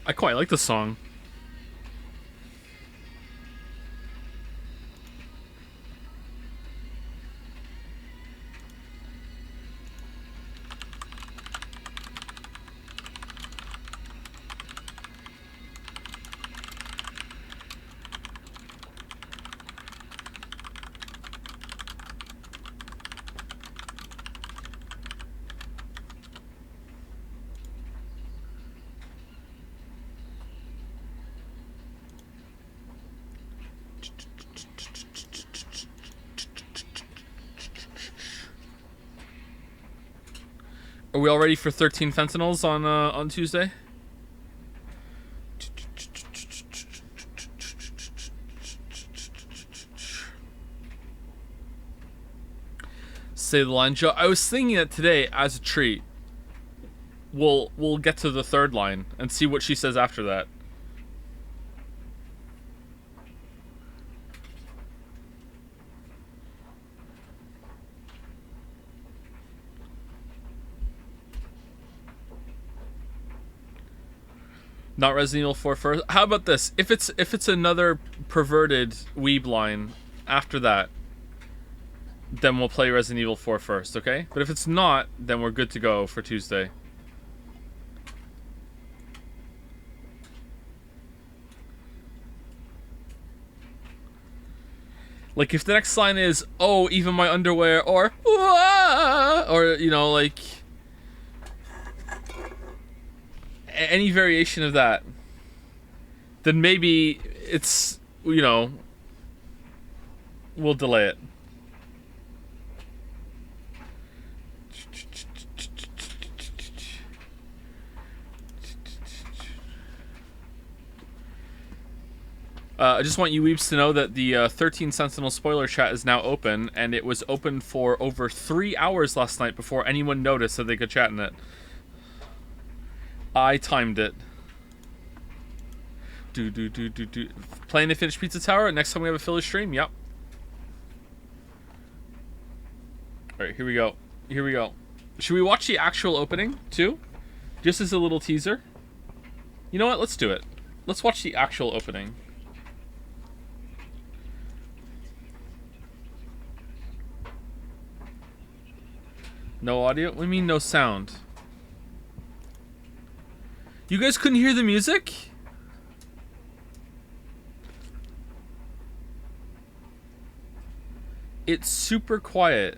I quite like the song. Are we all ready for 13 Sentinels on Tuesday? Say the line, Joe. I was thinking that today, as a treat, we'll get to the third line and see what she says after that. Not Resident Evil 4 first. How about this? If it's another perverted weeb line after that, then we'll play Resident Evil 4 first, okay? But if it's not, then we're good to go for Tuesday. Like, if the next line is, oh, even my underwear, or, you know, like, any variation of that, then maybe it's, you know, we'll delay it. I just want you weeps to know that the 13 Sentinel spoiler chat is now open, and it was open for over 3 hours last night before anyone noticed that they could chat in it. I timed it. Playing the finished Pizza Tower. Next time we have a Philly stream. Yep. Alright, here we go. Here we go. Should we watch the actual opening, too? Just as a little teaser? You know what? Let's do it. Let's watch the actual opening. No audio? What do you mean no sound? You guys couldn't hear the music? It's super quiet.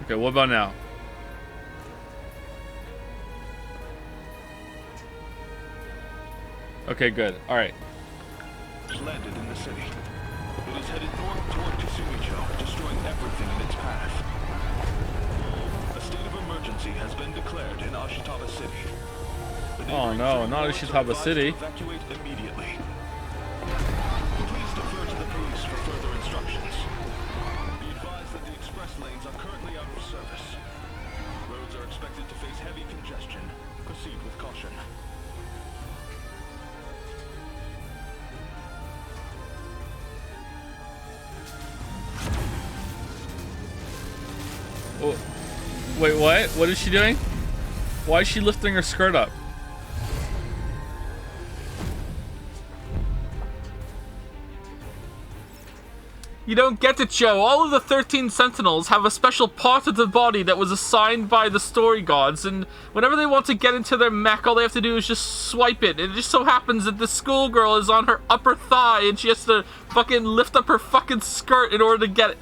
Okay, what about now? Okay, good. All right. Landed in the city. It is headed north toward Kasumicho, destroying everything in its path. A state of emergency has been declared in Ashitaba City. Oh no, not Ashitaba City. Evacuate immediately. Please defer to the police for further instructions. Be advised that the express lanes are currently out of service. Roads are expected to face heavy congestion. Proceed with caution. Oh, wait, what? What is she doing? Why is she lifting her skirt up? You don't get it, Joe. All of the 13 Sentinels have a special part of the body that was assigned by the story gods, and whenever they want to get into their mech, all they have to do is just swipe it. And it just so happens that the schoolgirl is on her upper thigh, and she has to fucking lift up her fucking skirt in order to get it.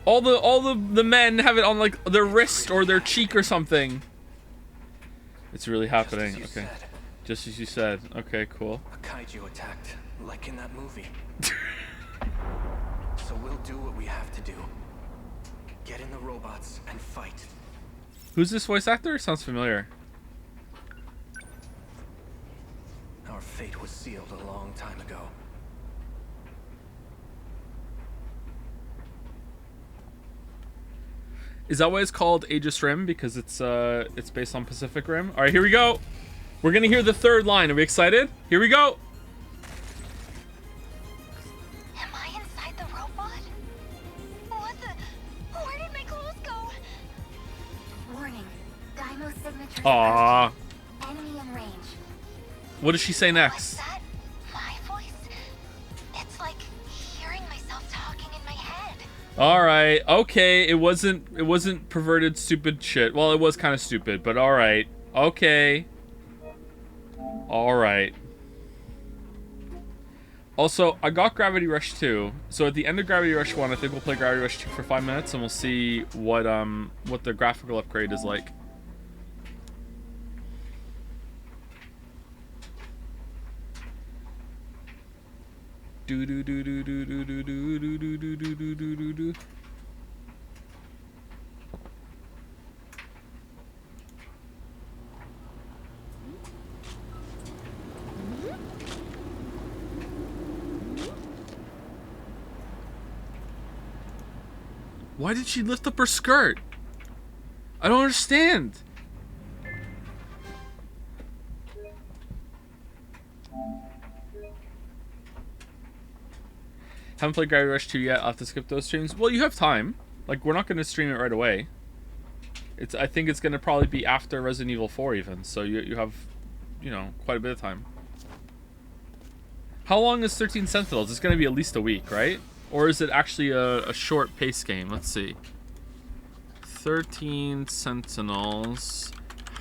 All the men have it on like their wrist or their cheek or something. It's really happening. Okay. Just as you said. Okay, cool. A kaiju attacked, like in that movie. So we'll do what we have to do. Get in the robots and fight. Who's this voice actor? Sounds familiar. Our fate was sealed a long time ago. Is that why it's called Aegis Rim? Because it's based on Pacific Rim? All right, here we go. We're gonna hear the third line. Are we excited? Here we go. Am I inside the robot? What the? Where did my clothes go? Warning. Daimo signature. Aww. Enemy in range. What does she say next? Like that? My voice? It's like hearing myself talking in my head. All right. Okay. It wasn't perverted stupid shit. Well, it was kind of stupid, but all right. Okay. All right. Also, I got Gravity Rush 2. So at the end of Gravity Rush 1, I think we'll play Gravity Rush 2 for 5 minutes and we'll see what the graphical upgrade is like. Do do do do do do do do do do do do do do do. Why did she lift up her skirt? I don't understand. Haven't played Gravity Rush 2 yet. I'll have to skip those streams. Well, you have time. Like, we're not going to stream it right away. I think it's going to probably be after Resident Evil 4 even. So you have, you know, quite a bit of time. How long is 13 Sentinels? It's going to be at least a week, right? Or is it actually a short pace game? Let's see. 13 Sentinels.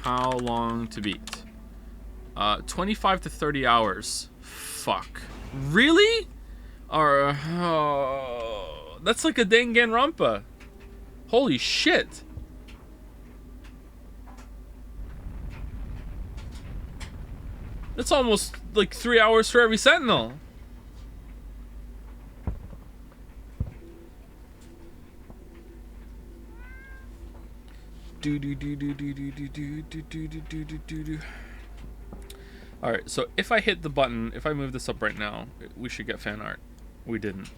How long to beat? 25 to 30 hours. Fuck. Really? Or, oh, that's like a Danganronpa. Holy shit. That's almost like 3 hours for every Sentinel. Alright, so if I hit the button, if I move this up right now, we should get fan art. We didn't.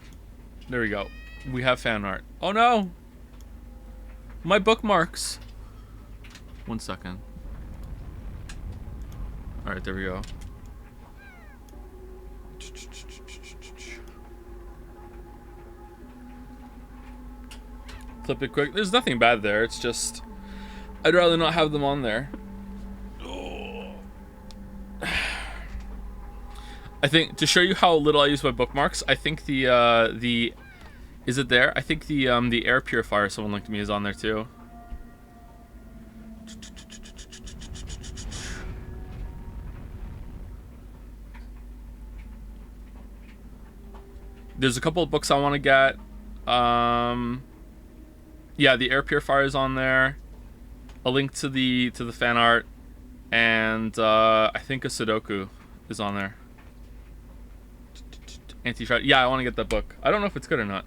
There we go. We have fan art. Oh no! My bookmarks! 1 second. Alright, there we go. Flip it quick. There's nothing bad there, it's just I'd rather not have them on there. I think to show you how little I use my bookmarks, I think the is it there? I think the air purifier someone linked to me is on there too. There's a couple of books I want to get. Yeah, the air purifier is on there. A link to the fan art, and I think a Sudoku is on there. Anti-Shroud. Yeah, I want to get that book. I don't know if it's good or not.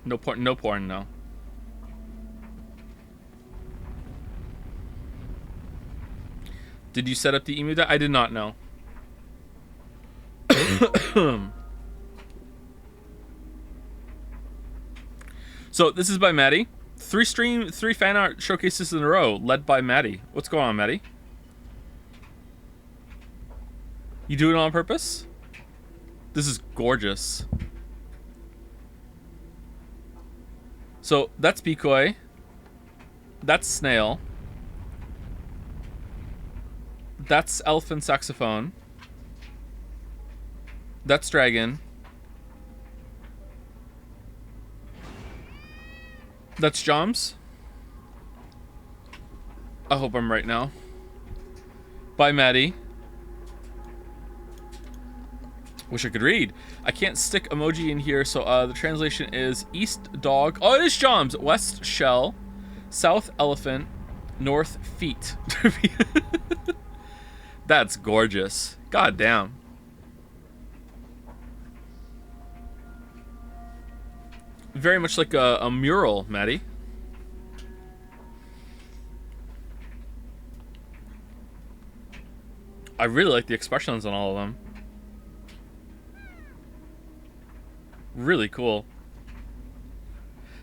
No porn. No porn. No. Did you set up the emu? I did not know. So this is by Maddie. 3 fan art showcases in a row, led by Maddie. What's going on, Maddie? You do it on purpose? This is gorgeous. So that's Decoy. That's Snail. That's Elf and Saxophone. That's Dragon. That's Joms. I hope I'm right now. By Maddie. Wish I could read. I can't stick emoji in here, so the translation is East Dog. Oh, it is Joms. West Shell. South Elephant. North Feet. That's gorgeous. God damn. Very much like a mural, Maddie. I really like the expressions on all of them. Really cool.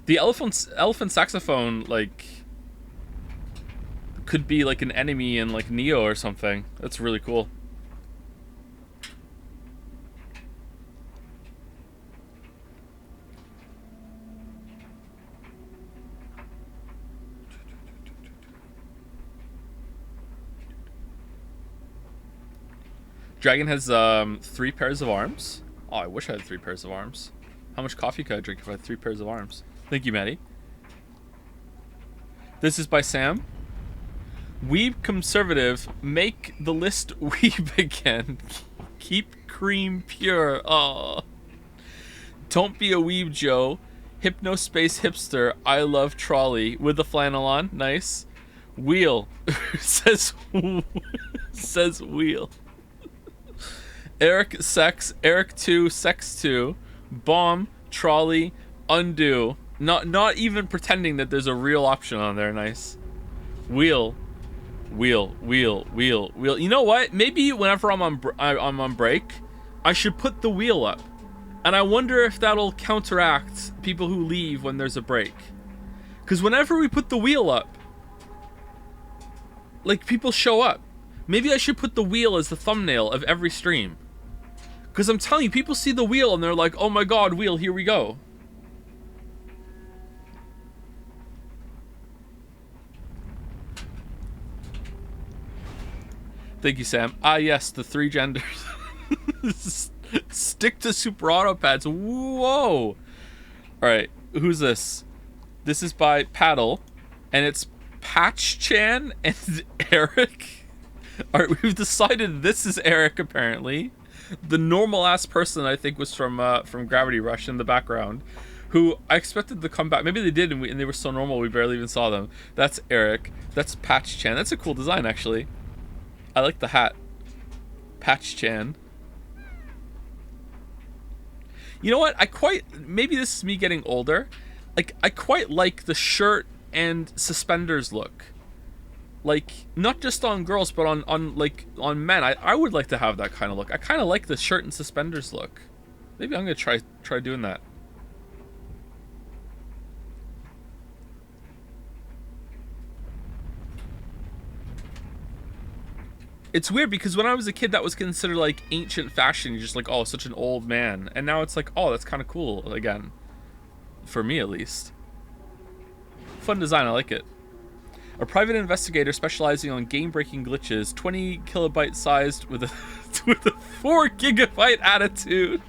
The elephant saxophone, like, could be like an enemy in like Neo or something. That's really cool. Dragon has 3 pairs of arms. Oh, I wish I had 3 pairs of arms. How much coffee could I drink if I had 3 pairs of arms? Thank you, Maddie. This is by Sam. Weeb conservative, make the list weeb again. Keep cream pure. Oh. Don't be a weeb, Joe. Hypnospace hipster. I love trolley with the flannel on. Nice. Wheel says says wheel. Eric sex. Eric 2 sex 2. Bomb trolley undo. Not even pretending that there's a real option on there. Nice. Wheel. Wheel. You know what? Maybe whenever I'm on break, I should put the wheel up. And I wonder if that'll counteract people who leave when there's a break. Because whenever we put the wheel up, like, people show up. Maybe I should put the wheel as the thumbnail of every stream. Because I'm telling you, people see the wheel and they're like, oh my god, wheel, here we go. Thank you, Sam. Ah, yes, the 3 genders. Stick to super auto pads. Whoa. Alright, who's this? This is by Paddle, and it's Patch Chan and Eric. Alright, we've decided this is Eric, apparently. The normal-ass person, I think, was from Gravity Rush in the background, who I expected to come back. Maybe they did, and they were so normal we barely even saw them. That's Eric. That's Patch Chan. That's a cool design, actually. I like the hat. Patch Chan. You know what? Maybe this is me getting older. Like, I quite like the shirt and suspenders look. Like, not just on girls, but on men. I would like to have that kind of look. I kind of like the shirt and suspenders look. Maybe I'm gonna try doing that. It's weird because when I was a kid, that was considered like ancient fashion. You're just like, oh, such an old man. And now it's like, oh, that's kind of cool again. For me, at least. Fun design, I like it. A private investigator specializing on game-breaking glitches, 20 kilobyte sized with a with a 4 gigabyte attitude.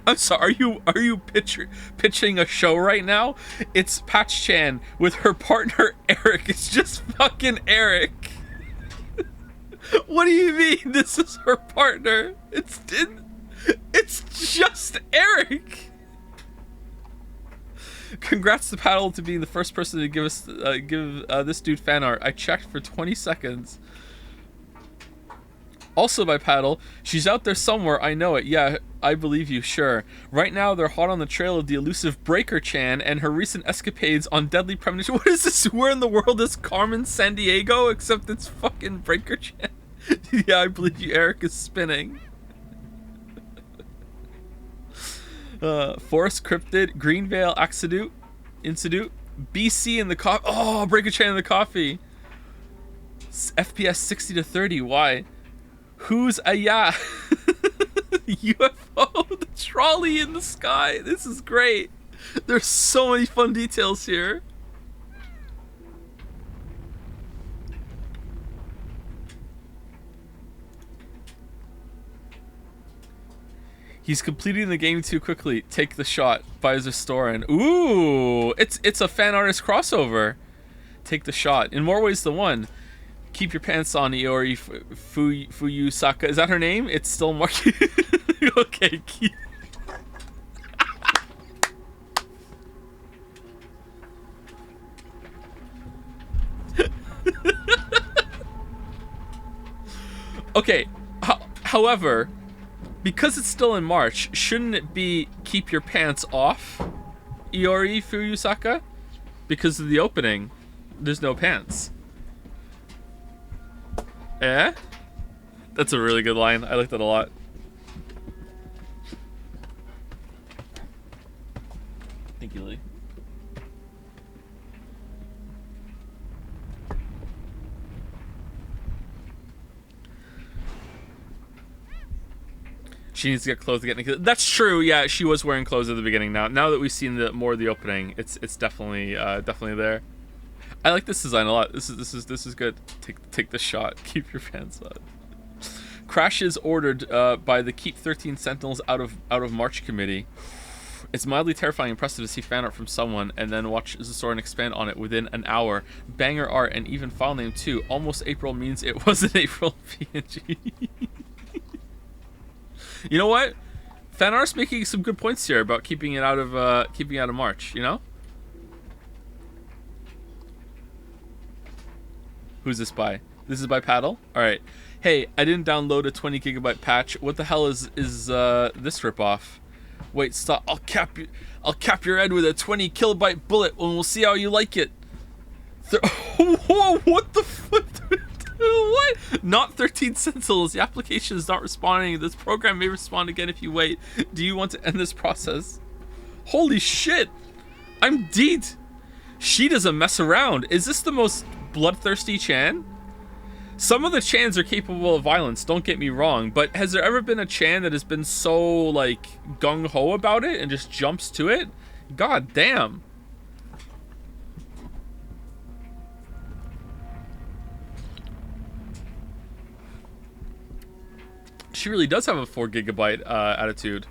I'm sorry, are you pitching a show right now? It's Patch Chan with her partner Eric. It's just fucking Eric. What do you mean this is her partner? It's just Eric. Congrats to Paddle to being the first person to give us this dude fan art. I checked for 20 seconds. Also by Paddle, she's out there somewhere, I know it. Yeah, I believe you, sure. Right now, they're hot on the trail of the elusive Breaker Chan and her recent escapades on Deadly Premonition. What is this? Where in the world is Carmen Sandiego? Except it's fucking Breaker Chan. Yeah, I believe you, Eric is spinning. Forest Cryptid, Greenvale Incidute, BC in the coffee. Oh, Breaker Chan in the coffee. FPS 60 to 30, why? Who's a yeah? UFO, the trolley in the sky. This is great. There's so many fun details here. He's completing the game too quickly. Take the shot. Buys a store and ooh, it's a fan artist crossover. Take the shot in more ways than one. Keep your pants on, Iori Fuyusaka. Is that her name? It's still marking. Okay. Okay. However, because it's still in March, shouldn't it be keep your pants off, Iori Fuyusaka? Because of the opening, there's no pants. Eh? That's a really good line. I like that a lot. Thank you, Lee. She needs to get clothes to get naked. That's true. Yeah, she was wearing clothes at the beginning. Now that we've seen more of the opening, it's definitely definitely there. I like this design a lot. This is good. Take the shot. Keep your pants on. Crash is ordered by the Keep 13 Sentinels out of March committee. It's mildly terrifying and impressive to see fan art from someone and then watch Zoran expand on it within an hour. Banger art and even file name too. Almost April means it was an April PNG. You know what? Fan art's making some good points here about keeping it out of March. You know? Who's this by? This is by Paddle. All right. Hey, I didn't download a 20 gigabyte patch. What the hell is this ripoff? Wait, stop! I'll cap your head with a 20 kilobyte bullet, and we'll see how you like it. Whoa! What the fuck? What? Not 13 Sentinels. The application is not responding. This program may respond again if you wait. Do you want to end this process? Holy shit! I'm deed. She doesn't mess around. Is this the most bloodthirsty Chan? Some of the Chans are capable of violence, don't get me wrong, but has there ever been a Chan that has been so, like, gung-ho about it and just jumps to it? God damn. She really does have a 4 gigabyte attitude.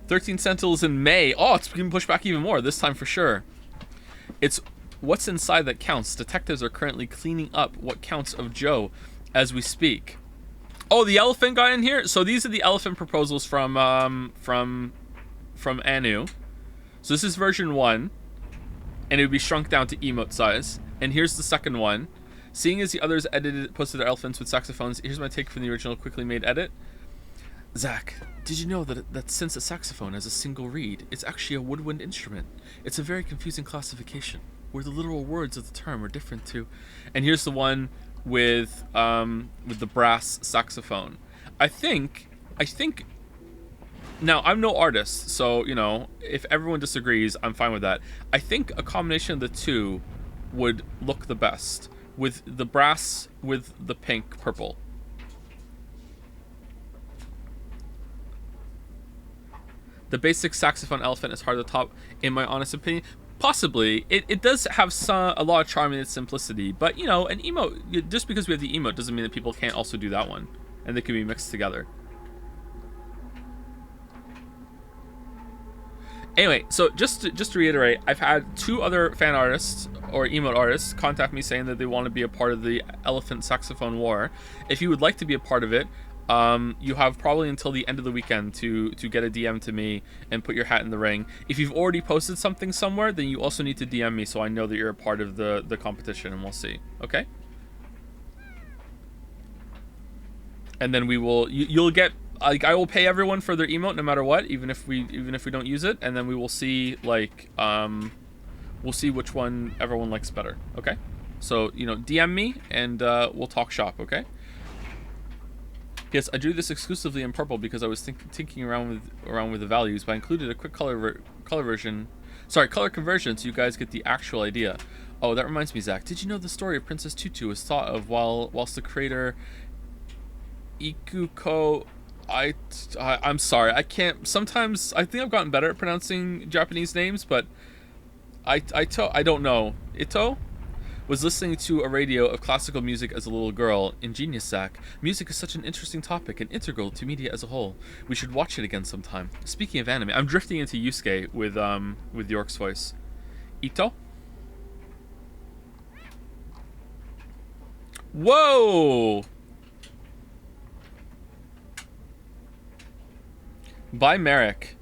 13 Sentinels in May. Oh, it's been pushed back even more, this time for sure. It's what's inside that counts. Detectives are currently cleaning up what counts of Joe as we speak. Oh, the elephant guy in here? So these are the elephant proposals from Anu. So this is version 1, and it would be shrunk down to emote size. And here's the second one. Seeing as the others posted their elephants with saxophones, here's my take from the original quickly made edit. Zach, did you know that since a saxophone has a single reed, it's actually a woodwind instrument? It's a very confusing classification, where the literal words of the term are different too. And here's the one with the brass saxophone. I think now I'm no artist, so you know, if everyone disagrees, I'm fine with that. I think a combination of the two would look the best, with the brass with the pink purple. The basic saxophone elephant is hard to top, in my honest opinion. Possibly. It does have a lot of charm in its simplicity, but, you know, an emote, just because we have the emote doesn't mean that people can't also do that one, and they can be mixed together. Anyway, so just to reiterate, I've had 2 other fan artists or emote artists contact me saying that they want to be a part of the elephant saxophone war. If you would like to be a part of it, you have probably until the end of the weekend to get a DM to me and put your hat in the ring. If you've already posted something somewhere, then you also need to DM me so I know that you're a part of the competition, and we'll see. Okay? And then we will you'll get, like, I will pay everyone for their emote no matter what, even if we don't use it, and then we will see, like, we'll see which one everyone likes better. Okay? So, you know, DM me and we'll talk shop, okay? Yes, I drew this exclusively in purple because I was thinking around with the values, but I included a quick color conversion so you guys get the actual idea. Oh, that reminds me, Zach. Did you know the story of Princess Tutu was thought of whilst the creator Ikuko... I'm sorry, I can't... Sometimes I think I've gotten better at pronouncing Japanese names, but I don't know. Ito was listening to a radio of classical music as a little girl. Ingenious, Zach. Music is such an interesting topic and integral to media as a whole. We should watch it again sometime. Speaking of anime, I'm drifting into Yusuke with York's voice. Ito? Whoa! By Merrick.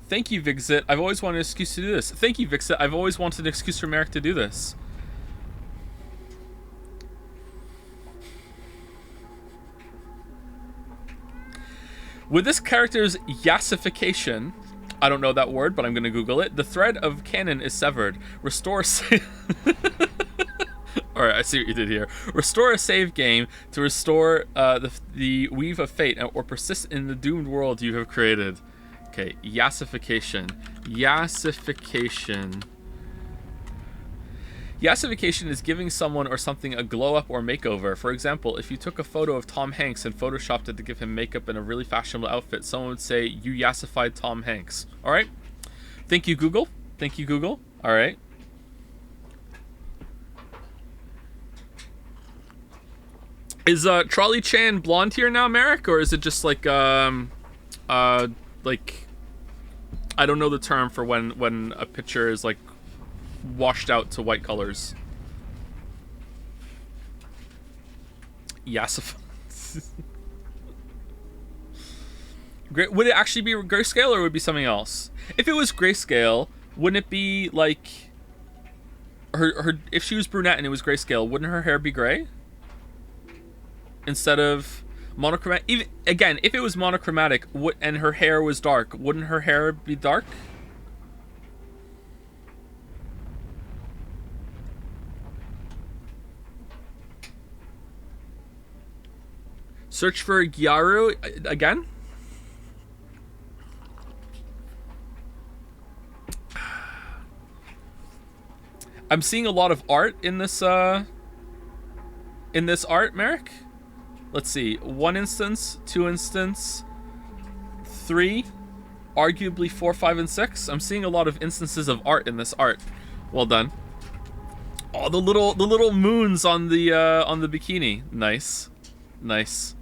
Thank you, Vixit. I've always wanted an excuse to do this. Thank you, Vixit. I've always wanted an excuse for Merrick to do this. With this character's yassification, I don't know that word, but I'm going to Google it. The thread of canon is severed. Restore... All right, I see what you did here. Restore a save game to restore the weave of fate or persist in the doomed world you have created. Okay, yassification. Yassification. Yassification is giving someone or something a glow up or makeover. For example, if you took a photo of Tom Hanks and photoshopped it to give him makeup in a really fashionable outfit, someone would say, you yassified Tom Hanks. All right. Thank you, Google. Thank you, Google. All right. Is Trolley Chan blonde here now, Merrick, or is it just like I don't know the term for when a picture is like washed out to white colors. Yassif. Would it actually be grayscale or would it be something else? If it was grayscale, wouldn't it be like her if she was brunette and it was grayscale, wouldn't her hair be gray? Instead of monochromatic, even again, if it was monochromatic and her hair was dark, wouldn't her hair be dark? Search for Gyaru again. I'm seeing a lot of art in this art, Merrick. Let's see. 1 instance, 2 instance, 3, arguably 4, 5, and 6. I'm seeing a lot of instances of art in this art. Well done. Oh, the little moons on the bikini. Nice. Nice.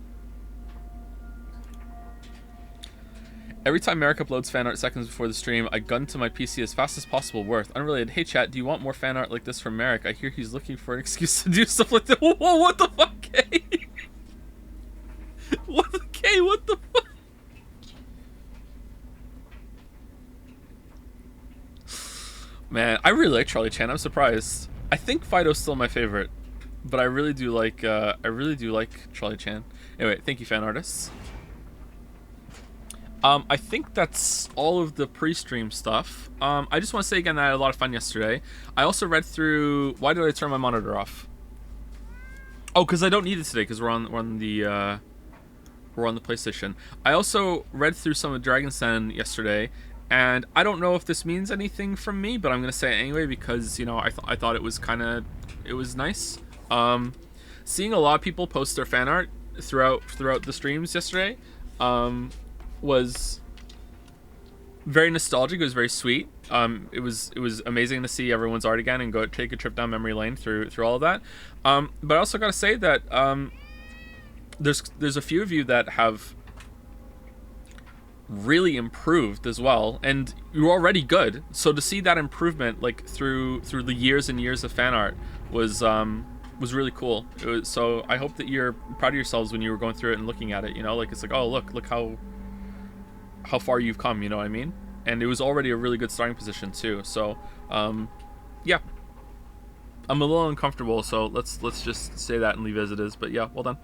Every time Merrick uploads fan art seconds before the stream, I gun to my PC as fast as possible. Worth. Unrelated. Hey chat, do you want more fan art like this from Merrick? I hear he's looking for an excuse to do stuff like that. Whoa, what the fuck, Kay? What the fuck? Man, I really like Charlie Chan. I'm surprised. I think Fido's still my favorite, but I really do like Charlie Chan. Anyway, thank you, fan artists. I think that's all of the pre-stream stuff. I just want to say again that I had a lot of fun yesterday. I also read through. Why did I turn my monitor off? Oh, because I don't need it today. Because we're on the PlayStation. I also read through some of Dragon's Den yesterday, and I don't know if this means anything from me, but I'm gonna say it anyway because I thought it was nice. Seeing a lot of people post their fan art throughout the streams yesterday. Was very nostalgic. It was very sweet. It was amazing to see everyone's art again and go take a trip down memory lane through all of that. But I also got to say that there's a few of you that have really improved as well, and you're already good. So to see that improvement like through the years and years of fan art was really cool. So I hope that you're proud of yourselves when you were going through it and looking at it. Like it's like, oh look how far you've come, you know what I mean? And it was already a really good starting position too. So yeah, I'm a little uncomfortable, so let's just say that and leave it as it is. But yeah, well done.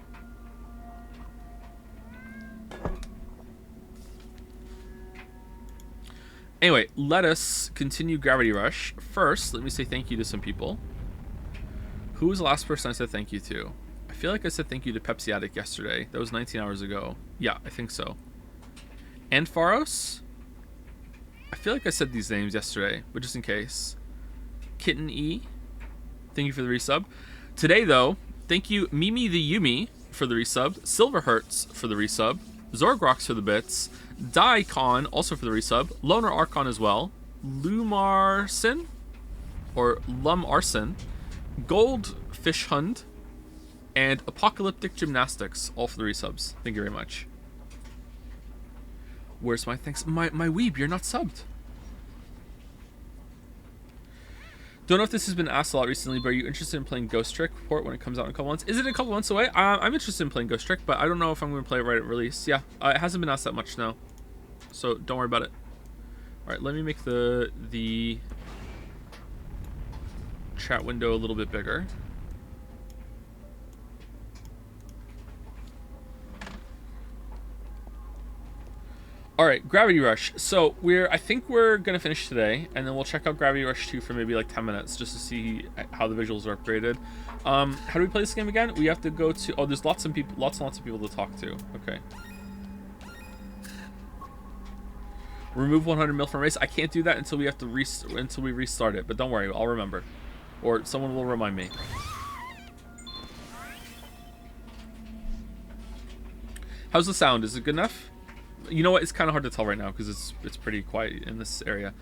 Anyway, let us continue Gravity Rush. First, let me say thank you to some people. Who was the last person I said thank you to? I feel like I said thank you to Pepsi Addict yesterday. That was 19 hours ago. Yeah, I think so. And Faros? I feel like I said these names yesterday, but just in case. Kitten E, thank you for the resub. Today, though, thank you Mimi the Yumi for the resub, Silverhertz for the resub, Zorgrox for the bits, Daikon also for the resub, Loner Archon as well, Lumarson, or Lum Arson, Gold Fish Hund, and Apocalyptic Gymnastics, all for the resubs. Thank you very much. Where's my thanks? My weeb, you're not subbed. Don't know if this has been asked a lot recently, but are you interested in playing Ghost Trick Report when it comes out in a couple months? Is it a couple months away? I'm interested in playing Ghost Trick, but I don't know if I'm going to play it right at release. Yeah, it hasn't been asked that much now, so don't worry about it. All right, let me make the chat window a little bit bigger. All right, Gravity Rush. So I think we're gonna finish today, and then we'll check out Gravity Rush 2 for maybe like 10 minutes just to see how the visuals are upgraded. How do we play this game again? We have to go to. Oh, there's lots and lots of people to talk to. Okay. Remove 100 mil from race. I can't do that until we have to until we restart it. But don't worry, I'll remember, or someone will remind me. How's the sound? Is it good enough? You know what? It's kind of hard to tell right now because it's pretty quiet in this area.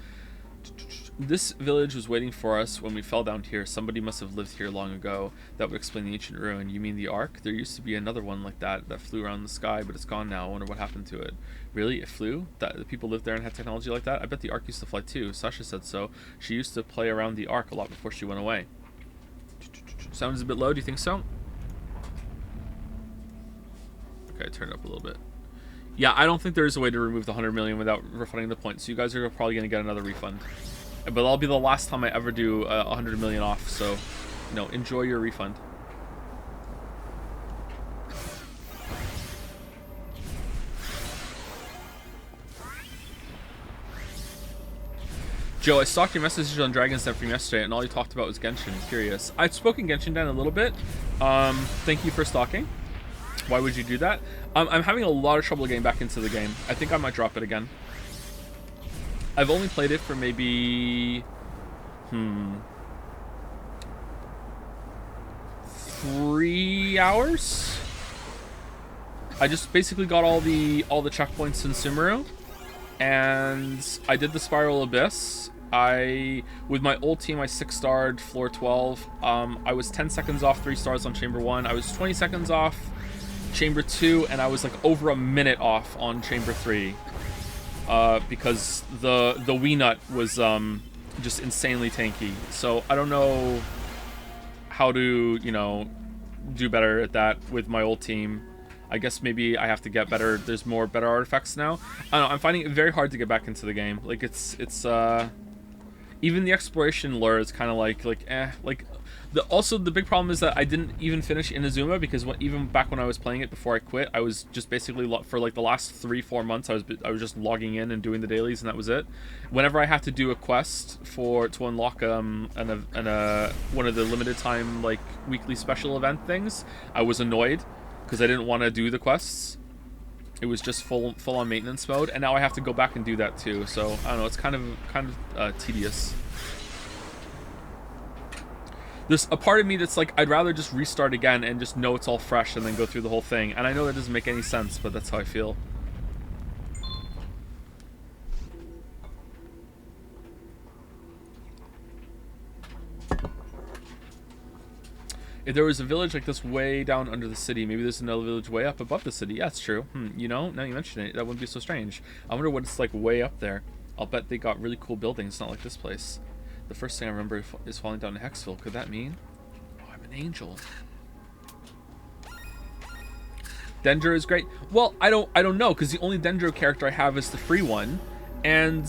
This village was waiting for us when we fell down here. Somebody must have lived here long ago. That would explain the ancient ruin. You mean the Ark? There used to be another one like that flew around the sky, but it's gone now. I wonder what happened to it. Really? It flew? That the people lived there and had technology like that? I bet the Ark used to fly too. Sasha said so. She used to play around the Ark a lot before she went away. Sound is a bit low. Do you think so? Okay, turn it up a little bit. Yeah, I don't think there's a way to remove the 100 million without refunding the points. So you guys are probably going to get another refund. But that'll be the last time I ever do 100 million off. So, you know, enjoy your refund. Joe, I stalked your messages on Dragon's Den from yesterday, and all you talked about was Genshin. I'm curious. I've spoken Genshin Den a little bit. Thank you for stalking. Why would you do that? I'm having a lot of trouble getting back into the game. I think I might drop it again. I've only played it for maybe 3 hours. I just basically got all the checkpoints in Sumeru, and I did the Spiral Abyss. With my old team, I 6-starred floor 12. I was 10 seconds off 3 stars on Chamber 1. I was 20 seconds off Chamber 2, and I was like over a minute off on Chamber 3 because the Wii Nut was just insanely tanky. So I don't know how to, you know, do better at that with my old team. I guess maybe I have to get better. There's better artifacts now. I don't know, I'm finding it very hard to get back into the game. Like it's even the exploration lure is kind of like also the big problem is that I didn't even finish Inazuma because even back when I was playing it before I quit, I was just basically for like the last 3-4 months I was just logging in and doing the dailies, and that was it. Whenever I had to do a quest to unlock one of the limited time like weekly special event things, I was annoyed because I didn't want to do the quests. It was just full on maintenance mode, and now I have to go back and do that too. So I don't know, it's kind of tedious. There's a part of me that's like, I'd rather just restart again and just know it's all fresh and then go through the whole thing. And I know that doesn't make any sense, but that's how I feel. If there was a village like this way down under the city, maybe there's another village way up above the city. Yeah, it's true. You know, now you mention it, that wouldn't be so strange. I wonder what it's like way up there. I'll bet they got really cool buildings, not like this place. The first thing I remember is falling down to Hexville. Could that mean? Oh, I'm an angel. Dendro is great. Well, I don't know, because the only Dendro character I have is the free one, and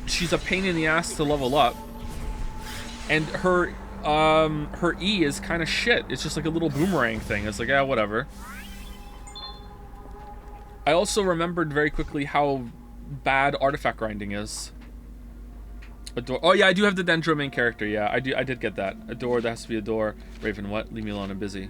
she's a pain in the ass to level up. And her E is kind of shit. It's just like a little boomerang thing. It's like, yeah, whatever. I also remembered very quickly how bad artifact grinding is. A door. Oh yeah, I do have the Dendro main character. Yeah, I did get that. A door. That has to be a door. Raven, what? Leave me alone. I'm busy.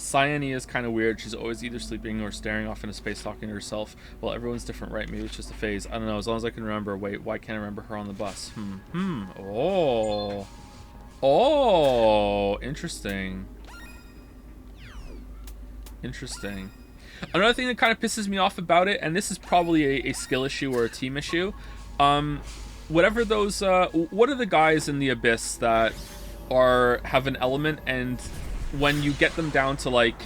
Cyane is kind of weird. She's always either sleeping or staring off into space talking to herself. Well, everyone's different, right? Maybe it's just a phase. I don't know. As long as I can remember. Wait, why can't I remember her on the bus? Oh, interesting. Interesting. Another thing that kind of pisses me off about it, and this is probably a skill issue or a team issue. Whatever those, what are the guys in the Abyss that have an element, and when you get them down to like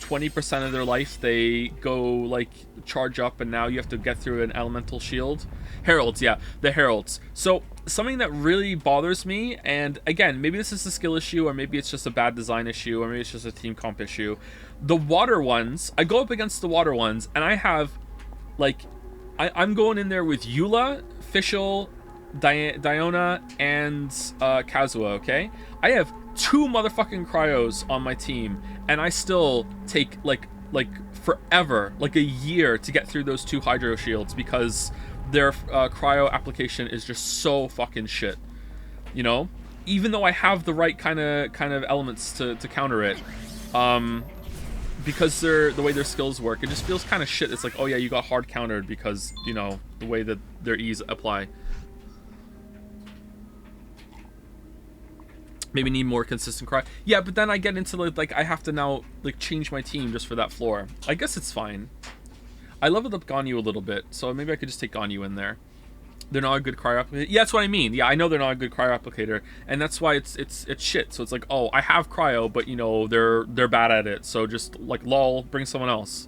20% of their life, they go like charge up, and now you have to get through an elemental shield. Heralds, yeah, the heralds. So something that really bothers me, and again, maybe this is a skill issue, or maybe it's just a bad design issue, or maybe it's just a team comp issue. The water ones, I go up against the water ones, and I have, like, I'm going in there with Eula, Fischl, Diona, and Kazuha, okay? I have 2 motherfucking cryos on my team, and I still take, like forever, like a year to get through those 2 hydro shields, because their cryo application is just so fucking shit, you know? Even though I have the right kind of elements to counter it, because the way their skills work, it just feels kind of shit. It's like, oh yeah, you got hard countered because, you know, the way that their E's apply. Maybe need more consistent cryo. Yeah, but then I get into like I have to now like change my team just for that floor. I guess it's fine. I leveled up Ganyu a little bit, so maybe I could just take Ganyu in there. They're not a good cryo applicator. Yeah, that's what I mean. Yeah, I know they're not a good cryo applicator, and that's why it's shit. So it's like, oh, I have cryo, but you know they're bad at it. So just like lol, bring someone else.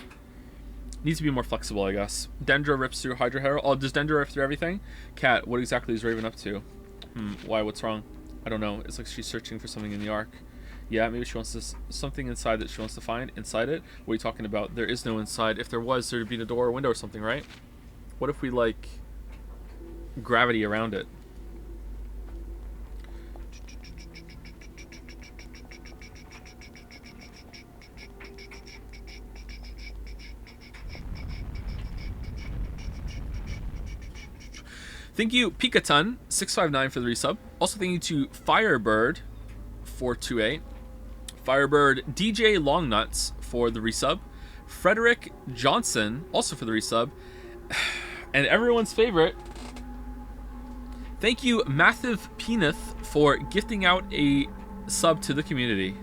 Needs to be more flexible, I guess. Dendra rips through Hydra Herald. Oh, does Dendra rip through everything? Cat, what exactly is Raven up to? Why? What's wrong? I don't know. It's like she's searching for something in the Ark. Yeah, maybe she wants something inside that she wants to find. Inside it? What are you talking about? There is no inside. If there was, there'd be a door or window or something, right? What if we, like, gravity around it? Thank you, Pikaton, 659 for the resub. Also thank you to Firebird, 428. Firebird DJ Longnuts for the resub. Frederick Johnson, also for the resub. And everyone's favorite, thank you, Mathiv Penith, for gifting out a sub to the community.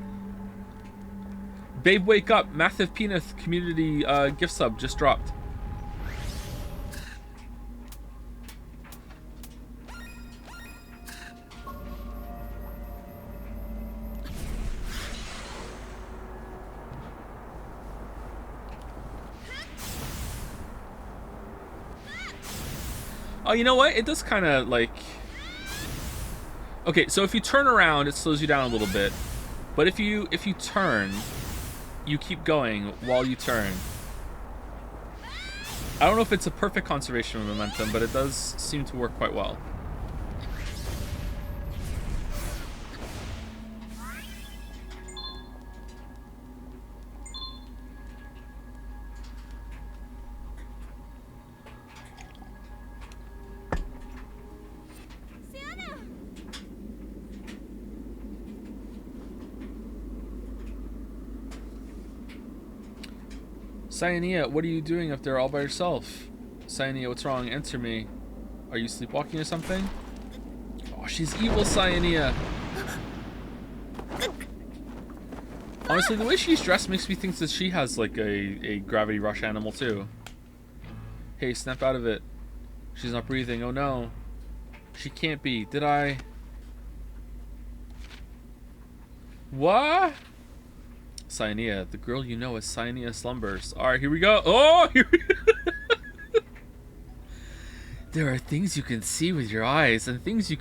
Babe, wake up. Mathiv Penith community gift sub just dropped. Oh, you know what? It does kind of like... Okay, so if you turn around, it slows you down a little bit. But if you turn, you keep going while you turn. I don't know if it's a perfect conservation of momentum, but it does seem to work quite well. Cyanea, what are you doing up there all by yourself? Cyanea, what's wrong? Answer me. Are you sleepwalking or something? Oh, she's evil, Cyanea. Honestly, the way she's dressed makes me think that she has like a gravity rush animal too. Hey, snap out of it. She's not breathing. Oh no. She can't be. Did I? What? Cyanea, the girl you know as Cyanea slumbers. Alright, here we go. Oh, here we go. There are things you can see with your eyes and things you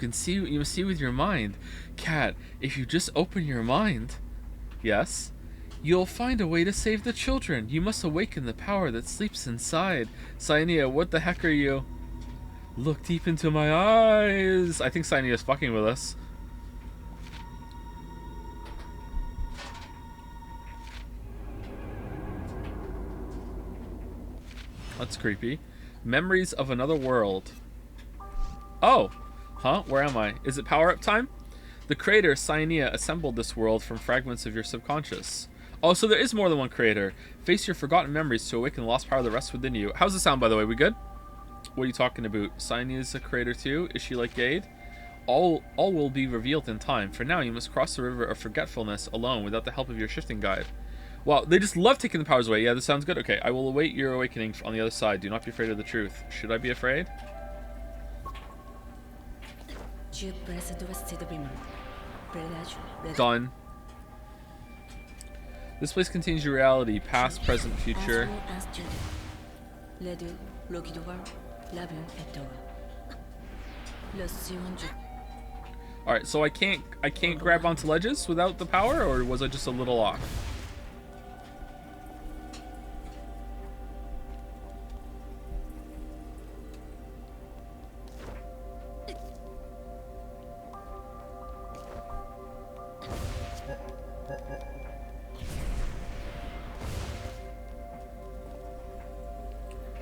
see with your mind. Cat, if you just open your mind, yes, you'll find a way to save the children. You must awaken the power that sleeps inside. Cyanea, what the heck are you? Look deep into my eyes. I think Cyanea's fucking with us. That's creepy. Memories of another world. Oh! Huh? Where am I? Is it power-up time? The creator, Cyanea, assembled this world from fragments of your subconscious. Oh, so there is more than one creator. Face your forgotten memories to awaken the lost power that rests within you. How's it sound, by the way? We good? What are you talking about? Cyanea's a creator too? Is she like Gade? All will be revealed in time. For now, you must cross the river of forgetfulness alone without the help of your shifting guide. Wow, they just love taking the powers away. Yeah, this sounds good. Okay, I will await your awakening on the other side. Do not be afraid of the truth. Should I be afraid? Done. This place contains your reality, past, present, future. All right, so I can't grab onto ledges without the power, or was I just a little off?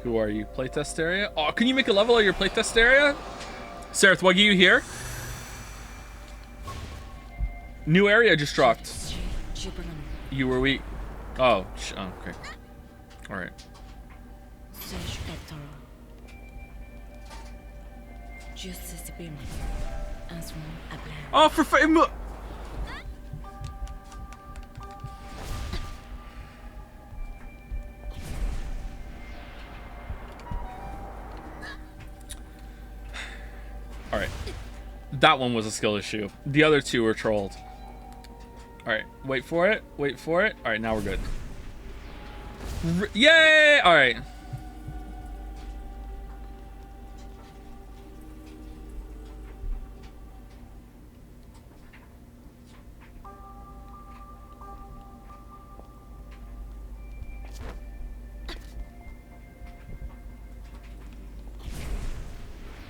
Who are you? Playtest area? Oh, can you make a level of your playtest area? Sareth, what are you here? New area just dropped. You were weak. Oh, okay. Alright. Oh, for Alright. That one was a skill issue. The other two were trolled. Alright, wait for it. Wait for it. Alright, now we're good. Yay! Alright.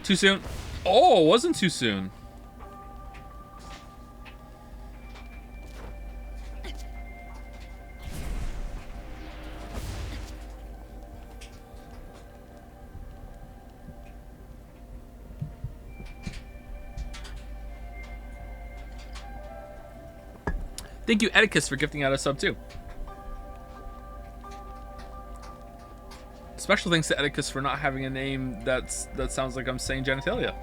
Too soon. Oh, it wasn't too soon. Thank you, Edicus, for gifting out a sub too. Special thanks to Edicus for not having a name that sounds like I'm saying genitalia.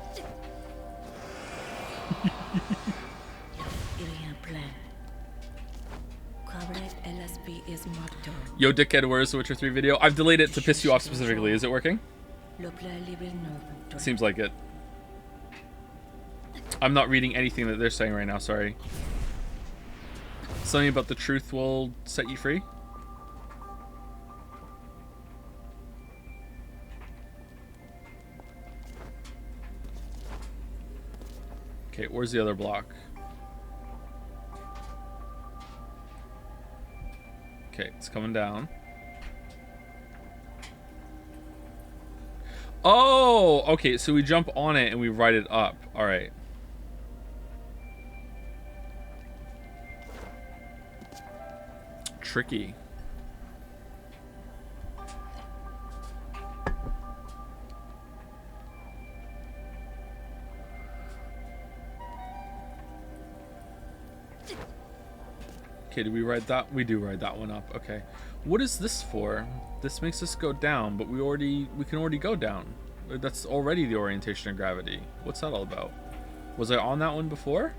Yo, dickhead, where's the Witcher 3 video? I've delayed it to piss you off specifically. Is it working? Seems like it. I'm not reading anything that they're saying right now, sorry. Something about the truth will set you free? Okay, where's the other block? Okay, it's coming down. Oh, okay, so we jump on it and we ride it up. All right. Tricky. Okay, do we ride that? We do ride that one up. Okay. What is this for? This makes us go down, but we can already go down. That's already the orientation of gravity. What's that all about? Was I on that one before?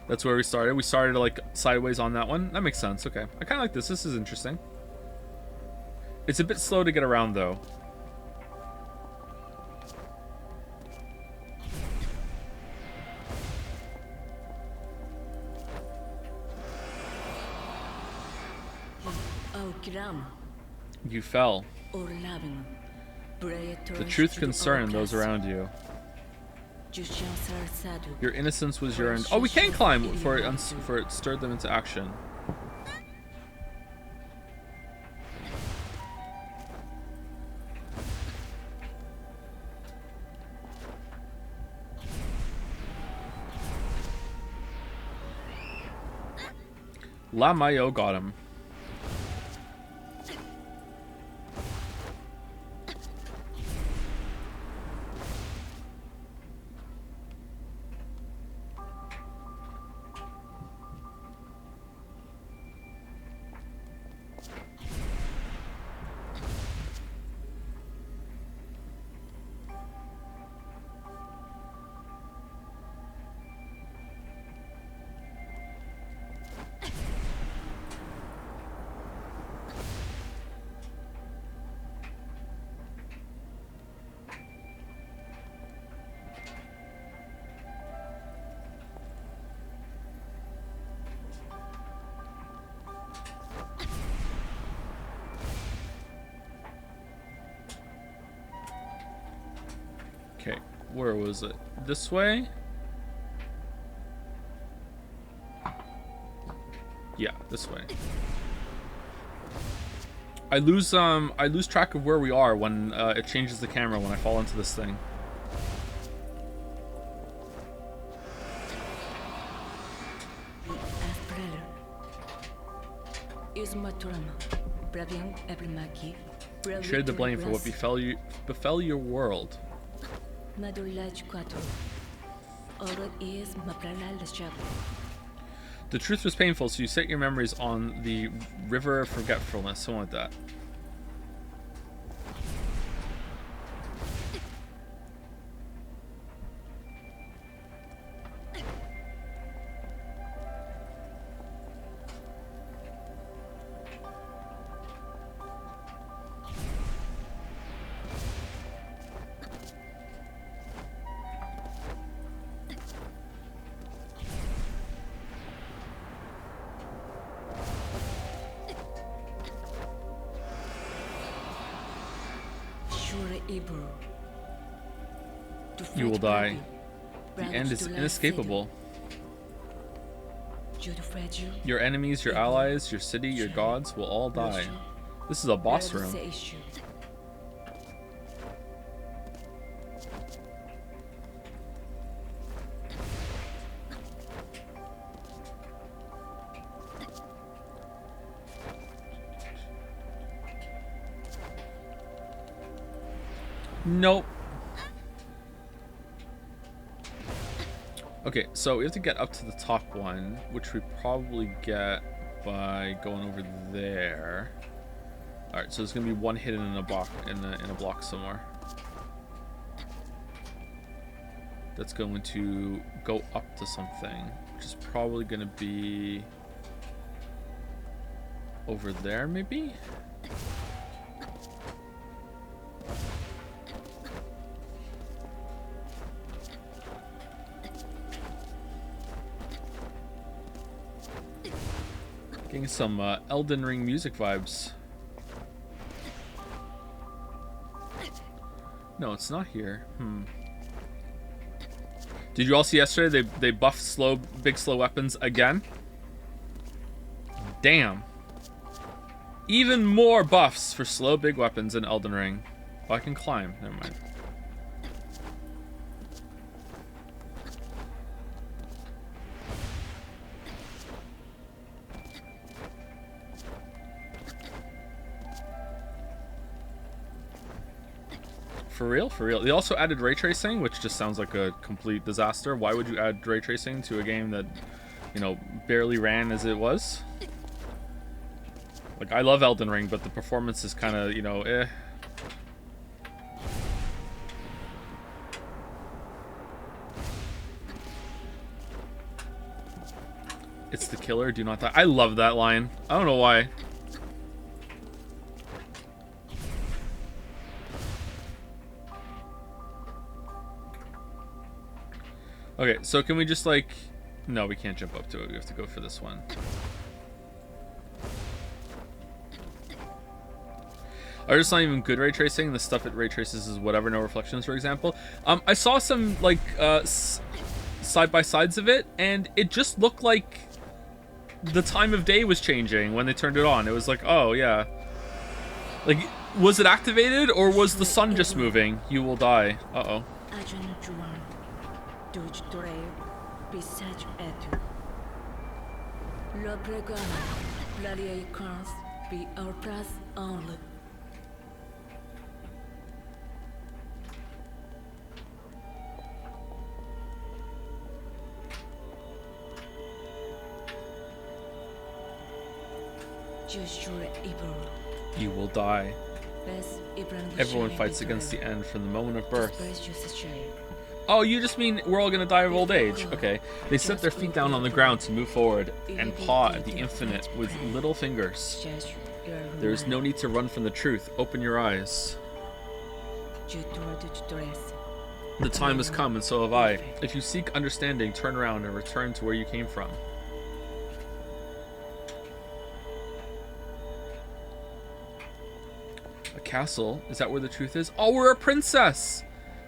That's where we started. We started like sideways on that one. That makes sense. Okay. I kind of like this. This is interesting. It's a bit slow to get around though. You fell. The truth concerned those around you. Your innocence was yearned. Oh, we can climb for it stirred them into action. La Mayo got him. Okay, where was it? This way? Yeah, this way. I lose track of where we are when it changes the camera when I fall into this thing. Share the blame for what befell your world. The truth was painful, so you set your memories on the river of forgetfulness, something like that. You will die. The end is inescapable. Your enemies, your allies, your city, your gods will all die. This is a boss room. Nope. Okay, so we have to get up to the top one, which we probably get by going over there. All right, so there's gonna be one hidden in a block in a block somewhere. That's going to go up to something, which is probably gonna be over there, maybe. Getting some Elden Ring music vibes. No, it's not here. Did you all see yesterday they buffed big slow weapons again? Damn. Even more buffs for slow big weapons in Elden Ring. Oh, I can climb. Never mind. For real? For real. They also added ray tracing, which just sounds like a complete disaster. Why would you add ray tracing to a game that, you know, barely ran as it was? Like, I love Elden Ring, but the performance is kind of, you know, eh. It's the killer, do not die. I love that line. I don't know why. Okay, so can we just like... No, we can't jump up to it. We have to go for this one. Or it's not even good ray tracing. The stuff it ray traces is whatever, no reflections, for example. I saw some like side-by-sides of it, and it just looked like the time of day was changing when they turned it on. It was like, oh yeah. Like, was it activated, or was the sun just moving? You will die. Uh-oh. You will die. Everyone fights against the end from the moment of birth. Oh, you just mean we're all gonna die of old age. Okay. They set their feet down on the ground to move forward and paw at the infinite with little fingers. There is no need to run from the truth. Open your eyes. The time has come, and so have I. If you seek understanding, turn around and return to where you came from. A castle? Is that where the truth is? Oh, we're a princess!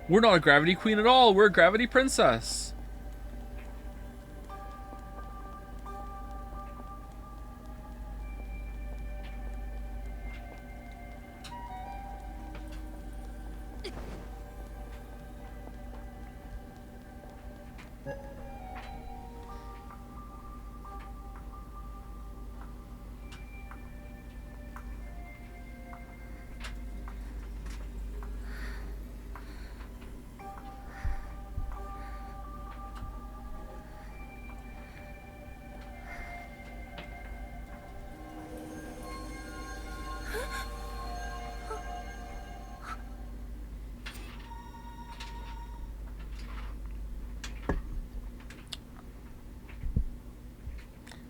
We're not a gravity queen at all. We're a gravity princess.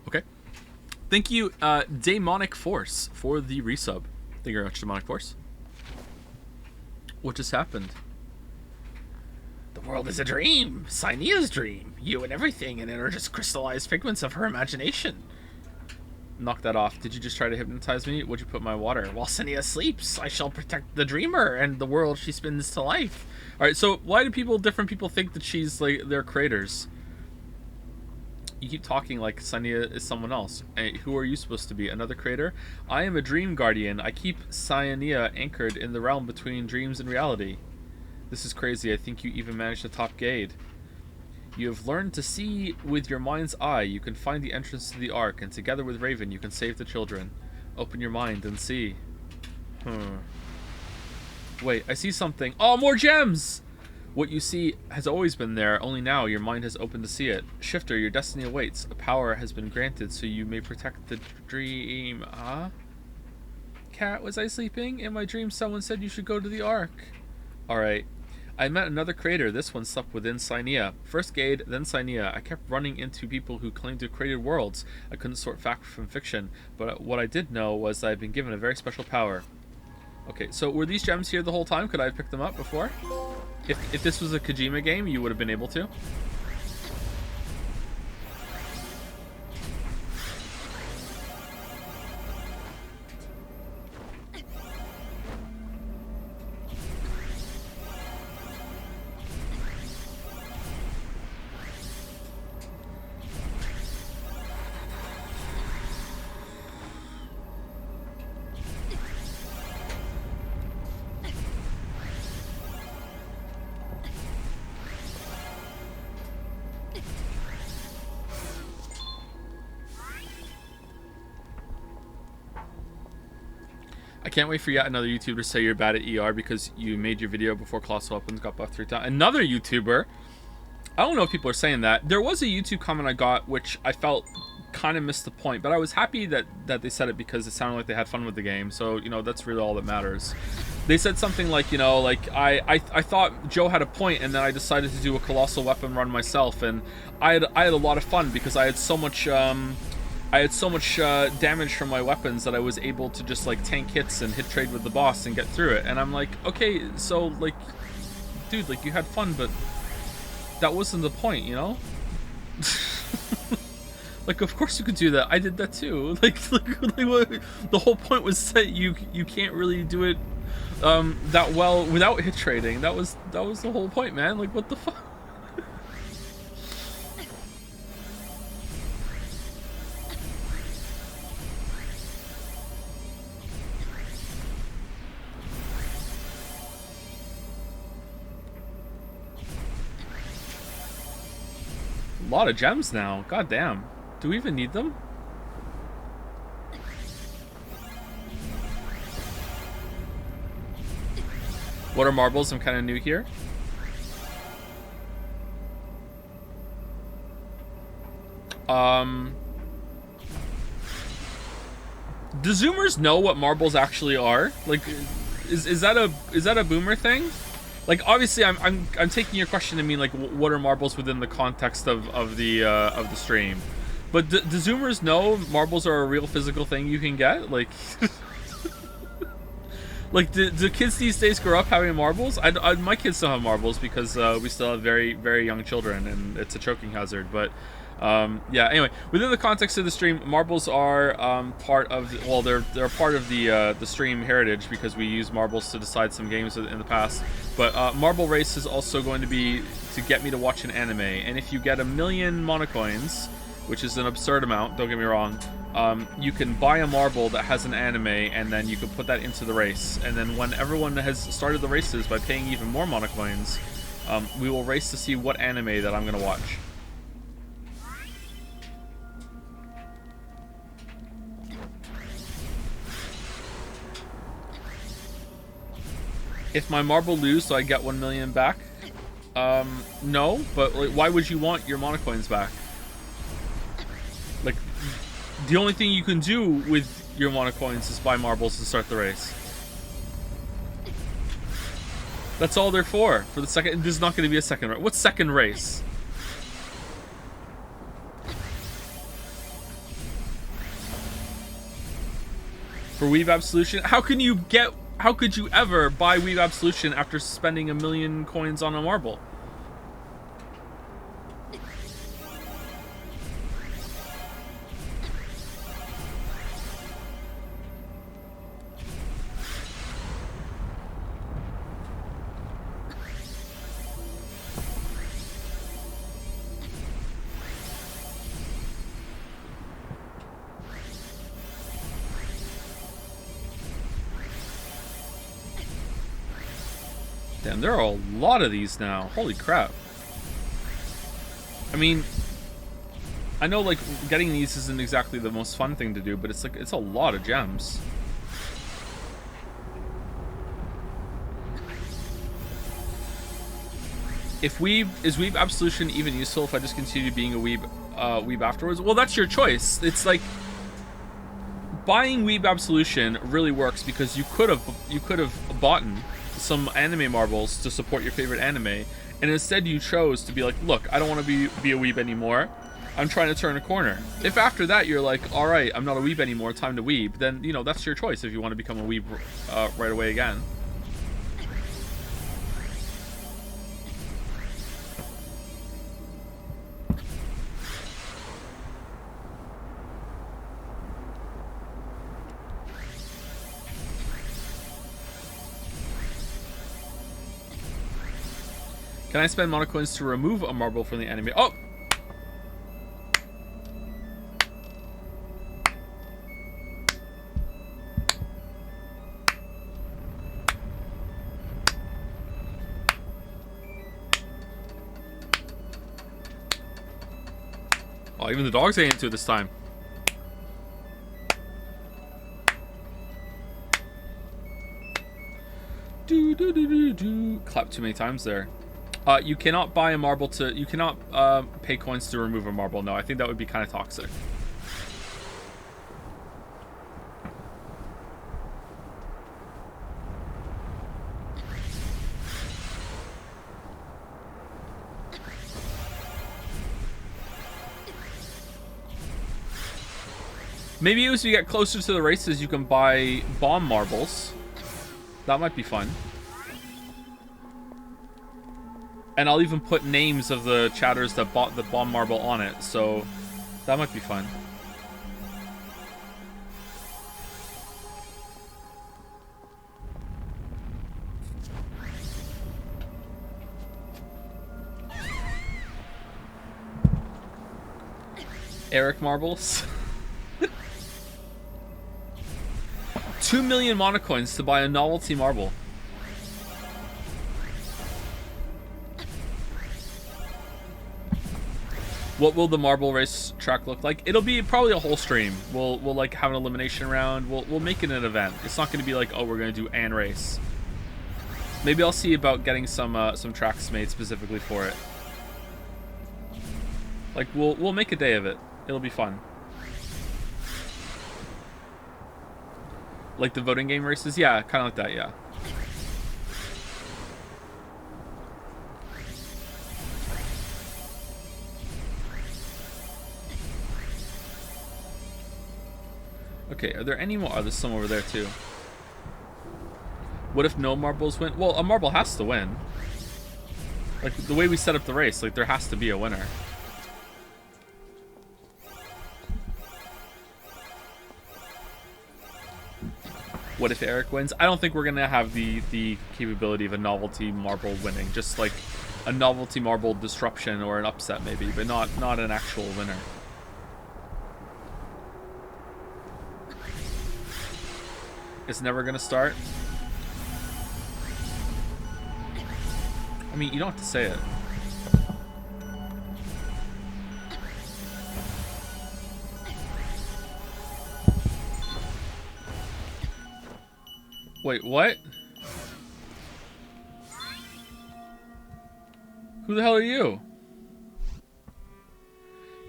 Okay. Thank you, Demonic Force, for the resub. Thank you very much, Demonic Force. What just happened? The world is a dream. Cynia's dream. You and everything in it are just crystallized figments of her imagination. Knock that off. Did you just try to hypnotize me? Would you put my water? While Cynia sleeps, I shall protect the dreamer and the world she spins to life. Alright, so why do different people think that she's like their creators? You keep talking like Cynia is someone else. Who are you supposed to be? Another creator? I am a dream guardian. I keep Cynia anchored in the realm between dreams and reality. This is crazy. I think you even managed to top Gade. You have learned to see with your mind's eye. You can find the entrance to the Ark, and together with Raven, you can save the children. Open your mind and see. Wait, I see something. Oh, more gems! What you see has always been there, only now your mind has opened to see it. Shifter, your destiny awaits. A power has been granted so you may protect the dream. Huh? Cat, was I sleeping? In my dream someone said you should go to the Ark. Alright. I met another creator. This one slept within Cynia. First Gade, then Cynia. I kept running into people who claimed to have created worlds. I couldn't sort fact from fiction, but what I did know was that I've been given a very special power. Okay, so were these gems here the whole time? Could I have picked them up before? If this was a Kojima game, you would have been able to. I can't wait for yet another YouTuber to say you're bad at ER because you made your video before Colossal Weapons got buffed 3 times. Another YouTuber. I don't know if people are saying that. There was a YouTube comment I got which I felt kind of missed the point, but I was happy that they said it because it sounded like they had fun with the game. So, you know, that's really all that matters. They said something like, you know, like I thought Joe had a point, and then I decided to do a Colossal Weapon run myself, and I had a lot of fun because I had so much damage from my weapons that I was able to just like tank hits and hit trade with the boss and get through it. And I'm like, okay, so like, dude, like you had fun, but that wasn't the point, you know? Like, of course you could do that. I did that too. Like the whole point was that you can't really do it that well without hit trading. That was the whole point, man. Like, what the fuck? A lot of gems now. God damn. Do we even need them? What are marbles? I'm kind of new here. Do Zoomers know what marbles actually are? Like, is that a boomer thing? Like, obviously, I'm taking your question to mean like, what are marbles within the context of the stream? But do Zoomers know marbles are a real physical thing you can get? Like, like do kids these days grow up having marbles? My kids still have marbles because we still have very, very young children, and it's a choking hazard. But Yeah. Anyway, within the context of the stream, marbles are part of. Well, they're part of the stream heritage because we use marbles to decide some games in the past. But marble race is also going to be to get me to watch an anime, and if you get 1,000,000 monocoins, which is an absurd amount, don't get me wrong, you can buy a marble that has an anime, and then you can put that into the race. And then when everyone has started the races by paying even more monocoins, we will race to see what anime that I'm going to watch. If my marble lose, so I get 1,000,000 back? No, but like, why would you want your monocoins back? Like, the only thing you can do with your monocoins is buy marbles to start the race. That's all they're for the second. This is not going to be a second race. What's second race? For Weeb Absolution? How could you ever buy Weeb Absolution after spending 1,000,000 coins on a marble? Damn, there are a lot of these now. Holy crap. I mean, I know like getting these isn't exactly the most fun thing to do, but it's like it's a lot of gems. Is Weeb Absolution even useful if I just continue being a Weeb afterwards? Well, that's your choice. It's like buying Weeb Absolution really works because you could have bought some anime marbles to support your favorite anime, and instead you chose to be like, look, I don't want to be a weeb anymore, I'm trying to turn a corner. If after that you're like, alright, I'm not a weeb anymore, time to weeb, then, you know, that's your choice if you want to become a weeb right away again. Can I spend monocoins to remove a marble from the anime? Oh! Oh, even the dogs ain't into it this time. Do do do do do. Clap too many times there. You cannot buy a marble to... You cannot pay coins to remove a marble. No, I think that would be kind of toxic. Maybe as you get closer to the races, you can buy bomb marbles. That might be fun. And I'll even put names of the chatters that bought the bomb marble on it, so that might be fun. Eric marbles. 2,000,000 monocoins to buy a novelty marble. What will the marble race track look like? It'll be probably a whole stream. We'll like have an elimination round. We'll make it an event. It's not going to be like, oh, we're going to do an race. Maybe I'll see about getting some tracks made specifically for it. Like we'll make a day of it. It'll be fun. Like the voting game races? Yeah, kind of like that, yeah. Okay, are there any more? Oh, there's some over there too. What if no marbles win? Well, a marble has to win. Like, the way we set up the race, like, there has to be a winner. What if Eric wins? I don't think we're gonna have the capability of a novelty marble winning. Just like a novelty marble disruption or an upset maybe, but not an actual winner. It's never gonna start. I mean, you don't have to say it. Wait, what? Who the hell are you?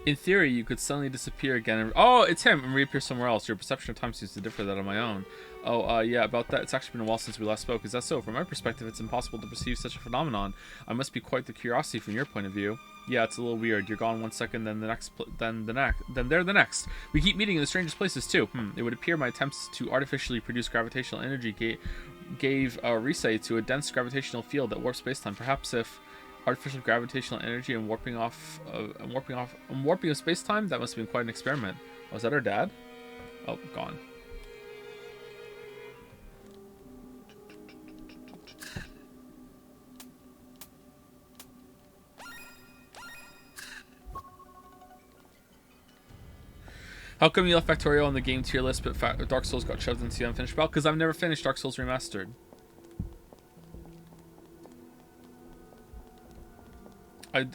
In theory, you could suddenly disappear again and... Oh, it's him! And reappear somewhere else. Your perception of time seems to differ than on my own. Oh, yeah, about that. It's actually been a while since we last spoke. Is that so? From my perspective, it's impossible to perceive such a phenomenon. I must be quite the curiosity from your point of view. Yeah, it's a little weird. You're gone one second, then the next, then they're the next. We keep meeting in the strangest places too. It would appear my attempts to artificially produce gravitational energy gave Risei to a dense gravitational field that warps spacetime. Perhaps if artificial gravitational energy and warping of space-time, that must have been quite an experiment. Was that her dad? Oh, gone. How come you left Factorio on the game tier list, but Dark Souls got shoved into the unfinished battle? Because I've never finished Dark Souls Remastered.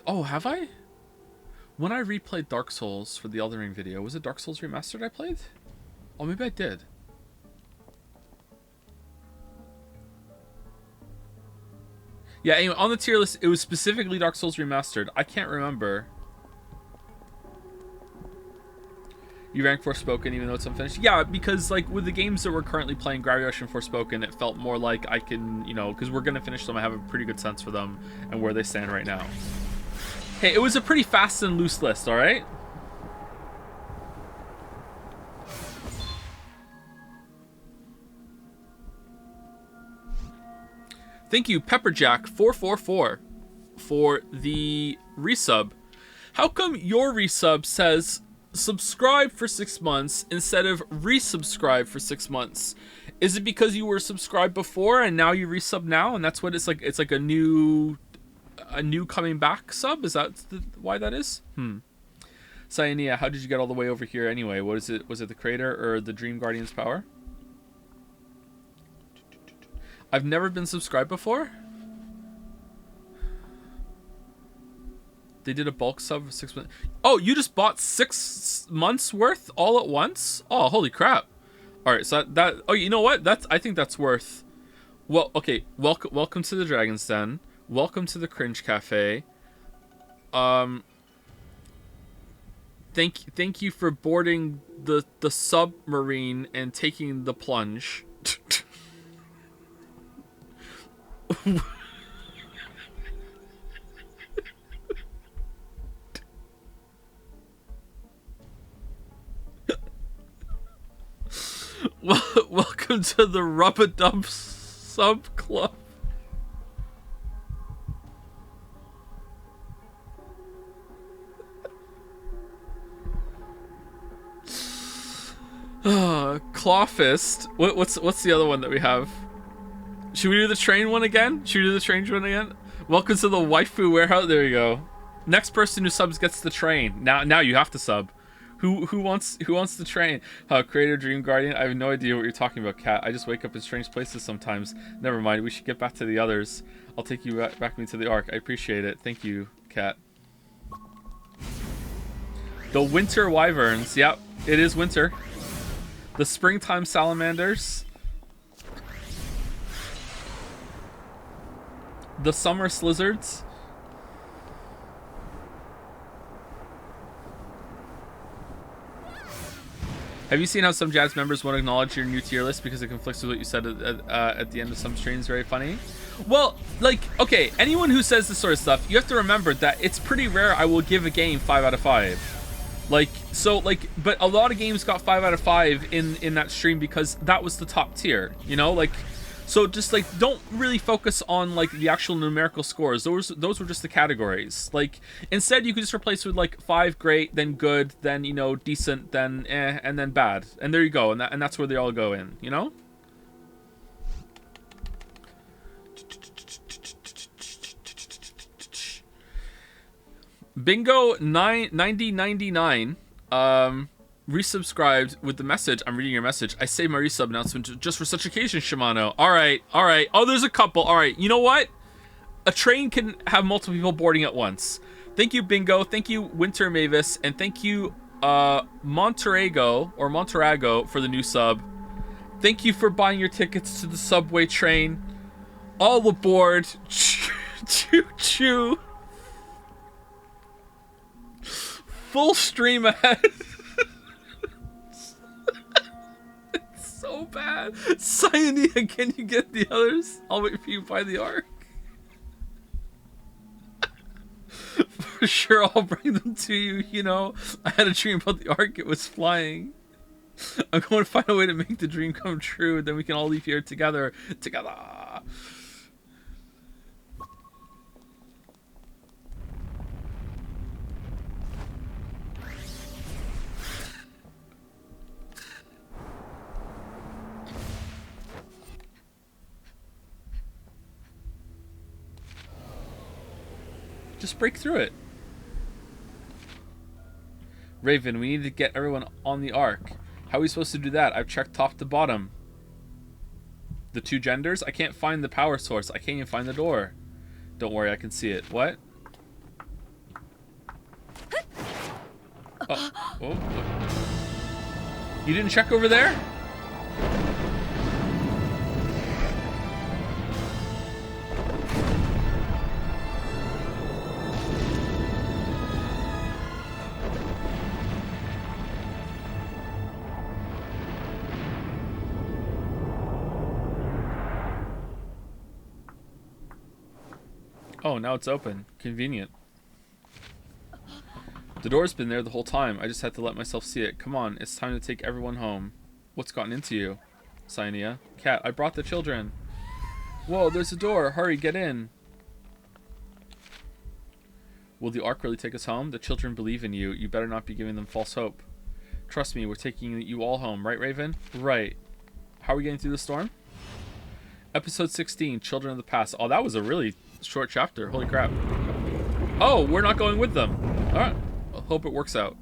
Oh, have I? When I replayed Dark Souls for the Elden Ring video, was it Dark Souls Remastered I played? Oh, maybe I did. Yeah, anyway, on the tier list, it was specifically Dark Souls Remastered. I can't remember. You rank Forspoken even though it's unfinished? Yeah, because like with the games that we're currently playing, Gravity Rush and Forspoken, it felt more like I can, you know, because we're going to finish them, I have a pretty good sense for them and where they stand right now. Hey, it was a pretty fast and loose list, alright? Thank you, Pepperjack444, for the resub. How come your resub says subscribe for 6 months instead of resubscribe for 6 months? Is it because you were subscribed before and now you resub now, and that's what it's like? It's like a new coming back sub. Is that why that is? Cyanea, how did you get all the way over here anyway? What is it? Was it the crater or the Dream Guardian's power? I've never been subscribed before. They did a bulk sub for 6 months. Oh, you just bought 6 months worth all at once? Oh, holy crap. All right, so that oh, you know what? I think that's worth. Well, okay. Welcome to the Dragon's Den. Welcome to the Cringe Cafe. Thank you for boarding the submarine and taking the plunge. Welcome to the Rub-a-Dub Sub Club. Clawfist. What's the other one that we have? Should we do the train one again? Welcome to the waifu warehouse. There you go. Next person who subs gets the train. Now you have to sub. Who wants the train? Creator Dream Guardian. I have no idea what you're talking about, Cat. I just wake up in strange places sometimes. Never mind. We should get back to the others. I'll take you back me to the Ark. I appreciate it. Thank you, Cat. The winter wyverns. Yep, it is winter. The springtime salamanders. The summer slizzards. Have you seen how some Jazz members won't acknowledge your new tier list because it conflicts with what you said at the end of some streams? Very funny. Well, like, okay, anyone who says this sort of stuff, you have to remember that it's pretty rare I will give a game 5 out of 5. Like, so, like, but a lot of games got 5 out of 5 in that stream because that was the top tier, you know? Like, So just like don't really focus on like the actual numerical scores. Those were just the categories. Like instead you could just replace with like 5 great, then good, then you know decent, then and then bad. And there you go. And that's where they all go in, you know? Bingo 9099 resubscribed with the message. I'm reading your message. I saved my resub announcement just for such occasion, Shimano. All right. Oh, there's a couple. All right. You know what? A train can have multiple people boarding at once. Thank you, Bingo. Thank you, Winter Mavis, and thank you, Monterago for the new sub. Thank you for buying your tickets to the subway train. All aboard. Choo choo. Full stream ahead. It's so bad. Cyanea, can you get the others? I'll wait for you by the Ark. For sure, I'll bring them to you. You know, I had a dream about the Ark. It was flying. I'm going to find a way to make the dream come true. Then we can all leave here together. Just break through it. Raven, we need to get everyone on the Ark. How are we supposed to do that? I've checked top to bottom. The 2 genders? I can't find the power source. I can't even find the door. Don't worry, I can see it. What? Oh. You didn't check over there? Oh, now it's open. Convenient. The door's been there the whole time. I just had to let myself see it. Come on, it's time to take everyone home. What's gotten into you? Cyanea. Cat, I brought the children. Whoa, there's a door. Hurry, get in. Will the Ark really take us home? The children believe in you. You better not be giving them false hope. Trust me, we're taking you all home. Right, Raven? Right. How are we getting through the storm? Episode 16, Children of the Past. Oh, that was a really short chapter. Holy crap. Oh, we're not going with them. Alright. I hope it works out.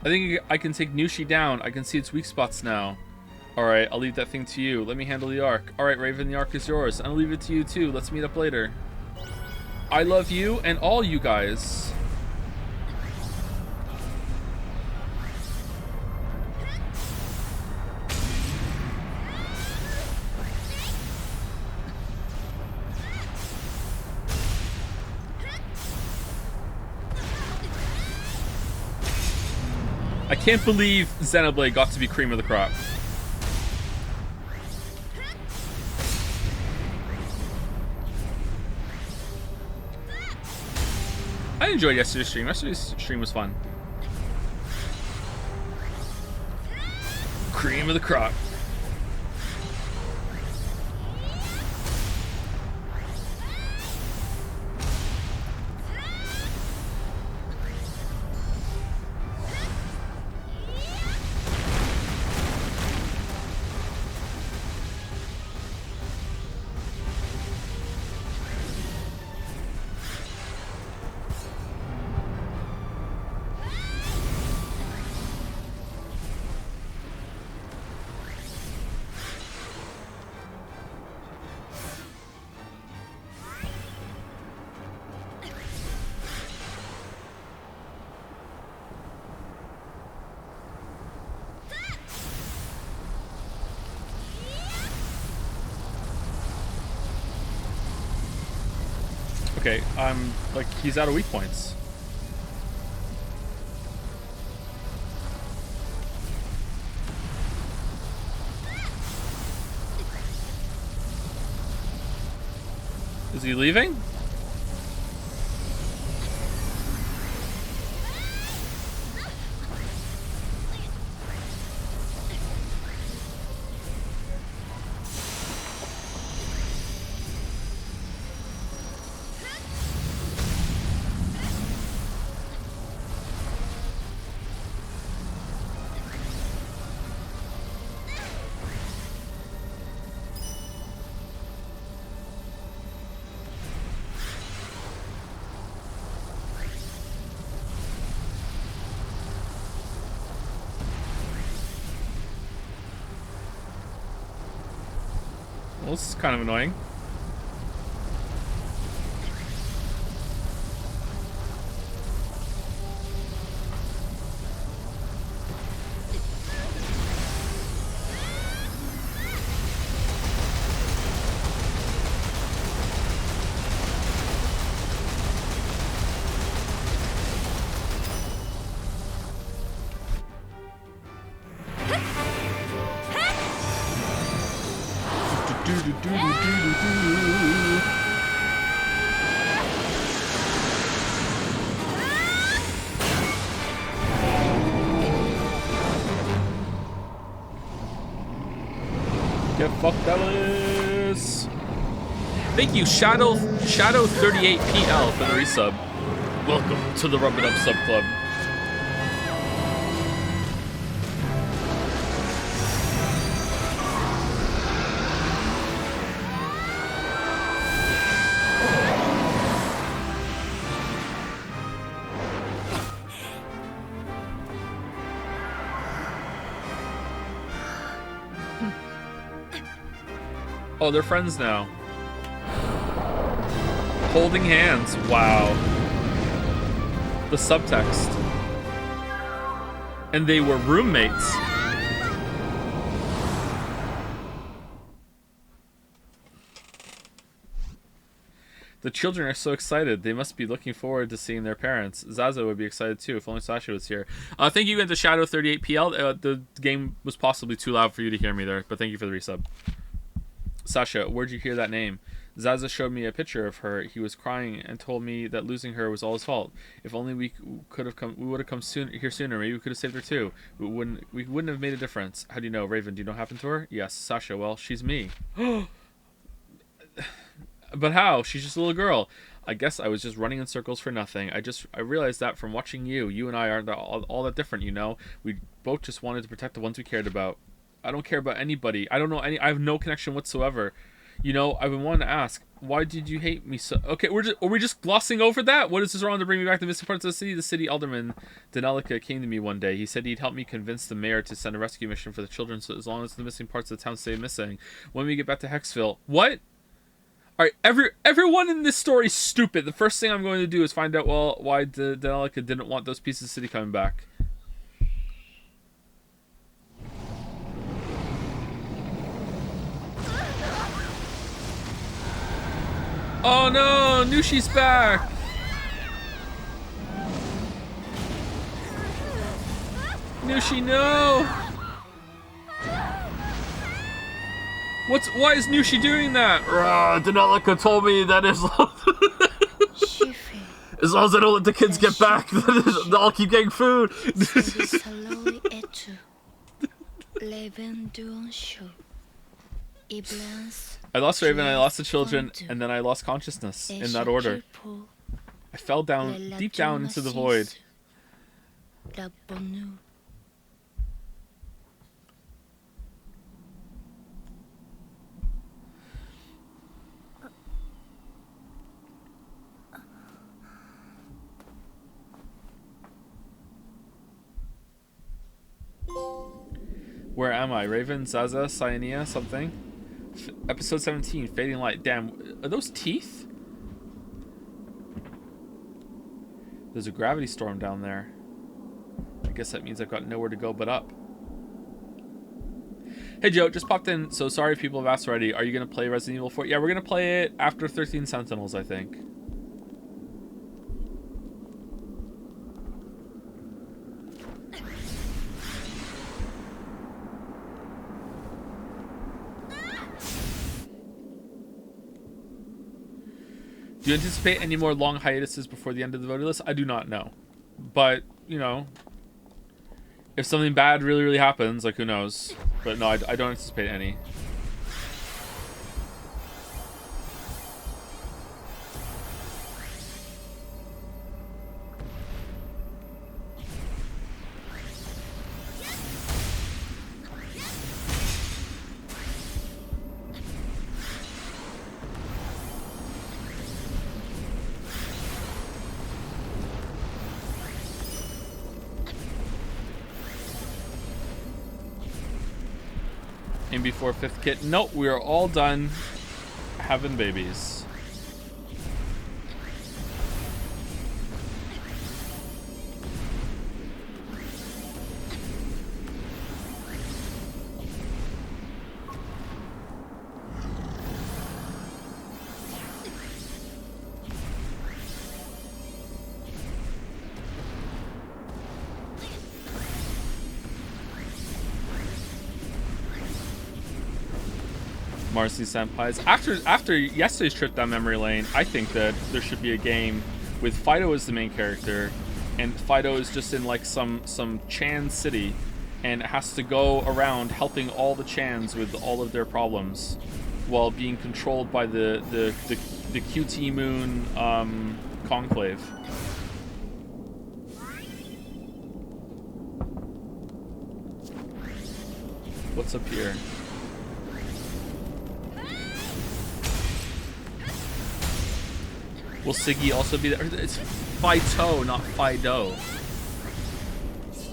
I think I can take Nushi down. I can see its weak spots now. Alright, I'll leave that thing to you. Let me handle the Ark. Alright, Raven, the Ark is yours. And I'll leave it to you too. Let's meet up later. I love you and all you guys. I can't believe Xenoblade got to be cream of the crop. I enjoyed yesterday's stream. Yesterday's stream was fun. Cream of the crop. Okay, I'm like, he's out of weak points. Is he leaving? Well, this is kind of annoying. Get fucked, Ellis. Thank you, Shadow 38PL for the resub. Welcome to the Rub It Up Sub Club. Oh, they're friends now. Holding hands. Wow. The subtext. And they were roommates. The children are so excited. They must be looking forward to seeing their parents. Zaza would be excited too if only Sasha was here. Thank you again to Shadow38PL. The game was possibly too loud for you to hear me there, but thank you for the resub. Sasha, where'd you hear that name? Zaza showed me a picture of her. He was crying and told me that losing her was all his fault. If only we would have come here sooner. Maybe we could have saved her too. We wouldn't have made a difference. How do you know, Raven? Do you know what happened to her? Yes, Sasha. Well, she's me. But how? She's just a little girl. I guess I was just running in circles for nothing. I realized that from watching you. You and I aren't all that different, you know. We both just wanted to protect the ones we cared about. I don't care about anybody. I don't know any. I have no connection whatsoever. You know, I've been wanting to ask, why did you hate me so? Okay, are we just glossing over that? What is this wrong to bring me back to missing parts of the city? The city alderman, Denelica, came to me one day. He said he'd help me convince the mayor to send a rescue mission for the children, so as long as the missing parts of the town stay missing. When we get back to Hexville, what? All right, everyone in this story is stupid. The first thing I'm going to do is find out why Denelica didn't want those pieces of the city coming back. Oh no, Nushi's back! Nushi, no! Why is Nushi doing that? Denelica told me that as long as I don't let the kids get back, I'll keep getting food. I lost Raven, I lost the children, and then I lost consciousness, in that order. I fell down, deep down into the void. Where am I? Raven, Zaza, Cyanea, something? Episode 17, Fading Light. Damn, are those teeth? There's a gravity storm down there. I guess that means I've got nowhere to go but up. Hey Joe, just popped in, so sorry if people have asked already. Are you going to play Resident Evil 4? Yeah, we're going to play it after 13 Sentinels, I think. Do you anticipate any more long hiatuses before the end of the voter list? I do not know. But, you know, if something bad really, really happens, like, who knows? But no, I don't anticipate any. Aim before 5th kit. Nope, we are all done having babies. Marcy Senpais. After yesterday's trip down memory lane, I think that there should be a game with Fido as the main character, and Fido is just in like some Chan city, and has to go around helping all the Chans with all of their problems, while being controlled by the QT Moon conclave. What's up here? Will Siggy also be there? It's Fido, not Fido.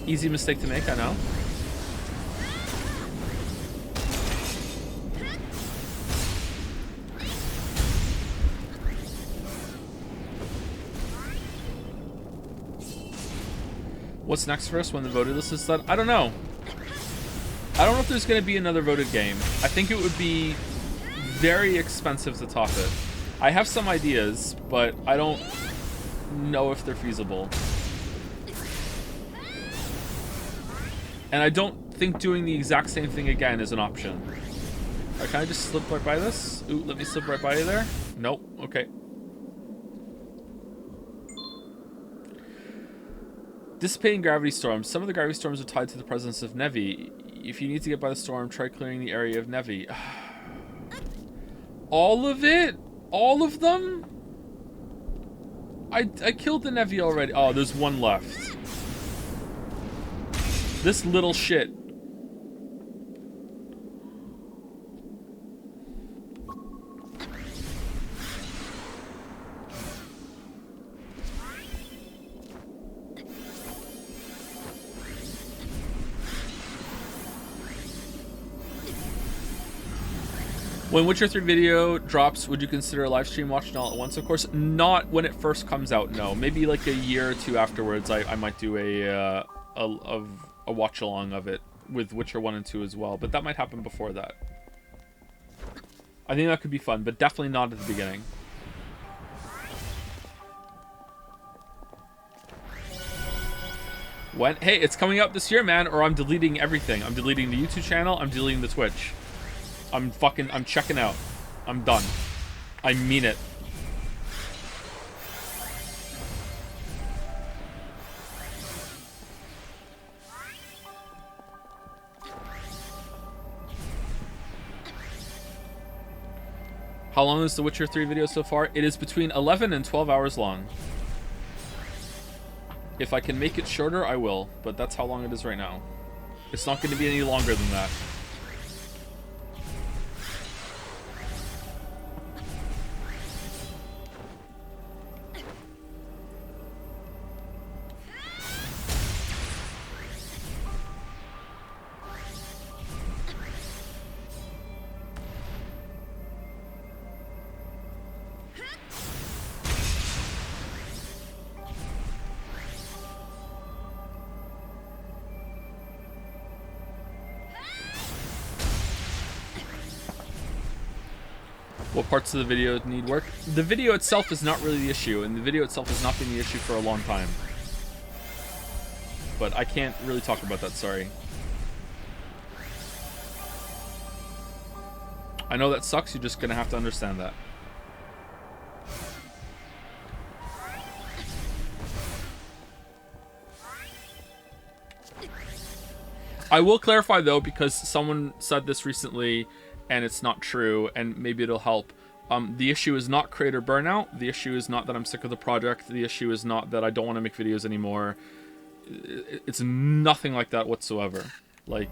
Easy mistake to make, I know. What's next for us when the voted list is done? I don't know. I don't know if there's going to be another voted game. I think it would be very expensive to top it. I have some ideas, but I don't know if they're feasible. And I don't think doing the exact same thing again is an option. Right, can I just slip right by this? Ooh, let me slip right by you there. Nope. Okay. Dissipating gravity storms. Some of the gravity storms are tied to the presence of Nevi. If you need to get by the storm, try clearing the area of Nevi. All of it? All of them? I killed the Nevi already. Oh, there's one left. This little shit. When Witcher 3 video drops, would you consider a live stream watching all at once? Of course, not when it first comes out, no. Maybe like a year or two afterwards, I might do a watch along of it with Witcher 1 and 2 as well, but that might happen before that. I think that could be fun, but definitely not at the beginning. When? Hey, it's coming out this year, man, or I'm deleting everything. I'm deleting the YouTube channel, I'm deleting the Twitch. I'm checking out. I'm done. I mean it. How long is the Witcher 3 video so far? It is between 11 and 12 hours long. If I can make it shorter, I will, but that's how long it is right now. It's not going to be any longer than that. What parts of the video need work? The video itself is not really the issue, and the video itself has not been the issue for a long time. But I can't really talk about that, sorry. I know that sucks, you're just gonna have to understand that. I will clarify though, because someone said this recently and it's not true, and maybe it'll help. The issue is not creator burnout. The issue is not that I'm sick of the project. The issue is not that I don't want to make videos anymore. It's nothing like that whatsoever. Like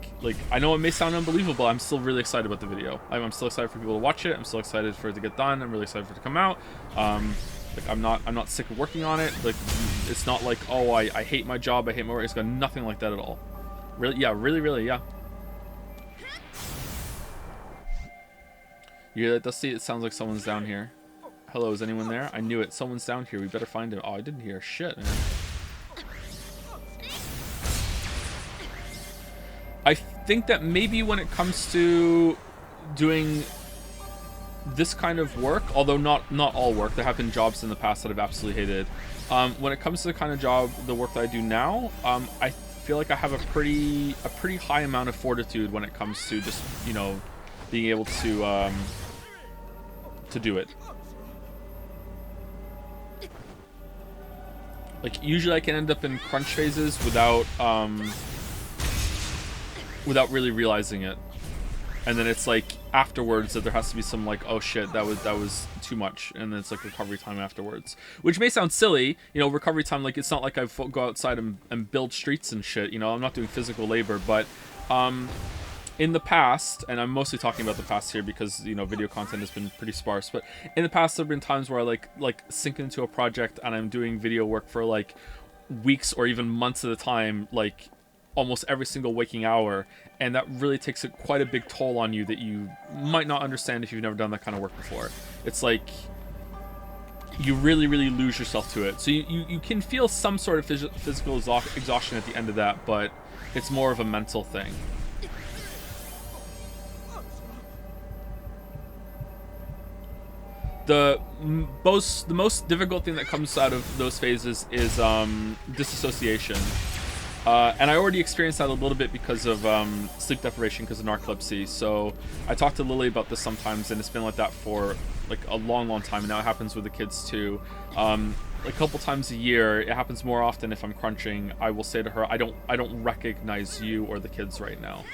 I know it may sound unbelievable. I'm still really excited about the video. I'm still excited for people to watch it. I'm still excited for it to get done. I'm really excited for it to come out. Like I'm not sick of working on it. Like it's not like, oh, I hate my job. I hate my work. It's got nothing like that at all. Really, yeah, really, yeah. You hear that, Dusty? It sounds like someone's down here. Hello, is anyone there? I knew it. Someone's down here. We better find him. Oh, I didn't hear shit, man. I think that maybe when it comes to doing this kind of work, although not all work, there have been jobs in the past that I've absolutely hated. When it comes to the kind of job, the work that I do now, I feel like I have a pretty high amount of fortitude when it comes to just, you know, being able to do it. Like usually I can end up in crunch phases without really realizing it, and then it's like afterwards that there has to be some like, oh shit, that was too much, and then it's like recovery time afterwards, which may sound silly, you know, recovery time, like it's not like I go outside and build streets and shit, you know, I'm not doing physical labor, but in the past, and I'm mostly talking about the past here because, you know, video content has been pretty sparse, but in the past there have been times where I like sink into a project and I'm doing video work for like weeks or even months at a time, like almost every single waking hour, and that really takes quite a big toll on you that you might not understand if you've never done that kind of work before. It's like you really lose yourself to it, so you can feel some sort of physical exhaustion at the end of that, but it's more of a mental thing. The most difficult thing that comes out of those phases is disassociation. And I already experienced that a little bit because of sleep deprivation, because of narcolepsy. So I talk to Lily about this sometimes, and it's been like that for like a long time. And now it happens with the kids too. A couple times a year, it happens more often if I'm crunching. I will say to her, I don't recognize you or the kids right now,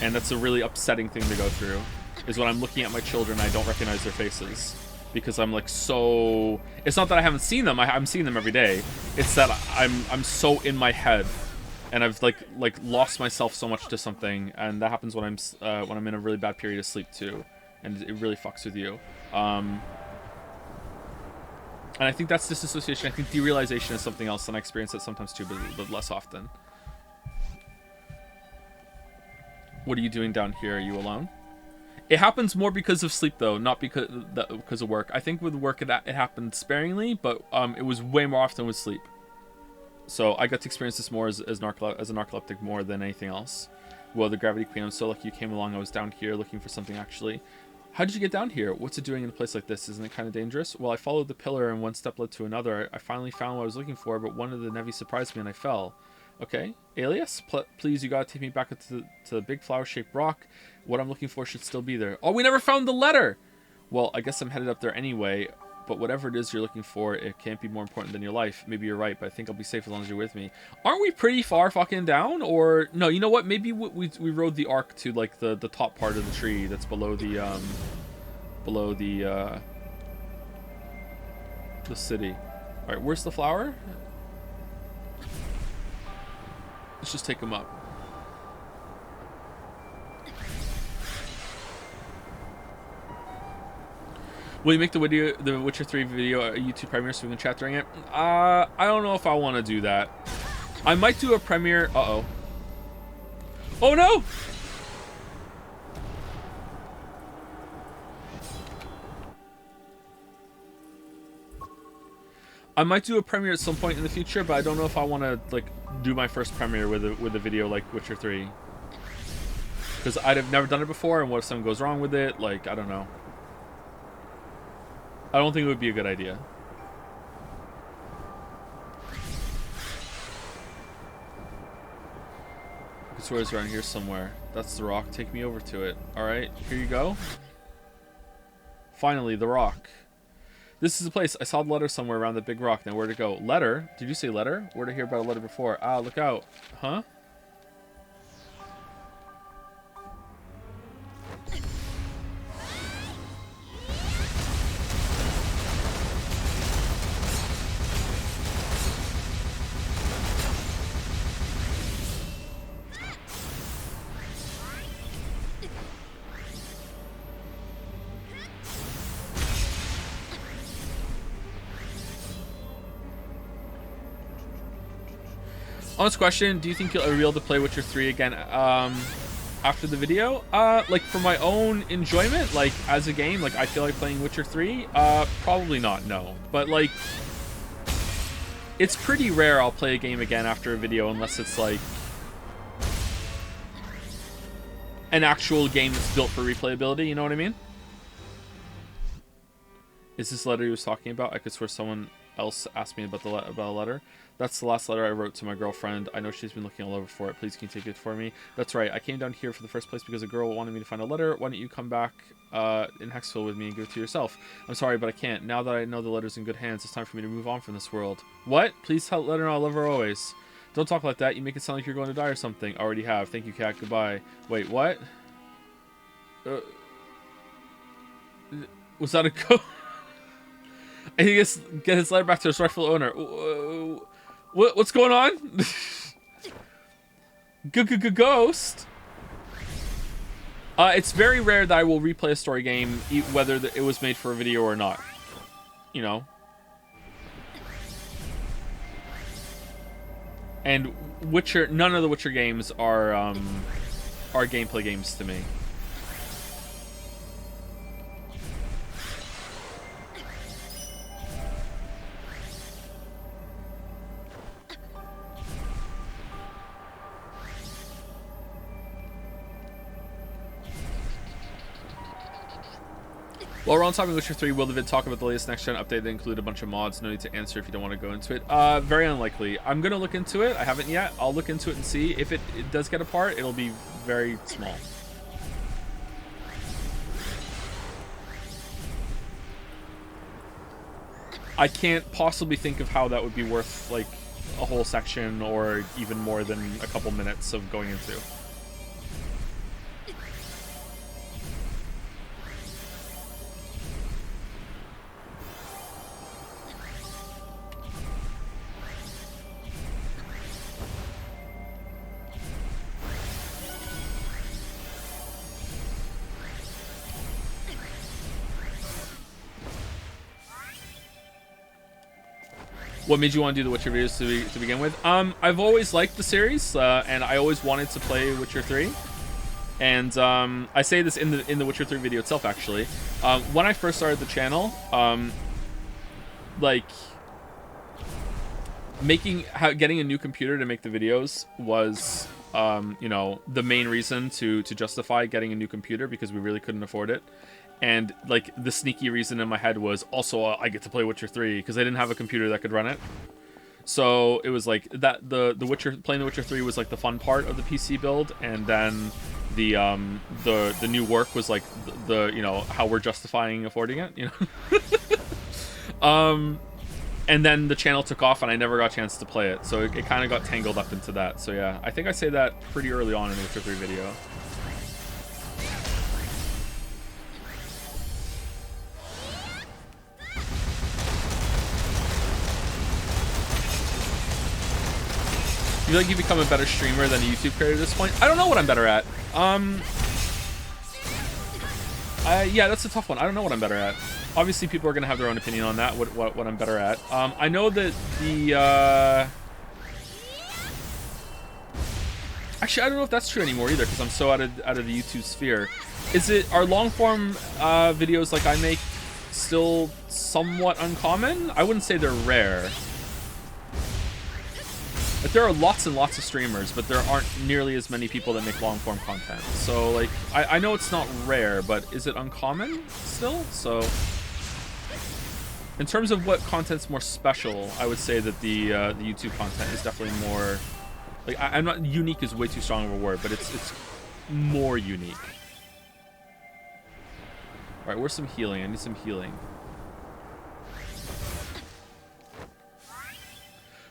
and that's a really upsetting thing to go through. Is when I'm looking at my children, I don't recognize their faces. Because I'm like so... It's not that I haven't seen them. I'm seeing them every day. It's that I'm so in my head, and I've like lost myself so much to something, and that happens when I'm in a really bad period of sleep too, and it really fucks with you. And I think that's disassociation. I think derealization is something else, and I experience it sometimes too, but less often. What are you doing down here? Are you alone? It happens more because of sleep, though, not because of work. I think with work it happened sparingly, but it was way more often with sleep. So I got to experience this more as a narcoleptic more than anything else. Well, the Gravity Queen, I'm so lucky you came along. I was down here looking for something, actually. How did you get down here? What's it doing in a place like this? Isn't it kind of dangerous? Well, I followed the pillar, and one step led to another. I finally found what I was looking for, but one of the Nevi surprised me, and I fell. Okay, Alias, please, you gotta take me back to the big flower-shaped rock. What I'm looking for should still be there. Oh, we never found the letter! Well, I guess I'm headed up there anyway, but whatever it is you're looking for, it can't be more important than your life. Maybe you're right, but I think I'll be safe as long as you're with me. Aren't we pretty far fucking down? Or, no, you know what? Maybe we rode the arc to, like, the top part of the tree that's below the city. Alright, where's the flower? Let's just take him up. Will you make the Witcher 3 video a YouTube premiere so we can chat during it? I don't know if I want to do that. I might do a premiere. Uh-oh. Oh no! I might do a premiere at some point in the future, but I don't know if I want to like do my first premiere with a video like Witcher 3. Because I'd have never done it before, and what if something goes wrong with it? Like, I don't know. I don't think it would be a good idea. I swear it's around here somewhere. That's the rock. Take me over to it. Alright, here you go. Finally, the rock. This is the place. I saw the letter somewhere around the big rock. Now, where to go? Letter? Did you say letter? Where did I hear about a letter before? Ah, look out. Huh? Honest question, do you think you'll ever be able to play Witcher 3 again after the video? Like for my own enjoyment, like as a game, like I feel like playing Witcher 3? Probably not, no. But like, it's pretty rare I'll play a game again after a video unless it's like an actual game that's built for replayability, you know what I mean? Is this letter he was talking about? I could swear someone else asked me about about a letter. That's the last letter I wrote to my girlfriend. I know she's been looking all over for it. Please, can you take it for me? That's right. I came down here for the first place because a girl wanted me to find a letter. Why don't you come back in Hexville with me and give it to yourself? I'm sorry, but I can't. Now that I know the letter's in good hands, it's time for me to move on from this world. What? Please let her know I love her always. Don't talk like that. You make it sound like you're going to die or something. I already have. Thank you, Kat. Goodbye. Wait, what? Was that a go? And he gets get his letter back to his rightful owner. What's going on? Ghost. It's very rare that I will replay a story game, whether it was made for a video or not. You know. And Witcher, none of the Witcher games are gameplay games to me. While we're on topic of Witcher 3, will the vid talk about the latest next-gen update that include a bunch of mods? No need to answer if you don't want to go into it. Very unlikely. I'm going to look into it. I haven't yet. I'll look into it and see. If it does get a part, it'll be very small. I can't possibly think of how that would be worth, like, a whole section or even more than a couple minutes of going into. What made you want to do the Witcher videos to begin with? I've always liked the series, and I always wanted to play Witcher 3. And I say this in the Witcher 3 video itself, actually. When I first started the channel, like getting a new computer to make the videos was, you know, the main reason to justify getting a new computer, because we really couldn't afford it. And like the sneaky reason in my head was also I get to play Witcher 3 because I didn't have a computer that could run it. So it was like that playing the Witcher 3 was like the fun part of the PC build, and then the new work was like the you know, how we're justifying affording it, you know. And then the channel took off and I never got a chance to play it, so it kind of got tangled up into that. So yeah, I think I say that pretty early on in the Witcher 3 video. You feel like you've become a better streamer than a YouTube creator at this point? I don't know what I'm better at. Yeah, that's a tough one. I don't know what I'm better at. Obviously, people are going to have their own opinion on that, what I'm better at. I know that the... Actually, I don't know if that's true anymore either, because I'm so out of the YouTube sphere. Are long-form videos like I make still somewhat uncommon? I wouldn't say they're rare. Like, there are lots and lots of streamers, but there aren't nearly as many people that make long-form content. So, like, I know it's not rare, but is it uncommon still? So, in terms of what content's more special, I would say that the YouTube content is definitely more... Like, I'm not... Unique is way too strong of a word, but it's more unique. Alright, where's some healing? I need some healing.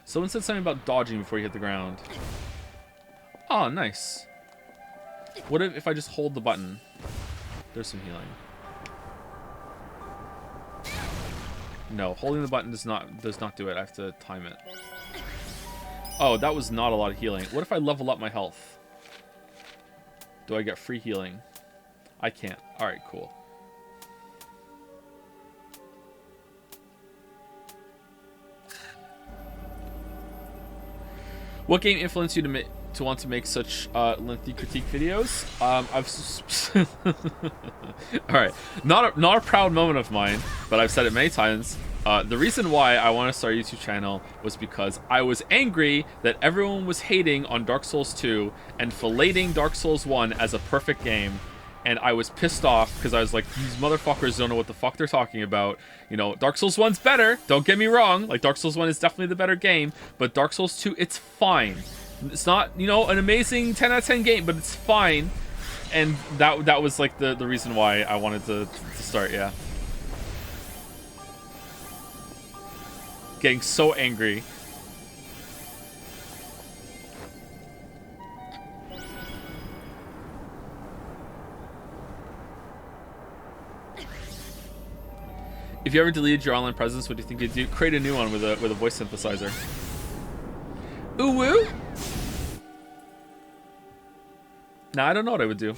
Someone said something about dodging before you hit the ground. Oh, nice. What if I just hold the button? There's some healing. No, holding the button does not do it. I have to time it. Oh, that was not a lot of healing. What if I level up my health? Do I get free healing? I can't. Alright, cool. What game influenced you to want to make such lengthy critique videos? All right, not a proud moment of mine, but I've said it many times. The reason why I want to start a YouTube channel was because I was angry that everyone was hating on Dark Souls 2 and filleting Dark Souls 1 as a perfect game. And I was pissed off because I was like, these motherfuckers don't know what the fuck they're talking about. You know, Dark Souls 1's better. Don't get me wrong. Like, Dark Souls 1 is definitely the better game. But Dark Souls 2, it's fine. It's not, you know, an amazing 10 out of 10 game, but it's fine. And that was, like, the reason why I wanted to start, yeah. Getting so angry. If you ever deleted your online presence, what do you think you'd do? Create a new one with a voice synthesizer. Ooh woo? Nah, I don't know what I would do.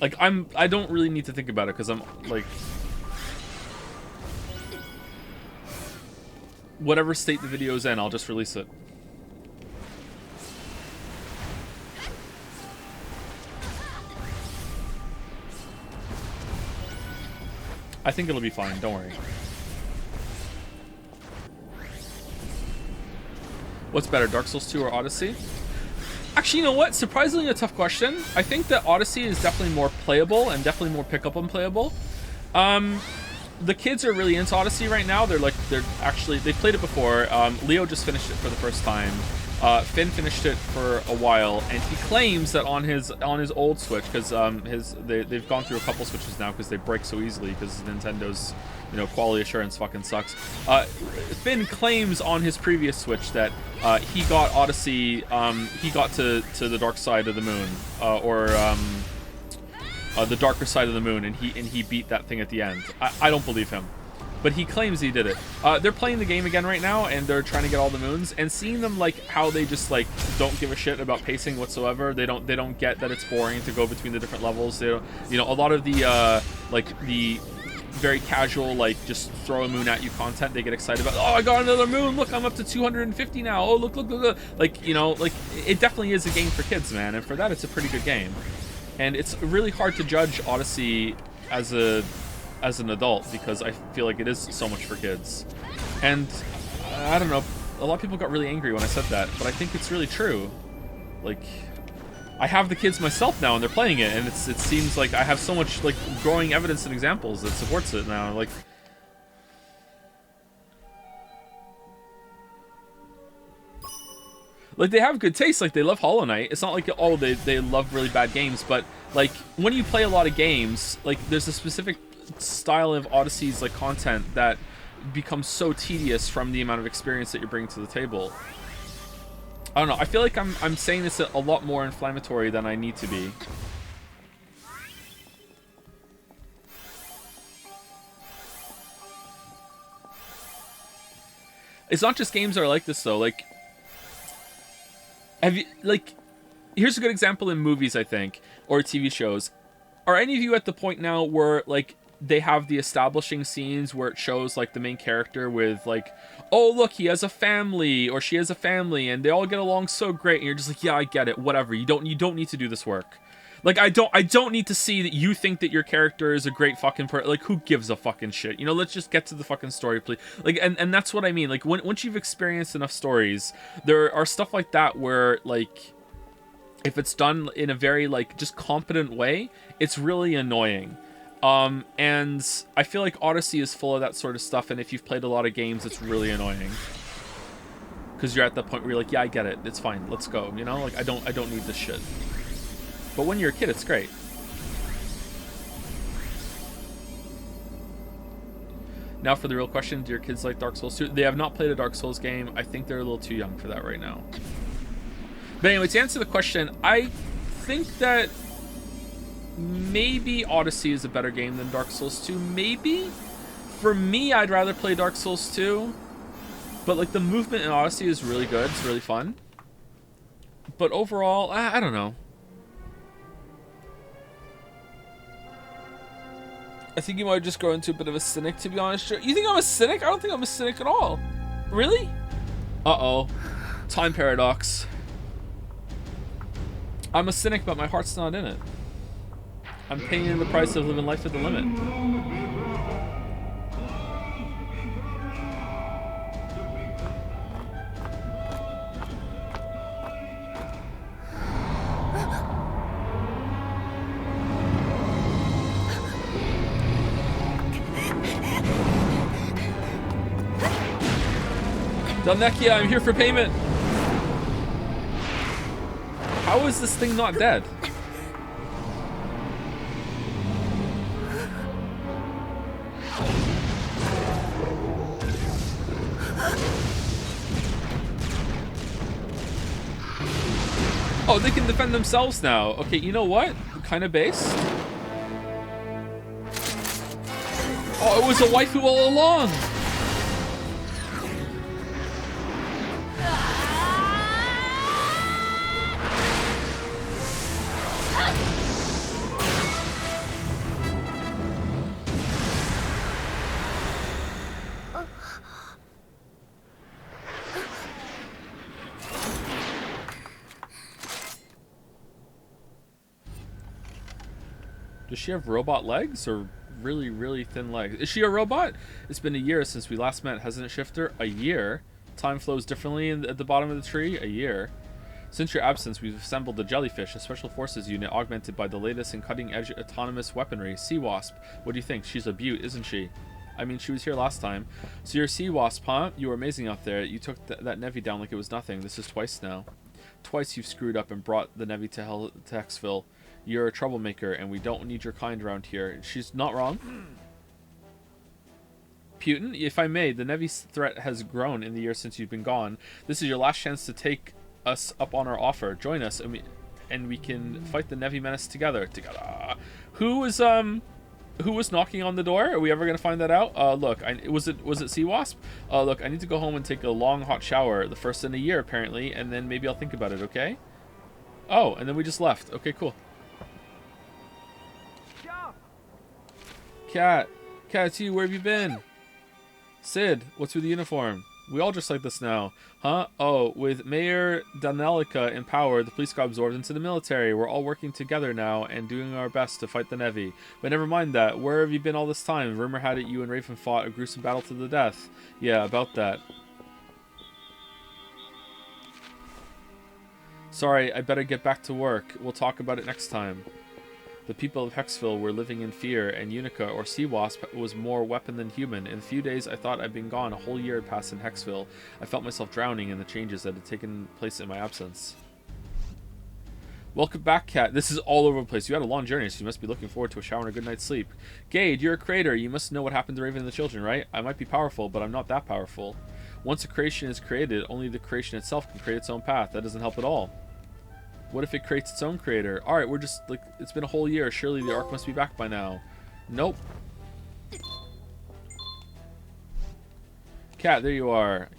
Like, I don't really need to think about it because I'm like, whatever state the video's in, I'll just release it. I think it'll be fine, don't worry. What's better, Dark Souls 2 or Odyssey? Actually, you know what? Surprisingly a tough question. I think that Odyssey is definitely more playable and definitely more pick up and playable. The kids are really into Odyssey right now. They've played it before. Leo just finished it for the first time. Finn finished it for a while, and he claims that on his old Switch, because they've gone through a couple Switches now because they break so easily because Nintendo's, you know, quality assurance fucking sucks. Finn claims on his previous Switch that he got Odyssey, he got to the dark side of the moon, the darker side of the moon, and he beat that thing at the end. I don't believe him. But he claims he did it. They're playing the game again right now, and they're trying to get all the moons. And seeing them, like, how they just, like, don't give a shit about pacing whatsoever. They don't get that it's boring to go between the different levels. They don't, you know, a lot of the the very casual, like, just throw a moon at you content, they get excited about. Oh, I got another moon! Look, I'm up to 250 now. Oh, look. Like, you know, like, it definitely is a game for kids, man. And for that, it's a pretty good game. And it's really hard to judge Odyssey as an adult because I feel like it is so much for kids. And I don't know, a lot of people got really angry when I said that, but I think it's really true. Like, I have the kids myself now and they're playing it, and it seems like I have so much, like, growing evidence and examples that supports it now. Like, they have good taste. Like, they love Hollow Knight. It's not like, oh, they love really bad games, but, like, when you play a lot of games, like, there's a specific style of Odyssey's, like, content that becomes so tedious from the amount of experience that you're bringing to the table. I don't know. I feel like I'm saying this a lot more inflammatory than I need to be. It's not just games that are like this, though. Like, have you, like, here's a good example in movies, I think, or TV shows. Are any of you at the point now where, like, they have the establishing scenes where it shows, like, the main character with, like, oh, look, he has a family, or she has a family, and they all get along so great, and you're just like, yeah, I get it, whatever, you don't need to do this work. Like, I don't need to see that you think that your character is a great fucking like, who gives a fucking shit? You know, let's just get to the fucking story, please. Like, and that's what I mean. Like, once you've experienced enough stories, there are stuff like that where, like, if it's done in a very, like, just competent way, it's really annoying. And I feel like Odyssey is full of that sort of stuff, and if you've played a lot of games, it's really annoying. Because you're at that point where you're like, yeah, I get it, it's fine, let's go, you know? Like, I don't need this shit. But when you're a kid, it's great. Now for the real question, do your kids like Dark Souls 2? They have not played a Dark Souls game. I think they're a little too young for that right now. But anyway, to answer the question, I think that maybe Odyssey is a better game than Dark Souls 2. Maybe? For me, I'd rather play Dark Souls 2. But, like, the movement in Odyssey is really good. It's really fun. But overall, I don't know. I think you might just grow into a bit of a cynic, to be honest. You think I'm a cynic? I don't think I'm a cynic at all. Really? Uh-oh. Time paradox. I'm a cynic, but my heart's not in it. I'm paying the price of living life at the limit. Delnekia, I'm here for payment. How is this thing not dead? Oh, they can defend themselves now. Okay, you know what? Kind of based. Oh, it was a waifu all along. Does she have robot legs or really, really thin legs? Is she a robot? It's been a year since we last met, hasn't it, Shifter? A year? Time flows differently at the bottom of the tree? A year. Since your absence, we've assembled the Jellyfish, a special forces unit augmented by the latest and cutting-edge autonomous weaponry. Sea Wasp. What do you think? She's a beaut, isn't she? I mean, she was here last time. So you're a Sea Wasp, huh? You were amazing out there. You took that Nevi down like it was nothing. This is twice now. Twice you've screwed up and brought the Nevi to Hexville. You're a troublemaker, and we don't need your kind around here. She's not wrong. Putin, if I may, the Nevi's threat has grown in the year since you've been gone. This is your last chance to take us up on our offer. Join us, and we can fight the Nevi menace together. Who was knocking on the door? Are we ever gonna find that out? Look, was it Sea Wasp? Look, I need to go home and take a long hot shower, the first in a year apparently, and then maybe I'll think about it. Okay? Oh, and then we just left. Okay, cool. Cat, it's you. Where have you been? Sid, what's with the uniform? We all dress like this now, huh? Oh, with Mayor Danelica in power, the police got absorbed into the military. We're all working together now and doing our best to fight the Nevi. But never mind that. Where have you been all this time? Rumor had it you and Raven fought a gruesome battle to the death. Yeah, about that. Sorry, I better get back to work. We'll talk about it next time. The people of Hexville were living in fear, and Unica, or Sea Wasp, was more weapon than human. In a few days, I thought I'd been gone. A whole year had passed in Hexville. I felt myself drowning in the changes that had taken place in my absence. Welcome back, Cat. This is all over the place. You had a long journey, so you must be looking forward to a shower and a good night's sleep. Gade, you're a creator. You must know what happened to Raven and the children, right? I might be powerful, but I'm not that powerful. Once a creation is created, only the creation itself can create its own path. That doesn't help at all. What if it creates its own creator? Alright, we're just, like, it's been a whole year. Surely the Ark must be back by now. Nope. Cat, there you are.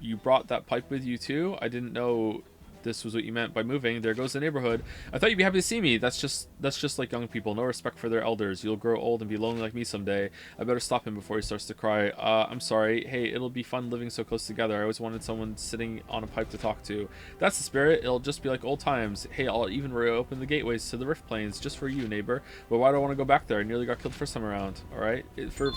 You brought that pipe with you too? I didn't know this was what you meant by moving. There goes the neighborhood. I thought you'd be happy to see me. That's just like young people. No respect for their elders. You'll grow old and be lonely like me someday. I better stop him before he starts to cry. I'm sorry. Hey, it'll be fun living so close together. I always wanted someone sitting on a pipe to talk to. That's the spirit. It'll just be like old times. Hey, I'll even reopen the gateways to the Rift Plains just for you, neighbor. But why do I want to go back there? I nearly got killed first time around. All right, for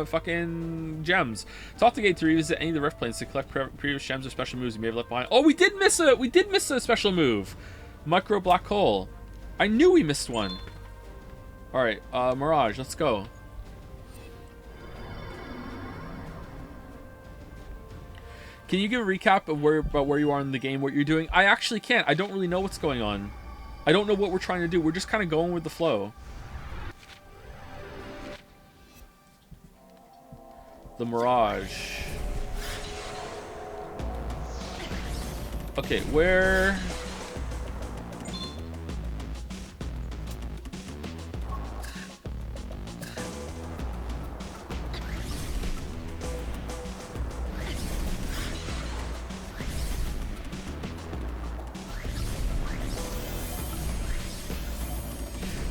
fucking gems. Talk to Gate to revisit any of the Rift Plains to collect previous gems or special moves you may have left behind. Oh, we did miss a special move. Micro black hole. I knew we missed one. All right, Mirage, let's go. Can you give a recap of where you are in the game, what you're doing? I actually can't. I don't really know what's going on. I don't know what we're trying to do. We're just kind of going with the flow. The Mirage. Okay, where...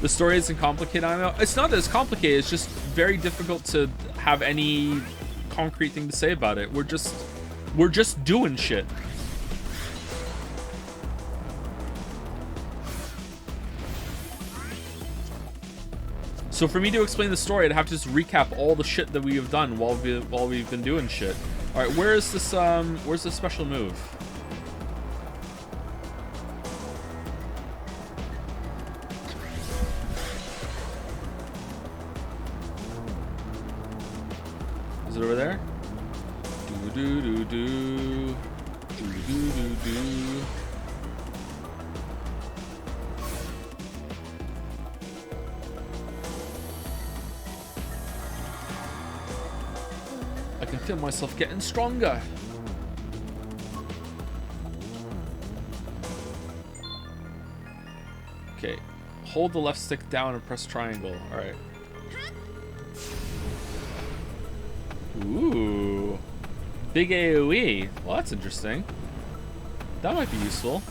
The story isn't complicated, I know. It's not that it's complicated, it's just very difficult to have any concrete thing to say about it. We're just doing shit. So for me to explain the story, I'd have to just recap all the shit that we have done while we've been doing shit. All right, where's this special move? Is it over there? Do do do do do do do do. I can feel myself getting stronger. Okay, hold the left stick down and press triangle. All right. Ooh, big AoE. Well, that's interesting. That might be useful.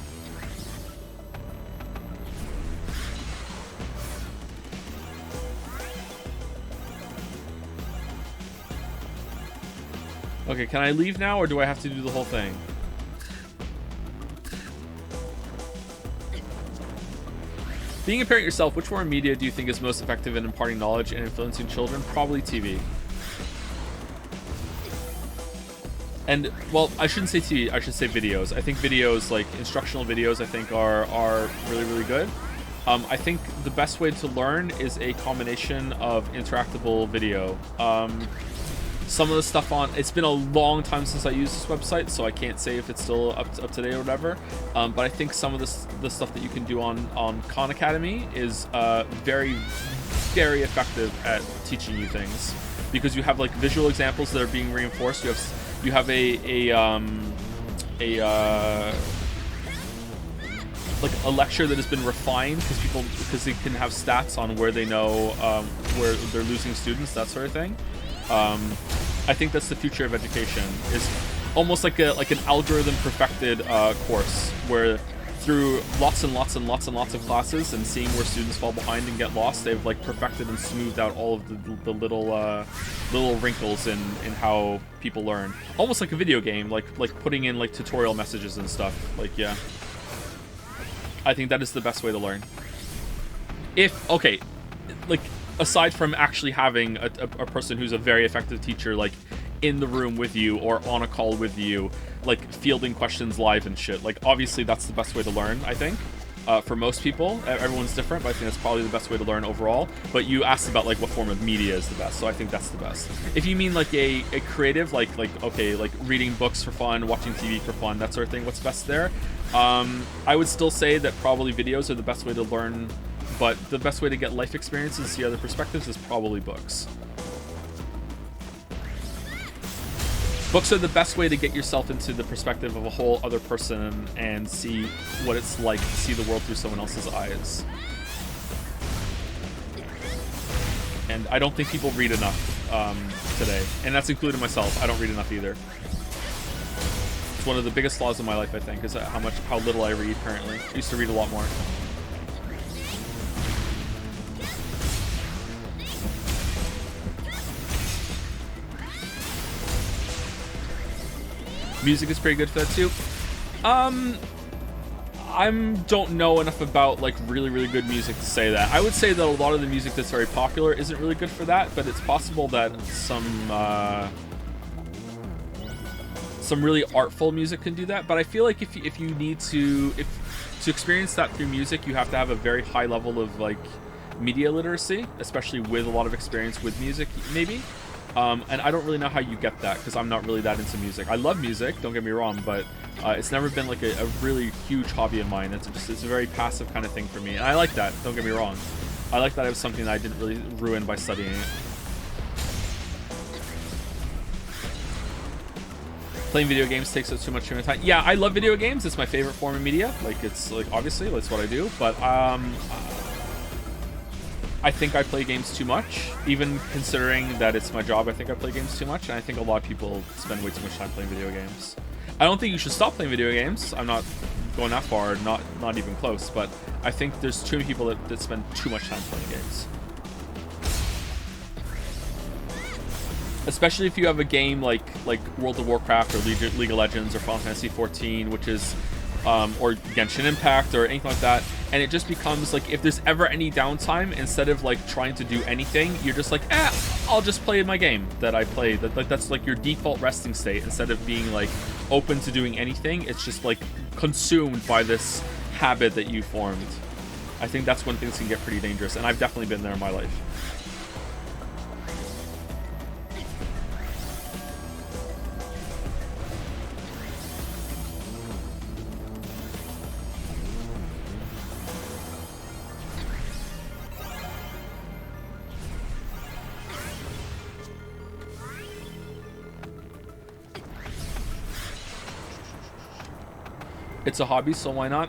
Okay, can I leave now, or do I have to do the whole thing? Being a parent yourself, which form of media do you think is most effective in imparting knowledge and influencing children? Probably TV. And, well, I shouldn't say TV, I should say videos. I think videos, like instructional videos, I think are really, really good. I think the best way to learn is a combination of interactable video. Some of the stuff on, it's been a long time since I used this website, so I can't say if it's still up to date or whatever. But I think some of the stuff that you can do on Khan Academy is very, very effective at teaching you things, because you have like visual examples that are being reinforced. You have like a lecture that has been refined because they can have stats on where they know where they're losing students, that sort of thing. I think that's the future of education, is almost like an algorithm perfected course, where through lots and lots and lots and lots of classes and seeing where students fall behind and get lost, they've like perfected and smoothed out all of the little wrinkles in how people learn. Almost like a video game, like putting in like tutorial messages and stuff. Like, yeah, I think that is the best way to learn. Like, aside from actually having a person who's a very effective teacher, like in the room with you or on a call with you, like fielding questions live and shit. Like, obviously that's the best way to learn, I think. For most people, everyone's different, but I think that's probably the best way to learn overall. But you asked about like what form of media is the best, so I think that's the best. If you mean like a creative, like reading books for fun, watching TV for fun, that sort of thing, what's best there? I would still say that probably videos are the best way to learn, but the best way to get life experiences, see other perspectives, is probably books. Books are the best way to get yourself into the perspective of a whole other person and see what it's like to see the world through someone else's eyes. And I don't think people read enough today, and that's including myself. I don't read enough either. It's one of the biggest flaws in my life, I think, is how little I read currently. I used to read a lot more. Music is pretty good for that too. I don't know enough about like really good music to say that. I would say that a lot of the music that's very popular isn't really good for that, but it's possible that some really artful music can do that. But I feel like if you need to experience that through music, you have to have a very high level of like media literacy, especially with a lot of experience with music, maybe. And I don't really know how you get that, because I'm not really that into music. I love music, don't get me wrong, but it's never been like a really huge hobby of mine. It's a very passive kind of thing for me, and I like that, don't get me wrong. I like that it was something that I didn't really ruin by studying it. Playing video games takes up too much of my time. Yeah, I love video games. It's my favorite form of media. Like, it's like, obviously that's what I do, but I think I play games too much. Even considering that it's my job, I think I play games too much, and I think a lot of people spend way too much time playing video games. I don't think you should stop playing video games. I'm not going that far, not even close, but I think there's too many people that spend too much time playing games. especially if you have a game like World of Warcraft or League of Legends or Final Fantasy 14, which is or Genshin Impact or anything like that, and it just becomes like, if there's ever any downtime, instead of like trying to do anything, you're just like, I'll just play my game that I play. That's like your default resting state. Instead of being like open to doing anything, it's just like consumed by this habit that you formed. I think that's when things can get pretty dangerous, and I've definitely been there in my life. It's a hobby, so why not?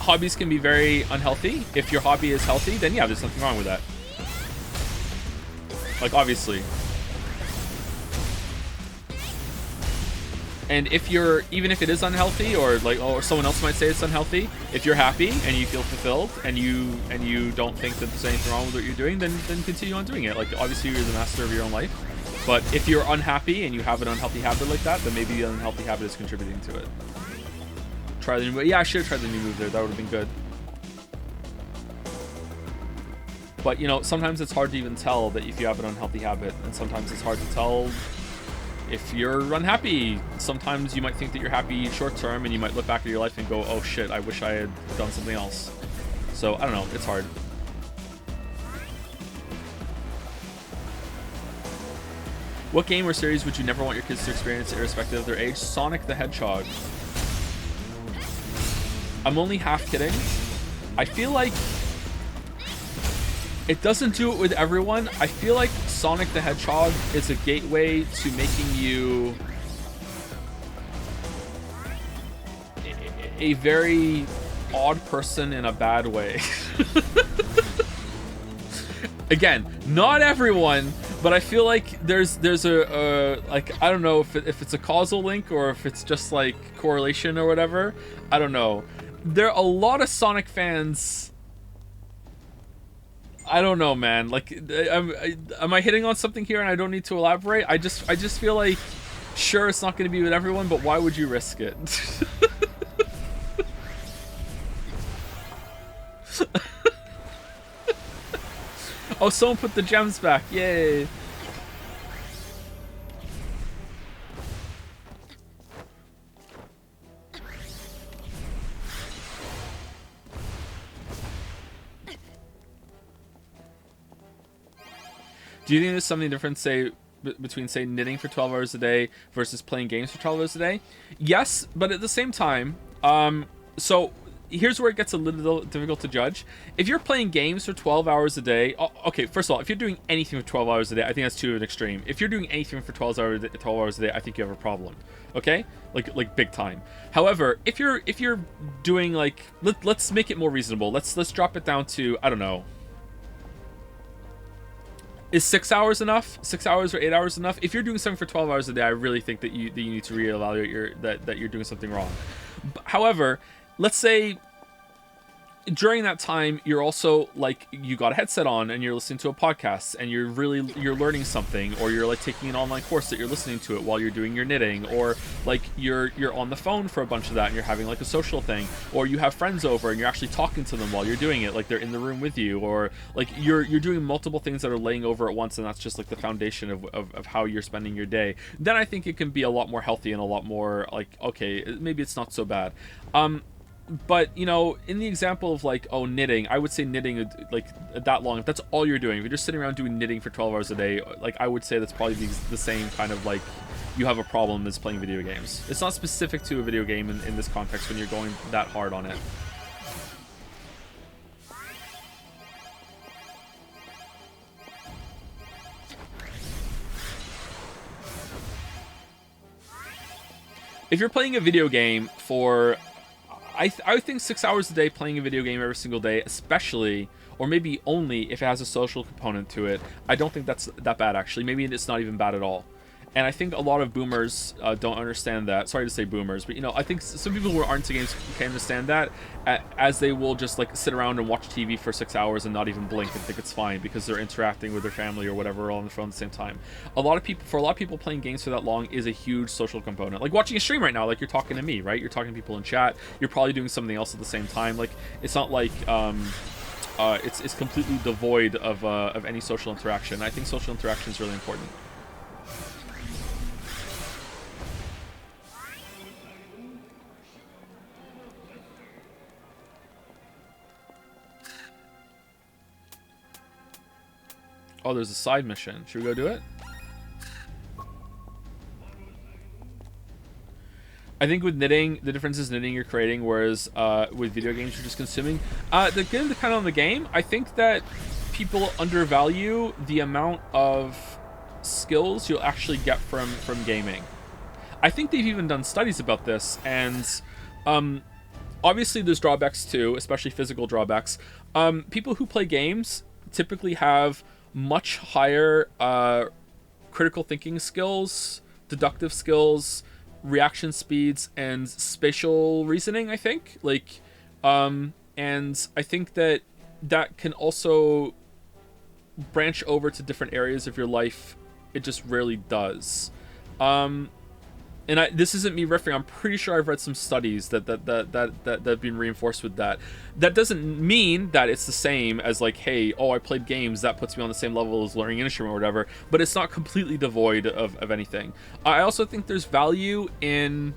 Hobbies can be very unhealthy. If your hobby is healthy, then yeah, there's nothing wrong with that. Like, obviously. And if you're, even if it is unhealthy, or like, or someone else might say it's unhealthy, if you're happy and you feel fulfilled and you don't think that there's anything wrong with what you're doing, then continue on doing it. Like, obviously you're the master of your own life. But if you're unhappy and you have an unhealthy habit like that, then maybe the unhealthy habit is contributing to it. Try the new move. Yeah, I should have tried the new move there. That would have been good. But, you know, sometimes it's hard to even tell that if you have an unhealthy habit. And sometimes it's hard to tell if you're unhappy. Sometimes you might think that you're happy short term, and you might look back at your life and go, oh shit, I wish I had done something else. So, I don't know. It's hard. What game or series would you never want your kids to experience, irrespective of their age? Sonic the Hedgehog. I'm only half kidding. I feel like it doesn't do it with everyone. I feel like Sonic the Hedgehog is a gateway to making you a very odd person in a bad way. Again, not everyone, but I feel like there's a like, I don't know if it's a causal link or if it's just like correlation or whatever. I don't know. There are a lot of Sonic fans. I don't know, man. Like, am I hitting on something here and I don't need to elaborate? I just feel like, sure, it's not going to be with everyone, but why would you risk it? Oh, someone put the gems back. Yay. Do you think there's something different, say, between, say, knitting for 12 hours a day versus playing games for 12 hours a day? Yes, but at the same time, so here's where it gets a little difficult to judge. If you're playing games for 12 hours a day, okay, first of all, if you're doing anything for 12 hours a day, I think that's too an extreme. If you're doing anything for 12 hours a day, I think you have a problem. Okay? Like big time. However, if you're doing, like, let's make it more reasonable. Let's drop it down to, I don't know. Is 6 hours enough? 6 hours or 8 hours enough? If you're doing something for 12 hours a day, I really think that you need to reevaluate that you're doing something wrong. However, let's say during that time you're also, like, you got a headset on and you're listening to a podcast and you're learning something, or you're like taking an online course that you're listening to it while you're doing your knitting, or like you're on the phone for a bunch of that and you're having like a social thing, or you have friends over and you're actually talking to them while you're doing it, like they're in the room with you, or like you're doing multiple things that are laying over at once, and that's just like the foundation of how you're spending your day. Then I think it can be a lot more healthy and a lot more like, okay, maybe it's not so bad. But, you know, in the example of, like, oh, knitting, I would say knitting, like, that long, if that's all you're doing, if you're just sitting around doing knitting for 12 hours a day, like, I would say that's probably the same kind of, like, you have a problem as playing video games. It's not specific to a video game in this context when you're going that hard on it. If you're playing a video game for... I think 6 hours a day playing a video game every single day, especially, or maybe only if it has a social component to it, I don't think that's that bad, actually. Maybe it's not even bad at all. And I think a lot of boomers don't understand that. Sorry to say boomers, but, you know, I think some people who aren't into games can understand that, as they will just, like, sit around and watch TV for 6 hours and not even blink and think it's fine because they're interacting with their family or whatever all on the phone at the same time. For a lot of people, playing games for that long is a huge social component. Like watching a stream right now, like you're talking to me, right? You're talking to people in chat. You're probably doing something else at the same time. Like, it's not like it's completely devoid of any social interaction. I think social interaction is really important. Oh, there's a side mission. Should we go do it? I think with knitting, the difference is knitting you're creating, whereas with video games you're just consuming. The game depend on the game. I think that people undervalue the amount of skills you'll actually get from gaming. I think they've even done studies about this, and obviously there's drawbacks too, especially physical drawbacks. People who play games typically have much higher critical thinking skills, deductive skills, reaction speeds, and spatial reasoning, I think. Like, and I think that can also branch over to different areas of your life. It just rarely does. And this isn't me riffing. I'm pretty sure I've read some studies that have been reinforced with that. That doesn't mean that it's the same as like, hey, oh, I played games, that puts me on the same level as learning an instrument or whatever. But it's not completely devoid of anything. I also think there's value in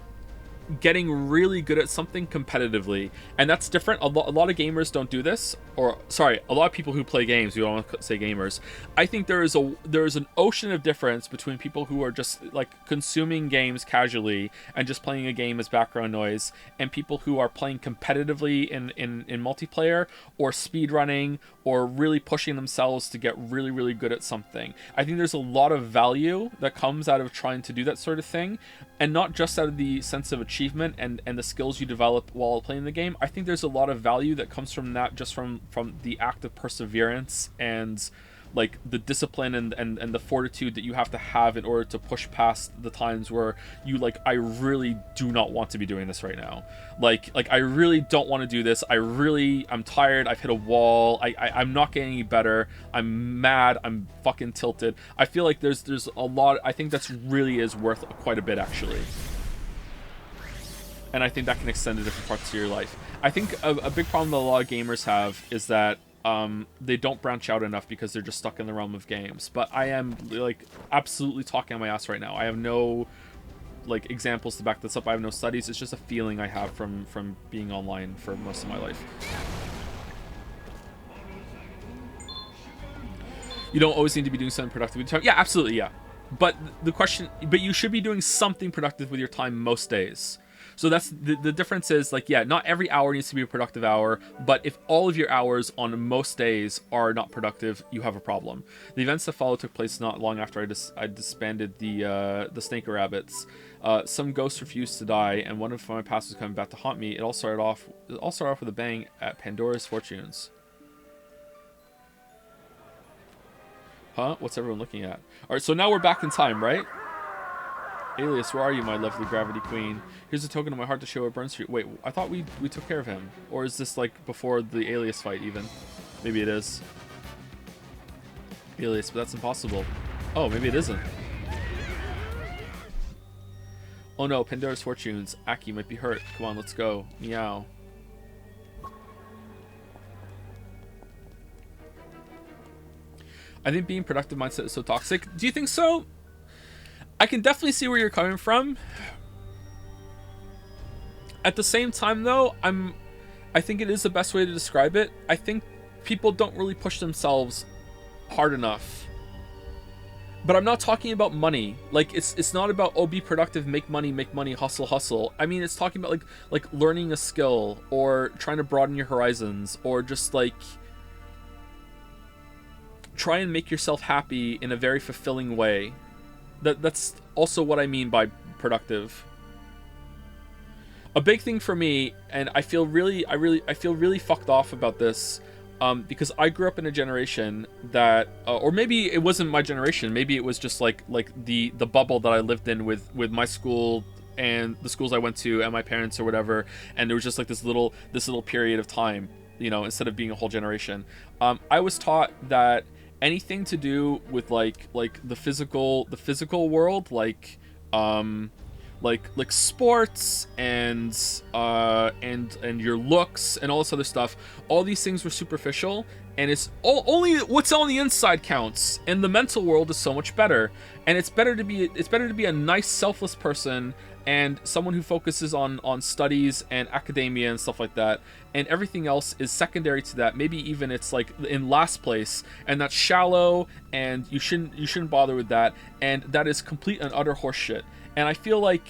getting really good at something competitively, and that's different. A lot of gamers don't do this, or sorry, a lot of people who play games, you don't want to say gamers. I think there is an ocean of difference between people who are just like consuming games casually and just playing a game as background noise, and people who are playing competitively in multiplayer or speedrunning or really pushing themselves to get really, really good at something. I think there's a lot of value that comes out of trying to do that sort of thing, and not just out of the sense of achievement and the skills you develop while playing the game. I think there's a lot of value that comes from that, just from the act of perseverance and like the discipline and the fortitude that you have to have in order to push past the times where you like, I really do not want to be doing this right now. Like I really don't want to do this. I'm tired. I've hit a wall. I'm not getting any better. I'm mad. I'm fucking tilted. I feel like there's a lot. I think that's really is worth quite a bit, actually. And I think that can extend to different parts of your life. I think a big problem that a lot of gamers have is that they don't branch out enough because they're just stuck in the realm of games. But I am like absolutely talking on my ass right now. I have no like examples to back this up. I have no studies. It's just a feeling I have from being online for most of my life. You don't always need to be doing something productive with your time. Yeah, absolutely, yeah. But you should be doing something productive with your time most days. So that's the difference is like, yeah, not every hour needs to be a productive hour, but if all of your hours on most days are not productive, you have a problem. The events that followed took place not long after I disbanded the Snake Rabbits. Some ghosts refused to die, and one of my past was coming back to haunt me. It all started off with a bang at Pandora's Fortunes. Huh? What's everyone looking at? All right, so now we're back in time, right? Alias, where are you, my lovely gravity queen? Here's a token of my heart to show what burns for you. Wait, I thought we took care of him. Or is this like before the Alias fight even? Maybe it is. Alias, but that's impossible. Oh, maybe it isn't. Oh no, Pandora's Fortunes. Aki might be hurt. Come on, let's go. Meow. I think being productive mindset is so toxic. Do you think so? I can definitely see where you're coming from. At the same time, though, I think it is the best way to describe it. I think people don't really push themselves hard enough. But I'm not talking about money. Like it's not about, oh, be productive, make money, hustle. I mean, it's talking about like learning a skill or trying to broaden your horizons or just like try and make yourself happy in a very fulfilling way. That's also what I mean by productive. A big thing for me, and I feel really fucked off about this. because I grew up in a generation that, or maybe it wasn't my generation, maybe it was just like the bubble that I lived in with my school and the schools I went to and my parents or whatever, and there was just like this little period of time, you know, instead of being a whole generation. I was taught that anything to do with like the physical world, like sports and your looks and all this other stuff, all these things were superficial, and it's only what's on the inside counts, and the mental world is so much better, and it's better to be a nice, selfless person and someone who focuses on studies and academia and stuff like that, and everything else is secondary to that. Maybe even it's like in last place, and that's shallow, and you shouldn't bother with that, and that is complete and utter horseshit. And I feel like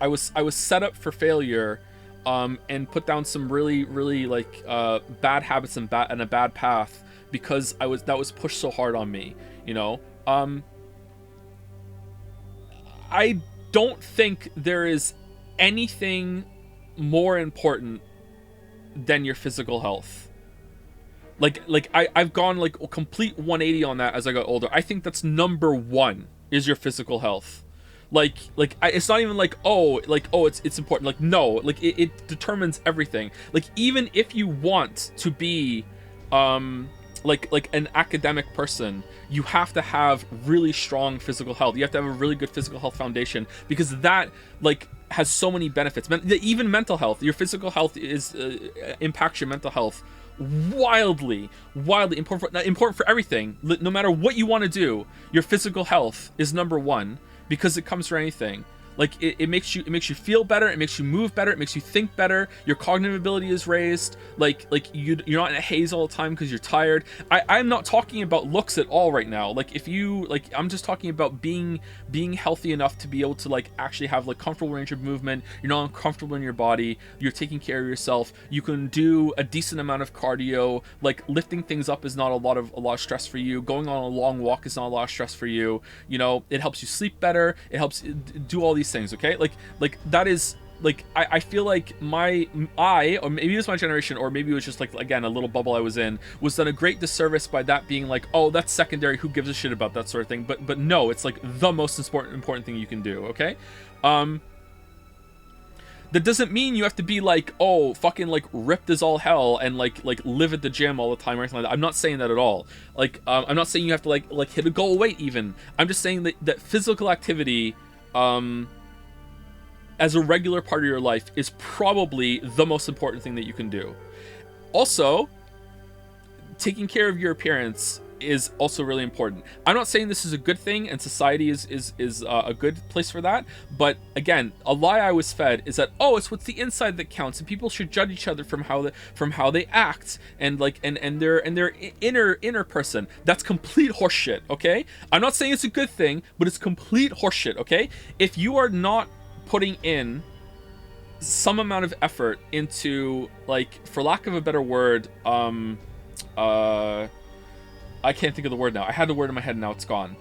I was set up for failure, and put down some really like bad habits and a bad path because that was pushed so hard on me, you know. I don't think there is anything more important than your physical health. I've gone like a complete 180 on that as I got older. I think that's number one, is your physical health. It's not even it's important. Like, no, like it determines everything. Like, even if you want to be like an academic person, you have to have really strong physical health. You have to have a really good physical health foundation, because that like has so many benefits. Even mental health, your physical health is impacts your mental health wildly important for everything. No matter what you want to do, your physical health is number one, because it comes for anything. Like, it makes you feel better, it makes you move better, it makes you think better, your cognitive ability is raised, you're not in a haze all the time because you're tired. I'm not talking about looks at all right now. Like, if you I'm just talking about being healthy enough to be able to like actually have like comfortable range of movement. You're not uncomfortable in your body, you're taking care of yourself, you can do a decent amount of cardio, like lifting things up is not a lot of stress for you, going on a long walk is not a lot of stress for you, you know, it helps you sleep better, it helps do all these things. Okay, like that is like, I feel like or maybe it was my generation, or maybe it was just like, again, a little bubble I was in, was done a great disservice by that being like, oh, that's secondary, who gives a shit about that sort of thing. But no, it's like the most important thing you can do. Okay, that doesn't mean you have to be like, oh, fucking like ripped as all hell and like live at the gym all the time or anything like that. I'm not saying that at all. Like, I'm not saying you have to like hit a goal weight even. I'm just saying that physical activity as a regular part of your life is probably the most important thing that you can do. Also, taking care of your appearance is also really important. I'm not saying this is a good thing, and society is a good place for that, but again, a lie I was fed is that, oh, it's what's the inside that counts, and people should judge each other from how they act and like and their inner person. That's complete horseshit. Okay, I'm not saying it's a good thing, but it's complete horseshit. Okay, if you are not putting in some amount of effort into, like, for lack of a better word, I can't think of the word now. I had the word in my head and now it's gone.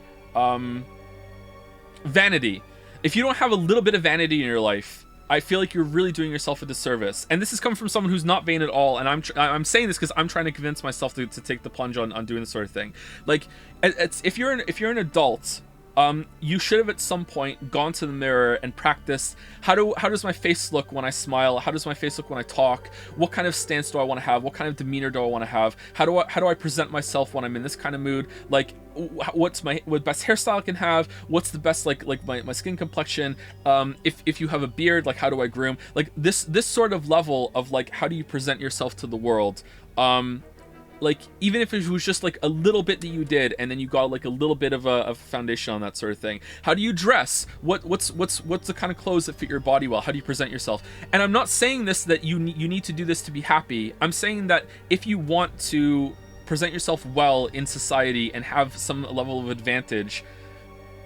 Vanity. If you don't have a little bit of vanity in your life, I feel like you're really doing yourself a disservice. And this is coming from someone who's not vain at all, and I'm saying this because I'm trying to convince myself to take the plunge on doing this sort of thing. Like, if you're an adult, you should have at some point gone to the mirror and practiced, how does my face look when I smile? How does my face look when I talk? What kind of stance do I want to have? What kind of demeanor do I want to have? How do I present myself when I'm in this kind of mood? Like, what best hairstyle I can have? What's the best like my skin complexion? If you have a beard, like, how do I groom? Like, this sort of level of like, how do you present yourself to the world? Like, even if it was just like a little bit that you did, and then you got like a little bit of a foundation on that sort of thing. How do you dress? What's the kind of clothes that fit your body well? How do you present yourself? And I'm not saying this that you need to do this to be happy. I'm saying that if you want to present yourself well in society and have some level of advantage,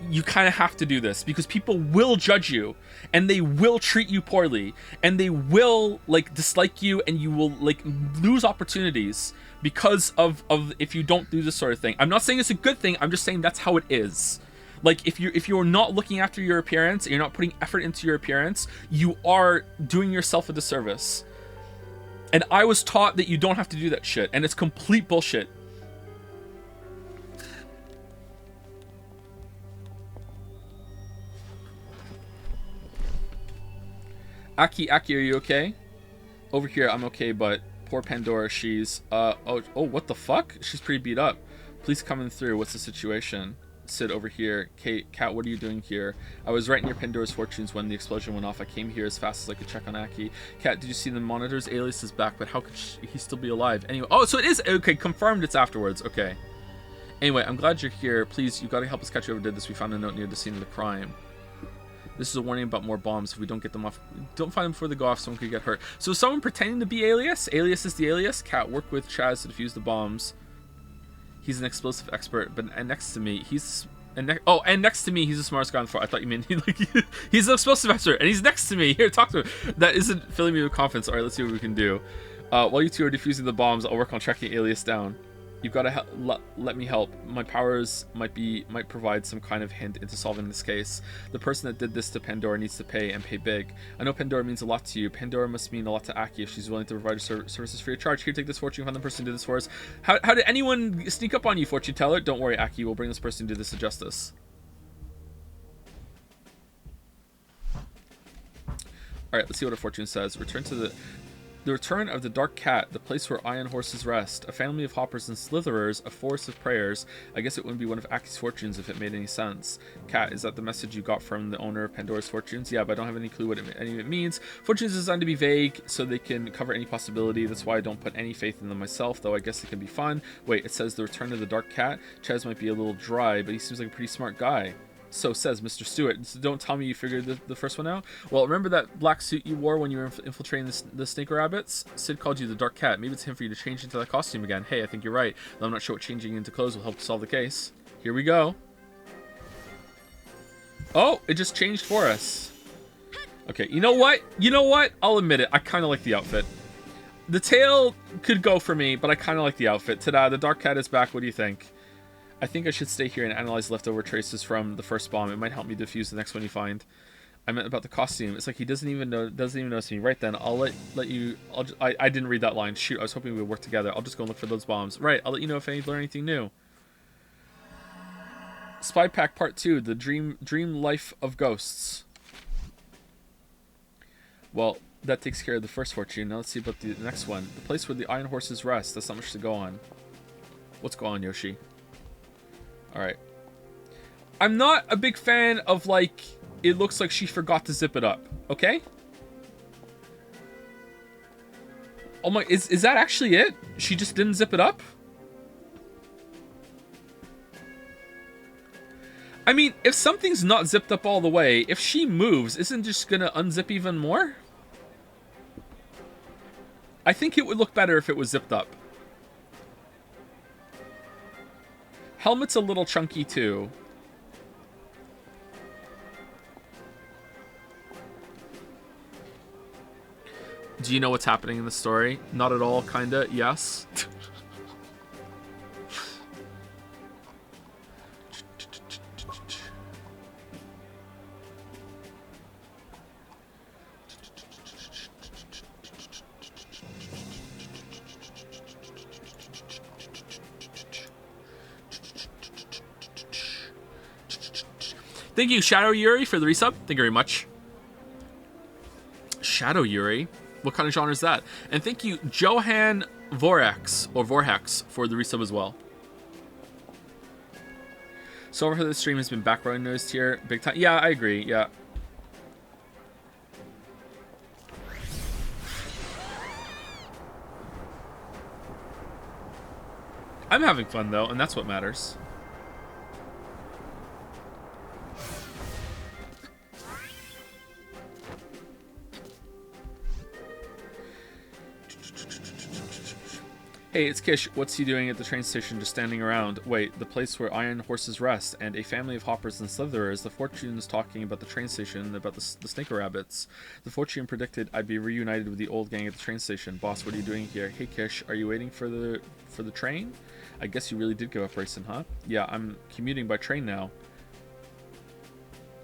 you kind of have to do this, because people will judge you, and they will treat you poorly, and they will like dislike you, and you will like lose opportunities because of if you don't do this sort of thing. I'm not saying it's a good thing, I'm just saying that's how it is. Like, if you're not looking after your appearance, and you're not putting effort into your appearance, you are doing yourself a disservice. And I was taught that you don't have to do that shit, and it's complete bullshit. Aki, are you okay? Over here, I'm okay, but poor Pandora, she's, oh, what the fuck? She's pretty beat up. Please come in through. What's the situation? Sid over here. Kate, Kat, what are you doing here? I was right near Pandora's Fortunes when the explosion went off. I came here as fast as I could check on Aki. Kat, did you see the monitors? Alias is back, but how could he still be alive? Anyway, oh, so it is, okay, confirmed it's afterwards. Okay. Anyway, I'm glad you're here. Please, you gotta help us catch whoever did this. We found a note near the scene of the crime. This is a warning about more bombs. If we don't get them off, don't find them before they go off, someone could get hurt. So is someone pretending to be Alias? Alias is the Alias? Kat, work with Chaz to defuse the bombs. He's an explosive expert, but and next to me, he's next to me, he's the smartest guy on the floor. I thought you meant he's an explosive expert, and he's next to me. Here, talk to him. That isn't filling me with confidence. All right, let's see what we can do. While you two are defusing the bombs, I'll work on tracking Alias down. You've got to let me help. My powers might provide some kind of hint into solving this case. The person that did this to Pandora needs to pay, and pay big. I know Pandora means a lot to you. Pandora must mean a lot to Aki if she's willing to provide her services free of charge. Here, take this fortune. Find the person who did this for us. How did anyone sneak up on you, fortune teller? Don't worry, Aki. We'll bring this person to do this to justice. All right, let's see what a fortune says. Return to the return of the Dark Cat, the place where iron horses rest, a family of hoppers and slitherers, a forest of prayers. I guess it wouldn't be one of Aki's fortunes if it made any sense. Cat, is that the message you got from the owner of Pandora's Fortunes? Yeah, but I don't have any clue what any of it means. Fortunes is designed to be vague, so they can cover any possibility. That's why I don't put any faith in them myself, though I guess it can be fun. Wait, it says the return of the Dark Cat? Chaz might be a little dry, but he seems like a pretty smart guy. So says Mr. Stewart. So don't tell me you figured the first one out. Well, remember that black suit you wore when you were infiltrating the snake rabbits? Sid called you the Dark Cat. Maybe it's him for you to change into that costume again. Hey, I think you're right. Though I'm not sure what changing into clothes will help to solve the case. Here we go. Oh, it just changed for us. Okay, you know what? I'll admit it. I kind of like the outfit. The tail could go for me, but I kind of like the outfit. Ta-da, the Dark Cat is back. What do you think? I think I should stay here and analyze leftover traces from the first bomb. It might help me defuse the next one you find. I meant about the costume. It's like he doesn't even notice me. Right then, I'll let you. I didn't read that line. Shoot, I was hoping we would work together. I'll just go look for those bombs. Right, I'll let you know if I learn anything new. Spy Pack Part 2: The Dream Life of Ghosts. Well, that takes care of the first fortune. Now let's see about the next one. The place where the iron horses rest. That's not much to go on. What's going on, Yoshi? Alright. I'm not a big fan of, like, it looks like she forgot to zip it up. Okay? Oh my, is that actually it? She just didn't zip it up? I mean, if something's not zipped up all the way, if she moves, isn't it just gonna unzip even more? I think it would look better if it was zipped up. Helmet's a little chunky too. Do you know what's happening in the story? Not at all, kinda, yes. Thank you, Shadow Yuri, for the resub. Thank you very much. Shadow Yuri? What kind of genre is that? And thank you, Johan Vorhex, for the resub as well. So far the stream has been background noise here. Big time. Yeah, I agree. Yeah. I'm having fun, though, and that's what matters. Hey, it's Kish. What's he doing at the train station just standing around? Wait, the place where iron horses rest and a family of hoppers and slitherers. The Fortune's talking about the train station, about the snake rabbits. The Fortune predicted I'd be reunited with the old gang at the train station. Boss, what are you doing here? Hey, Kish, are you waiting for the train? I guess you really did give up racing, huh? Yeah, I'm commuting by train now.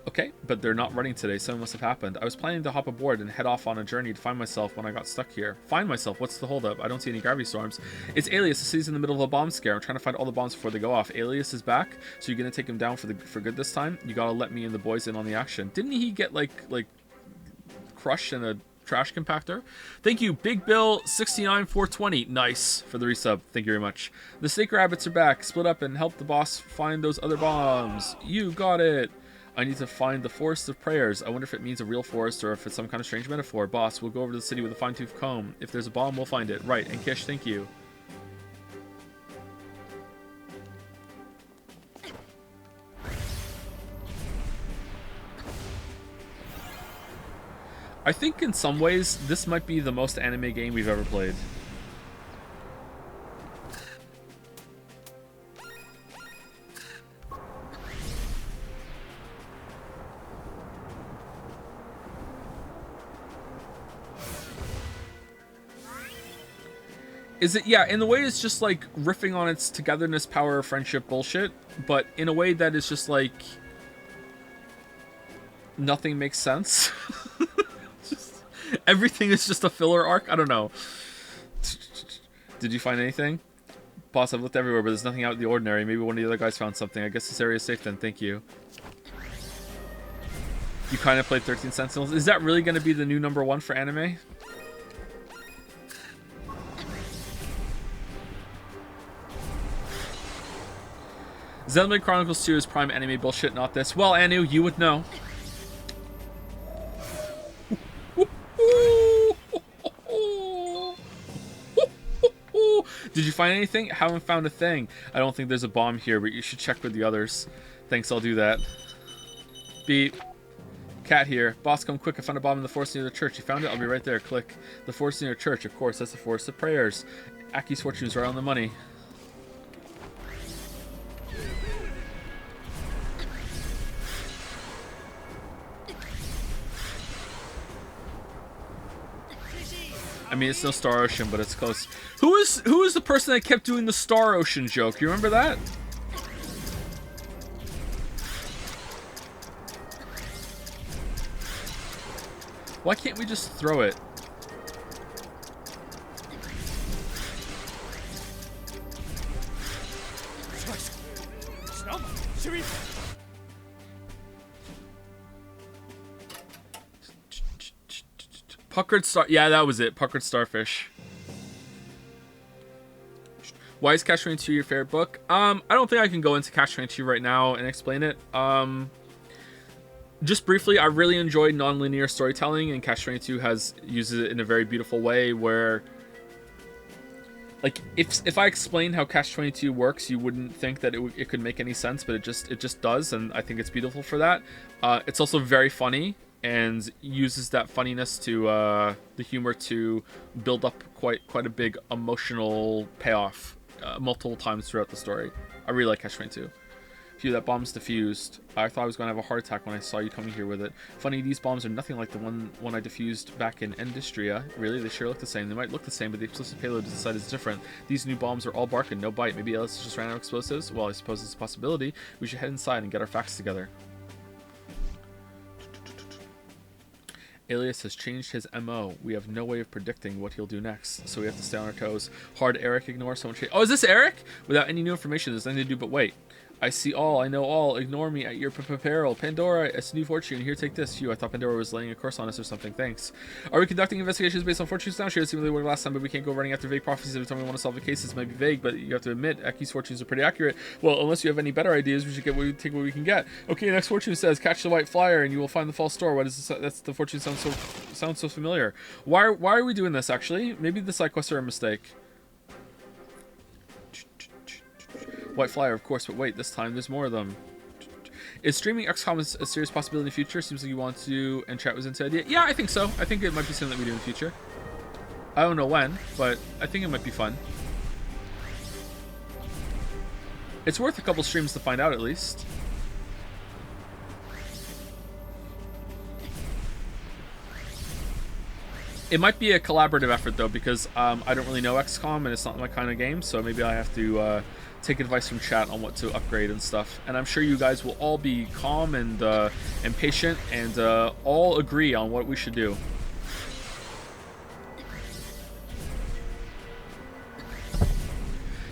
Okay, but they're not running today. Something must have happened. I was planning to hop aboard and head off on a journey to find myself when I got stuck here. Find myself? What's the holdup? I don't see any gravity storms. It's Alias. The city's in the middle of a bomb scare. I'm trying to find all the bombs before they go off. Alias is back, so you're gonna take him down for good this time? You gotta let me and the boys in on the action. Didn't he get like crushed in a trash compactor? Thank you, Big Bill 69420. Nice for the resub. Thank you very much. The snake rabbits are back. Split up and help the boss find those other bombs. You got it. I need to find the Forest of Prayers. I wonder if it means a real forest or if it's some kind of strange metaphor. Boss, we'll go over to the city with a fine-tooth comb. If there's a bomb, we'll find it. Right, and Kish, thank you. I think in some ways, this might be the most anime game we've ever played. Is it? Yeah, in the way it's just like riffing on its togetherness, power, friendship bullshit, but in a way that is just like nothing makes sense. Just, everything is just a filler arc. I don't know. Did you find anything? Boss, I've looked everywhere, but there's nothing out of the ordinary. Maybe one of the other guys found something. I guess this area is safe then. Thank you. You kind of played 13 Sentinels. Is that really going to be the new #1 for anime? Xenoblade Chronicles 2 is prime anime bullshit, not this. Well, Anu, you would know. Did you find anything? Haven't found a thing. I don't think there's a bomb here, but you should check with the others. Thanks, I'll do that. Beep. Cat here. Boss, come quick. I found a bomb in the forest near the church. You found it? I'll be right there. Click. The forest near the church. Of course, that's the Forest of Prayers. Aki's fortune is right on the money. I mean, it's no Star Ocean, but it's close. Who is the person that kept doing the Star Ocean joke? You remember that? Why can't we just throw it? Puckered star. Yeah, that was it. Puckered starfish. Why is Catch 22 your favorite book? I don't think I can go into Catch 22 right now and explain it. Just briefly, I really enjoyed non-linear storytelling, and Catch 22 uses it in a very beautiful way where, like, if I explained how Catch 22 works, you wouldn't think that it could make any sense, but it just does, and I think it's beautiful for that. It's also very funny and uses that funniness to the humor to build up quite a big emotional payoff multiple times throughout the story. I really like Catch 22. Phew, that bomb's defused. I thought I was going to have a heart attack when I saw you coming here with it. Funny, these bombs are nothing like the one I defused back in Endistria. Really, they sure look the same. They might look the same, but the explosive payload inside is different. These new bombs are all bark and no bite. Maybe Alice just ran out of explosives? Well, I suppose it's a possibility. We should head inside and get our facts together. Alias has changed his MO. We have no way of predicting what he'll do next, so we have to stay on our toes. Hard Eric, ignore someone. Oh, is this Eric? Without any new information, there's nothing to do but wait. I see all, I know all, ignore me at your peril. Pandora, it's new fortune. Here, take this. Phew, I thought Pandora was laying a curse on us or something. Thanks. Are we conducting investigations based on fortunes now? Sure, it seemed like we were last time, but we can't go running after vague prophecies every time we want to solve the cases. It might be vague, but you have to admit, Aki's fortunes are pretty accurate. Well, unless you have any better ideas, we should take what we can get. Okay, next fortune says, catch the white flyer and you will find the false door. What is this? That's the fortune sounds so familiar. Why are we doing this, actually? Maybe the side quests are a mistake. White flyer, of course, but wait, this time there's more of them. Is streaming XCOM a serious possibility in the future? Seems like you want to, and chat was into idea. Yeah, I think so. I think it might be something that we do in the future. I don't know when, but I think it might be fun. It's worth a couple streams to find out, at least. It might be a collaborative effort, though, because I don't really know XCOM, and it's not my kind of game, so maybe I have to take advice from chat on what to upgrade and stuff. And I'm sure you guys will all be calm and patient and all agree on what we should do.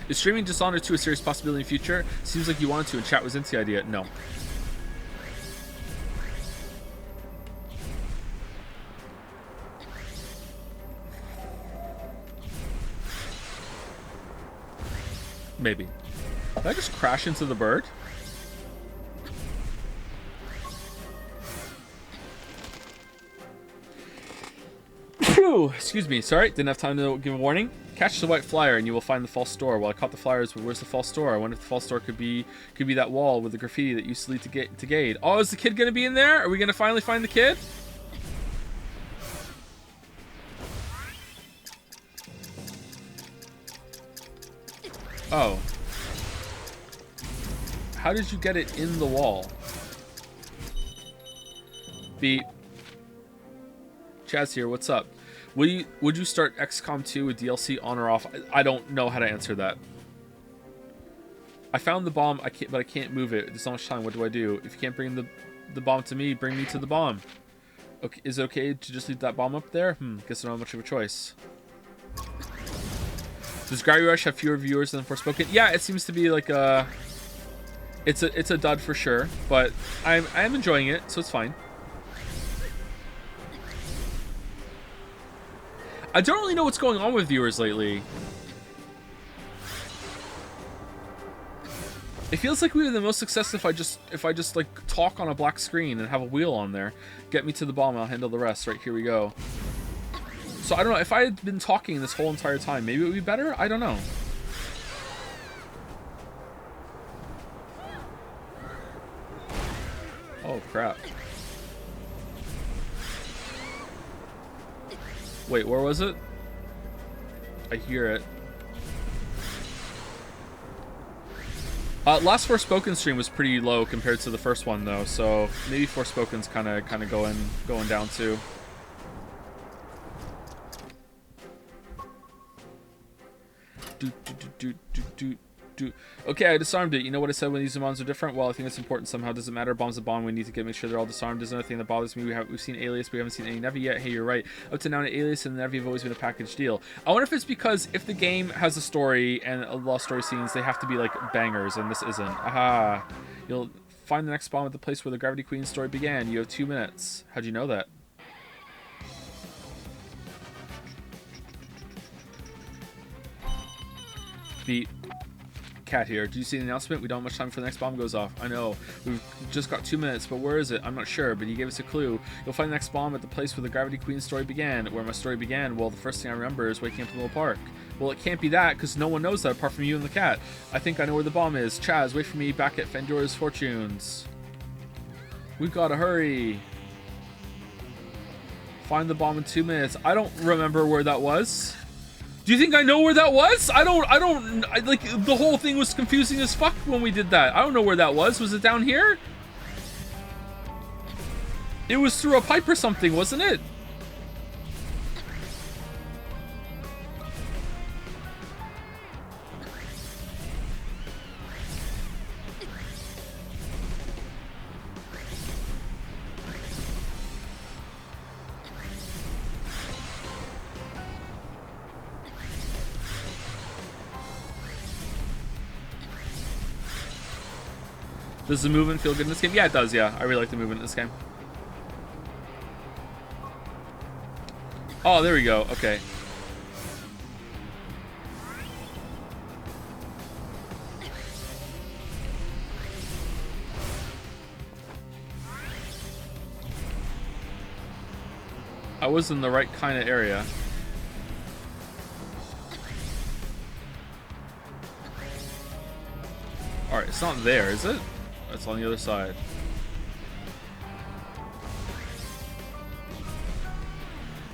Is streaming Dishonored 2 a serious possibility in the future? Seems like you wanted to and chat was into the idea. No. Maybe. Did I just crash into the bird? Phew, excuse me. Sorry, didn't have time to give a warning. Catch the white flyer and you will find the false store. Well, I caught the flyers, but where's the false store? I wonder if the false store could be that wall with the graffiti that used to lead to Gade. Oh, is the kid gonna be in there? Are we gonna finally find the kid? Oh. How did you get it in the wall? Beat. Chaz here, what's up? Would you start XCOM 2 with DLC on or off? I don't know how to answer that. I found the bomb, but I can't move it. There's so much time. What do I do? If you can't bring the bomb to me, bring me to the bomb. Okay, is it okay to just leave that bomb up there? Guess I don't have much of a choice. Does Gravity Rush have fewer viewers than Forspoken? Yeah, it seems to be like a... It's a dud for sure, but I am enjoying it, so it's fine. I don't really know what's going on with viewers lately. It feels like we have the most success if I just like talk on a black screen and have a wheel on there. Get me to the bomb, I'll handle the rest. Right, here we go. So I don't know, if I had been talking this whole entire time, maybe it would be better? I don't know. Oh, crap. Wait, where was it? I hear it. Last Forspoken stream was pretty low compared to the first one, though, so maybe Forspoken's kind of going down too. Okay, I disarmed it. You know what I said when these bombs are different? Well, I think it's important somehow. Doesn't matter. Bomb's a bomb. We need to make sure they're all disarmed. There's another thing that bothers me. We've seen Alias, but we haven't seen any Nevi yet. Hey, you're right. Up to now, an Alias and Nevi have always been a package deal. I wonder if it's because if the game has a story and a lot of story scenes, they have to be like bangers, and this isn't. Aha! You'll find the next bomb at the place where the Gravity Queen story began. You have 2 minutes. How'd you know that? Beat. Cat here. Do you see the announcement? We don't have much time before the next bomb goes off. I know. We've just got 2 minutes, but where is it? I'm not sure, but he gave us a clue. You'll find the next bomb at the place where the Gravity Queen story began. Where my story began, well, the first thing I remember is waking up in the little park. Well, it can't be that, because no one knows that apart from you and the cat. I think I know where the bomb is. Chaz, wait for me back at Fendora's Fortunes. We've got to hurry. Find the bomb in 2 minutes. I don't remember where that was. Do you think I know where that was? I like, the whole thing was confusing as fuck when we did that. I don't know where that was. Was it down here? It was through a pipe or something, wasn't it? Does the movement feel good in this game? Yeah, it does, yeah. I really like the movement in this game. Oh, there we go. Okay. I was in the right kind of area. Alright, it's not there, is it? It's on the other side.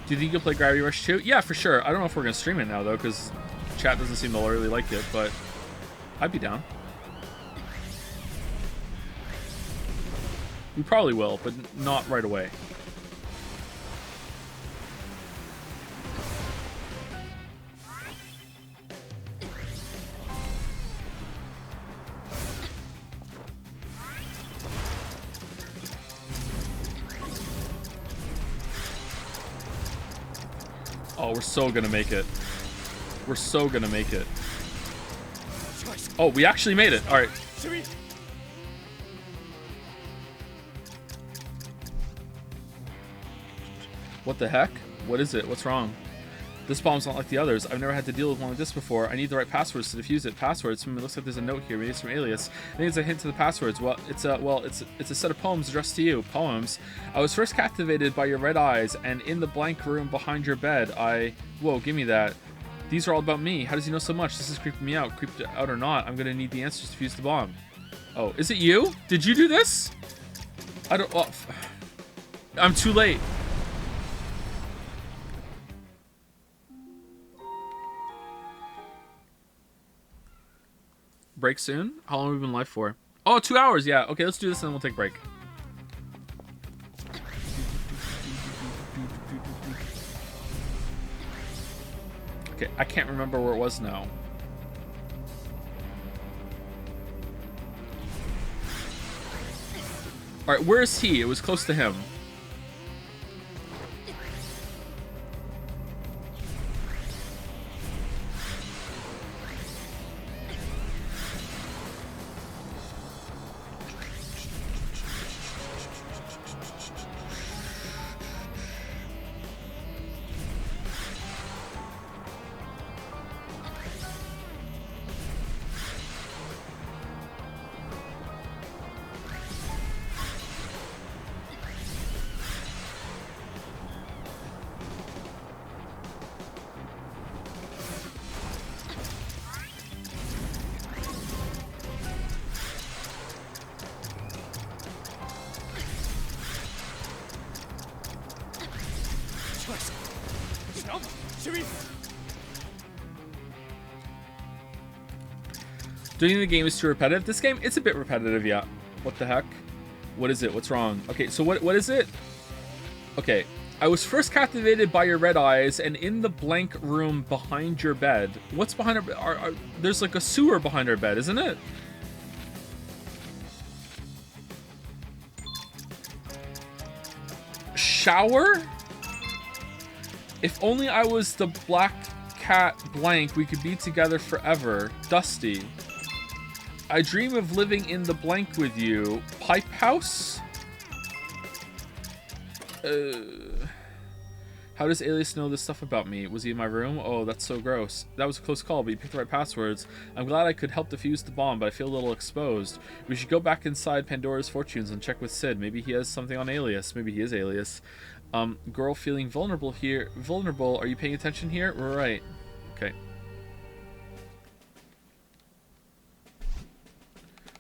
Do you think you'll play Gravity Rush 2? Yeah, for sure. I don't know if we're going to stream it now, though, because chat doesn't seem to really like it, but I'd be down. We probably will, but not right away. Oh, we're so gonna make it. We're so gonna make it. Oh, we actually made it. All right. What the heck? What is it? What's wrong? This bomb's not like the others. I've never had to deal with one like this before. I need the right passwords to defuse it. Passwords? It looks like there's a note here. Maybe it's from Alias. I think it's a hint to the passwords. Well, it's a set of poems addressed to you. Poems. I was first captivated by your red eyes, and in the blank room behind your bed, Whoa, give me that. These are all about me. How does he know so much? This is creeping me out. Creeped out or not, I'm gonna need the answers to defuse the bomb. Oh, is it you? Did you do this? I don't... Oh, I'm too late. Break soon? How long have we been live for? Oh, 2 hours. Yeah. Okay, let's do this and then we'll take a break. Okay, I can't remember where it was now. All right, where is he? It was close to him. Do you think the game is too repetitive? This game, it's a bit repetitive, yeah. What the heck? What is it? What's wrong? Okay, so what is it? Okay, I was first captivated by your red eyes, and in the blank room behind your bed. What's behind our bed? There's like a sewer behind our bed, isn't it? Shower? If only I was the black cat blank, we could be together forever. Dusty. I dream of living in the blank with you. Pipe house? How does Alias know this stuff about me? Was he in my room? Oh, that's so gross. That was a close call, but you picked the right passwords. I'm glad I could help defuse the bomb, but I feel a little exposed. We should go back inside Pandora's Fortunes and check with Sid. Maybe he has something on Alias. Maybe he is Alias. Girl feeling vulnerable here. Vulnerable. Are you paying attention here? Right. Okay.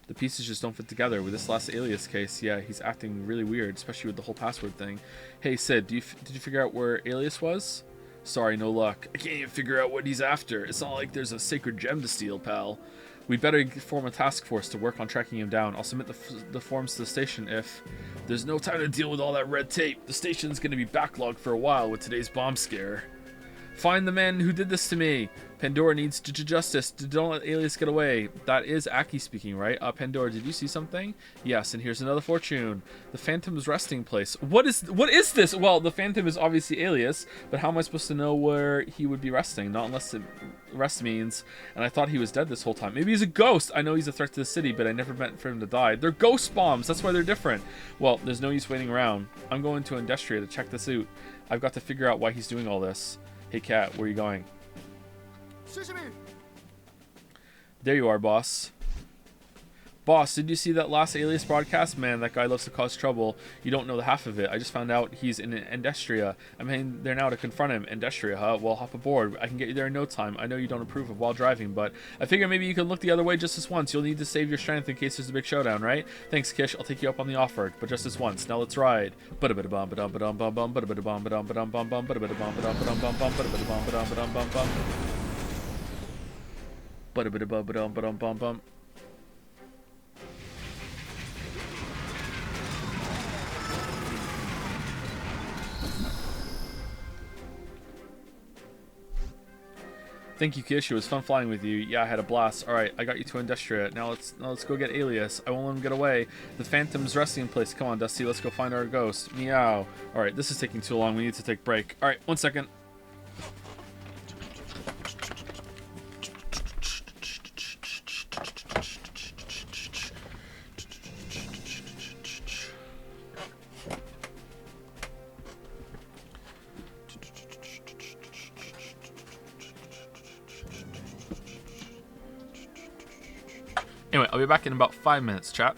The pieces just don't fit together. With this last Alias case, yeah, he's acting really weird, especially with the whole password thing. Hey, Sid, did you figure out where Alias was? Sorry, no luck. I can't even figure out what he's after. It's not like there's a sacred gem to steal, pal. We better form a task force to work on tracking him down. I'll submit the forms to the station if... There's no time to deal with all that red tape. The station's gonna be backlogged for a while with today's bomb scare. Find the man who did this to me. Pandora needs justice. Don't let Alias get away. That is Aki speaking, right? Pandora, did you see something? Yes, and here's another fortune. The Phantom's resting place. What is this? Well, the Phantom is obviously Alias, but how am I supposed to know where he would be resting? Not unless rest means, and I thought he was dead this whole time. Maybe he's a ghost. I know he's a threat to the city, but I never meant for him to die. They're ghost bombs. That's why they're different. Well, there's no use waiting around. I'm going to Industria to check this out. I've got to figure out why he's doing all this. Hey, Cat, where are you going? There you are, boss. Boss, did you see that last Alias broadcast? Man, that guy loves to cause trouble. You don't know the half of it. I just found out he's in Industria. I'm heading there now to confront him. Industria, huh? Well, hop aboard. I can get you there in no time. I know you don't approve of while driving, but I figure maybe you can look the other way just this once. You'll need to save your strength in case there's a big showdown, right? Thanks, Kish. I'll take you up on the offer, but just this once. Now let's ride. Thank you, Kish. It was fun flying with you. Yeah, I had a blast. All right, I got you to Industria. Now let's go get Alias. I won't let him get away. The Phantom's resting place. Come on, Dusty. Let's go find our ghost. Meow. All right, this is taking too long. We need to take a break. All right, 1 second. Anyway, I'll be back in about 5 minutes, chat.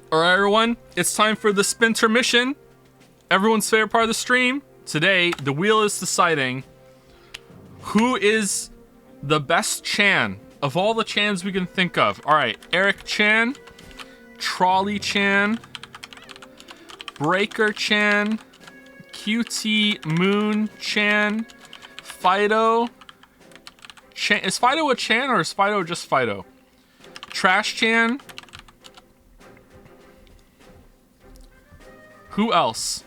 Alright, everyone, it's time for the Spintermission. Everyone's favorite part of the stream. Today, the wheel is deciding who is the best Chan of all the Chans we can think of. Alright, Eric Chan, Trolley Chan, Breaker Chan, QT Moon Chan, Fido Chan. Is Fido a Chan or is Fido just Fido? Trash Chan. Who else?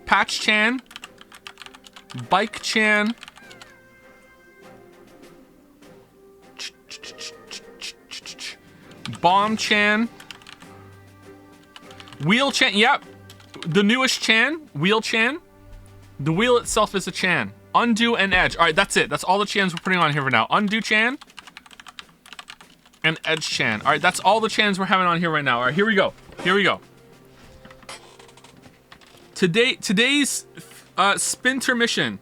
Patch Chan, Bike Chan, Bomb Chan, Wheel Chan. Yep, the newest Chan, Wheel Chan. The wheel itself is a Chan. Undo and Edge. All right, that's it. That's all the Chans we're putting on here for now. Undo Chan and Edge Chan. All right, that's all the Chans we're having on here right now. All right, here we go. Here we go. Today's Spintermission.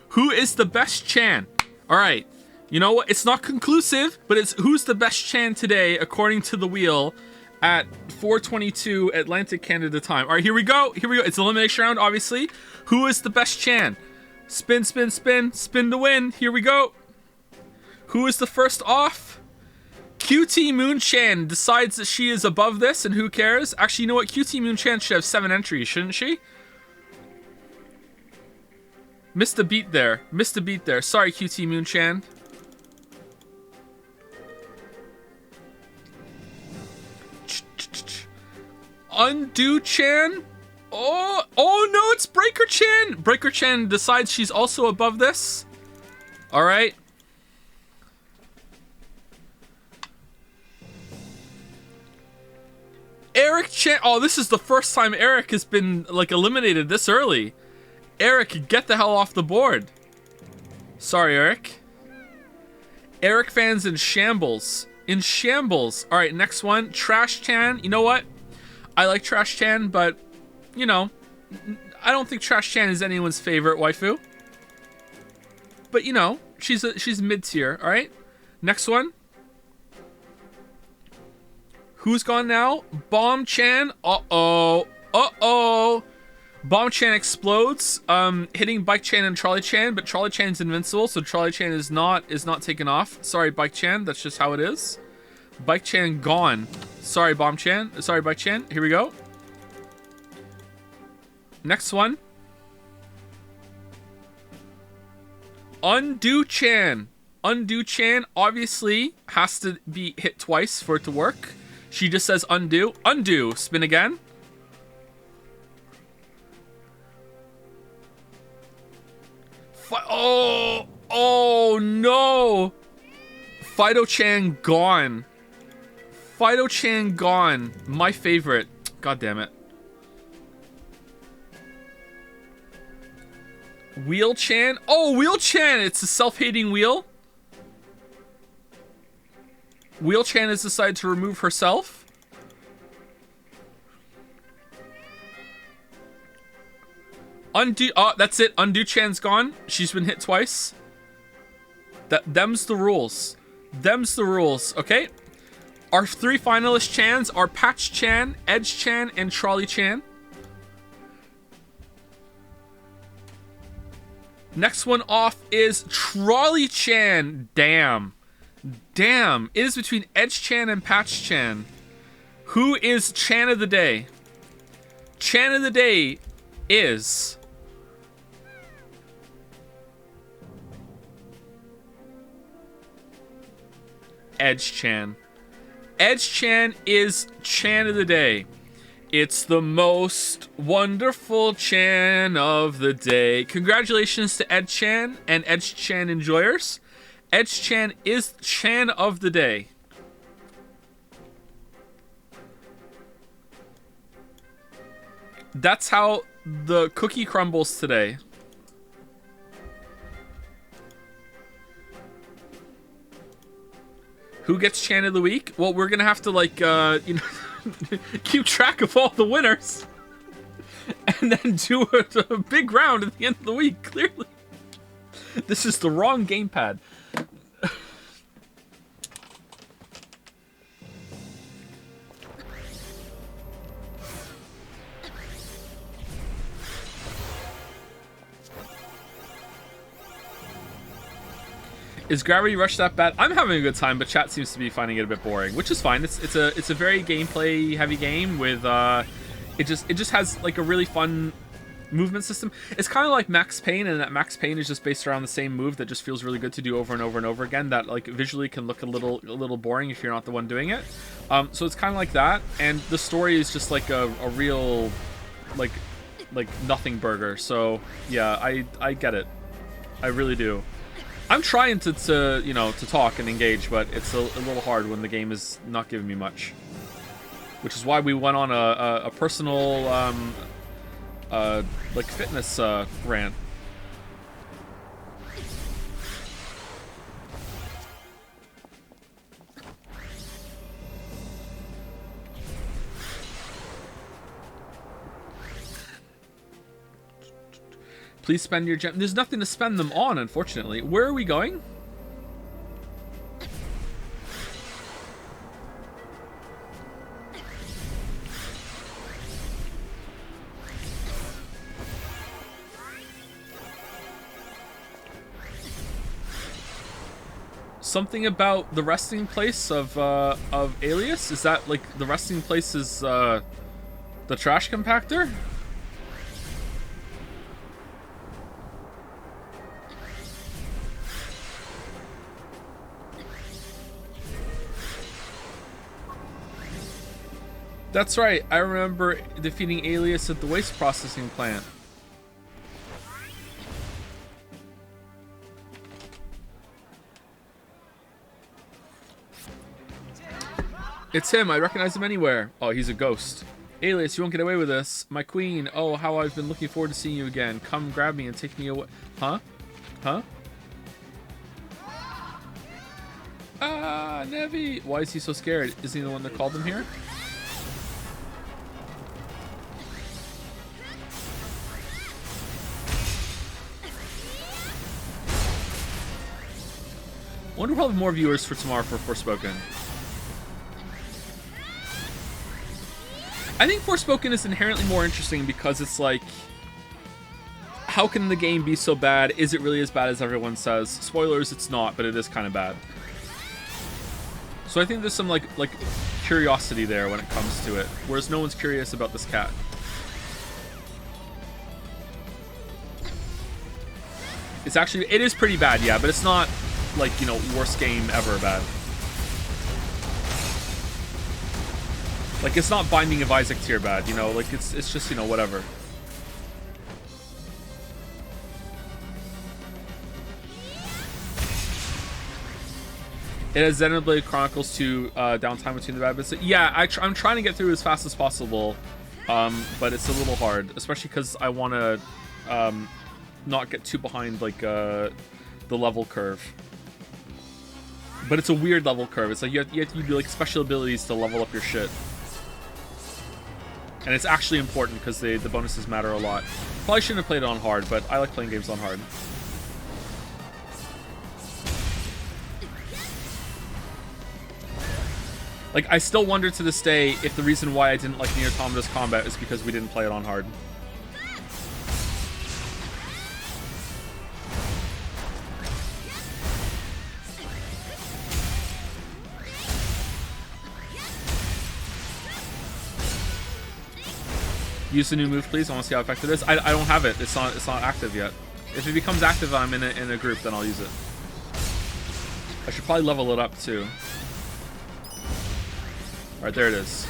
Who is the best Chan? All right. You know what? It's not conclusive, but it's who's the best Chan today according to the wheel at 4:22 Atlantic Canada time. All right, here we go. Here we go. It's elimination round, obviously. Who is the best Chan? Spin, spin, spin. Spin to win. Here we go. Who is the first off? QT Moon Chan decides that she is above this, and who cares? Actually, you know what? QT Moon Chan should have 7 entries, shouldn't she? Missed a beat there. Missed a beat there. Sorry, QT Moon Chan. Undo Chan? Oh no, it's Breaker Chan! Breaker Chan decides she's also above this. Alright. Eric Chan. Oh, this is the first time Eric has been, like, eliminated this early. Eric, get the hell off the board. Sorry, Eric. Eric fans in shambles. In shambles. Alright, next one. Trash Chan. You know what? I like Trash Chan, but, you know, I don't think Trash Chan is anyone's favorite waifu. But, you know, she's mid-tier, alright? Next one. Who's gone now? Bomb Chan. Uh-oh. Uh-oh. Bomb Chan explodes, hitting Bike Chan and Trolley Chan, but Trolley Chan's invincible, so Trolley Chan is not taken off. Sorry, Bike Chan, that's just how it is. Bike Chan gone. Sorry, Bomb Chan. Sorry, Bike Chan. Here we go. Next one. Undo Chan. Undo Chan obviously has to be hit twice for it to work. She just says undo. Undo. Spin again. Oh no! Fido Chan gone. Fido Chan gone. My favorite. God damn it. Wheel Chan. Oh, Wheel Chan! It's a self-hating wheel. Wheel Chan has decided to remove herself. Undo. Oh, that's it. Undo Chan's gone. She's been hit twice. Them's the rules. Them's the rules. Okay. Our 3 finalist Chans are Patch Chan, Edge Chan, and Trolley Chan. Next one off is Trolley Chan. Damn. Damn. It is between Edge Chan and Patch Chan. Who is Chan of the day? Chan of the day is... Edge Chan. Edge Chan is Chan of the day. It's the most wonderful Chan of the day. Congratulations to Edge Chan and Edge Chan enjoyers. Edge Chan is Chan of the day. That's how the cookie crumbles today. Who gets Chant of the Week? Well, we're gonna have to, like, keep track of all the winners. And then do a big round at the end of the week, clearly. This is the wrong gamepad. Is Gravity Rush that bad? I'm having a good time, but chat seems to be finding it a bit boring, which is fine. It's a very gameplay heavy game with it just has like a really fun movement system. It's kind of like Max Payne, and that Max Payne is just based around the same move that just feels really good to do over and over and over again. That like visually can look a little boring if you're not the one doing it. So it's kind of like that, and the story is just like a real like nothing burger. So yeah, I get it. I really do. I'm trying to you know, to talk and engage, but it's a little hard when the game is not giving me much. Which is why we went on a personal like fitness rant. Please spend your gem. There's nothing to spend them on, unfortunately. Where are we going? Something about the resting place of Alias? Is that like the resting place is the trash compactor? That's right, I remember defeating Alias at the waste processing plant. It's him, I recognize him anywhere. Oh, he's a ghost. Alias, you won't get away with this. My queen, oh, how I've been looking forward to seeing you again. Come grab me and take me away. Huh? Huh? Ah, Nevi! Why is he so scared? Is he the one that called him here? I wonder if we'll have more viewers for tomorrow for Forspoken. I think Forspoken is inherently more interesting because it's like, how can the game be so bad? Is it really as bad as everyone says? Spoilers, it's not, but it is kind of bad. So I think there's some like curiosity there when it comes to it, whereas no one's curious about this cat. It's actually, it is pretty bad, yeah, but it's not like, you know, worst game ever bad. Like, it's not Binding of Isaac tier bad, you know, like it's just, you know, whatever. It has Xenoblade Chronicles 2 downtime between the bad bits. Yeah, I'm trying to get through as fast as possible, but it's a little hard, especially because I want to not get too behind like the level curve. But it's a weird level curve. It's like you have to do like special abilities to level up your shit. And it's actually important because the bonuses matter a lot. Probably shouldn't have played it on hard, but I like playing games on hard. Like, I still wonder to this day if the reason why I didn't like Nier Automata's combat is because we didn't play it on hard. Use the new move, please. I want to see how effective it is. I don't have it. It's not active yet. If it becomes active, I'm in a group, then I'll use it. I should probably level it up too. All right, there it is.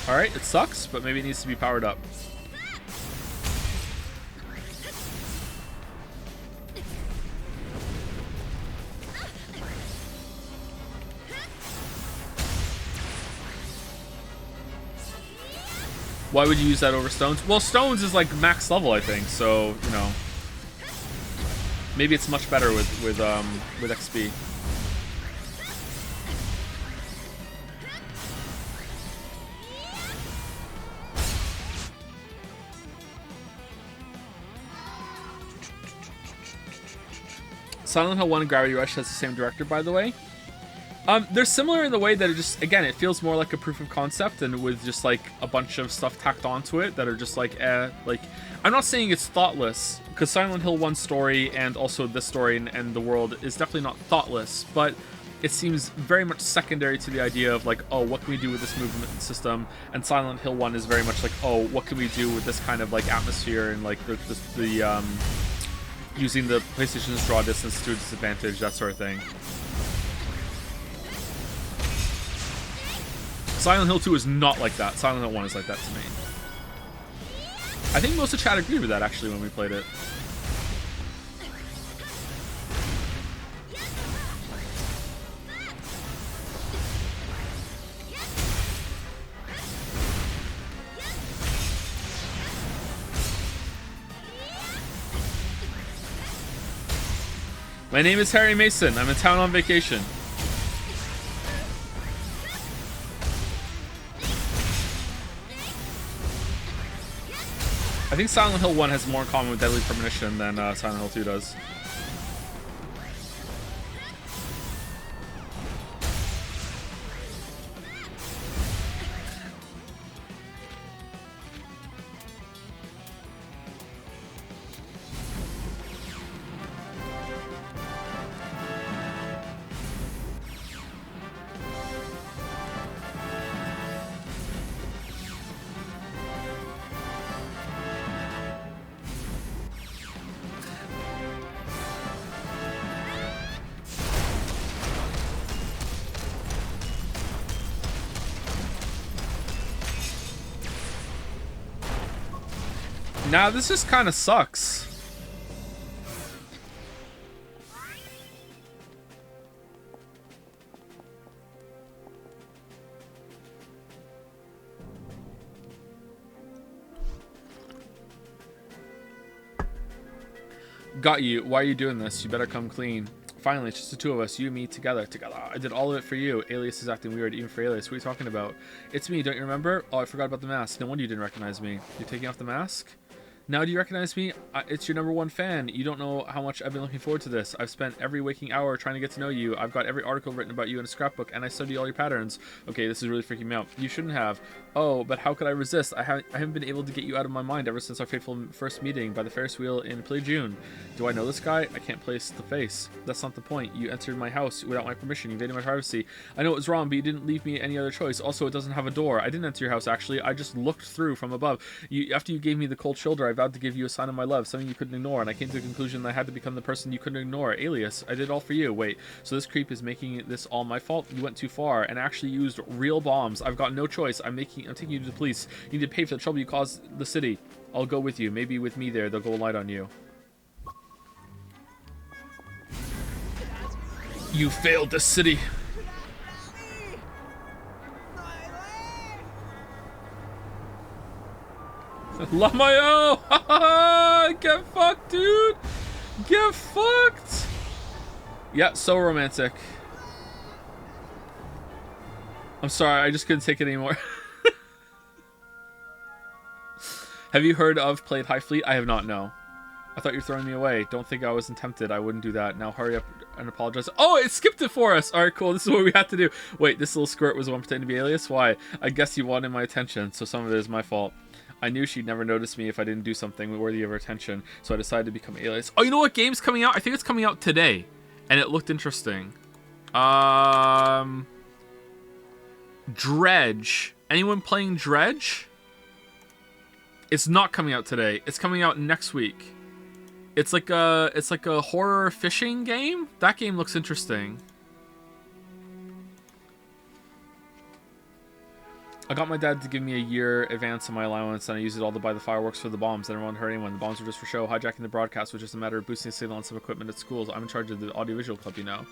All right, it sucks, but maybe it needs to be powered up. Why would you use that over stones? Well, stones is like max level, I think. So you know, maybe it's much better with XP. Silent Hill 1 and Gravity Rush has the same director, by the way. They're similar in the way that it just, again, it feels more like a proof of concept and with just like a bunch of stuff tacked onto it that are just like, I'm not saying it's thoughtless, because Silent Hill 1 story and also this story and the world is definitely not thoughtless, but it seems very much secondary to the idea of like, oh, what can we do with this movement system? And Silent Hill 1 is very much like, oh, what can we do with this kind of like atmosphere and like the using the PlayStation's draw distance to a disadvantage, that sort of thing. Silent Hill 2 is not like that. Silent Hill 1 is like that to me. I think most of chat agreed with that, actually, when we played it. My name is Harry Mason. I'm in town on vacation. I think Silent Hill 1 has more in common with Deadly Premonition than Silent Hill 2 does. Nah, this just kind of sucks. Got you. Why are you doing this? You better come clean. Finally, it's just the two of us, you, me, together. I did all of it for you. Alias is acting weird, even for Alias. What are you talking about? It's me, don't you remember? Oh, I forgot about the mask. No wonder you didn't recognize me. You're taking off the mask? Now do you recognize me? It's your #1 fan. You don't know how much I've been looking forward to this. I've spent every waking hour trying to get to know you. I've got every article written about you in a scrapbook, and I study all your patterns. Okay, this is really freaking me out. You shouldn't have. Oh, but how could I resist? I haven't been able to get you out of my mind ever since our fateful first meeting by the Ferris wheel in Play-June. Do I know this guy? I can't place the face. That's not the point. You entered my house without my permission. You invaded my privacy. I know it was wrong, but you didn't leave me any other choice. Also, it doesn't have a door. I didn't enter your house, actually. I just looked through from above. After you gave me the cold shoulder, I vowed to give you a sign of my love, something you couldn't ignore, and I came to the conclusion that I had to become the person you couldn't ignore. Alias, I did it all for you. Wait, so this creep is making this all my fault? You went too far and actually used real bombs. I've got no choice. I'm taking you to the police. You need to pay for the trouble you caused the city. I'll go with you. Maybe with me there, they'll go light on you. You failed the city. Lamayo! Get fucked, dude! Get fucked! Yeah, so romantic. I'm sorry, I just couldn't take it anymore. Have you heard of Played High Fleet? I have not, no. I thought you were throwing me away. Don't think I wasn't tempted. I wouldn't do that. Now hurry up and apologize. Oh, it skipped it for us! Alright, cool. This is what we had to do. Wait, this little squirt was the one pretending to be Alias? Why? I guess you wanted my attention, so some of it is my fault. I knew she'd never notice me if I didn't do something worthy of her attention, so I decided to become Alias. Oh, you know what game's coming out? I think it's coming out today, and it looked interesting. Dredge. Anyone playing Dredge? It's not coming out today. It's coming out next week. It's like a horror fishing game. That game looks interesting. I got my dad to give me a year advance on my allowance, and I used it all to buy the fireworks for the bombs. I didn't want to hurt anyone. The bombs were just for show. Hijacking the broadcast was just a matter of boosting the signal on some equipment at schools. I'm in charge of the audiovisual club, you know.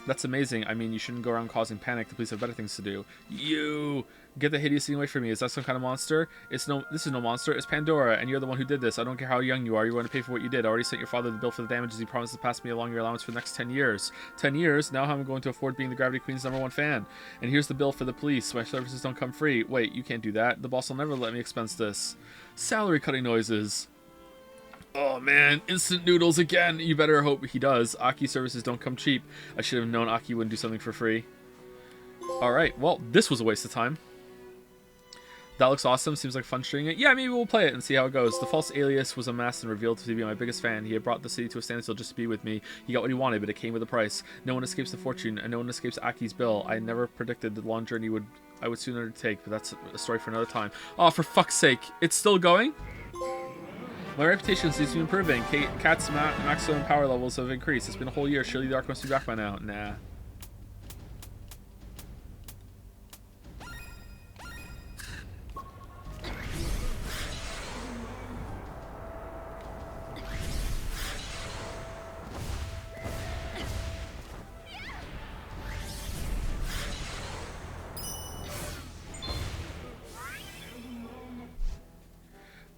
That's amazing. I mean, you shouldn't go around causing panic. The police have better things to do. You get the hideous thing away from me. Is that some kind of monster? This is no monster. It's Pandora, and you're the one who did this. I don't care how young you are. You're going to pay for what you did. I already sent your father the bill for the damages. He promised to pass me along your allowance for the next 10 years. 10 years? Now how am I going to afford being the Gravity Queen's #1 fan? And here's the bill for the police. My services don't come free. Wait, you can't do that. The boss will never let me expense this. Salary cutting noises. Oh man, instant noodles again. You better hope he does. Aki services don't come cheap. I should have known Aki wouldn't do something for free. Alright, well, this was a waste of time. That looks awesome. Seems like fun streaming it. Yeah, maybe we'll play it and see how it goes. The false alias was amassed and revealed to be my biggest fan. He had brought the city to a standstill just to be with me. He got what he wanted, but it came with a price. No one escapes the fortune, and no one escapes Aki's bill. I never predicted the long journey I would soon undertake, but that's a story for another time. Oh, for fuck's sake. It's still going? My reputation seems to be improving. Cat's maximum power levels have increased. It's been a whole year. Surely the Ark must be back by now. Nah.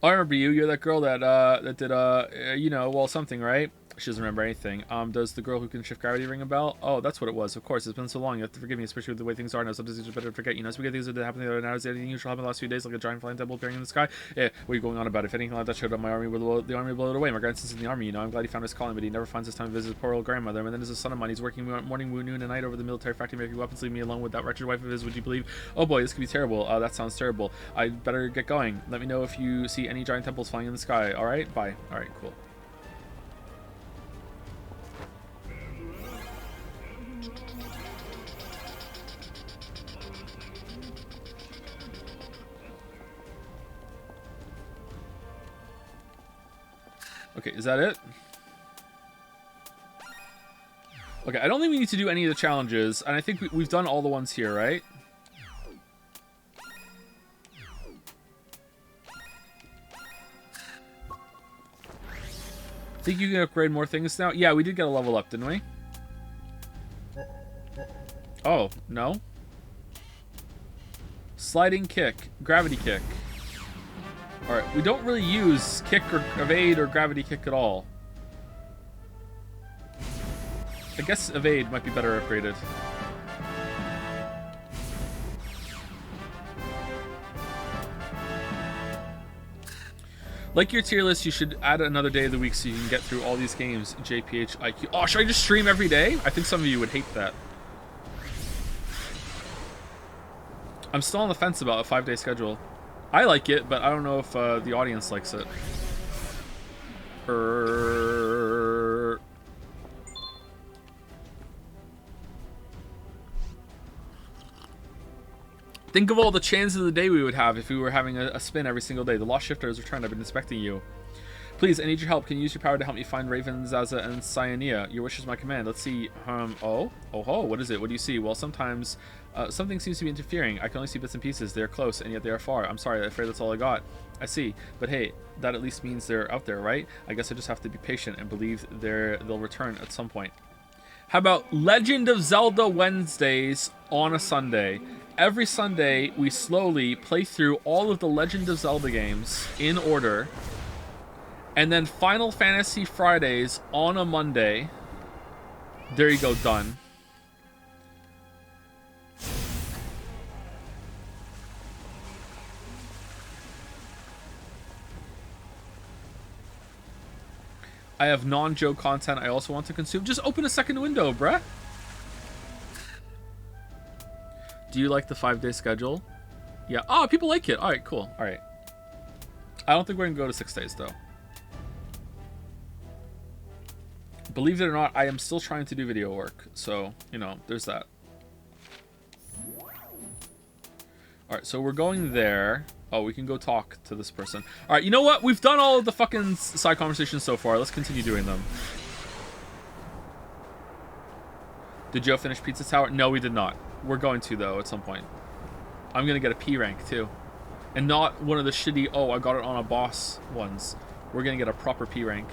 I remember you. You're that girl that did you know, well, something, right? She doesn't remember anything. Does the girl who can shift gravity ring a bell? Oh, that's what it was. Of course, it's been so long. You have to forgive me, especially with the way things are now. Sometimes it's better to forget. You know, spaghetti things that happened the other night. Is there anything usual happened the last few days, like a giant flying temple appearing in the sky? Yeah, what are you going on about? If anything like that showed up, the army will blow it away. My grandson's in the army, you know. I'm glad he found his calling, but he never finds his time to visit his poor old grandmother. And then there's a son of mine. He's working morning, noon, and night over the military factory making weapons. Leave me alone with that wretched wife of his. Would you believe? Oh boy, this could be terrible. That sounds terrible. I'd better get going. Let me know if you see any giant temples flying in the sky. All right, bye. All right, cool. Okay, is that it? Okay, I don't think we need to do any of the challenges, and I think we've done all the ones here, right? Think you can upgrade more things now? Yeah, we did get a level up, didn't we? Oh, no? Sliding kick, gravity kick. Alright, we don't really use kick or evade or gravity kick at all. I guess evade might be better upgraded. Like your tier list, you should add another day of the week so you can get through all these games. JPH IQ. Oh, should I just stream every day? I think some of you would hate that. I'm still on the fence about a 5-day schedule. I like it, but I don't know if the audience likes it. Think of all the chances of the day we would have if we were having a spin every single day. The Lost Shifter has returned. I've been inspecting you. Please, I need your help. Can you use your power to help me find Raven, Zaza, and Cyanea? Your wish is my command. Let's see. Oh, what is it? What do you see? Well, sometimes something seems to be interfering. I can only see bits and pieces. They're close, and yet they are far. I'm sorry. I'm afraid that's all I got. I see. But hey, that at least means they're out there, right? I guess I just have to be patient and believe they'll return at some point. How about Legend of Zelda Wednesdays on a Sunday? Every Sunday, we slowly play through all of the Legend of Zelda games in order. And then Final Fantasy Fridays on a Monday. There you go, done. I have non-Joe content I also want to consume. Just open a second window, bruh. Do you like the 5-day schedule? Yeah. Oh, people like it. All right, cool. All right. I don't think we're going to go to 6 days, though. Believe it or not, I am still trying to do video work. So, you know, there's that. Alright, so we're going there. Oh, we can go talk to this person. Alright, you know what? We've done all of the fucking side conversations so far. Let's continue doing them. Did Joe finish Pizza Tower? No, we did not. We're going to, though, at some point. I'm going to get a P rank, too. And not one of the shitty, oh, I got it on a boss ones. We're going to get a proper P rank.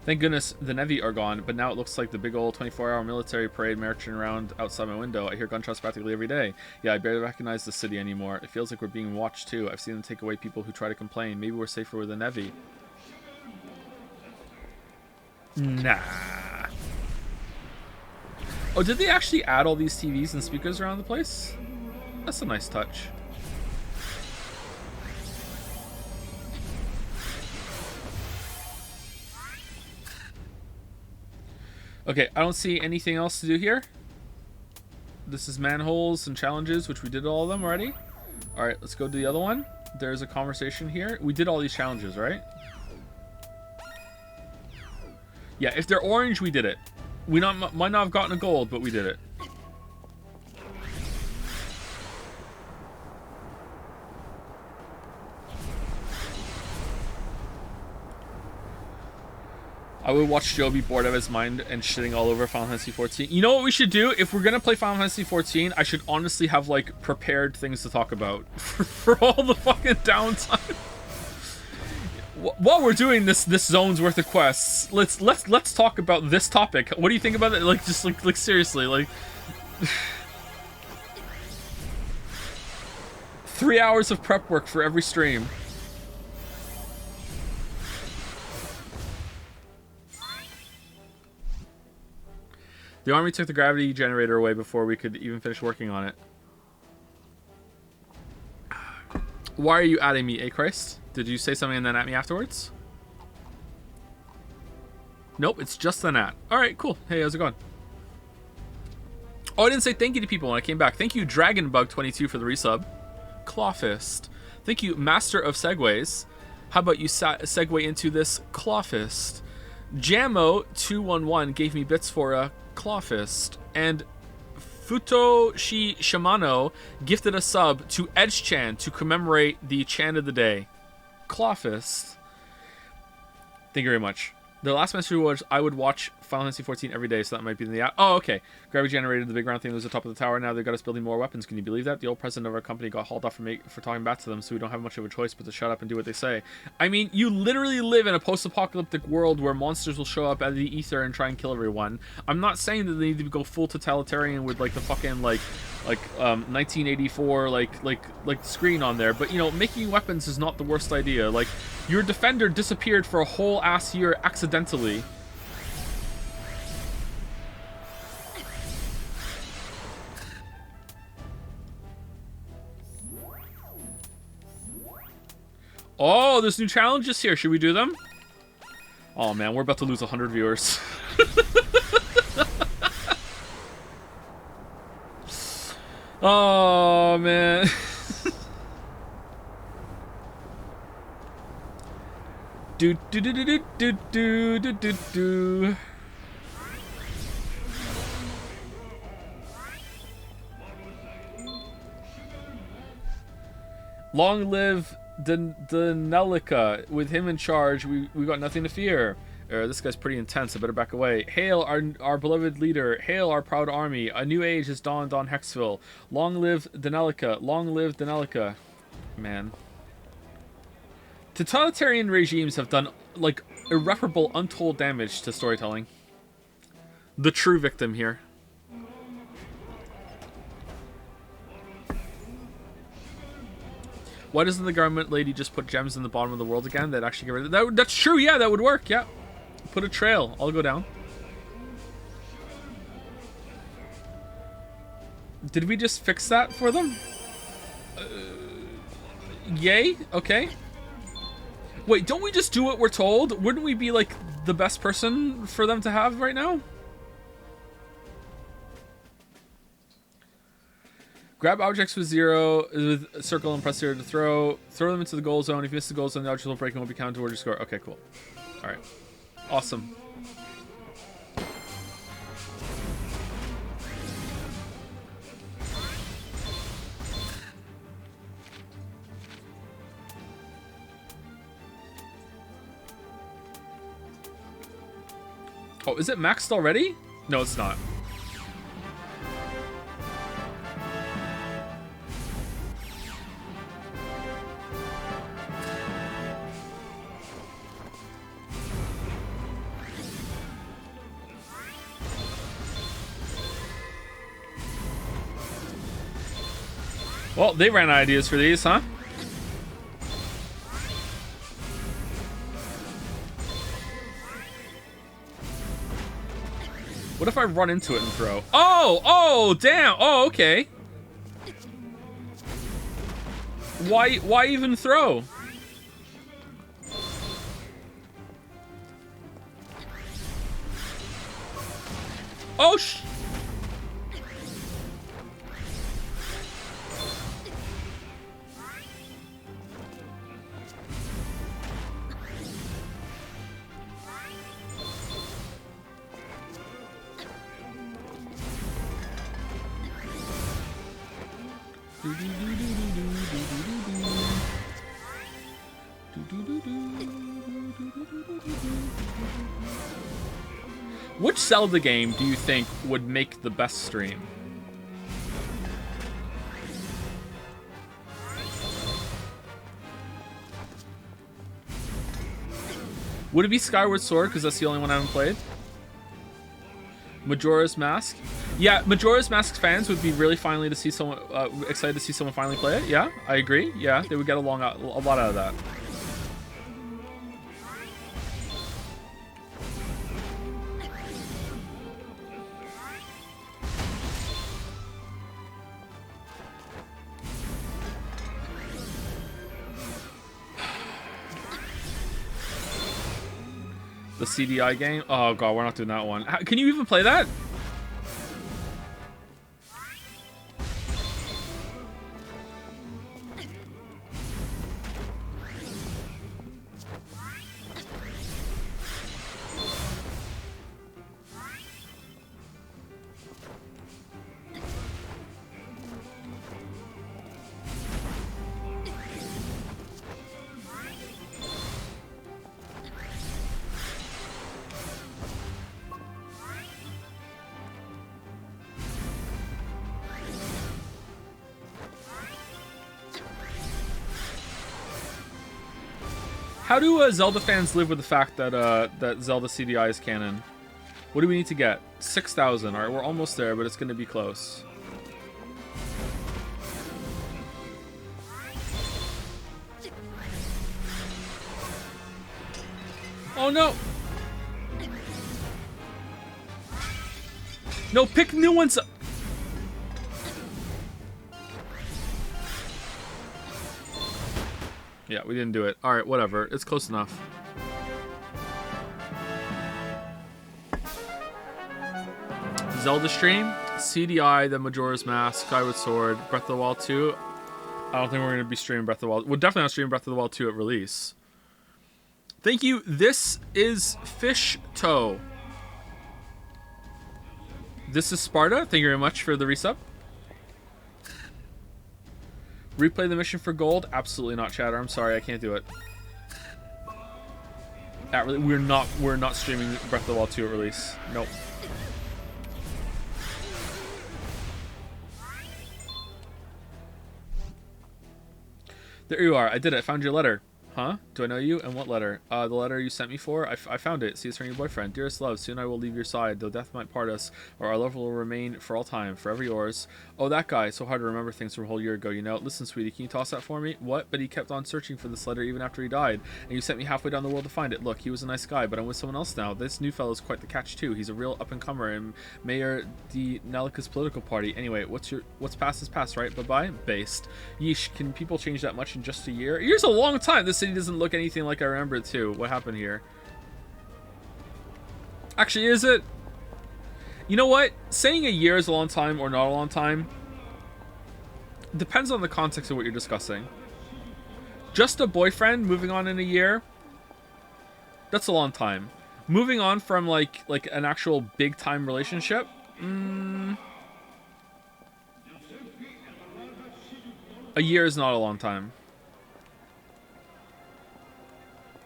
Thank goodness the Navy are gone, but now it looks like the big old 24-hour military parade marching around outside my window. I hear gunshots practically every day. Yeah, I barely recognize the city anymore. It feels like we're being watched too. I've seen them take away people who try to complain. Maybe we're safer with the Navy. Nah. Oh, did they actually add all these TVs and speakers around the place? That's a nice touch. Okay, I don't see anything else to do here. This is manholes and challenges, which we did all of them already. All right, let's go to the other one. There's a conversation here. We did all these challenges, right? Yeah, if they're orange, we did it. We might not have gotten a gold, but we did it. I would watch Joe be bored out of his mind and shitting all over Final Fantasy 14. You know what we should do? If we're gonna play Final Fantasy 14, I should honestly have like prepared things to talk about for all the fucking downtime. While we're doing this zone's worth of quests, let's talk about this topic. What do you think about it? Like, just like seriously, like 3 hours of prep work for every stream. The army took the gravity generator away before we could even finish working on it. Why are you adding me, eh, Christ? Did you say something and then at me afterwards? Nope, it's just an at. Alright, cool. Hey, how's it going? Oh, I didn't say thank you to people when I came back. Thank you, Dragonbug22 for the resub. Clawfist. Thank you, Master of Segways. How about you segue into this Clawfist? Jammo211 gave me bits for a Clawfist. And Futoshi Shimano gifted a sub to Edge-chan to commemorate the Chan of the Day. Clawfist. Thank you very much. The last message was I would watch Final Fantasy 14 every day, so that might be in the app. Oh, okay. Gravity generated the big round thing that was at the top of the tower. Now they've got us building more weapons. Can you believe that? The old president of our company got hauled off for talking back to them, so we don't have much of a choice but to shut up and do what they say. I mean, you literally live in a post-apocalyptic world where monsters will show up out of the ether and try and kill everyone. I'm not saying that they need to go full totalitarian with like the fucking like 1984 like screen on there, but you know, making weapons is not the worst idea. Like, your defender disappeared for a whole ass year accidentally. Oh, there's new challenges here. Should we do them? Oh man, we're about to lose 100 viewers. Oh man. do do do do do do do do do. Long live Danelica. With him in charge, we got nothing to fear. This guy's pretty intense. I better back away. Hail our beloved leader. Hail our proud army. A new age has dawned on Hexville. Long live Danelica. Long live Danelica. Man. Totalitarian regimes have done, like, irreparable, untold damage to storytelling. The true victim here. Why doesn't the government lady just put gems in the bottom of the world again? That actually get rid of that. That's true. Yeah, that would work. Yeah. Put a trail. I'll go down. Did we just fix that for them? Yay. Okay. Wait, don't we just do what we're told? Wouldn't we be like the best person for them to have right now? Grab objects with circle and press zero to throw. Throw them into the goal zone. If you miss the goal zone, the object will break and will be counted towards your score. Okay, cool. All right. Awesome. Oh, is it maxed already? No, it's not. Well, they ran out of ideas for these, huh? What if I run into it and throw? Oh! Oh, damn! Oh, okay. Why even throw? Oh, Which Zelda game do you think would make the best stream? Would it be Skyward Sword, because that's the only one I haven't played? Majora's Mask? Yeah, Majora's Mask fans would be really finally to see someone excited to see someone finally play it. Yeah, I agree. Yeah, they would get a lot out of that. The CDI game? Oh god, we're not doing that one. Can you even play that? How do Zelda fans live with the fact that that Zelda CDI is canon? What do we need to get? 6,000. All right, we're almost there, but it's going to be close. Oh no! No, pick new ones. Yeah, we didn't do it. All right, whatever. It's close enough. Zelda stream, CDI, then Majora's Mask, Skyward Sword, Breath of the Wild 2. I don't think we're going to be streaming Breath of the Wild. We're definitely not streaming Breath of the Wild 2 at release. Thank you. This is Fish Toe. This is Sparta. Thank you very much for the resub. Replay the mission for gold? Absolutely not, Chatter. I'm sorry, I can't do it. We're not streaming Breath of the Wild 2 at release. Nope. There you are. I did it. I found your letter. Huh? Do I know you? And what letter? The letter you sent me for? I found it. See, it's from your boyfriend. Dearest love, soon I will leave your side, though death might part us, or our love will remain for all time, forever yours. Oh, that guy. So hard to remember things from a whole year ago, you know. Listen, sweetie, can you toss that for me? What? But he kept on searching for this letter even after he died, and you sent me halfway down the world to find it. Look, he was a nice guy, but I'm with someone else now. This new fellow's quite the catch, too. He's a real up-and-comer in Mayor D. Nelica's political party. Anyway, what's past is past, right? Bye-bye? Based. Yeesh, can people change that much in just a year? A year's a long time. This city doesn't look anything like I remember it too. What happened here? Actually, is it? You know what? Saying a year is a long time or not a long time depends on the context of what you're discussing. Just a boyfriend moving on in a year, that's a long time. Moving on from like an actual big time relationship, a year is not a long time.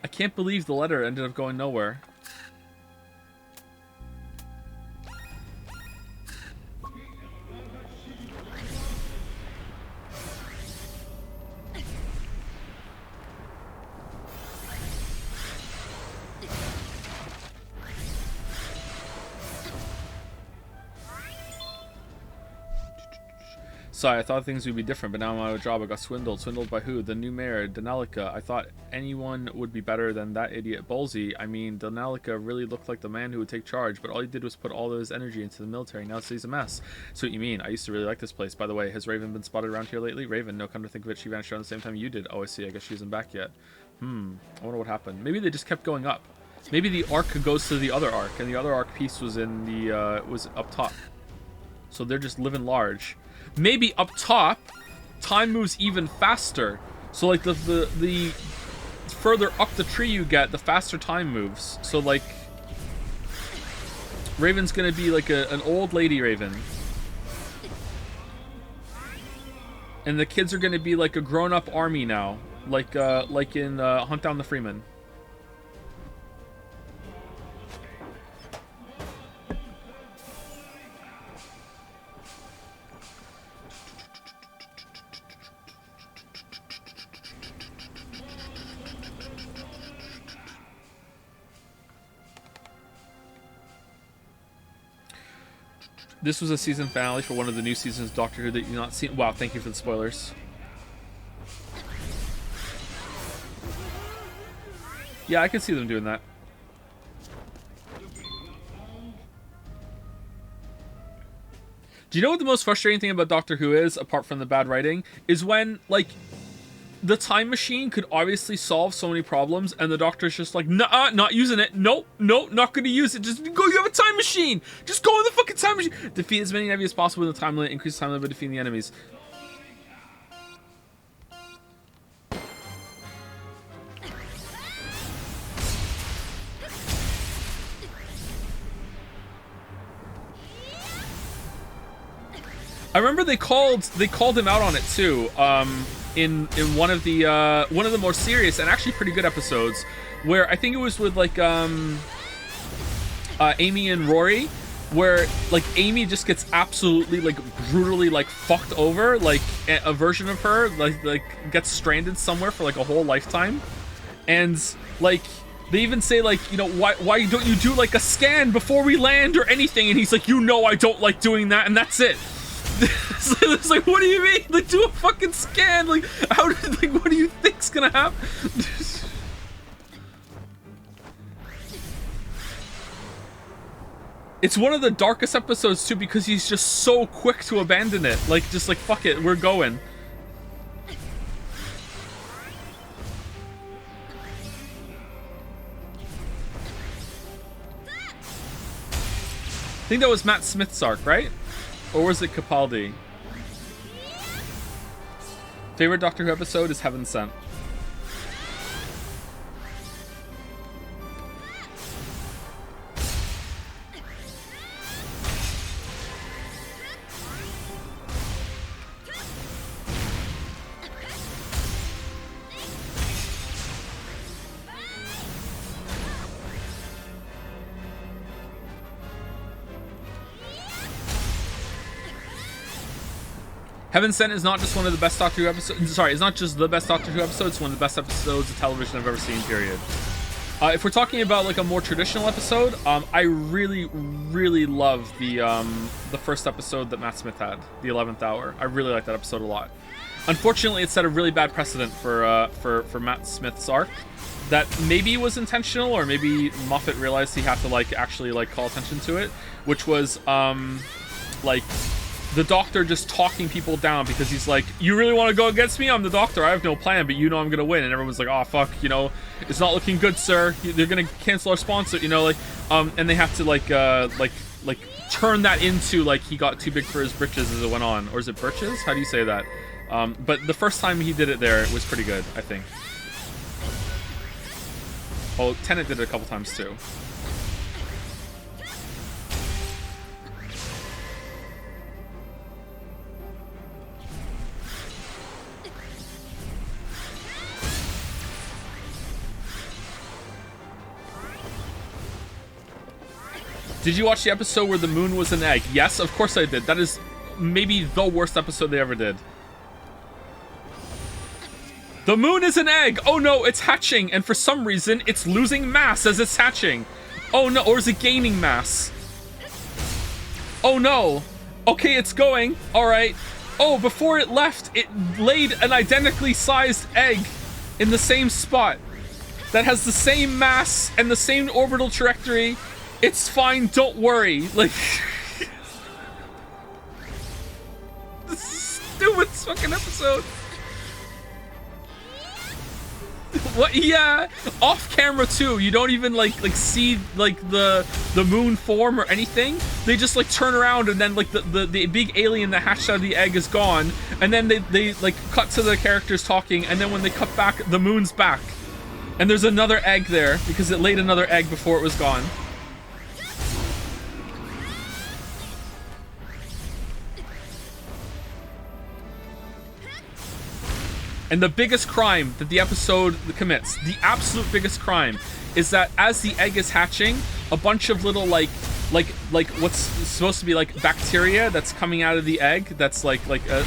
I can't believe the letter ended up going nowhere. Sorry, I thought things would be different, but now I'm out of a job. I got swindled. Swindled by who? The new mayor, Danelica. I thought anyone would be better than that idiot Ballsy. I mean, Danelica really looked like the man who would take charge, but all he did was put all of his energy into the military. Now he's a mess. So what you mean? I used to really like this place. By the way, has Raven been spotted around here lately? Raven, no, come to think of it, she vanished around the same time you did. Oh, I see. I guess she isn't back yet. I wonder what happened. Maybe they just kept going up. Maybe the arc goes to the other arc, and the other arc piece was in the was up top. So they're just living large. Maybe up top, time moves even faster. So like the further up the tree you get, the faster time moves. So like, Raven's gonna be like an old lady Raven, and the kids are gonna be like a grown-up army now, like in Hunt Down the Freeman. This was a season finale for one of the new seasons of Doctor Who that you've not seen. Wow, thank you for the spoilers. Yeah, I can see them doing that. Do you know what the most frustrating thing about Doctor Who is, apart from the bad writing, is when, like, the time machine could obviously solve so many problems, and the Doctor's just like, nah, not using it. Nope, not gonna use it. Just go, you have a time machine. Just go in the fucking time machine. Defeat as many enemies as possible in the time limit. Increase the time limit by defeating the enemies. I remember they called him out on it too. In one of the more serious and actually pretty good episodes, where I think it was with like Amy and Rory, where like Amy just gets absolutely like brutally like fucked over, like a version of her like gets stranded somewhere for like a whole lifetime, and like they even say like, you know, why don't you do like a scan before we land or anything, and he's like, you know, I don't like doing that, and that's it. So it's like, what do you mean? Like, do a fucking scan. Like, what do you think's gonna happen? It's one of the darkest episodes too, because he's just so quick to abandon it. Like, just like, fuck it, we're going. I think that was Matt Smith's arc, right? Or was it Capaldi? Favorite Doctor Who episode is Heaven Sent. Heaven Sent is not just one of the best Doctor Who episodes. Sorry, it's not just the best Doctor Who episode. It's one of the best episodes of television I've ever seen, period. If we're talking about like a more traditional episode, I really, really love the first episode that Matt Smith had, the 11th Hour. I really like that episode a lot. Unfortunately, it set a really bad precedent for Matt Smith's arc that maybe was intentional, or maybe Moffat realized he had to like actually like call attention to it, which was like the Doctor just talking people down, because he's like, you really want to go against me? I'm the Doctor. I have no plan, but you know I'm gonna win. And everyone's like, oh fuck, you know, it's not looking good, sir. They're gonna cancel our sponsor, you know, like, and they have to like turn that into like he got too big for his britches as it went on, or is it britches? How do you say that? But the first time he did it there, it was pretty good, I think. Oh, Tennant did it a couple times too. Did you watch the episode where the moon was an egg? Yes, of course I did. That is maybe the worst episode they ever did. The moon is an egg! Oh no, it's hatching, and for some reason, it's losing mass as it's hatching. Oh no, or is it gaining mass? Oh no. Okay, it's going. Alright. Oh, before it left, it laid an identically sized egg in the same spot that has the same mass and the same orbital trajectory. It's fine, don't worry. Like, this stupid fucking episode. What? Yeah, off camera too. You don't even like see like the moon form or anything. They just like turn around and then like the big alien that hatched out of the egg is gone, and then they like cut to the characters talking, and then when they cut back, the moon's back, and there's another egg there because it laid another egg before it was gone. And the biggest crime that the episode commits, the absolute biggest crime, is that as the egg is hatching, a bunch of little like what's supposed to be like bacteria that's coming out of the egg, that's like a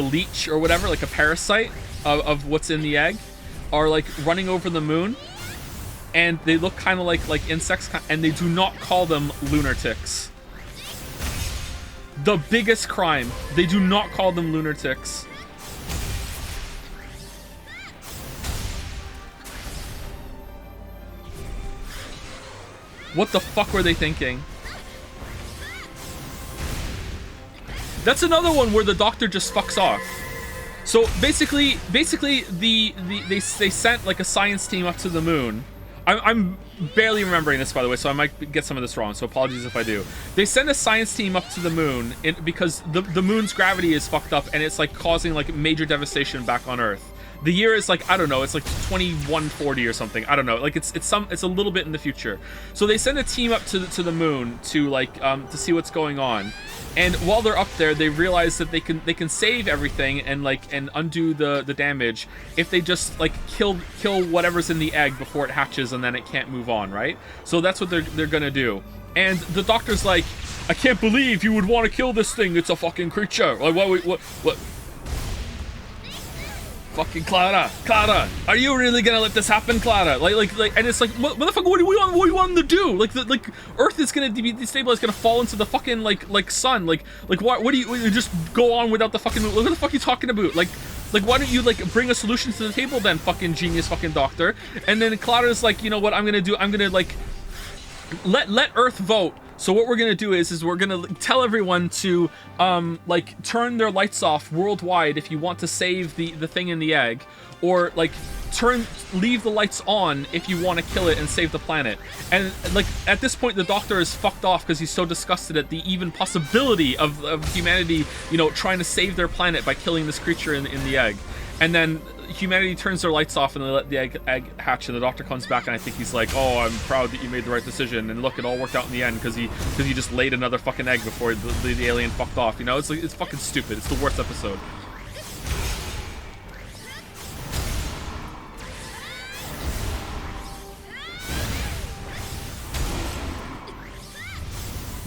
leech or whatever, like a parasite of what's in the egg, are like running over the moon, and they look kind of like insects, and they do not call them lunatics. The biggest crime. They do not call them lunatics. What the fuck were they thinking? That's another one where the Doctor just fucks off. So basically they sent like a science team up to the moon. I'm barely remembering this, by the way, so I might get some of this wrong, so apologies if I do. They send a science team up to the moon because the moon's gravity is fucked up, and it's like causing like major devastation back on Earth. The year is like, I don't know, it's like 2140 or something. I don't know, like it's a little bit in the future. So they send a team up to the moon to like to see what's going on. And while they're up there, they realize that they can save everything and undo the damage if they just like kill whatever's in the egg before it hatches, and then it can't move on, right? So that's what they're gonna do. And the Doctor's like, I can't believe you would want to kill this thing. It's a fucking creature. Like what? Fucking Clara, are you really gonna let this happen, Clara? Like, and it's like, motherfucker, what do you want them to do? Like Earth is gonna be destabilized, gonna fall into the fucking like sun. Like what do you just go on without the fucking? What the fuck are you talking about? Like why don't you like bring a solution to the table then, fucking genius, fucking Doctor? And then Clara's like, you know what I'm gonna do? I'm gonna like let Earth vote. So what we're gonna do is we're gonna tell everyone to like turn their lights off worldwide if you want to save the thing in the egg, or like leave the lights on if you want to kill it and save the planet. And like at this point, the Doctor is fucked off because he's so disgusted at the even possibility of humanity, you know, trying to save their planet by killing this creature in the egg. And then humanity turns their lights off and they let the egg hatch, and the Doctor comes back, and I think he's like, oh, I'm proud that you made the right decision, and look, it all worked out in the end because he just laid another fucking egg before the alien fucked off. You know, it's like, it's fucking stupid. It's the worst episode.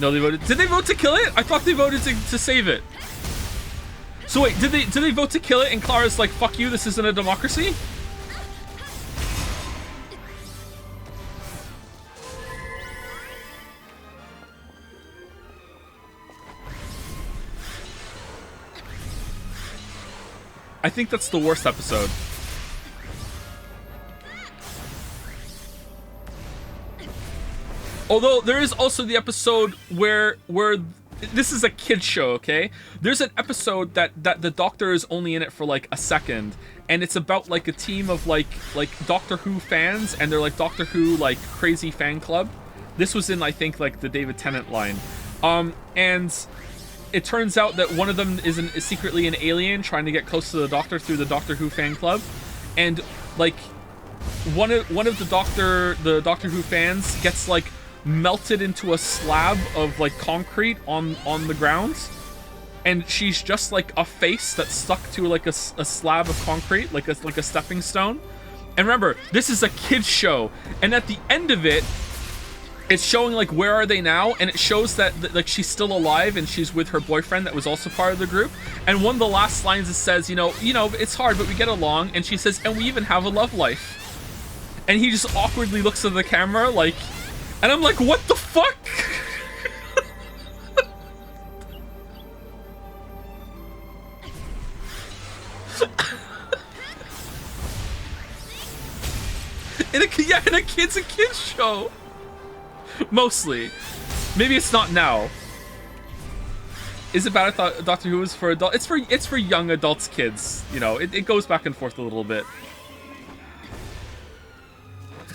No, they voted. Did they vote to kill it? I thought they voted to save it. So wait, did they vote to kill it, and Clara's like, fuck you, this isn't a democracy? I think that's the worst episode. Although there is also the episode where this is a kid's show, okay? There's an episode that the Doctor is only in it for like a second, and it's about like a team of like Doctor Who fans, and they're like Doctor Who like crazy fan club. This was in, I think, like the David Tennant line. And it turns out that one of them is secretly an alien trying to get close to the Doctor through the Doctor Who fan club, and like one of the Doctor Who fans gets like melted into a slab of like concrete on the ground, and she's just like a face that's stuck to like a slab of concrete, like a stepping stone. And remember, this is a kids show, and at the end of it, it's showing like where are they now, and it shows that like she's still alive and she's with her boyfriend that was also part of the group. And one of the last lines it says, you know it's hard but we get along, and she says, and we even have a love life. And he just awkwardly looks at the camera like, and I'm like, what the fuck? Yeah, and it's a kid's show. Mostly. Maybe it's not now. Is it bad? I thought Doctor Who was for adult. It's for young adults, kids. You know, it goes back and forth a little bit.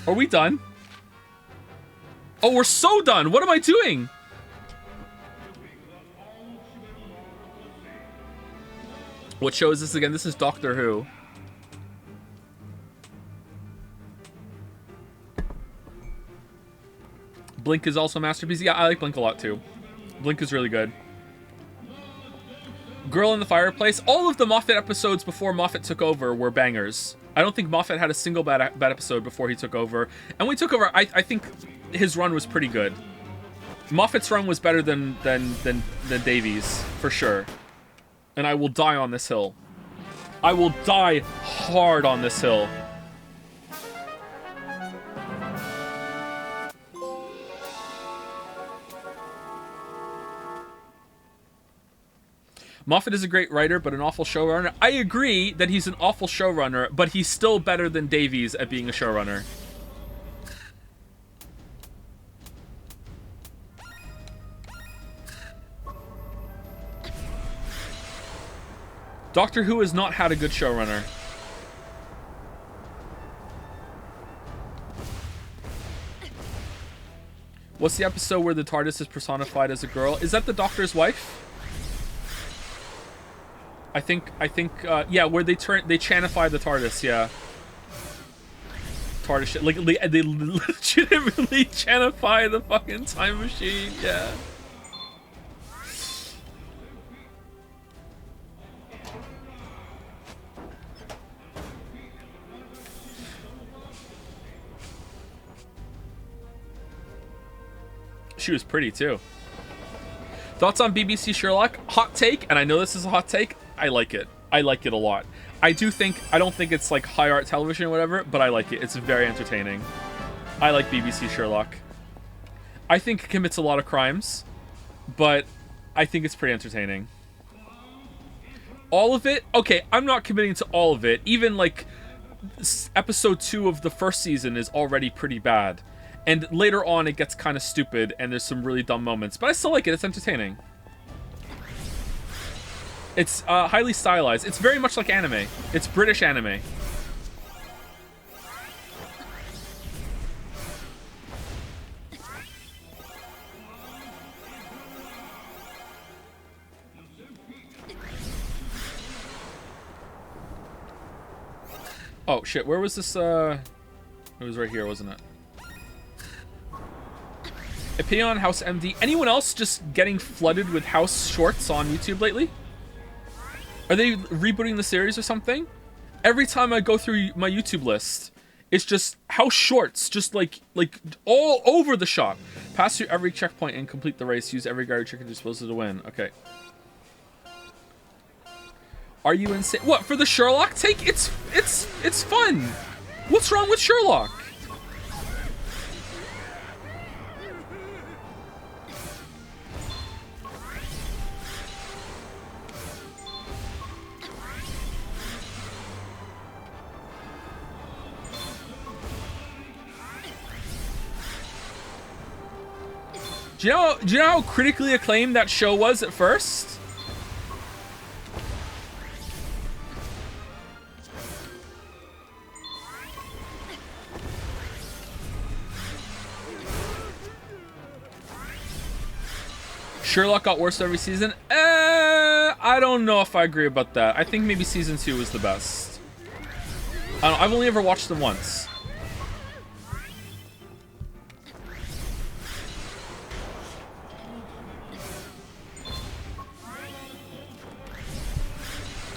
Are we done? Oh, we're so done. What am I doing? What show is this again? This is Doctor Who. Blink is also a masterpiece. Yeah, I like Blink a lot too. Blink is really good. Girl in the Fireplace. All of the Moffat episodes before Moffat took over were bangers. I don't think Moffat had a single bad episode before he took over. And when he took over, I think his run was pretty good. Moffat's run was better than Davies, for sure. And I will die on this hill. I will die hard on this hill. Moffat is a great writer, but an awful showrunner. I agree that he's an awful showrunner, but he's still better than Davies at being a showrunner. Doctor Who has not had a good showrunner. What's the episode where the TARDIS is personified as a girl? Is that the Doctor's wife? I think, yeah, where they chanify the TARDIS, yeah. TARDIS, like, they legitimately chanify the fucking time machine, yeah. She was pretty, too. Thoughts on BBC Sherlock? Hot take, and I know this is a hot take. I like it. I like it a lot. I don't think it's like high art television or whatever, but I like it. It's very entertaining. I like BBC Sherlock. I think it commits a lot of crimes, but I think it's pretty entertaining. All of it? Okay, I'm not committing to all of it. Even like episode 2 of the first season is already pretty bad. And later on it gets kind of stupid and there's some really dumb moments, but I still like it. It's entertaining. It's highly stylized. It's very much like anime. It's British anime. Oh shit, where was this? It was right here, wasn't it? Opinion on House MD. Anyone else just getting flooded with House shorts on YouTube lately? Are they rebooting the series or something? Every time I go through my YouTube list, it's just House shorts, just like all over the shop. Pass through every checkpoint and complete the race. Use every garbage chicken disposal to win. Okay. Are you insane? What, for the Sherlock take? It's fun. What's wrong with Sherlock? Do you know how critically acclaimed that show was at first? Sherlock got worse every season? I don't know if I agree about that. I think maybe season 2 was the best. I've only ever watched them once.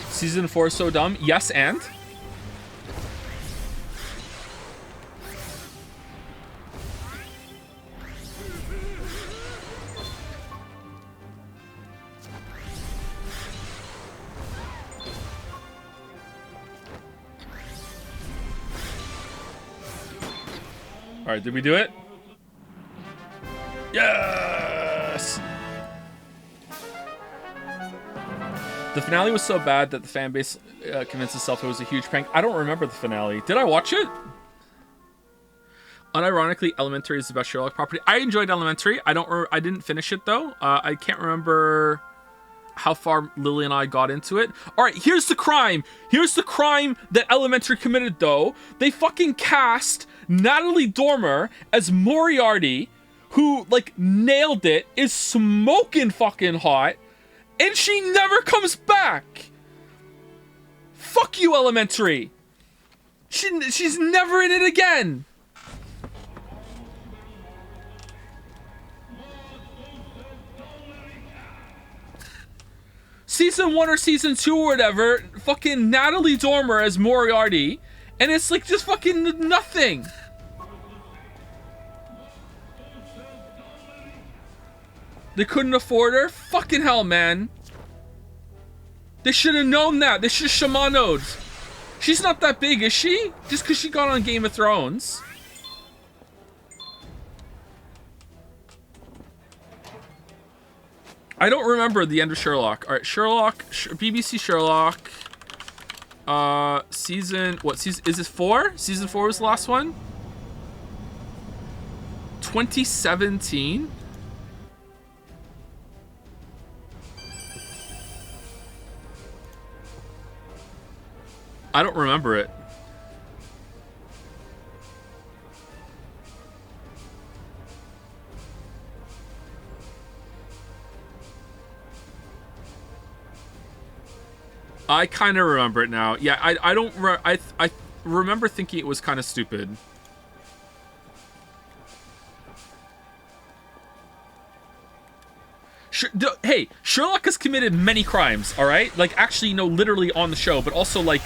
Season 4 is so dumb. Yes, and? Alright, did we do it? Yes! The finale was so bad that the fan base convinced itself it was a huge prank. I don't remember the finale. Did I watch it? Unironically, Elementary is the best Sherlock property. I enjoyed Elementary. I didn't finish it though. I can't remember how far Lily and I got into it. All right, here's the crime. Here's the crime that Elementary committed though. They fucking cast Natalie Dormer as Moriarty, who like nailed it, is smoking fucking hot, and she never comes back. Fuck you, Elementary. She's never in it again. Season 1 or season 2 or whatever, fucking Natalie Dormer as Moriarty, and it's like just fucking nothing. They couldn't afford her? Fucking hell, man. They should have known that. They should have shamanoed. She's not that big, is she? Just because she got on Game of Thrones. I don't remember the end of Sherlock. All right, Sherlock, BBC Sherlock. Season, what season, is this 4? Season 4 was the last one? 2017? I don't remember it. I kind of remember it now. Yeah, I don't I remember thinking it was kind of stupid. Hey, Sherlock has committed many crimes, all right? Like actually, no, literally on the show, but also like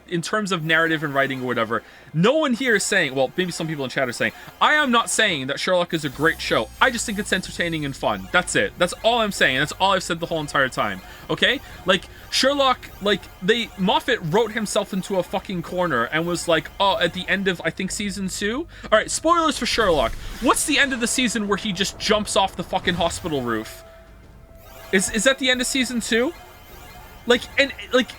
in terms of narrative and writing or whatever. No one here is saying, well, maybe some people in chat are saying, I am not saying that Sherlock is a great show. I just think it's entertaining and fun. That's it. That's all I'm saying. That's all I've said the whole entire time. Okay? Like, Sherlock, like, Moffat wrote himself into a fucking corner and was like, oh, at the end of, I think, season 2? Alright, spoilers for Sherlock. What's the end of the season where he just jumps off the fucking hospital roof? Is that the end of season 2? Like, and, like,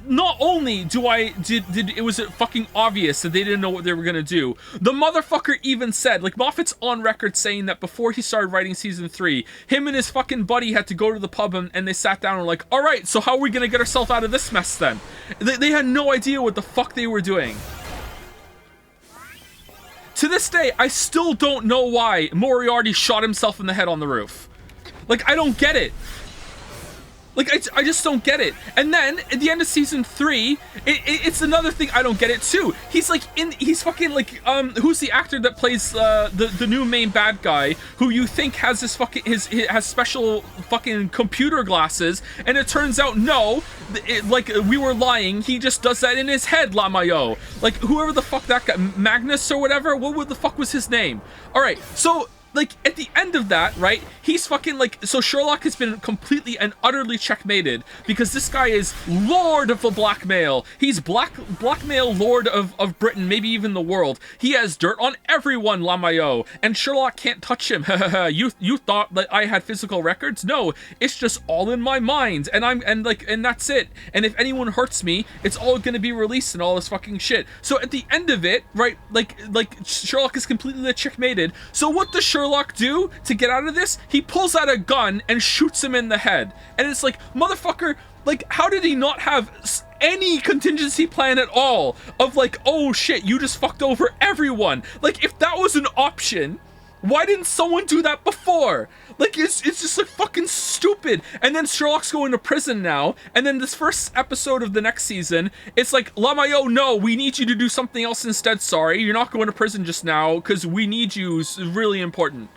not only did it was fucking obvious that they didn't know what they were gonna do. The motherfucker even said, like, Moffat's on record saying that before he started writing season 3, him and his fucking buddy had to go to the pub and they sat down and were like, all right, so how are we gonna get ourselves out of this mess then? They had no idea what the fuck they were doing. To this day, I still don't know why Moriarty shot himself in the head on the roof. Like, I don't get it. Like, I just don't get it. And then, at the end of season 3, it's another thing I don't get it, too. He's, like, he's fucking, like, who's the actor that plays, the new main bad guy, who you think has this fucking, has special fucking computer glasses, and it turns out, no, like, we were lying, he just does that in his head, Lamayo. Like, whoever the fuck that guy, Magnus or whatever, what the fuck was his name? Alright, so, like, at the end of that, right, he's fucking, like, so Sherlock has been completely and utterly checkmated because this guy is Lord of the Blackmail. He's Blackmail Lord of Britain, maybe even the world. He has dirt on everyone, Lamayo, and Sherlock can't touch him. You thought that I had physical records? No, it's just all in my mind, and that's it. And if anyone hurts me, it's all gonna be released and all this fucking shit. So at the end of it, right, like Sherlock is completely checkmated. So what does Sherlock do to get out of this? He pulls out a gun and shoots him in the head. And it's like, motherfucker, like, how did he not have any contingency plan at all of like, oh shit, you just fucked over everyone? Like, if that was an option, why didn't someone do that before? Like, it's just like fucking stupid. And then Sherlock's going to prison now, and then this first episode of the next season, it's like, Lamayo, no, we need you to do something else instead, sorry. You're not going to prison just now, because we need you, it's really important.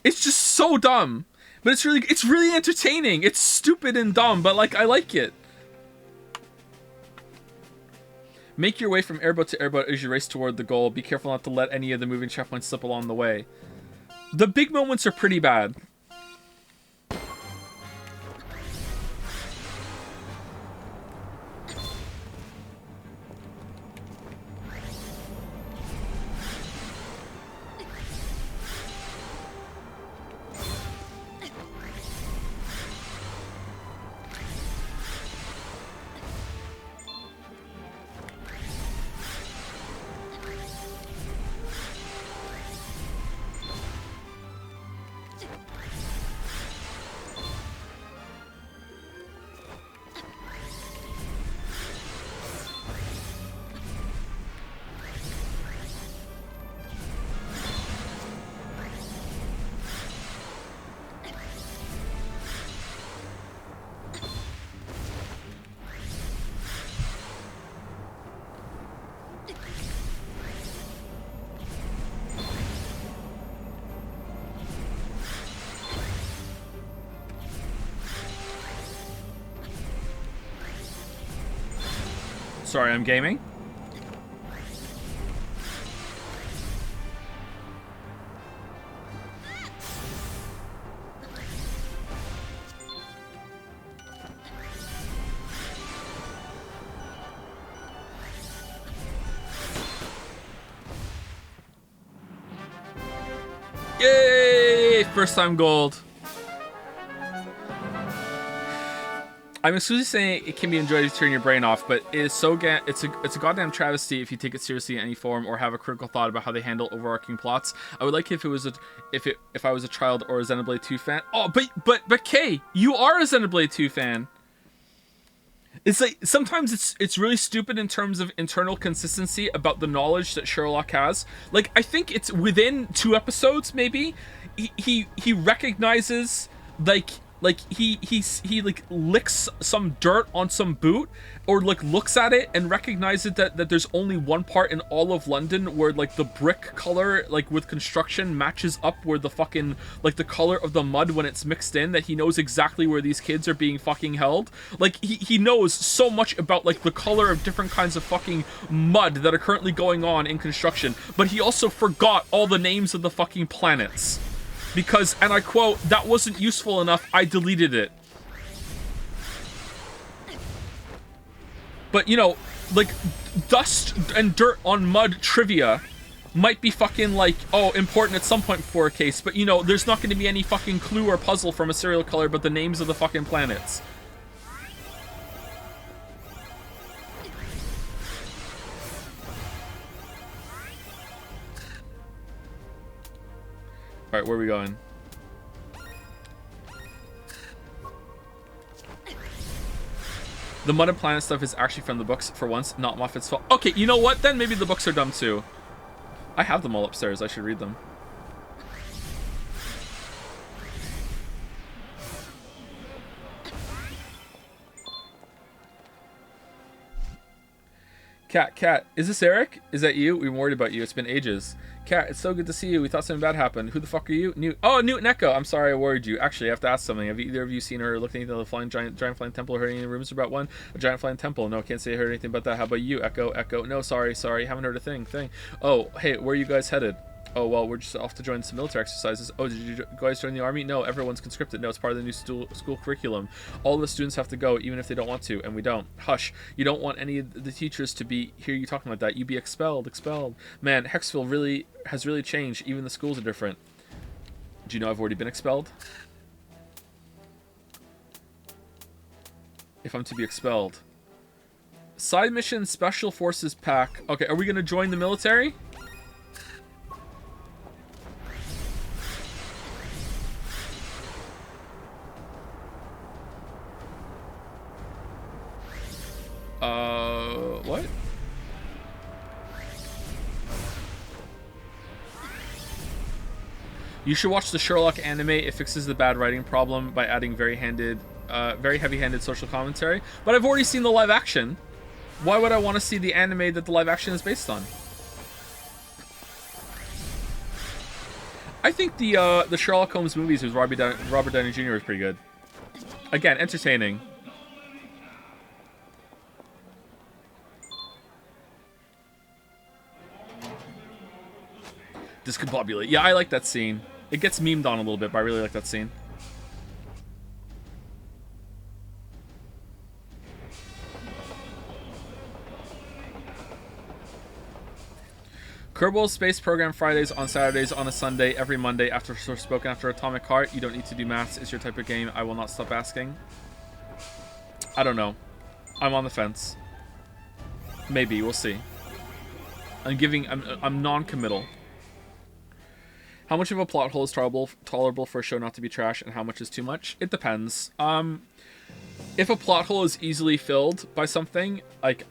It's just so dumb. But it's really entertaining. It's stupid and dumb, but like, I like it. Make your way from airboat to airboat as you race toward the goal. Be careful not to let any of the moving checkpoints slip along the way. The big moments are pretty bad. Sorry, I'm gaming. Yay! First time gold. I'm exclusively saying it can be enjoyed to turn your brain off, but it is so it's a goddamn travesty if you take it seriously in any form or have a critical thought about how they handle overarching plots. I would like if it was if I was a child or a Xenoblade 2 fan. Oh, but Kay, you are a Xenoblade 2 fan. It's like sometimes it's really stupid in terms of internal consistency about the knowledge that Sherlock has. Like, I think it's within 2 episodes maybe he recognizes he like licks some dirt on some boot, or like looks at it and recognizes that there's only one part in all of London where like the brick color like with construction matches up where the fucking like the color of the mud when it's mixed in, that he knows exactly where these kids are being fucking held. Like he knows so much about like the color of different kinds of fucking mud that are currently going on in construction, but he also forgot all the names of the fucking planets. Because, and I quote, "That wasn't useful enough, I deleted it." But, you know, like, dust and dirt on mud trivia might be fucking, like, oh, important at some point for a case, but, you know, there's not going to be any fucking clue or puzzle from a serial killer but the names of the fucking planets. Alright, where are we going? The Mud and Planet stuff is actually from the books for once, not Moffat's fault. Okay, you know what? Then maybe the books are dumb too. I have them all upstairs. I should read them. Cat, is this Eric? Is that you? We've been worried about you. It's been ages. Cat, it's so good to see you. We thought something bad happened. Who the fuck are you? Newt. Oh, Newt and Echo. I'm sorry I worried you. Actually, I have to ask something. Have either of you seen her looking into the giant flying temple or heard any rumors about one? A giant flying temple. No, can't say I heard anything about that. How about you, Echo? No, sorry. Haven't heard a thing. Oh, hey, where are you guys headed? Oh, well, we're just off to join some military exercises. Oh, did you guys join the army? No, everyone's conscripted. No, it's part of the new school curriculum. All the students have to go, even if they don't want to, and we don't. Hush. You don't want any of the teachers to hear you talking like that. You'd be expelled. Man, Hexville has really changed. Even the schools are different. Do you know I've already been expelled? If I'm to be expelled. Side mission Special Forces pack. Okay, are we going to join the military? What? You should watch the Sherlock anime. It fixes the bad writing problem by adding very heavy-handed social commentary. But I've already seen the live action. Why would I want to see the anime that the live action is based on? I think the Sherlock Holmes movies with Robert Downey Jr. was pretty good. Again, entertaining. Discombobulate. Yeah, I like that scene. It gets memed on a little bit, but I really like that scene. Kerbal Space Program Fridays on Saturdays on a Sunday, every Monday after Forspoken after Atomic Heart. You don't need to do maths. It's your type of game. I will not stop asking. I don't know. I'm on the fence. Maybe. We'll see. I'm non-committal. How much of a plot hole is tolerable for a show not to be trash, and how much is too much? It depends. If a plot hole is easily filled by something, like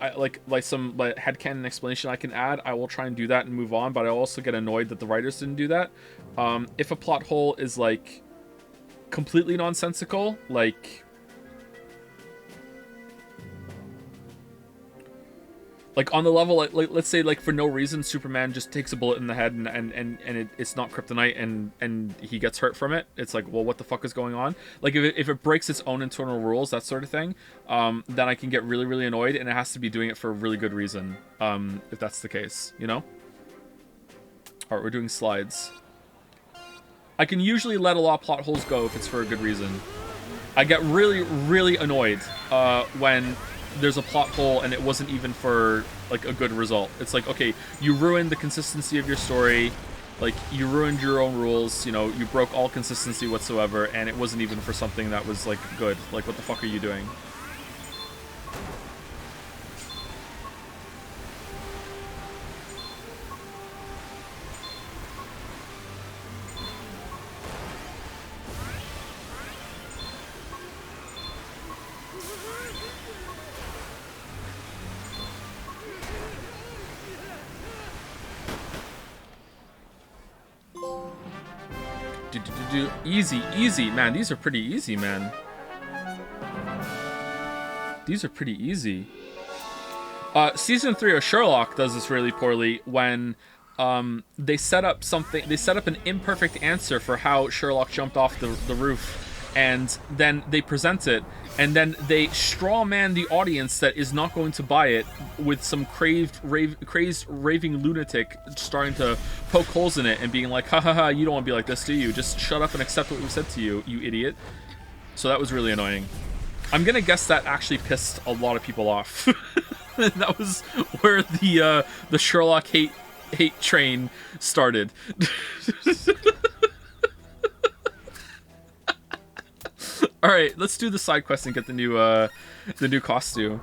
some headcanon explanation I can add, I will try and do that and move on, but I also get annoyed that the writers didn't do that. If a plot hole is, like, completely nonsensical, like Like on the level, like let's say like for no reason, Superman just takes a bullet in the head and it's not kryptonite and he gets hurt from it. It's like, well, what the fuck is going on? Like if it breaks its own internal rules, that sort of thing, then I can get really, really annoyed, and it has to be doing it for a really good reason. If that's the case, you know? Alright, we're doing slides. I can usually let a lot of plot holes go if it's for a good reason. I get really, really annoyed when there's a plot hole and it wasn't even for like a good result. It's like, okay, you ruined the consistency of your story, like you ruined your own rules, you know, you broke all consistency whatsoever, and it wasn't even for something that was like good. Like, what the fuck are you doing? Easy, man. These are pretty easy, man. These are pretty easy. Season 3 of Sherlock does this really poorly when they set up something. They set up an imperfect answer for how Sherlock jumped off the roof, and then they present it, and then they straw man the audience that is not going to buy it with some crazed raving lunatic starting to poke holes in it and being like, ha ha ha, you don't want to be like this, do you? Just shut up and accept what we said to you, you idiot. So that was really annoying. I'm gonna guess that actually pissed a lot of people off. That was where the Sherlock hate train started. All right, let's do the side quest and get the new costume.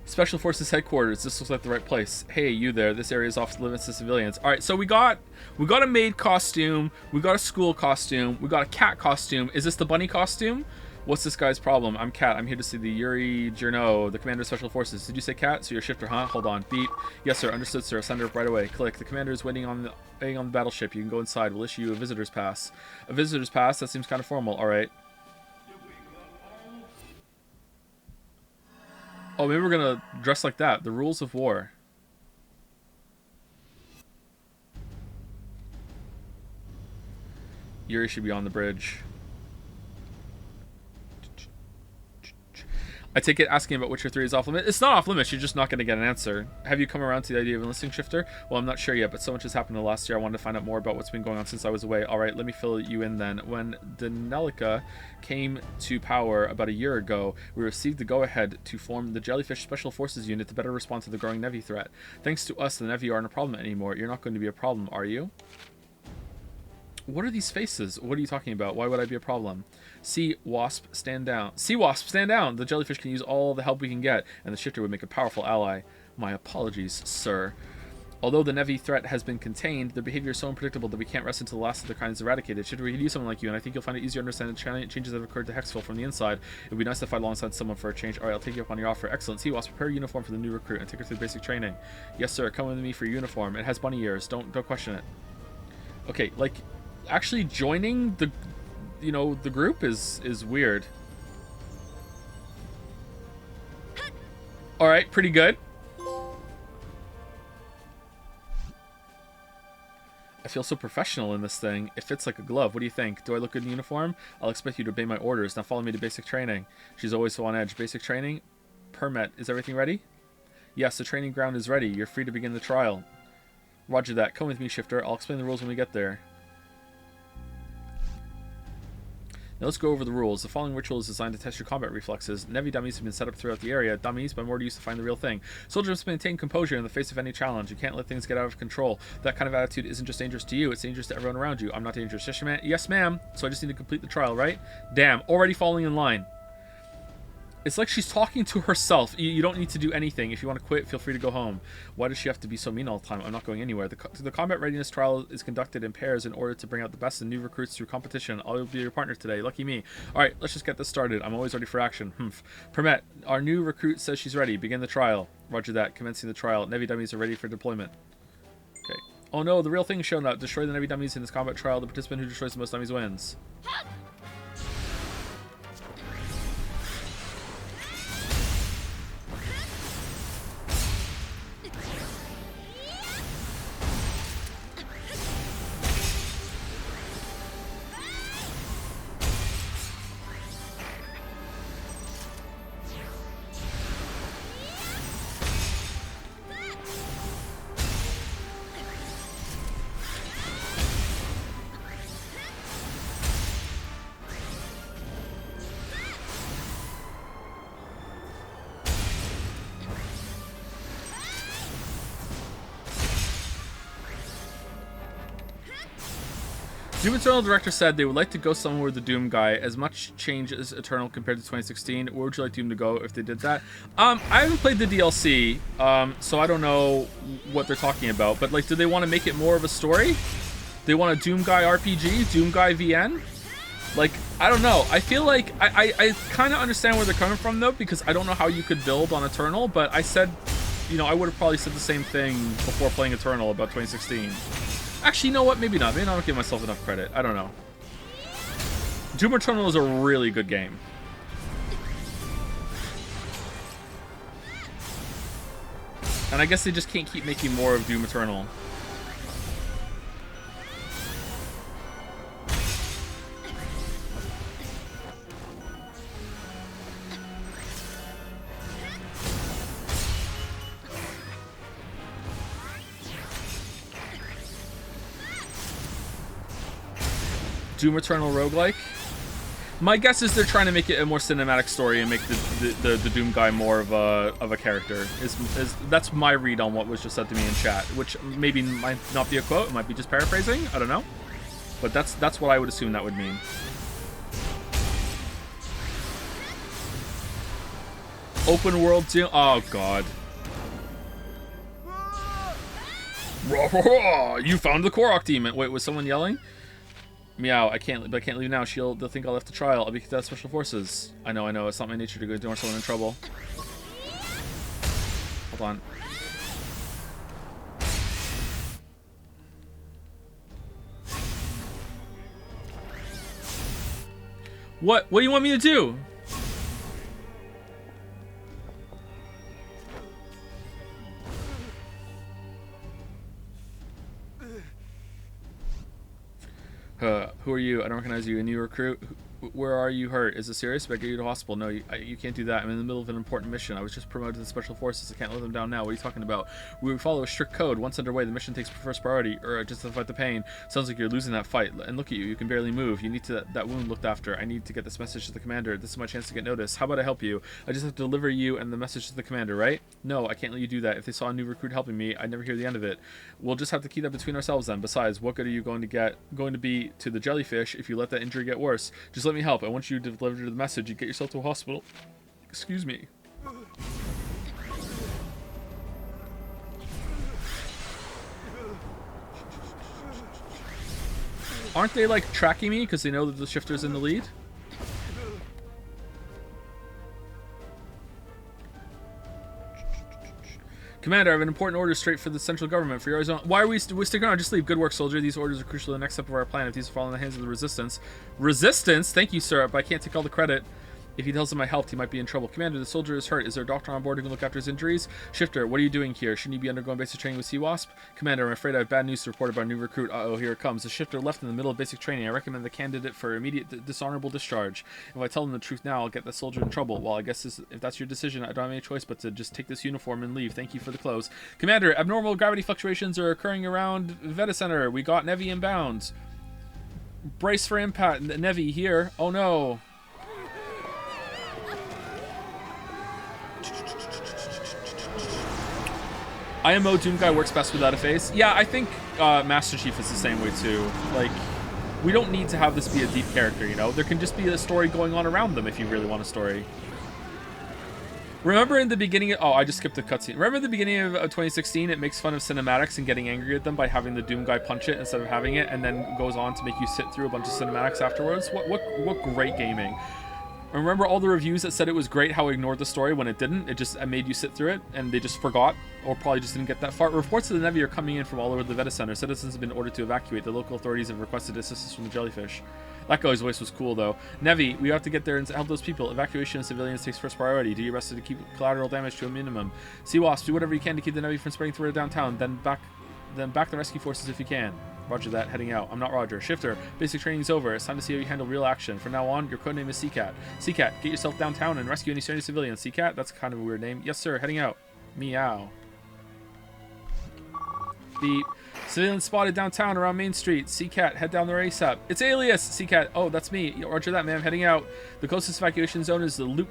Special Forces headquarters. This looks like the right place. Hey, you there. This area is off limits to civilians. All right, so we got a maid costume. We got a school costume. We got a cat costume. Is this the bunny costume? What's this guy's problem? I'm Cat. I'm here to see the Yuri Journo, the commander of Special Forces. Did you say Cat? So you're a shifter, huh? Hold on. Beep. Yes, sir. Understood, sir. Send her up right away. Click. The commander is waiting on the battleship. You can go inside. We'll issue you a visitor's pass. A visitor's pass? That seems kind of formal. All right. Oh, maybe we're gonna dress like that. The rules of war. Yuri should be on the bridge. I take it asking about Witcher 3 is off limits. It's not off limits, you're just not going to get an answer. Have you come around to the idea of enlisting Shifter? Well, I'm not sure yet, but so much has happened in the last year. I wanted to find out more about what's been going on since I was away. Alright, let me fill you in then. When Danelica came to power about a year ago, we received the go-ahead to form the Jellyfish Special Forces Unit to better respond to the growing Nevi threat. Thanks to us, the Nevi aren't a problem anymore. You're not going to be a problem, are you? What are these faces? What are you talking about? Why would I be a problem? Sea Wasp, stand down. Sea Wasp, stand down! The jellyfish can use all the help we can get, and the shifter would make a powerful ally. My apologies, sir. Although the Nevi threat has been contained, their behavior is so unpredictable that we can't rest until the last of their kind is eradicated. Shifter, we could use someone like you, and I think you'll find it easier to understand the changes that have occurred to Hexville from the inside. It would be nice to fight alongside someone for a change. Alright, I'll take you up on your offer. Excellent. Sea Wasp, prepare a uniform for the new recruit and take her through basic training. Yes, sir. Come with me for your uniform. It has bunny ears. Don't question it. Okay, like, actually joining the the group is weird. All right, pretty good. I feel so professional in this thing. It fits like a glove. What do you think? Do I look good in uniform? I'll expect you to obey my orders. Now follow me to basic training. She's always so on edge. Basic training? Permit. Is everything ready? Yes, the training ground is ready. You're free to begin the trial. Roger that. Come with me, Shifter. I'll explain the rules when we get there. Now let's go over the rules. The following ritual is designed to test your combat reflexes. Nevi dummies have been set up throughout the area. Dummies, but more to use to find the real thing. Soldiers must maintain composure in the face of any challenge. You can't let things get out of control. That kind of attitude isn't just dangerous to you, it's dangerous to everyone around you. I'm not dangerous. Yes, ma'am. So I just need to complete the trial, right? Damn, already falling in line. It's like she's talking to herself. You don't need to do anything. If you want to quit, feel free to go home. Why does she have to be so mean all the time? I'm not going anywhere. The combat readiness trial is conducted in pairs in order to bring out the best in new recruits through competition. I'll be your partner today. Lucky me. All right, let's just get this started. I'm always ready for action. Permet. Our new recruit says she's ready. Begin the trial. Roger that. Commencing the trial. Nevi dummies are ready for deployment. Oh no, the real thing's shown up. Destroy the Nevi dummies in this combat trial. The participant who destroys the most dummies wins. Doom Eternal director said they would like to go somewhere with the Doom guy. As much change as Eternal compared to 2016. Where would you like Doom to go if they did that? I haven't played the DLC, so I don't know what they're talking about. But like, do they want to make it more of a story? They want a Doom guy RPG, Doom guy VN? Like, I don't know. I feel like I kind of understand where they're coming from though, because I don't know how you could build on Eternal. But I said, you know, I would have probably said the same thing before playing Eternal about 2016. Actually, you know what? Maybe not. Maybe I don't give myself enough credit. I don't know. Doom Eternal is a really good game. And I guess they just can't keep making more of Doom Eternal. Doom Eternal roguelike. My guess is they're trying to make it a more cinematic story and make the Doom guy more of a character. That's my read on what was just said to me in chat, which maybe might not be a quote, it might be just paraphrasing. I don't know, but that's what I would assume that would mean. Open world Doom. Oh god. You found the Korok demon. Wait, was someone yelling? Meow, I can't leave now. They'll think I left the trial. I'll be kicked out of special forces. I know. It's not my nature to go ignore someone in trouble. Hold on. What do you want me to do? Who are you? I don't recognize you. A new recruit? Where are you hurt? Is it serious? If I get you to hospital? No, you can't do that. I'm in the middle of an important mission. I was just promoted to the special forces. I can't let them down now. What are you talking about? We follow a strict code. Once underway, the mission takes first priority. Or just to fight the pain. Sounds like you're losing that fight. And look at you. You can barely move. You need that wound looked after. I need to get this message to the commander. This is my chance to get noticed. How about I help you? I just have to deliver you and the message to the commander, right? No, I can't let you do that. If they saw a new recruit helping me, I'd never hear the end of it. We'll just have to keep that between ourselves then. Besides, what good are you going to be to the jellyfish if you let that injury get worse? Just let me help. I want you to deliver the message. You get yourself to a hospital. Excuse me. Aren't they like tracking me because they know that the shifter's in the lead? Commander, I have an important order straight for the central government for your Arizona. Why are we sticking around? Just leave. Good work, soldier. These orders are crucial to the next step of our plan. If these fall in the hands of the resistance. Resistance? Thank you, sir, but I can't take all the credit. If he tells him I helped, he might be in trouble. Commander, the soldier is hurt. Is there a doctor on board who can look after his injuries? Shifter, what are you doing here? Shouldn't you be undergoing basic training with Sea-Wasp? Commander, I'm afraid I have bad news to report about a new recruit. Uh-oh, here it comes. The Shifter left in the middle of basic training. I recommend the candidate for immediate dishonorable discharge. If I tell him the truth now, I'll get that soldier in trouble. Well, I guess if that's your decision, I don't have any choice but to just take this uniform and leave. Thank you for the clothes. Commander, abnormal gravity fluctuations are occurring around Veta Center. We got Nevi inbound. Brace for impact. Nevi here. Oh no. IMO Doom Guy works best without a face. Yeah, I think Master Chief is the same way too. Like, we don't need to have this be a deep character, you know? There can just be a story going on around them if you really want a story. Remember in the beginning... Oh, I just skipped the cutscene. Remember in the beginning of 2016, it makes fun of cinematics and getting angry at them by having the Doom Guy punch it instead of having it, and then goes on to make you sit through a bunch of cinematics afterwards? What great gaming. Remember all the reviews that said it was great how it ignored the story when it didn't? It made you sit through it, and they just forgot, or probably just didn't get that far. Reports of the Nevi are coming in from all over the Veta Center. Citizens have been ordered to evacuate. The local authorities have requested assistance from the jellyfish. That guy's voice was cool, though. Nevi, we have to get there and help those people. Evacuation of civilians takes first priority. Do your best to keep collateral damage to a minimum. Sea Wasp, do whatever you can to keep the Nevi from spreading through downtown. Then back the rescue forces if you can. Roger that, heading out. I'm not Roger. Shifter, basic training's over. It's time to see how you handle real action. From now on, your codename is Seacat. Seacat, get yourself downtown and rescue any stranded civilians. Seacat, that's kind of a weird name. Yes, sir, heading out. Meow. Beep. Civilians spotted downtown around Main Street. Seacat, head down there ASAP. It's Alias! Seacat, oh, that's me. Roger that, ma'am, heading out. The closest evacuation zone is the Loop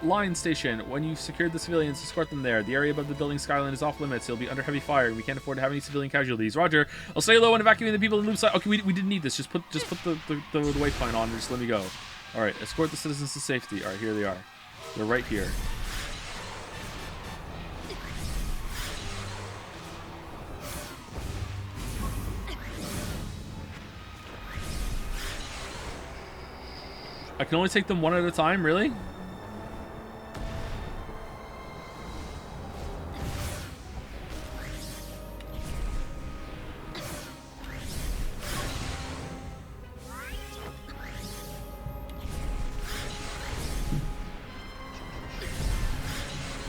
Line Station. When you've secured the civilians, escort them there. The area above the building skyline is off limits. It'll be under heavy fire. We can't afford to have any civilian casualties. Roger. I'll stay low and evacuate the people in the Loop side. Okay, we didn't need this. Just put the waypoint on and just let me go. Alright, escort the citizens to safety. Alright, here they are. They're right here. I can only take them one at a time, really?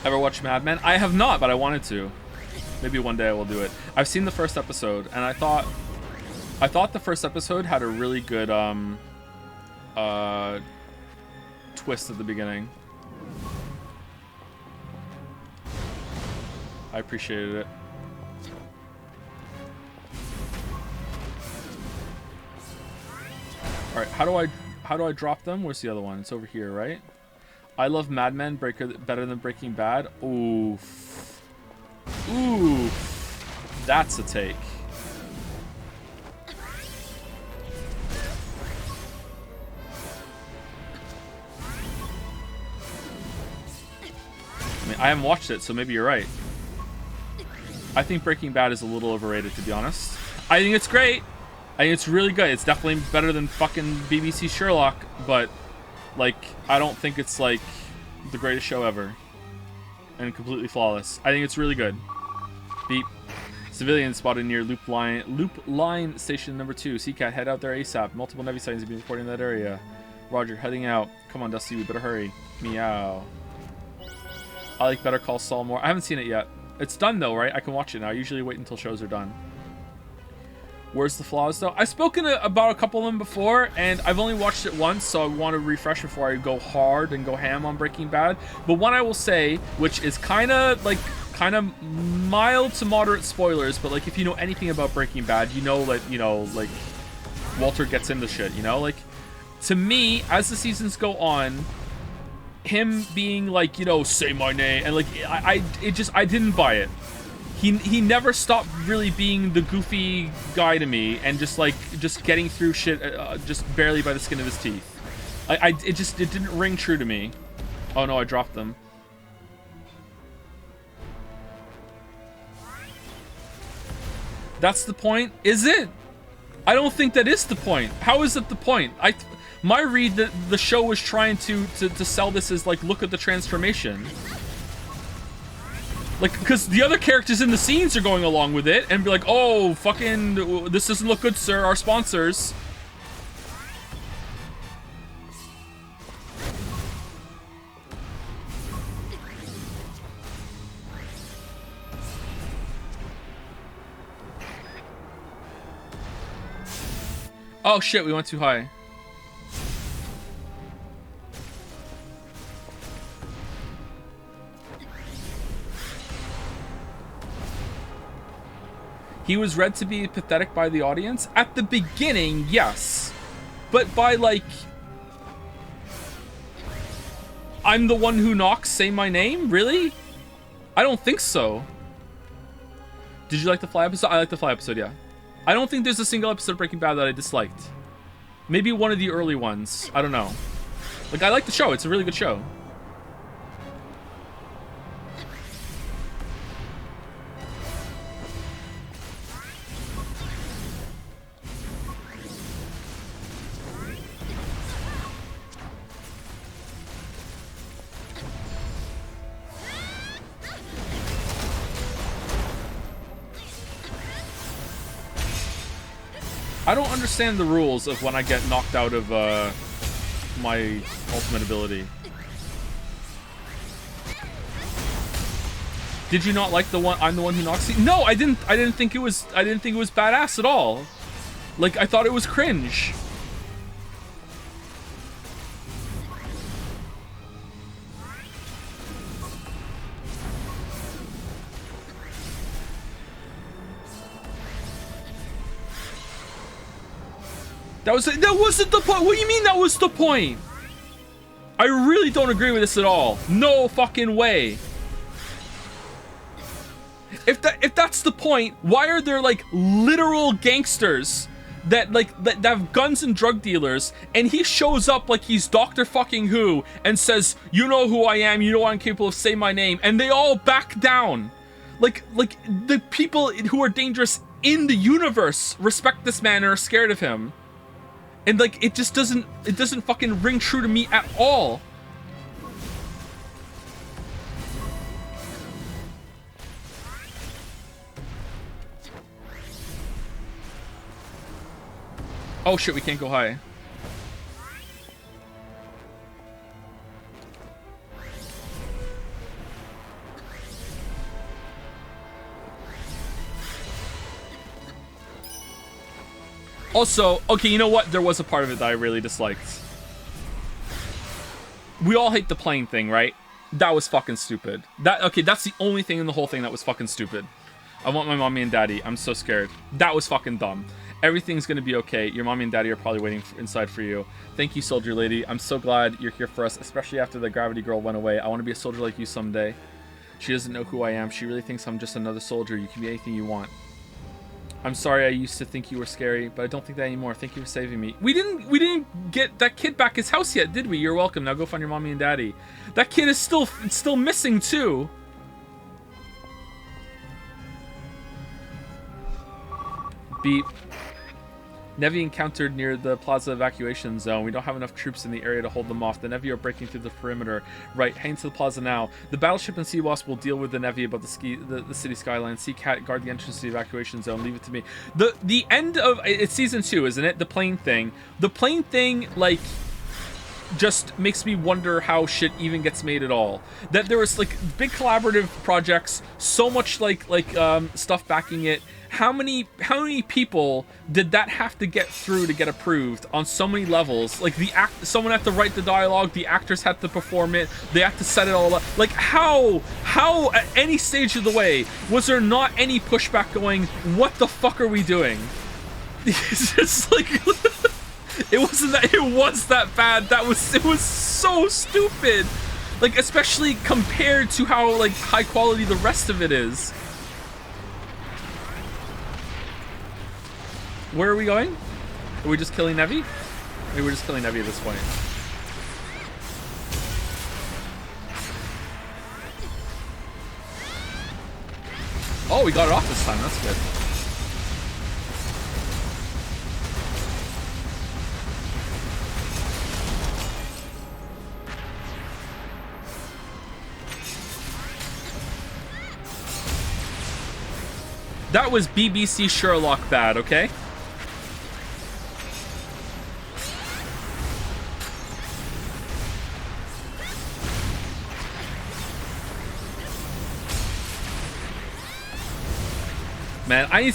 Ever watched Mad Men? I have not, but I wanted to. Maybe one day I will do it. I've seen the first episode, and I thought the first episode had a really good twist at the beginning. I appreciated it. All right, how do I drop them? Where's the other one? It's over here, right? I love Mad Men better than Breaking Bad. Oof. Oof. That's a take. I mean, I haven't watched it, so maybe you're right. I think Breaking Bad is a little overrated, to be honest. I think it's great. I think it's really good. It's definitely better than fucking BBC Sherlock, but, like, I don't think it's, like, the greatest show ever. And completely flawless. I think it's really good. Beep. Civilians spotted near Loop Line Station number 2. Seacat, head out there ASAP. Multiple Nevi sightings have been reported in that area. Roger, heading out. Come on, Dusty, we better hurry. Meow. I like Better Call Saul more. I haven't seen it yet. It's done though, right? I can watch it now. I usually wait until shows are done. Where's the flaws though? I've spoken about a couple of them before, and I've only watched it once, so I want to refresh before I go hard and go ham on Breaking Bad. But one I will say, which is kind of mild to moderate spoilers, but like if you know anything about Breaking Bad, you know that, you know, like Walter gets into shit, you know? Like, to me, as the seasons go on, him being like, you know, say my name, and like I didn't buy it. He never stopped really being the goofy guy to me, and just getting through shit just barely by the skin of his teeth. It didn't ring true to me. Oh no, I dropped them. That's the point, is it? I don't think that is the point. How is it the point? My read that the show was trying to sell this as like, look at the transformation. Like, because the other characters in the scenes are going along with it and be like, oh, fucking, this doesn't look good, sir. Our sponsors. Oh shit, we went too high. He was read to be pathetic by the audience. At the beginning, yes. But by, like, I'm the one who knocks, say my name? Really? I don't think so. Did you like the Fly episode? I like the Fly episode, yeah. I don't think there's a single episode of Breaking Bad that I disliked. Maybe one of the early ones. I don't know. Like, I like the show. It's a really good show. I don't understand the rules of when I get knocked out of my ultimate ability. Did you not like the one? I'm the one who knocks you. No, I didn't. I didn't think it was. I didn't think it was badass at all. Like, I thought it was cringe. That wasn't the point. What do you mean that was the point? I really don't agree with this at all. No fucking way. If that's the point, why are there like literal gangsters that have guns and drug dealers, and he shows up like he's Dr. fucking Who and says, "You know who I am, you know I'm capable of saying my name," and they all back down. Like the people who are dangerous in the universe respect this man and are scared of him. And like it doesn't fucking ring true to me at all. Oh shit, we can't go high. Also, okay, you know what? There was a part of it that I really disliked. We all hate the plane thing, right? That was fucking stupid. Okay, that's the only thing in the whole thing that was fucking stupid. I want my mommy and daddy. I'm so scared. That was fucking dumb. Everything's gonna be okay. Your mommy and daddy are probably waiting inside for you. Thank you, soldier lady. I'm so glad you're here for us, especially after the gravity girl went away. I want to be a soldier like you someday. She doesn't know who I am. She really thinks I'm just another soldier. You can be anything you want. I'm sorry I used to think you were scary, but I don't think that anymore. Thank you for saving me. We didn't get that kid back his house yet, did we? You're welcome. Now go find your mommy and daddy. That kid is still missing too. Beep. Nevi encountered near the plaza evacuation zone. We don't have enough troops in the area to hold them off. The Nevi are breaking through the perimeter. Right, heading to the plaza now. The battleship and Sea Wasp will deal with the Nevi above the city skyline. Sea Cat, guard the entrance to the evacuation zone. Leave it to me. The end of it's season 2, isn't it? The plane thing. The plane thing, like, just makes me wonder how shit even gets made at all. That there was like big collaborative projects, so much like stuff backing it. How many people did that have to get through to get approved on so many levels? Like someone had to write the dialogue, the actors had to perform it, they had to set it all up. Like how at any stage of the way was there not any pushback going, what the fuck are we doing? It's just like it was that bad. It was so stupid. Like, especially compared to how like high quality the rest of it is. Where are we going? Are we just killing Nevi? Maybe we're just killing Nevi at this point. Oh, we got it off this time. That's good. That was BBC Sherlock bad, okay? Man, I need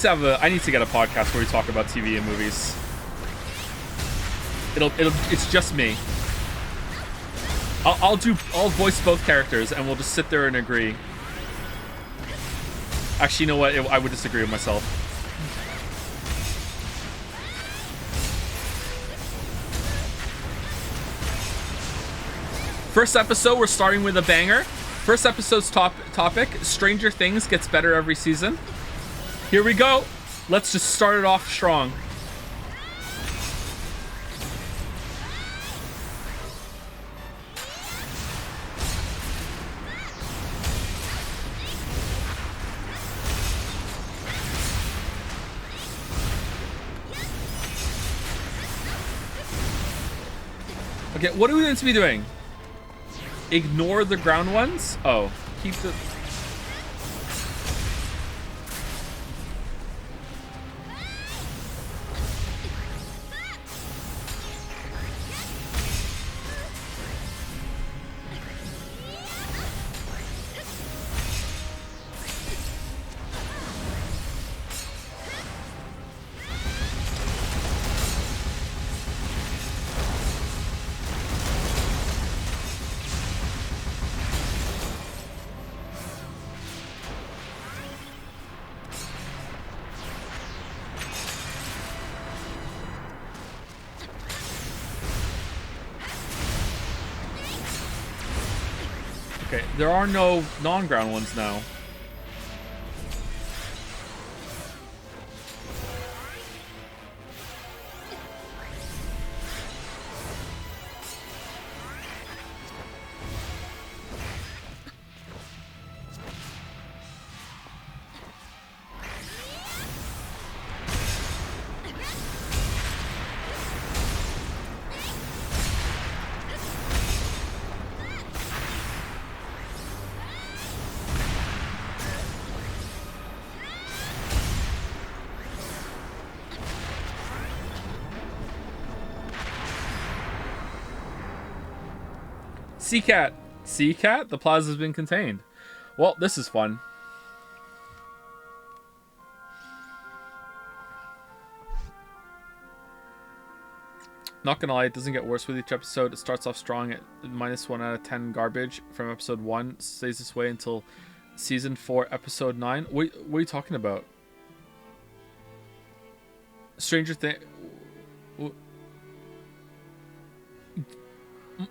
to get a podcast where we talk about TV and movies. It's just me. I'll voice both characters and we'll just sit there and agree. Actually, you know what? I would disagree with myself. First episode, we're starting with a banger. First episode's topic, Stranger Things gets better every season. Here we go. Let's just start it off strong. Okay, what are we going to be doing? Ignore the ground ones? Oh, keep the... Okay, there are no non-ground ones now. Seacat. Seacat? The plaza's been contained. Well, this is fun. Not gonna lie, it doesn't get worse with each episode. It starts off strong at -1 out of 10 garbage from episode 1. Stays this way until season 4, episode 9. What are you talking about? Stranger Things...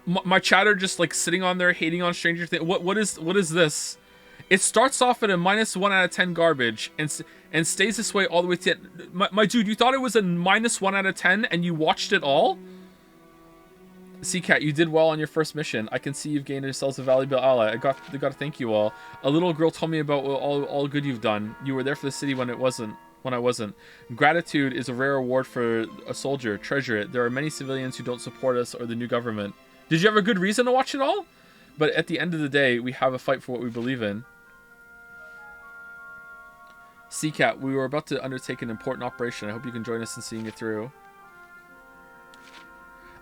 My chatter just like sitting on there hating on Stranger Things. What is this? It starts off at a -1 out of 10 garbage and stays this way all the way to my dude. You thought it was a -1 out of 10 and you watched it all? Seacat, you did well on your first mission. I can see you've gained yourselves a valuable ally. I got to thank you all. A little girl told me about all good you've done. You were there for the city when I wasn't. Gratitude is a rare reward for a soldier. Treasure it. There are many civilians who don't support us or the new government. Did you have a good reason to watch it all? But at the end of the day, we have a fight for what we believe in. Seacat, we were about to undertake an important operation. I hope you can join us in seeing it through.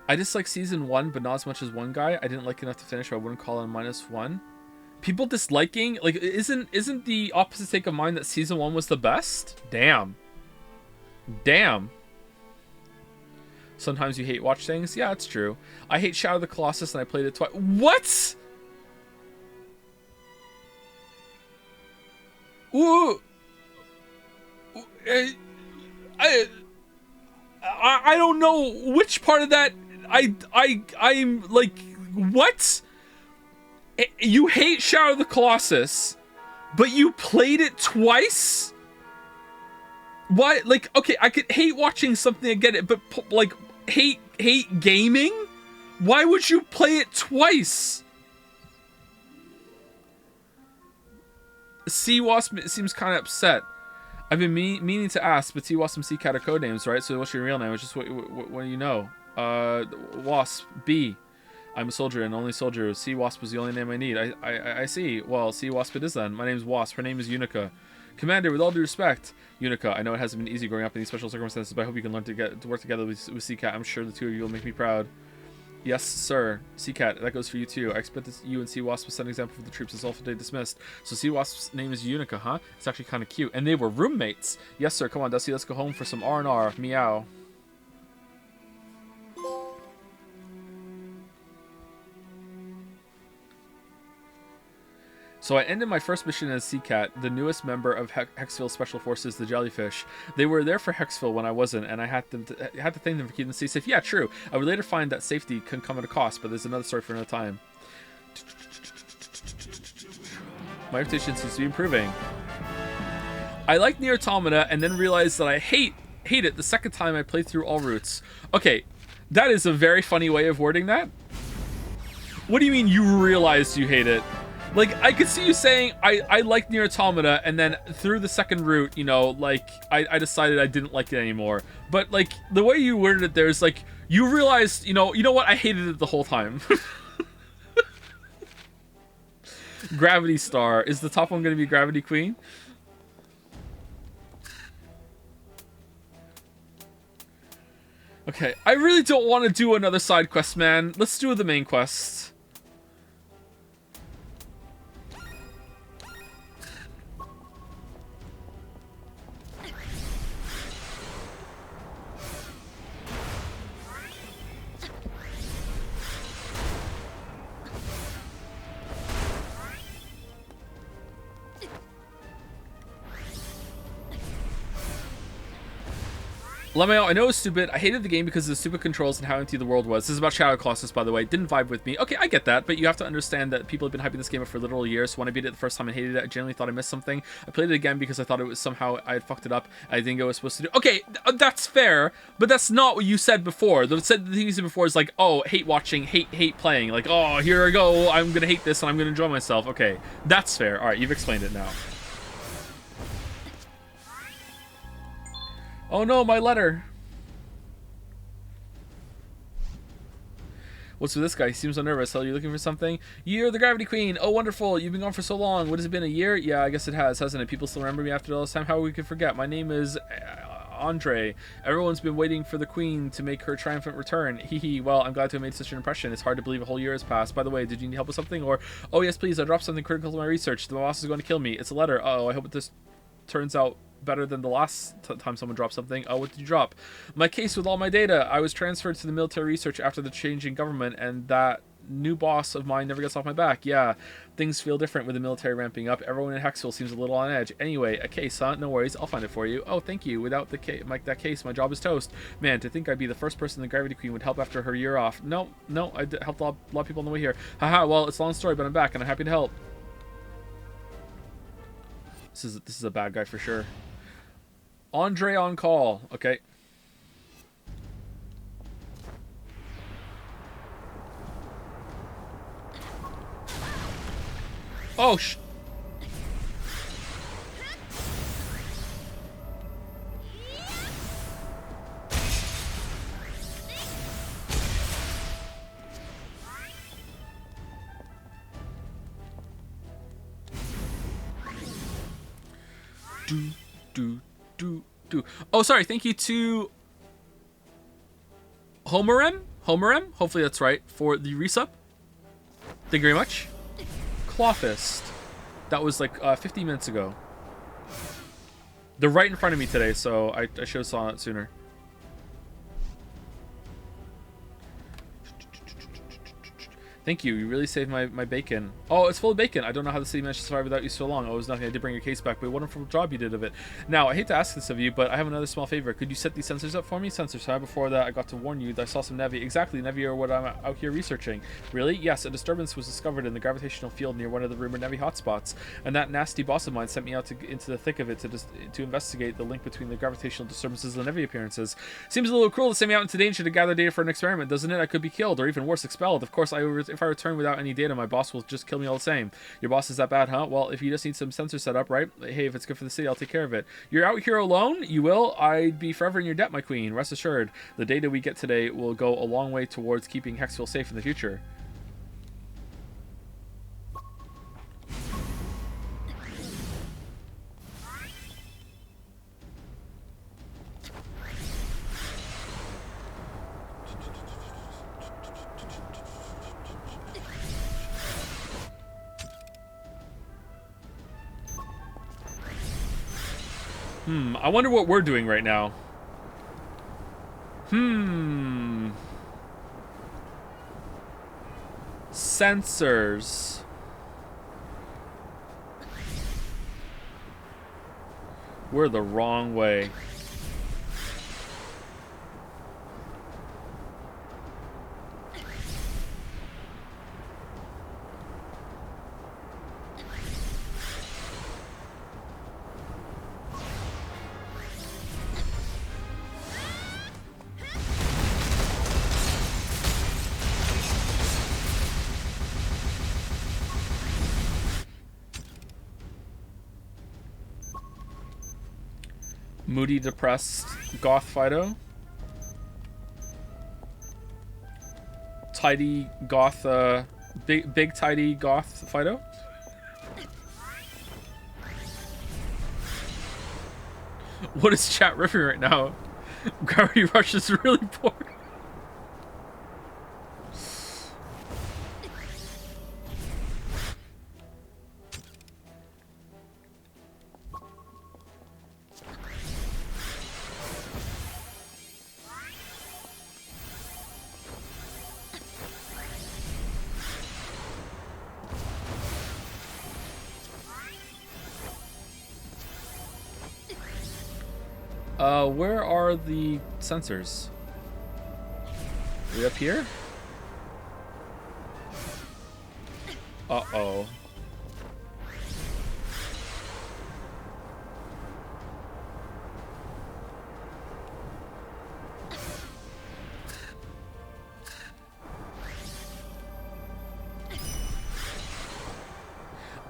I dislike season 1, but not as much as one guy. I didn't like enough to finish, so I wouldn't call it a -1. People disliking, like, isn't the opposite take of mine that season 1 was the best? Damn. Sometimes you hate watch things. Yeah, it's true. I hate Shadow of the Colossus, and I played it twice. What? Ooh. I don't know which part of that I'm like, what? You hate Shadow of the Colossus, but you played it twice? Why? Like, okay, I could hate watching something, I get it, but like hate gaming? Why would you play it twice? Sea-Wasp seems kind of upset. I've been meaning to ask, but Sea-Wasp and Seacat are codenames, right? So what's your real name? It's just what do you know? Wasp, B. I'm a soldier and only soldier. Sea-Wasp was the only name I need. I see. Well, Sea-Wasp it is then. My name's Wasp. Her name is Unica. Commander, with all due respect, Unica, I know it hasn't been easy growing up in these special circumstances, but I hope you can learn to work together with Seacat. I'm sure the two of you will make me proud. Yes, sir. Seacat, that goes for you too. I expect that you and Sea-Wasp will set an example for the troops as all today dismissed. So Sea-Wasp's name is Unica, huh? It's actually kind of cute. And they were roommates. Yes, sir. Come on, Dusty. Let's go home for some R&R. Meow. So I ended my first mission as Seacat, the newest member of Hexville Special Forces, the Jellyfish. They were there for Hexville when I wasn't, and I had to thank them for keeping them safe. Yeah, true. I would later find that safety can come at a cost, but there's another story for another time. My reputation seems to be improving. I like Nier Automata, and then realized that I hate it the second time I played through all routes. Okay, that is a very funny way of wording that. What do you mean you realized you hate it? Like, I could see you saying, I like Nier Automata, and then through the second route, you know, like, I decided I didn't like it anymore. But, like, the way you worded it there is, like, you realized, you know what, I hated it the whole time. Gravity Star. Is the top one going to be Gravity Queen? Okay, I really don't want to do another side quest, man. Let's do the main quest. Lemao, I know it's stupid. I hated the game because of the stupid controls and how empty the world was. This is about Shadow Colossus, by the way. Didn't vibe with me. Okay, I get that, but you have to understand that people have been hyping this game up for literal years. So when I beat it the first time, I hated it. I genuinely thought I missed something. I played it again because I thought it was somehow I had fucked it up. I didn't get what I was supposed to do. Okay, that's fair, but that's not what you said before. The thing you said before is like, oh, hate watching, hate playing. Like, oh, here I go. I'm gonna hate this and I'm gonna enjoy myself. Okay, that's fair. All right, you've explained it now. Oh no, my letter. What's with this guy? He seems so nervous. Are you looking for something? You're the Gravity Queen. Oh, wonderful. You've been gone for so long. What has it been, a year? Yeah, I guess it has, hasn't it? People still remember me after all this time. How we could forget? My name is Andre. Everyone's been waiting for the Queen to make her triumphant return. Hee hee. Well, I'm glad to have made such an impression. It's hard to believe a whole year has passed. By the way, did you need help with something? Or, oh yes, please. I dropped something critical to my research. The boss is going to kill me. It's a letter. Oh, I hope this turns out better than the last time someone dropped something. Oh, what did you drop? My case with all my data. I was transferred to the military research after the change in government, and that new boss of mine never gets off my back. Yeah, things feel different with the military ramping up. Everyone in Hexville seems a little on edge. Anyway, a case, huh? No worries, I'll find it for you. Oh, thank you. Without the that case, my job is toast. Man, to think I'd be the first person the Gravity Queen would help after her year off. No, I helped a lot of people on the way here. Haha, well, it's a long story, but I'm back, and I'm happy to help. This is a bad guy for sure. Andre on call. Okay. Oh, Oh, sorry. Thank you to Homerem. Hopefully that's right, for the resub. Thank you very much. Clawfist. That was like 15 minutes ago. They're right in front of me today, so I should have saw it sooner. Thank you. You really saved my bacon. Oh, it's full of bacon. I don't know how the city managed to survive without you so long. Oh, it was nothing. I did bring your case back, but what a wonderful job you did of it. Now, I hate to ask this of you, but I have another small favor. Could you set these sensors up for me? Sensors, huh? Before that, I got to warn you that I saw some Nevi. Exactly, Nevi are what I'm out here researching. Really? Yes, a disturbance was discovered in the gravitational field near one of the rumored Nevi hotspots, and that nasty boss of mine sent me out into the thick of it to investigate the link between the gravitational disturbances and the Nevi appearances. Seems a little cruel to send me out into danger to gather data for an experiment, doesn't it? I could be killed, or even worse, expelled. Of course, if I return without any data, my boss will just kill me all the same. Your boss is that bad, huh? Well, if you just need some sensors set up, right? Hey, if it's good for the city, I'll take care of it. You're out here alone? You will? I'd be forever in your debt, my queen. Rest assured, the data we get today will go a long way towards keeping Hexville safe in the future. I wonder what we're doing right now. Sensors. We're the wrong way. Moody, depressed goth Fido. Tidy goth, big tidy goth Fido. What is chat riffing right now? Gravity Rush is really poor. Where are the sensors? Are we up here? Uh-oh.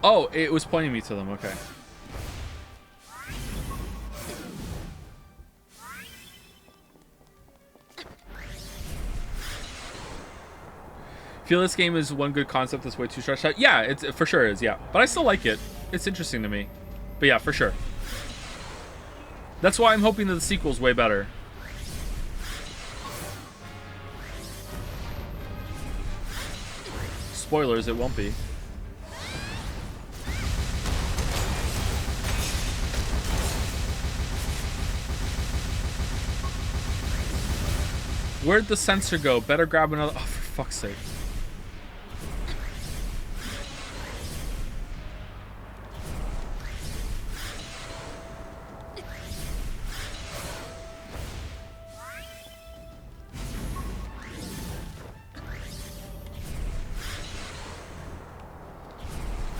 Oh, it was pointing me to them. Okay. Feel this game is one good concept that's way too stretched out. Yeah, it for sure is, yeah. But I still like it. It's interesting to me. But yeah, for sure. That's why I'm hoping that the sequel's way better. Spoilers, it won't be. Where'd the sensor go? Better grab another... Oh, for fuck's sake.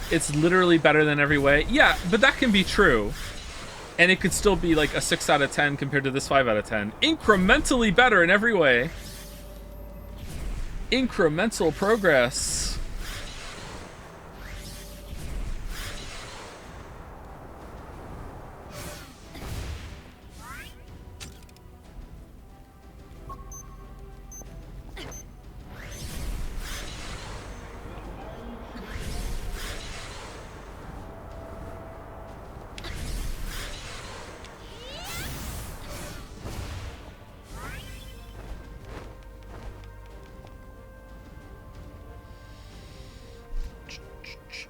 It's literally better than every way. Yeah, but that can be true. And it could still be like a 6 out of 10 compared to this 5 out of 10. Incrementally better in every way. Incremental progress.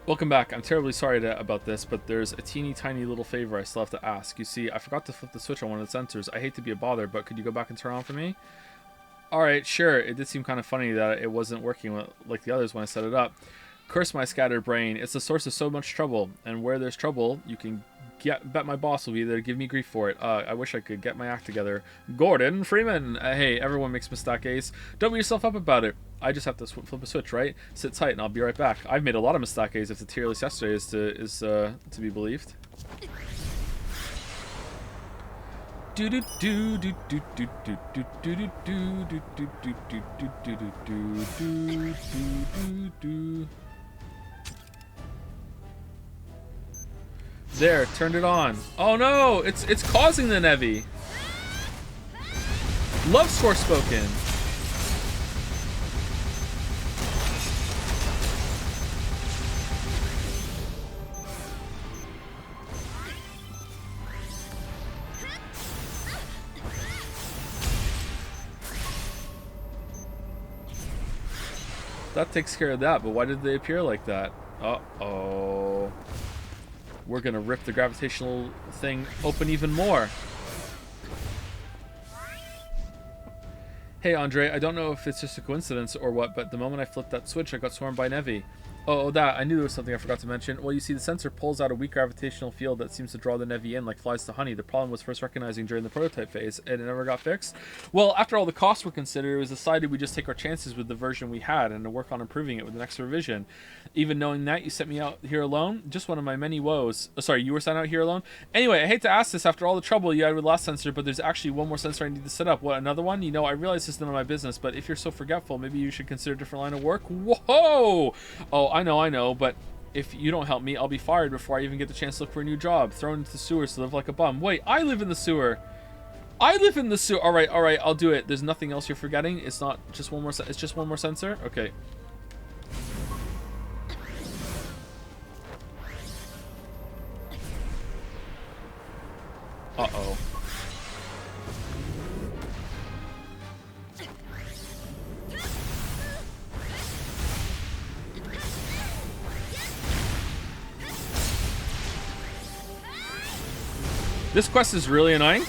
Welcome back. I'm terribly sorry about this, but there's a teeny tiny little favor I still have to ask. You see, I forgot to flip the switch on one of the sensors. I hate to be a bother, but could you go back and turn on for me? Alright, sure. It did seem kind of funny that it wasn't working like the others when I set it up. Curse my scattered brain. It's the source of so much trouble. And where there's trouble, you can bet my boss will be there to give me grief for it. I wish I could get my act together. Gordon Freeman! Hey, everyone makes mistakes. Don't beat yourself up about it. I just have to flip a switch, right? Sit tight and I'll be right back. I've made a lot of mistakes if the tier list yesterday is to be believed. Do do do do do do do do do do do do do do do do do do. There, turned it on. Oh no, it's causing the Nevi. Love Forspoken. That takes care of that, but why did they appear like that? Uh-oh. We're gonna rip the gravitational thing open even more. Hey Andre, I don't know if it's just a coincidence or what, but the moment I flipped that switch, I got swarmed by Nevi. Oh, that. I knew there was something I forgot to mention. Well, you see, the sensor pulls out a weak gravitational field that seems to draw the Nevi in like flies to honey. The problem was first recognizing during the prototype phase, and it never got fixed. Well, after all the costs were considered, it was decided we just take our chances with the version we had and to work on improving it with the next revision. Even knowing that, you sent me out here alone? Just one of my many woes. Oh, sorry, you were sent out here alone? Anyway, I hate to ask this after all the trouble you had with the last sensor, but there's actually one more sensor I need to set up. What, another one? You know, I realize this is none of my business, but if you're so forgetful, maybe you should consider a different line of work? Whoa! Oh, I know, but if you don't help me, I'll be fired before I even get the chance to look for a new job. Thrown into the sewers to live like a bum. Wait, I live in the sewer. I live in the sewer. All right, I'll do it. There's nothing else you're forgetting. It's not just one more. It's just one more sensor. Okay. Uh-oh. This quest is really annoying.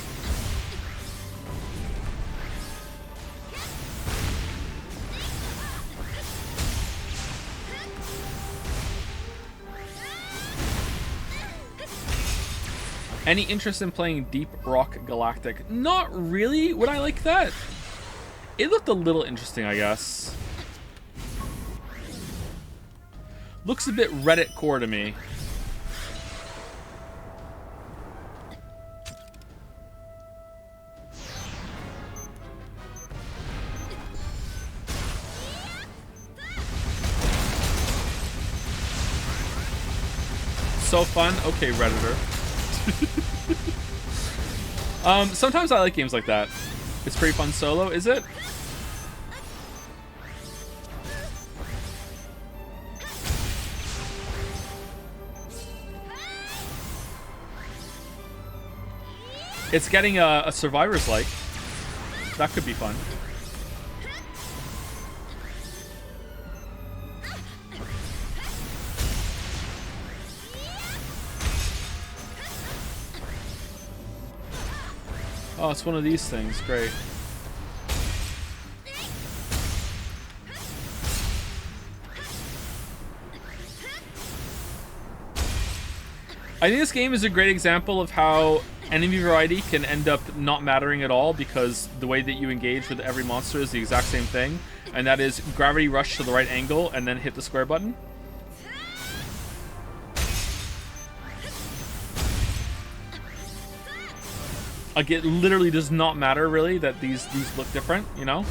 Any interest in playing Deep Rock Galactic? Not really. Would I like that? It looked a little interesting, I guess. Looks a bit Reddit core to me. So fun. Okay, Redditor. Sometimes I like games like that. It's pretty fun solo, is it? It's getting a Survivor's like. That could be fun. Oh, it's one of these things. Great. I think this game is a great example of how enemy variety can end up not mattering at all, because the way that you engage with every monster is the exact same thing, and that is gravity rush to the right angle and then hit the square button. Like, it literally does not matter, really, that these look different, you know?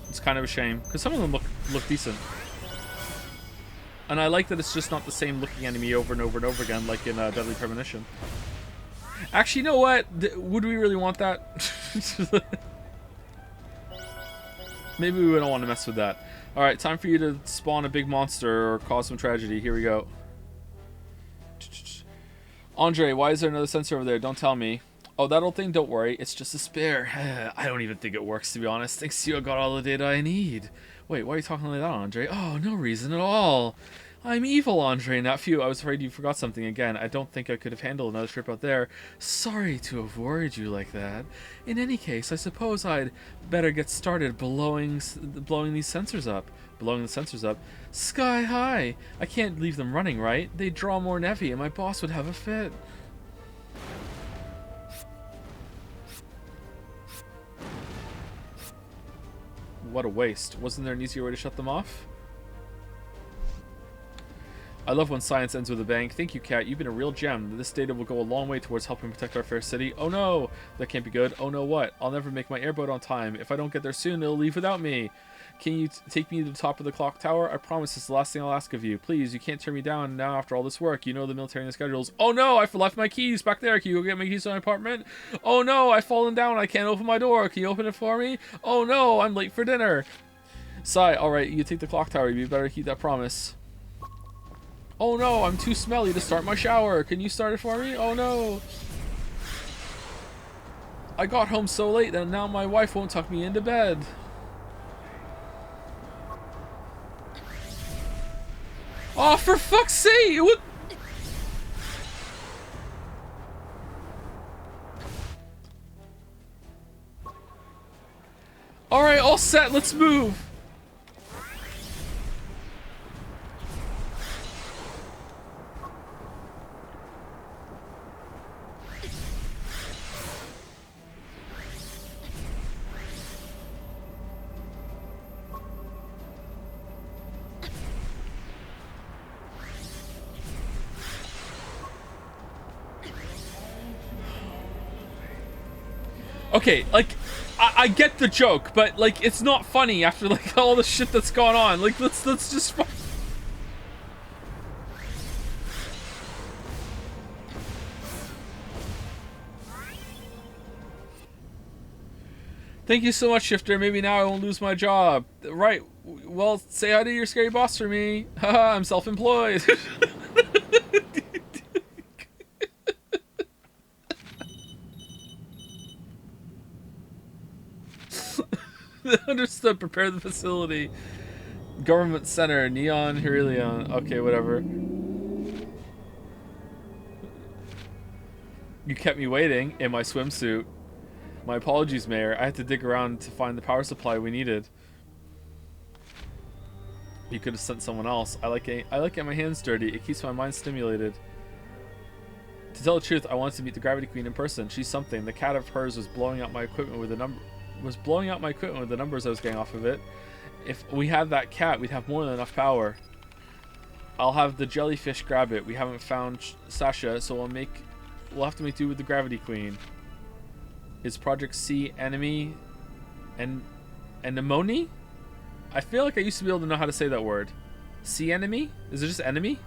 It's kind of a shame, because some of them look decent. And I like that it's just not the same looking enemy over and over and over again, like in Deadly Premonition. Actually, you know what? Would we really want that? Maybe we don't want to mess with that. Alright, time for you to spawn a big monster or cause some tragedy. Here we go. Andre, why is there another sensor over there? Don't tell me. Oh, that old thing? Don't worry. It's just a spare. I don't even think it works, to be honest. Thanks to you, I got all the data I need. Wait, why are you talking like that, Andre? Oh, no reason at all. I'm evil, Andre, not you. I was afraid you forgot something again. I don't think I could have handled another trip out there. Sorry to have worried you like that. In any case, I suppose I'd better get started blowing these sensors up. Blowing the sensors up? Sky high! I can't leave them running, right? They'd draw more Nevi and my boss would have a fit. What a waste. Wasn't there an easier way to shut them off? I love when science ends with a bang. Thank you, Kat. You've been a real gem. This data will go a long way towards helping protect our fair city. Oh no! That can't be good. Oh no what? I'll never make my airboat on time. If I don't get there soon, it'll leave without me. Can you take me to the top of the clock tower? I promise it's the last thing I'll ask of you. Please, you can't turn me down now after all this work. You know the military and the schedules. Oh no, I've left my keys back there. Can you go get my keys to my apartment? Oh no, I've fallen down. I can't open my door. Can you open it for me? Oh no, I'm late for dinner. Sigh, alright, you take the clock tower. You better keep that promise. Oh no, I'm too smelly to start my shower. Can you start it for me? Oh no. I got home so late that now my wife won't tuck me into bed. Oh, for fuck's sake! What? Alright, all set, let's move. Okay, like, I get the joke, but, like, it's not funny after, like, all the shit that's gone on. Like, let's just... Thank you so much, Shifter. Maybe now I won't lose my job. Right, well, say hi to your scary boss for me. Haha, I'm self-employed. Understood. Prepare the facility. Government Center. Neon Hylion. Okay, whatever. You kept me waiting in my swimsuit. My apologies, Mayor. I had to dig around to find the power supply we needed. You could have sent someone else. I like getting my hands dirty. It keeps my mind stimulated. To tell the truth, I wanted to meet the Gravity Queen in person. She's something. The cat of hers was blowing out my equipment with the numbers I was getting off of it. If we had that cat, we'd have more than enough power. I'll have the jellyfish grab it. We haven't found Sasha, so we'll have to make do with the Gravity Queen. Is Project C enemy and anemone? I feel like I used to be able to know how to say that word. C enemy? Is it just enemy?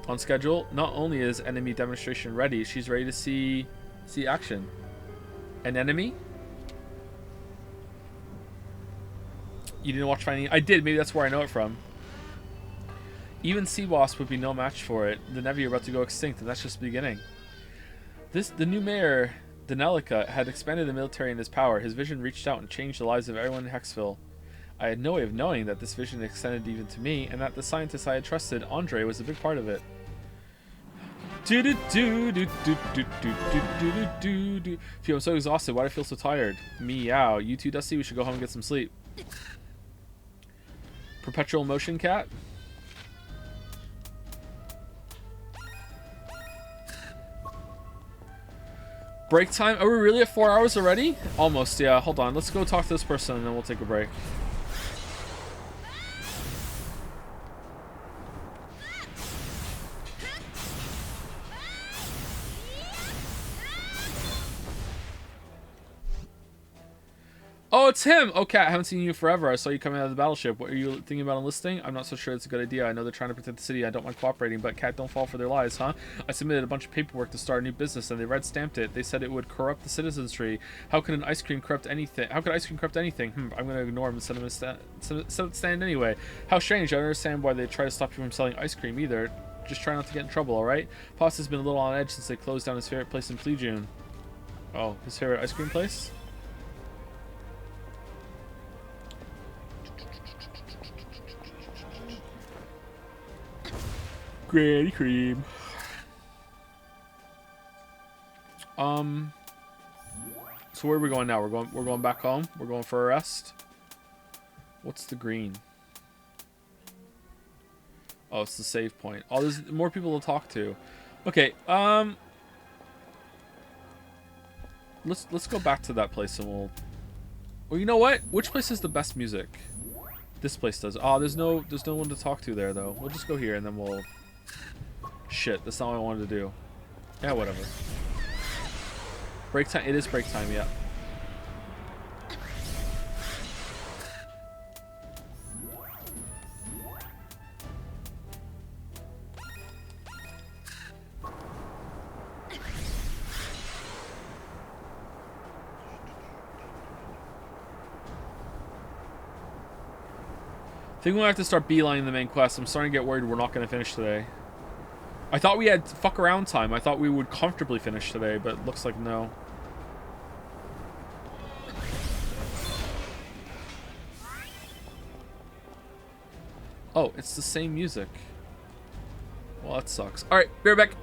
On schedule. Not only is enemy demonstration ready, she's ready to see action. An enemy? You didn't watch Finding? I did. Maybe that's where I know it from. Even Sea Wasp would be no match for it. The Nevi are about to go extinct, and that's just the beginning. The new mayor, Danelica, had expanded the military and his power. His vision reached out and changed the lives of everyone in Hexville. I had no way of knowing that this vision extended even to me, and that the scientist I had trusted, Andre, was a big part of it. Phew, I'm so exhausted. Why do I feel so tired? Meow. You too, Dusty? We should go home and get some sleep. Perpetual motion cat? Break time? Are we really at 4 hours already? Almost, yeah. Hold on. Let's go talk to this person and then we'll take a break. Oh, it's him! Oh, Cat, I haven't seen you forever. I saw you coming out of the battleship. What are you thinking about enlisting? I'm not so sure it's a good idea. I know they're trying to protect the city. I don't mind cooperating, but Cat, don't fall for their lies, huh? I submitted a bunch of paperwork to start a new business, and they red-stamped it. They said it would corrupt the citizenry. How could ice cream corrupt anything? I'm going to ignore them and set it stand anyway. How strange. I don't understand why they try to stop you from selling ice cream either. Just try not to get in trouble, alright? Pasta's been a little on edge since they closed down his favorite place in Plegium. Oh, his favorite ice cream place? Granny cream. So where are we going now? We're going back home. We're going for a rest. What's the green? Oh, it's the save point. Oh, there's more people to talk to. Okay. Let's go back to that place and we'll. Well, you know what? Which place has the best music? This place does. Oh, there's no one to talk to there though. We'll just go here and then we'll. Shit, that's not what I wanted to do. Yeah, whatever. Break time. It is break time, yeah. I think we'll have to start beelining the main quest. I'm starting to get worried we're not going to finish today. I thought we had fuck around time. I thought we would comfortably finish today, but looks like no. Oh, it's the same music. Well, that sucks. Alright, be right back.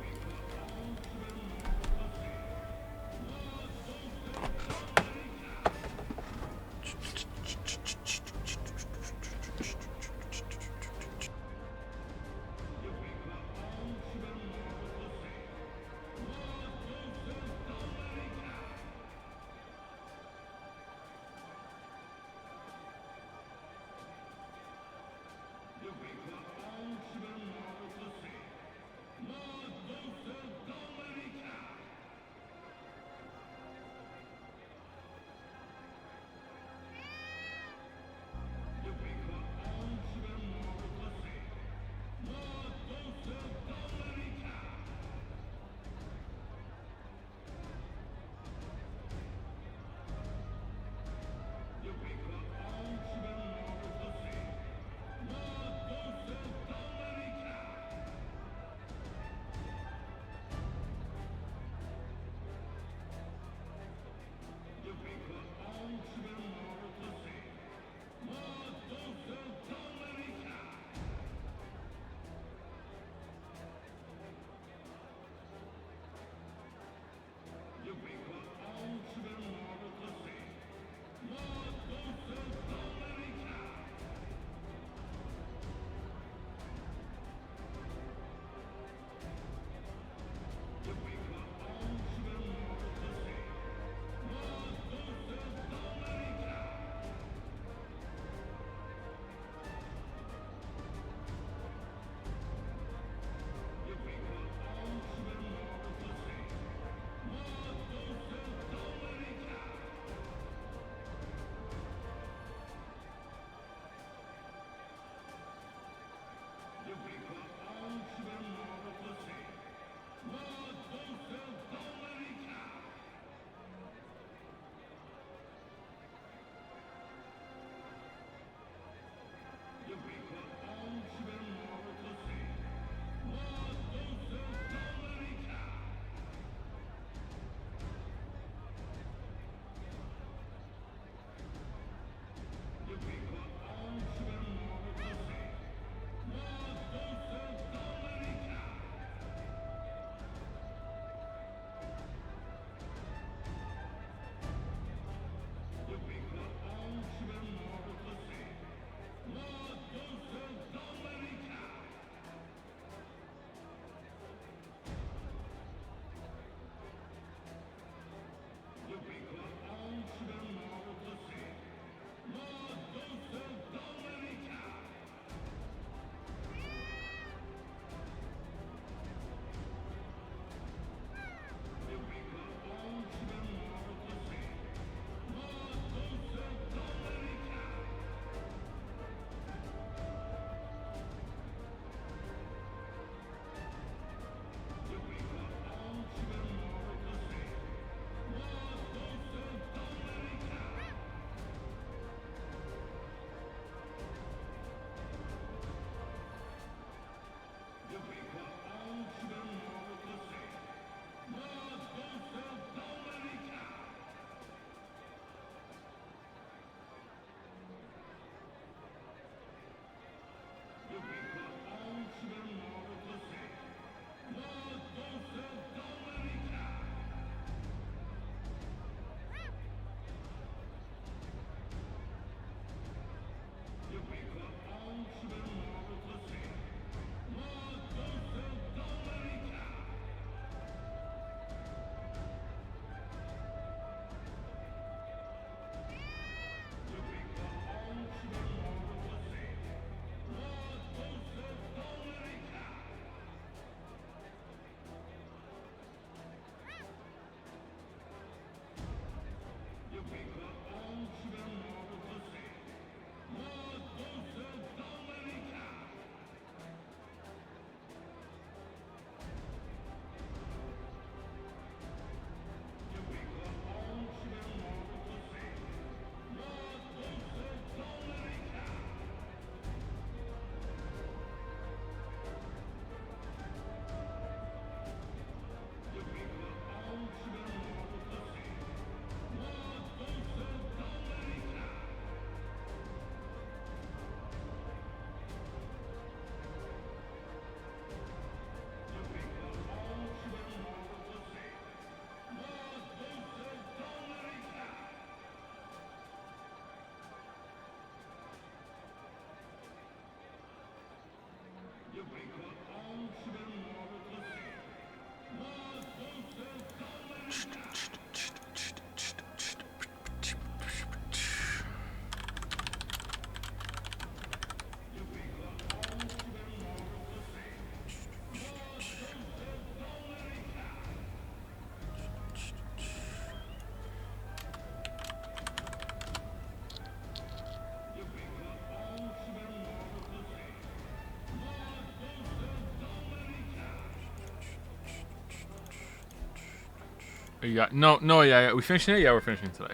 You got no, yeah, we finishing it. Yeah, we're finishing today.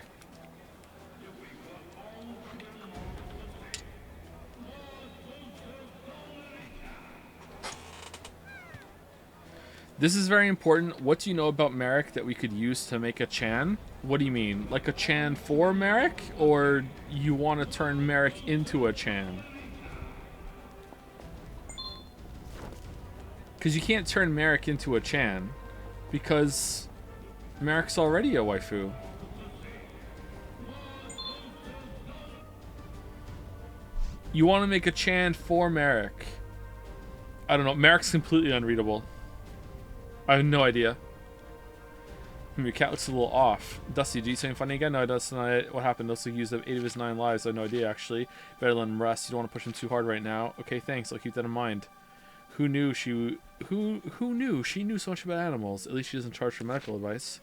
This is very important. What do you know about Merrick that we could use to make a Chan? What do you mean? Like a Chan for Merrick? Or you want to turn Merrick into a Chan? Because you can't turn Merrick into a Chan. Because Merrick's already a waifu. You want to make a Chan for Merrick. I don't know. Merrick's completely unreadable. I have no idea. Your cat looks a little off. Dusty, do you say funny again? No, that's not it. What happened? Looks like he used up 8 of his 9 lives. I have no idea, actually. Better let him rest. You don't want to push him too hard right now. Okay, thanks. I'll keep that in mind. Who knew she... Who knew? She knew so much about animals. At least she doesn't charge for medical advice.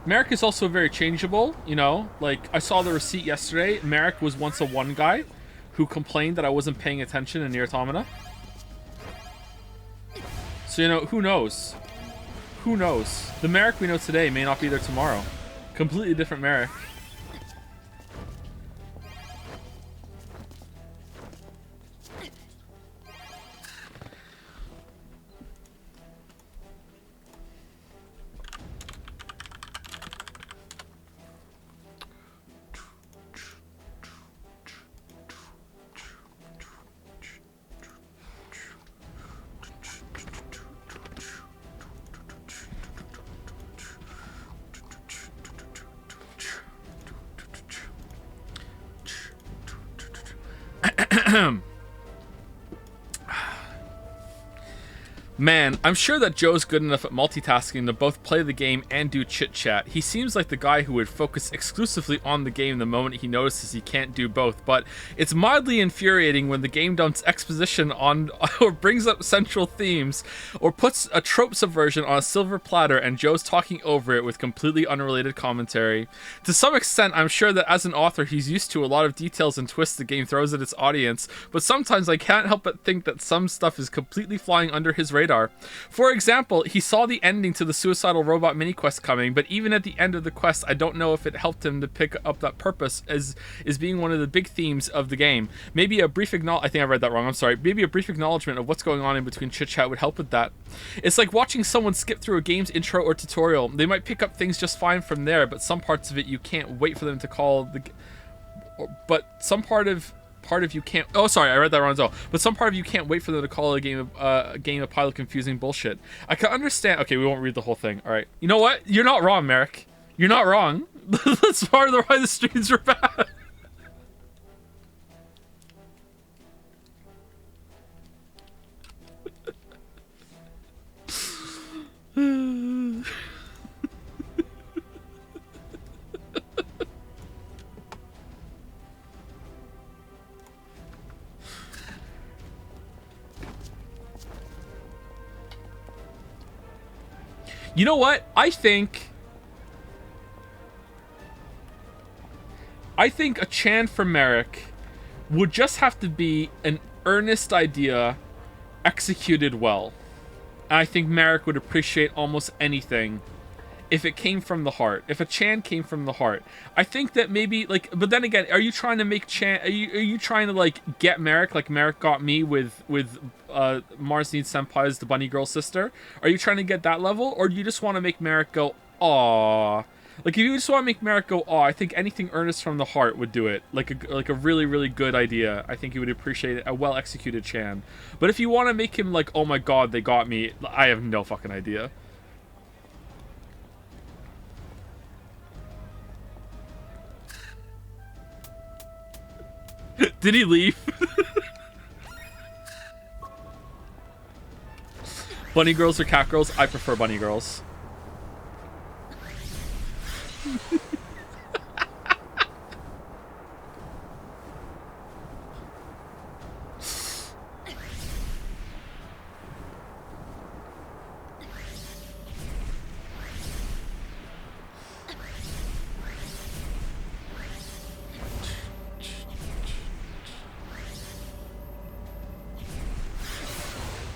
Merrick is also very changeable, you know? Like, I saw the receipt yesterday. Merrick was once a 1 guy who complained that I wasn't paying attention in Nier Automata. So, you know, who knows? Who knows? The Merrick we know today may not be there tomorrow. Completely different Merrick. Man, I'm sure that Joe's good enough at multitasking to both play the game and do chit-chat. He seems like the guy who would focus exclusively on the game the moment he notices he can't do both, but it's mildly infuriating when the game dumps exposition on or brings up central themes or puts a trope subversion on a silver platter and Joe's talking over it with completely unrelated commentary. To some extent, I'm sure that as an author, he's used to a lot of details and twists the game throws at its audience, but sometimes I can't help but think that some stuff is completely flying under his radar. For example, he saw the ending to the suicidal robot mini quest coming, but even at the end of the quest, I don't know if it helped him to pick up that purpose as being one of the big themes of the game. Maybe a brief I think I read that wrong, I'm sorry. Maybe a brief acknowledgement of what's going on in between chit chat would help with that. It's like watching someone skip through a game's intro or tutorial. They might pick up things just fine from there, but some parts of it you can't wait for them to call the... But some part of you can't... Oh, sorry, I read that wrong as well. But some part of you can't wait for them to call a game a pile of confusing bullshit. I can understand... Okay, we won't read the whole thing. All right. You know what? You're not wrong, Merrick. You're not wrong. That's part of the why the streams are bad. You know what? I think a Chan for Merrick would just have to be an earnest idea executed well. And I think Merrick would appreciate almost anything if it came from the heart. If a Chan came from the heart. I think that maybe, like, but then again, are you trying to make Chan, are you trying to, like, get Merrick like Merrick got me with Mars Needs Senpai's the bunny girl sister? Are you trying to get that level? Or do you just want to make Merrick go, aww? Like, if you just want to make Merrick go, aw, I think anything earnest from the heart would do it. Like a really, really good idea. I think he would appreciate it, a well-executed Chan. But if you want to make him like, oh my god, they got me, I have no fucking idea. Did he leave? Bunny girls or cat girls? I prefer bunny girls.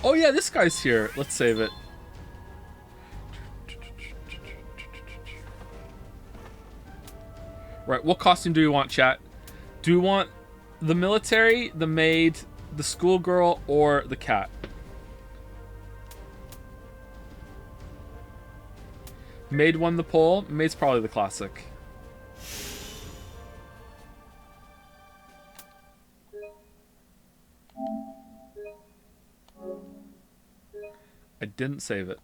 Oh yeah, this guy's here. Let's save it. Right, what costume do we want, chat? Do we want the military, the maid, the schoolgirl, or the cat? Maid won the poll. Maid's probably the classic. I didn't save it.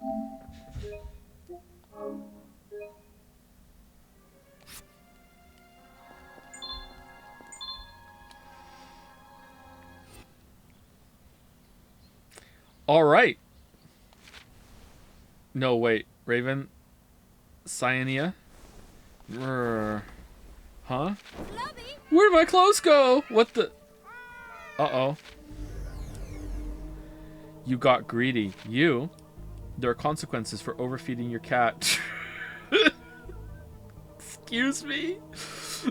All right. No, wait. Raven. Cyanea. Huh? Where'd my clothes go? What the? Uh-oh. You got greedy. You? There are consequences for overfeeding your cat. Excuse me?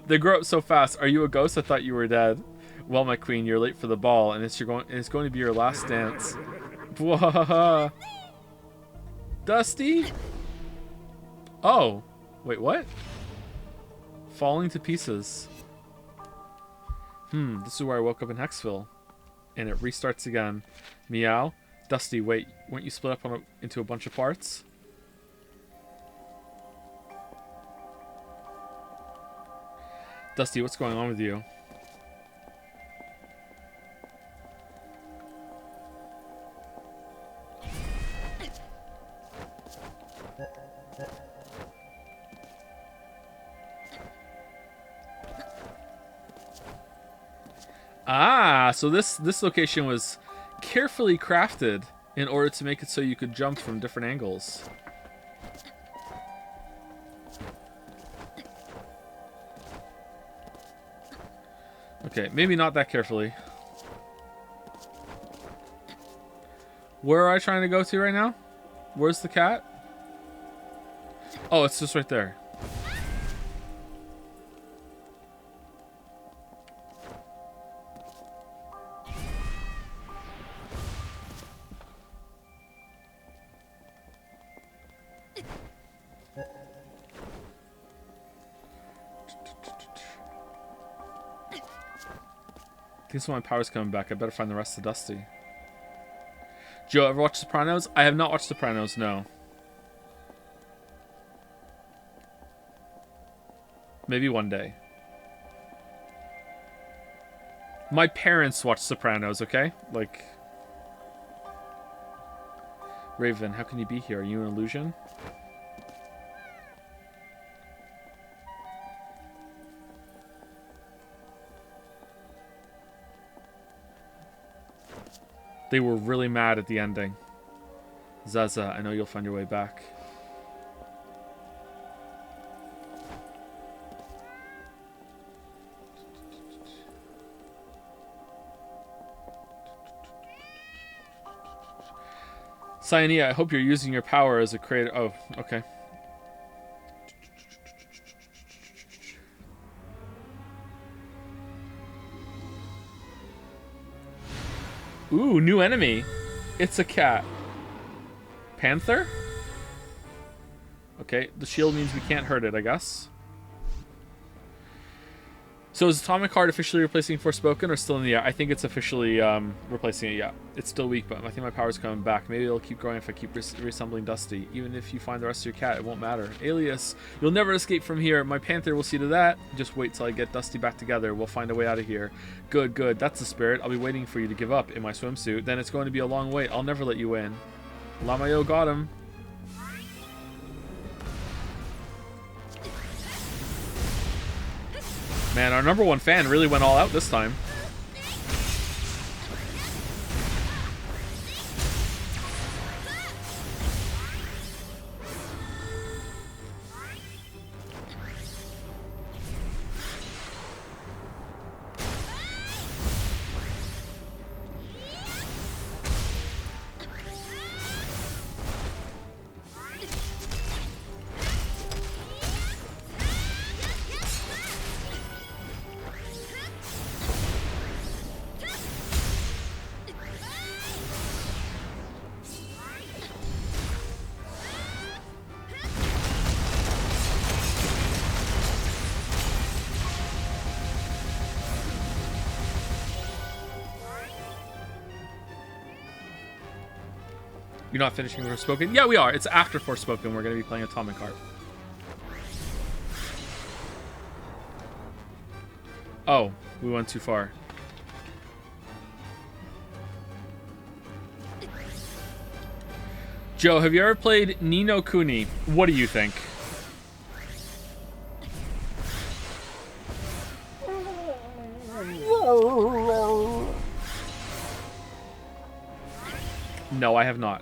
They grow up so fast. Are you a ghost? I thought you were dead. Well, my queen, you're late for the ball, and it's going to be your last dance. Bwahaha. Dusty? Oh. Wait, what? Falling to pieces. This is where I woke up in Hexville. And it restarts again. Meow. Dusty, wait. Weren't you split up into a bunch of parts? Dusty, what's going on with you? Ah, so this location was carefully crafted in order to make it so you could jump from different angles. Okay, maybe not that carefully. Where are I trying to go to right now? Where's the cat? Oh, it's just right there. I think some of my power's coming back. I better find the rest of Dusty. Joe, ever watch Sopranos? I have not watched Sopranos, no. Maybe one day. My parents watch Sopranos, okay? Like... Raven, how can you be here? Are you an illusion? They were really mad at the ending. Zaza, I know you'll find your way back. Cyanea, I hope you're using your power as a creator. Oh, okay. Ooh, new enemy. It's a cat. Panther? Okay, the shield means we can't hurt it, I guess. So is Atomic Heart officially replacing Forspoken or still in the air? I think it's officially replacing it, yeah. It's still weak, but I think my power's coming back. Maybe it'll keep growing if I keep reassembling Dusty. Even if you find the rest of your cat, it won't matter. Alias, you'll never escape from here. My Panther will see to that. Just wait till I get Dusty back together. We'll find a way out of here. Good, good. That's the spirit. I'll be waiting for you to give up in my swimsuit. Then it's going to be a long wait. I'll never let you in. Lamayo got him. Man, our #1 fan really went all out this time. You're not finishing Forspoken? Yeah, we are. It's after Forspoken. We're going to be playing Atomic Heart. Oh, we went too far. Joe, have you ever played Ni no Kuni? What do you think? No, I have not.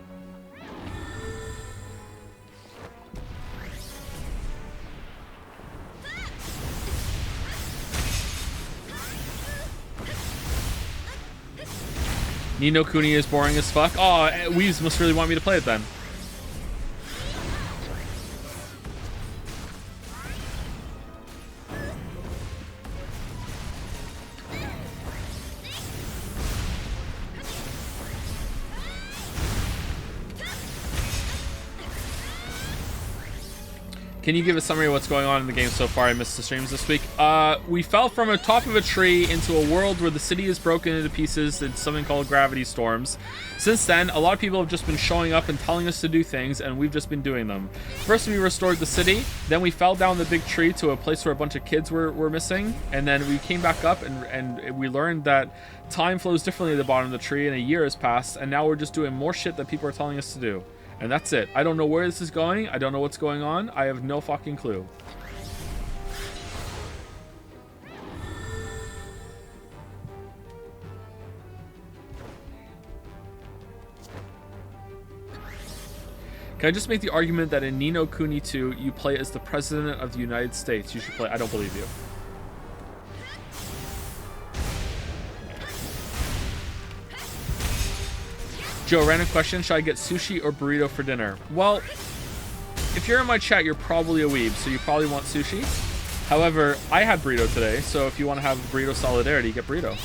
Ni no Kuni is boring as fuck. Oh, Weaves must really want me to play it then. Can you give a summary of what's going on in the game so far? I missed the streams this week. We fell from the top of a tree into a world where the city is broken into pieces. It's something called gravity storms. Since then, a lot of people have just been showing up and telling us to do things, and we've just been doing them. First, we restored the city. Then we fell down the big tree to a place where a bunch of kids were missing. And then we came back up, and we learned that time flows differently at the bottom of the tree, and a year has passed, and now we're just doing more shit that people are telling us to do. And that's it. I don't know where this is going. I don't know what's going on. I have no fucking clue. Can I just make the argument that in Ni no Kuni 2, you play as the President of the United States? You should play. I don't believe you. Joe, random question. Should I get sushi or burrito for dinner? Well, if you're in my chat, you're probably a weeb, so you probably want sushi. However, I had burrito today, so if you want to have burrito solidarity, get burrito.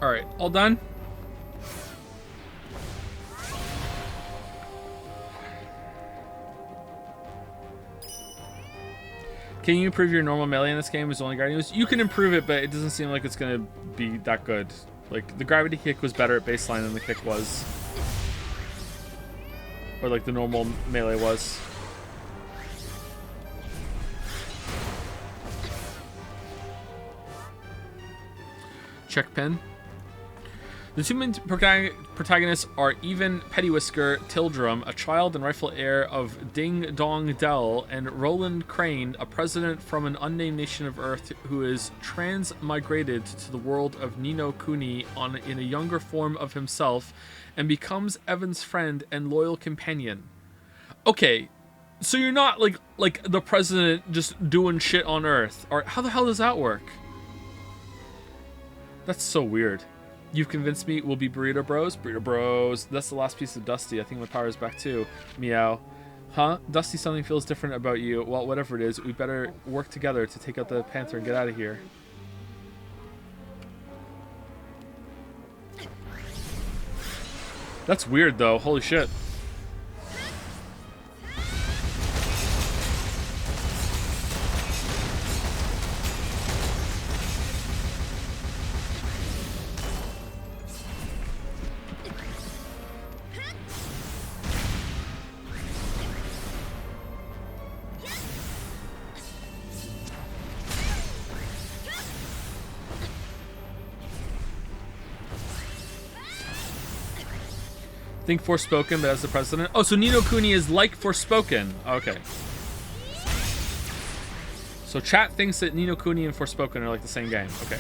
Alright, all done? Can you improve your normal melee in this game as only Guardians? You can improve it, but it doesn't seem like it's gonna be that good. Like, the gravity kick was better at baseline than the kick was. Or like the normal melee was. Check pin. The two main protagonists are Even Pettywhisker Tildrum, a child and rightful heir of Ding Dong Dell, and Roland Crane, a president from an unnamed nation of Earth who is transmigrated to the world of Ni no Kuni in a younger form of himself and becomes Evan's friend and loyal companion. Okay, so you're not like the president just doing shit on Earth. Or how the hell does that work? That's so weird. You've convinced me. We'll be Burrito Bros. Burrito Bros. That's the last piece of Dusty. I think my power is back too. Meow. Huh? Dusty, something feels different about you. Well, whatever it is, we better work together to take out the Panther and get out of here. That's weird, though. Holy shit. Think Forspoken, but as the president. Oh, so Ni no Kuni is like Forspoken. Okay. So chat thinks that Ni no Kuni and Forspoken are like the same game. Okay.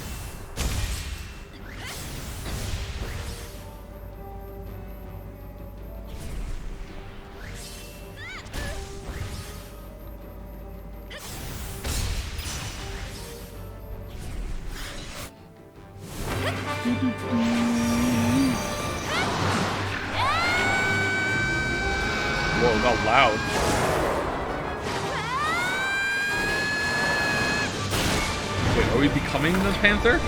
Whoa, it got loud. Wait, are we becoming the Panther?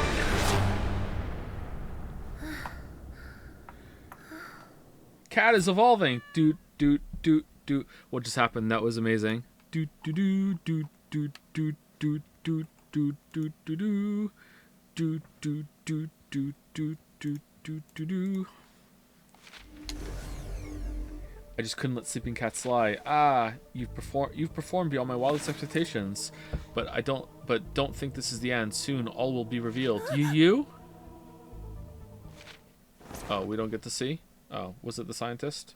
Cat is evolving. Doot doot doot doot. What just happened? That was amazing. Doot doot doot doot doot doot doot doot doot doot doot doot doot doot doot doot doot doot doot. I just couldn't let sleeping cats lie. Ah, you've performed beyond my wildest expectations, but don't think this is the end. Soon all will be revealed. You? Oh, we don't get to see? Oh, was it the scientist?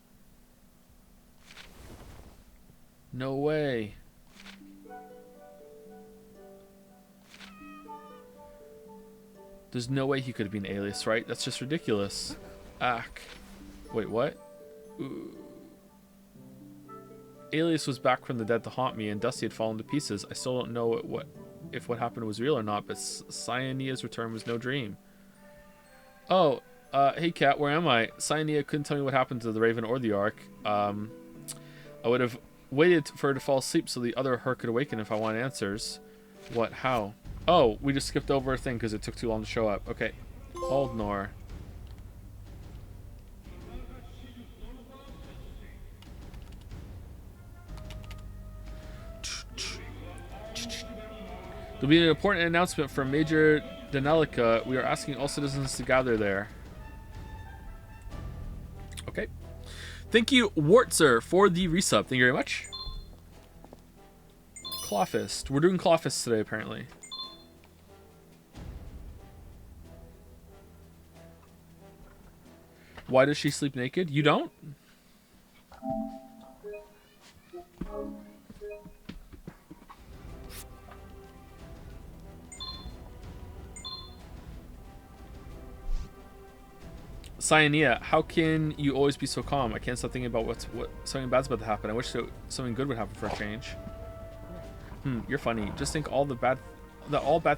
No way. There's no way he could have been Alias, right? That's just ridiculous. Ack. Wait, what? Ooh. Alias was back from the dead to haunt me, and Dusty had fallen to pieces. I still don't know if what happened was real or not, but Cyania's return was no dream. Oh, hey Kat, where am I? Cyania couldn't tell me what happened to the Raven or the Ark. I would have waited for her to fall asleep so the other her could awaken if I wanted answers. What? How? Oh, we just skipped over a thing because it took too long to show up. Okay. Hold Nor. There'll be an important announcement from Major Danelica. We are asking all citizens to gather there. Okay. Thank you, Wartzer, for the resub. Thank you very much. Clawfist. We're doing Clawfist today, apparently. Why does she sleep naked? You don't? Cyania, how can you always be so calm? I can't stop thinking about what something bad's about to happen. I wish something good would happen for a change. You're funny. Just think all bad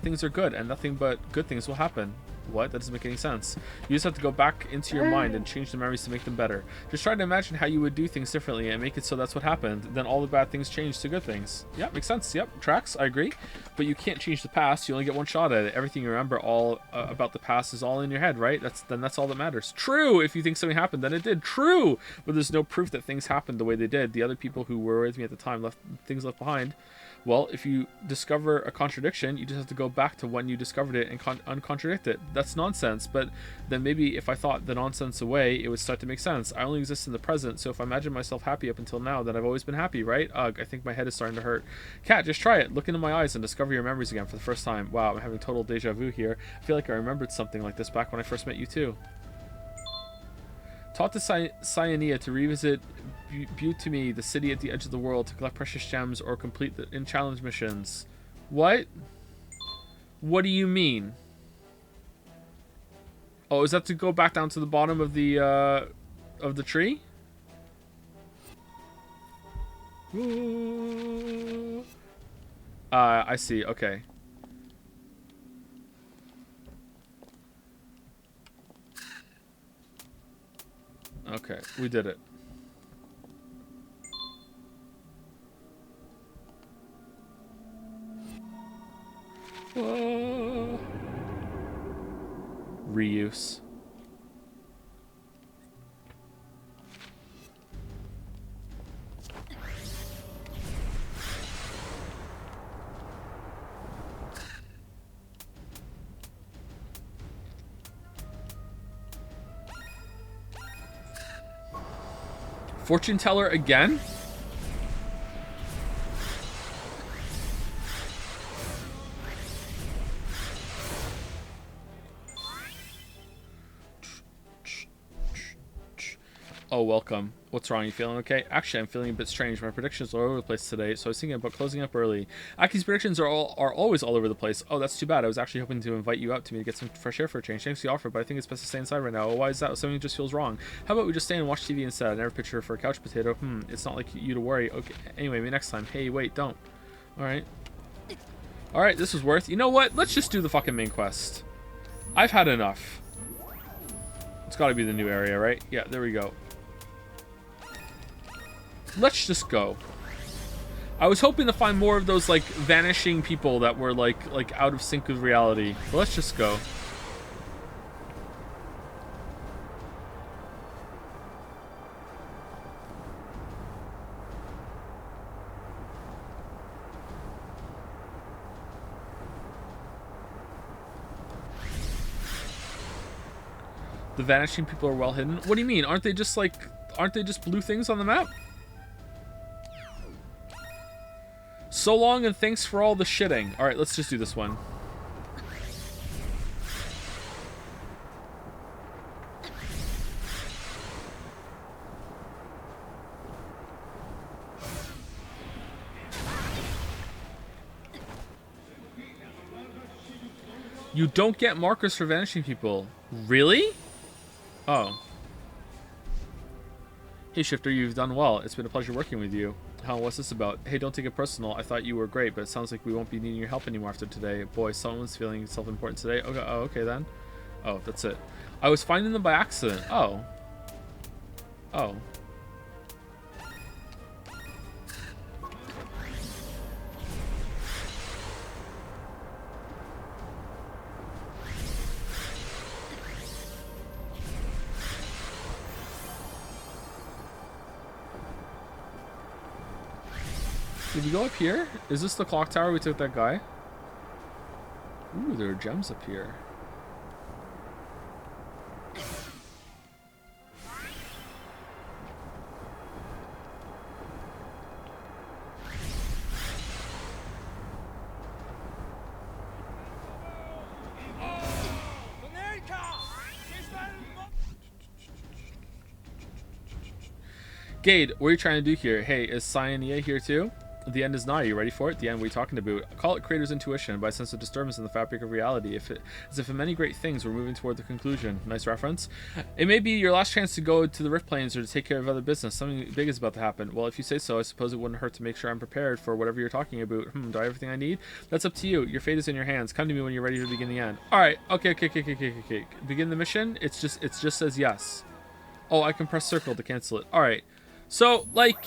things are good and nothing but good things will happen. What? That doesn't make any sense. You just have to go back into your mind and change the memories to make them better. Just try to imagine how you would do things differently and make it so that's what happened. Then all the bad things change to good things. Yeah, makes sense. Yep, tracks. I agree. But you can't change the past. You only get one shot at it. Everything you remember all about the past is all in your head, right? That's all that matters. True. If you think something happened, then it did. True. But there's no proof that things happened the way they did. The other people who were with me at the time left things behind. Well, if you discover a contradiction, you just have to go back to when you discovered it and uncontradict it. That's nonsense, but then maybe if I thought the nonsense away, it would start to make sense. I only exist in the present, so if I imagine myself happy up until now, then I've always been happy, right? Ugh, I think my head is starting to hurt. Kat, just try it. Look into my eyes and discover your memories again for the first time. Wow, I'm having total deja vu here. I feel like I remembered something like this back when I first met you too. Taught to Cyania to revisit Butumi, the city at the edge of the world, to collect precious gems or complete in challenge missions. What? What do you mean? Oh, is that to go back down to the bottom of the tree? I see. Okay. Okay, we did it. Reuse. Fortune teller again? Oh, welcome. What's wrong? You feeling okay? Actually, I'm feeling a bit strange. My predictions are all over the place today, so I was thinking about closing up early. Aki's predictions are always all over the place. Oh, that's too bad. I was actually hoping to invite you out to me to get some fresh air for a change. Thanks for the offer, but I think it's best to stay inside right now. Why is that? Something just feels wrong. How about we just stay and watch TV instead? I never picture her for a couch potato. It's not like you to worry. Okay. Anyway, maybe next time. Hey, wait, don't. All right. All right, this was worth. You know what? Let's just do the fucking main quest. I've had enough. It's got to be the new area, right? Yeah, there we go. Let's just go. I was hoping to find more of those like vanishing people that were like out of sync with reality. But let's just go. The vanishing people are well hidden. What do you mean? Aren't they just blue things on the map? So long and thanks for all the shitting. All right, let's just do this one. You don't get markers for vanishing people. Really? Oh. Hey, Shifter, you've done well. It's been a pleasure working with you. Helen, what's this about? Hey, don't take it personal. I thought you were great, but it sounds like we won't be needing your help anymore after today. Boy, someone's feeling self-important today. Okay, oh, okay then. Oh, that's it. I was finding them by accident. Oh. Oh. Did we go up here? Is this the clock tower we took that guy? Ooh, there are gems up here. Gade, what are you trying to do here? Hey, is Cyanea here too? The end is nigh. You ready for it? The end, what are you talking about? Call it creator's intuition, by a sense of disturbance in the fabric of reality. As if in many great things, we're moving toward the conclusion. Nice reference. It may be your last chance to go to the Rift Plains or to take care of other business. Something big is about to happen. Well, if you say so, I suppose it wouldn't hurt to make sure I'm prepared for whatever you're talking about. Do I have everything I need? That's up to you. Your fate is in your hands. Come to me when you're ready to begin the end. All right. Okay. Begin the mission. It just says yes. Oh, I can press circle to cancel it. All right. So, like,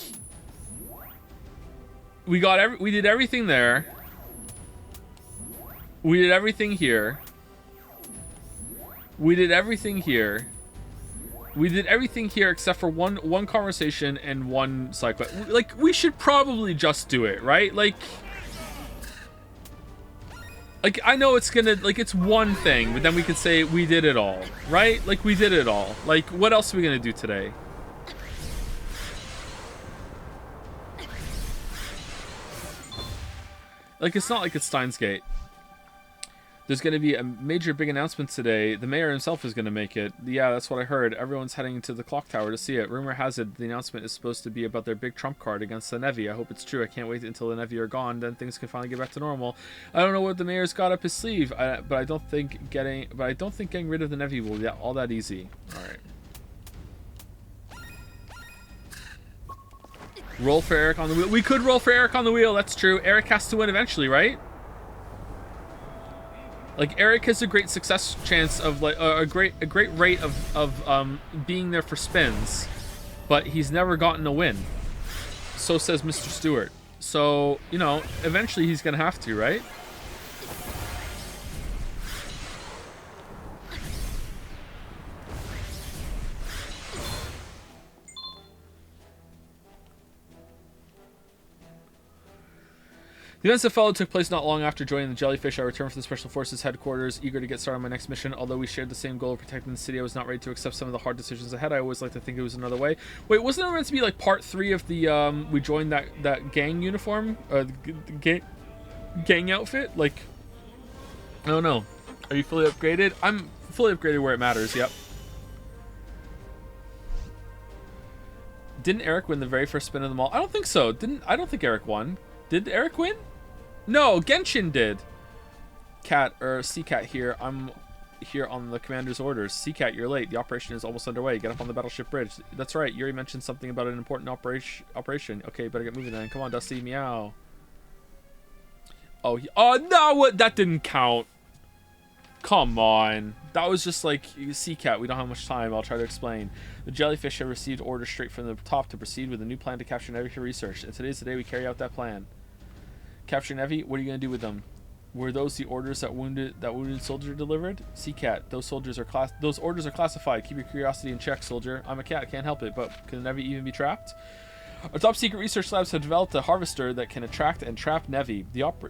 we did everything there. We did everything here. We did everything here. We did everything here except for one conversation and one side quest. Like, we should probably just do it, right? Like I know it's gonna, like, it's one thing, but then we could say we did it all, right? Like, we did it all. Like, what else are we gonna do today? Like, it's not like it's Steins Gate. There's going to be a major big announcement today. The mayor himself is going to make it. Yeah, that's what I heard. Everyone's heading to the clock tower to see it. Rumor has it the announcement is supposed to be about their big trump card against the Nevi. I hope it's true. I can't wait until the Nevi are gone. Then things can finally get back to normal. I don't know what the mayor's got up his sleeve, but I don't think getting rid of the Nevi will be all that easy. All right. Roll for Eric on the wheel. We could roll for Eric on the wheel. That's true. Eric has to win eventually, right? Like, Eric has a great success chance of, like, a great rate of being there for spins, but he's never gotten a win. So says Mr. Stewart. So, you know, eventually he's gonna have to, right? The events that followed took place not long after joining the Jellyfish. I returned from the Special Forces headquarters, eager to get started on my next mission. Although we shared the same goal of protecting the city, I was not ready to accept some of the hard decisions ahead. I always like to think it was another way. Wait, wasn't there meant to be like part 3 of the we joined that gang uniform, the gang outfit? Like, I don't know. Are you fully upgraded? I'm fully upgraded where it matters. Yep. Didn't Eric win the very first spin of them all? I don't think so. I don't think Eric won. Did Eric win? No, Genshin did. Cat, or Seacat here. I'm here on the commander's orders. Seacat, you're late. The operation is almost underway. Get up on the battleship bridge. That's right. Yuri mentioned something about an important operation. Okay, better get moving then. Come on, Dusty. Meow. Oh, no, what? That didn't count. Come on. That was just like, Seacat, we don't have much time. I'll try to explain. The jellyfish have received orders straight from the top to proceed with a new plan to capture Nevi for research. And today's the day we carry out that plan. Capture Nevi? What are you going to do with them? Were those the orders that wounded soldier delivered? Seacat, those orders are classified. Keep your curiosity in check, soldier. I'm a cat, can't help it, but can Nevi even be trapped? Our top secret research labs have developed a harvester that can attract and trap Nevi.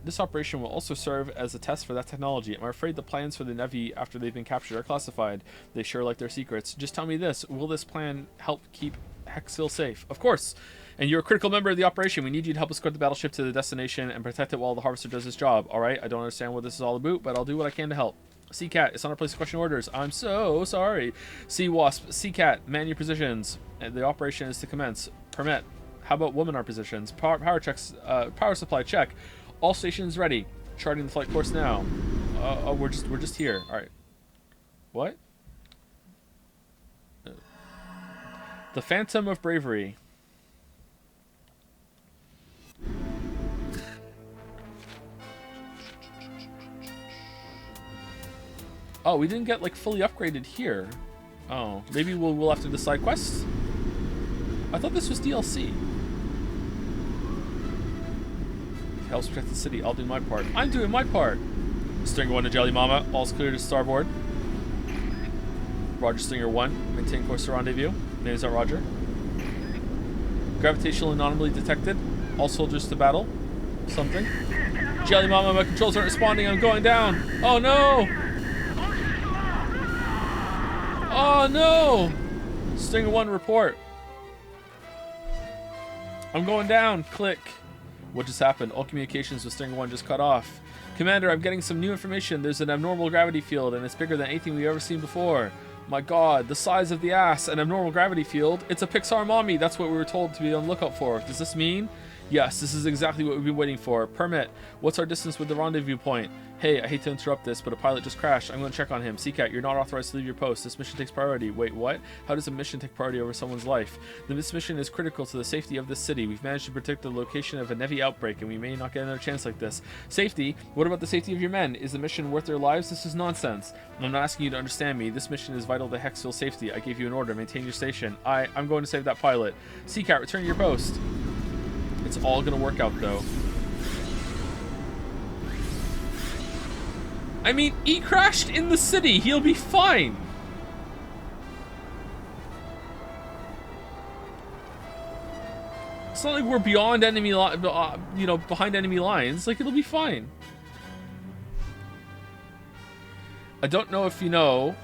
This operation will also serve as a test for that technology. I'm afraid the plans for the Nevi after they've been captured are classified. They sure like their secrets. Just tell me this, will this plan help keep Hexville safe? Of course. And you're a critical member of the operation. We need you to help escort the battleship to the destination and protect it while the harvester does his job. Alright, I don't understand what this is all about, but I'll do what I can to help. Seacat, it's on our place to question orders. I'm so sorry. Sea Wasp, Seacat, man your positions. And the operation is to commence. Permit. How about woman our positions? Power checks, power supply check. All stations ready. Charting the flight course now. We're just here. Alright. What? The Phantom of Bravery. Oh, we didn't get like fully upgraded here. Oh, maybe we'll have to do side quests. I thought this was DLC. Helps protect the city. I'll do my part. I'm doing my part. Stinger 1 to Jelly Mama. All's clear to starboard. Roger, Stinger 1. Maintain course to rendezvous. Names are Roger. Gravitational anomaly detected. All soldiers to battle. Something. Jelly Mama, my controls aren't responding. I'm going down. Oh no! Oh no! Stinger 1 report. I'm going down. Click. What just happened? All communications with Stinger 1 just cut off. Commander, I'm getting some new information. There's an abnormal gravity field, and it's bigger than anything we've ever seen before. My god, the size of the ass, an abnormal gravity field. It's a Pixar mommy. That's what we were told to be on the lookout for. Does this mean? Yes, this is exactly what we've been waiting for. Permit. What's our distance with the rendezvous point? Hey, I hate to interrupt this, but a pilot just crashed. I'm going to check on him. Seacat, you're not authorized to leave your post. This mission takes priority. Wait, what? How does a mission take priority over someone's life? This mission is critical to the safety of this city. We've managed to predict the location of a Nevi outbreak, and we may not get another chance like this. Safety? What about the safety of your men? Is the mission worth their lives? This is nonsense. I'm not asking you to understand me. This mission is vital to Hexville's safety. I gave you an order. Maintain your station. I'm going to save that pilot. Seacat, return to your post. It's all gonna work out though. I mean, he crashed in the city. He'll be fine. It's not like we're beyond enemy, behind enemy lines. Like, it'll be fine. I don't know if you know,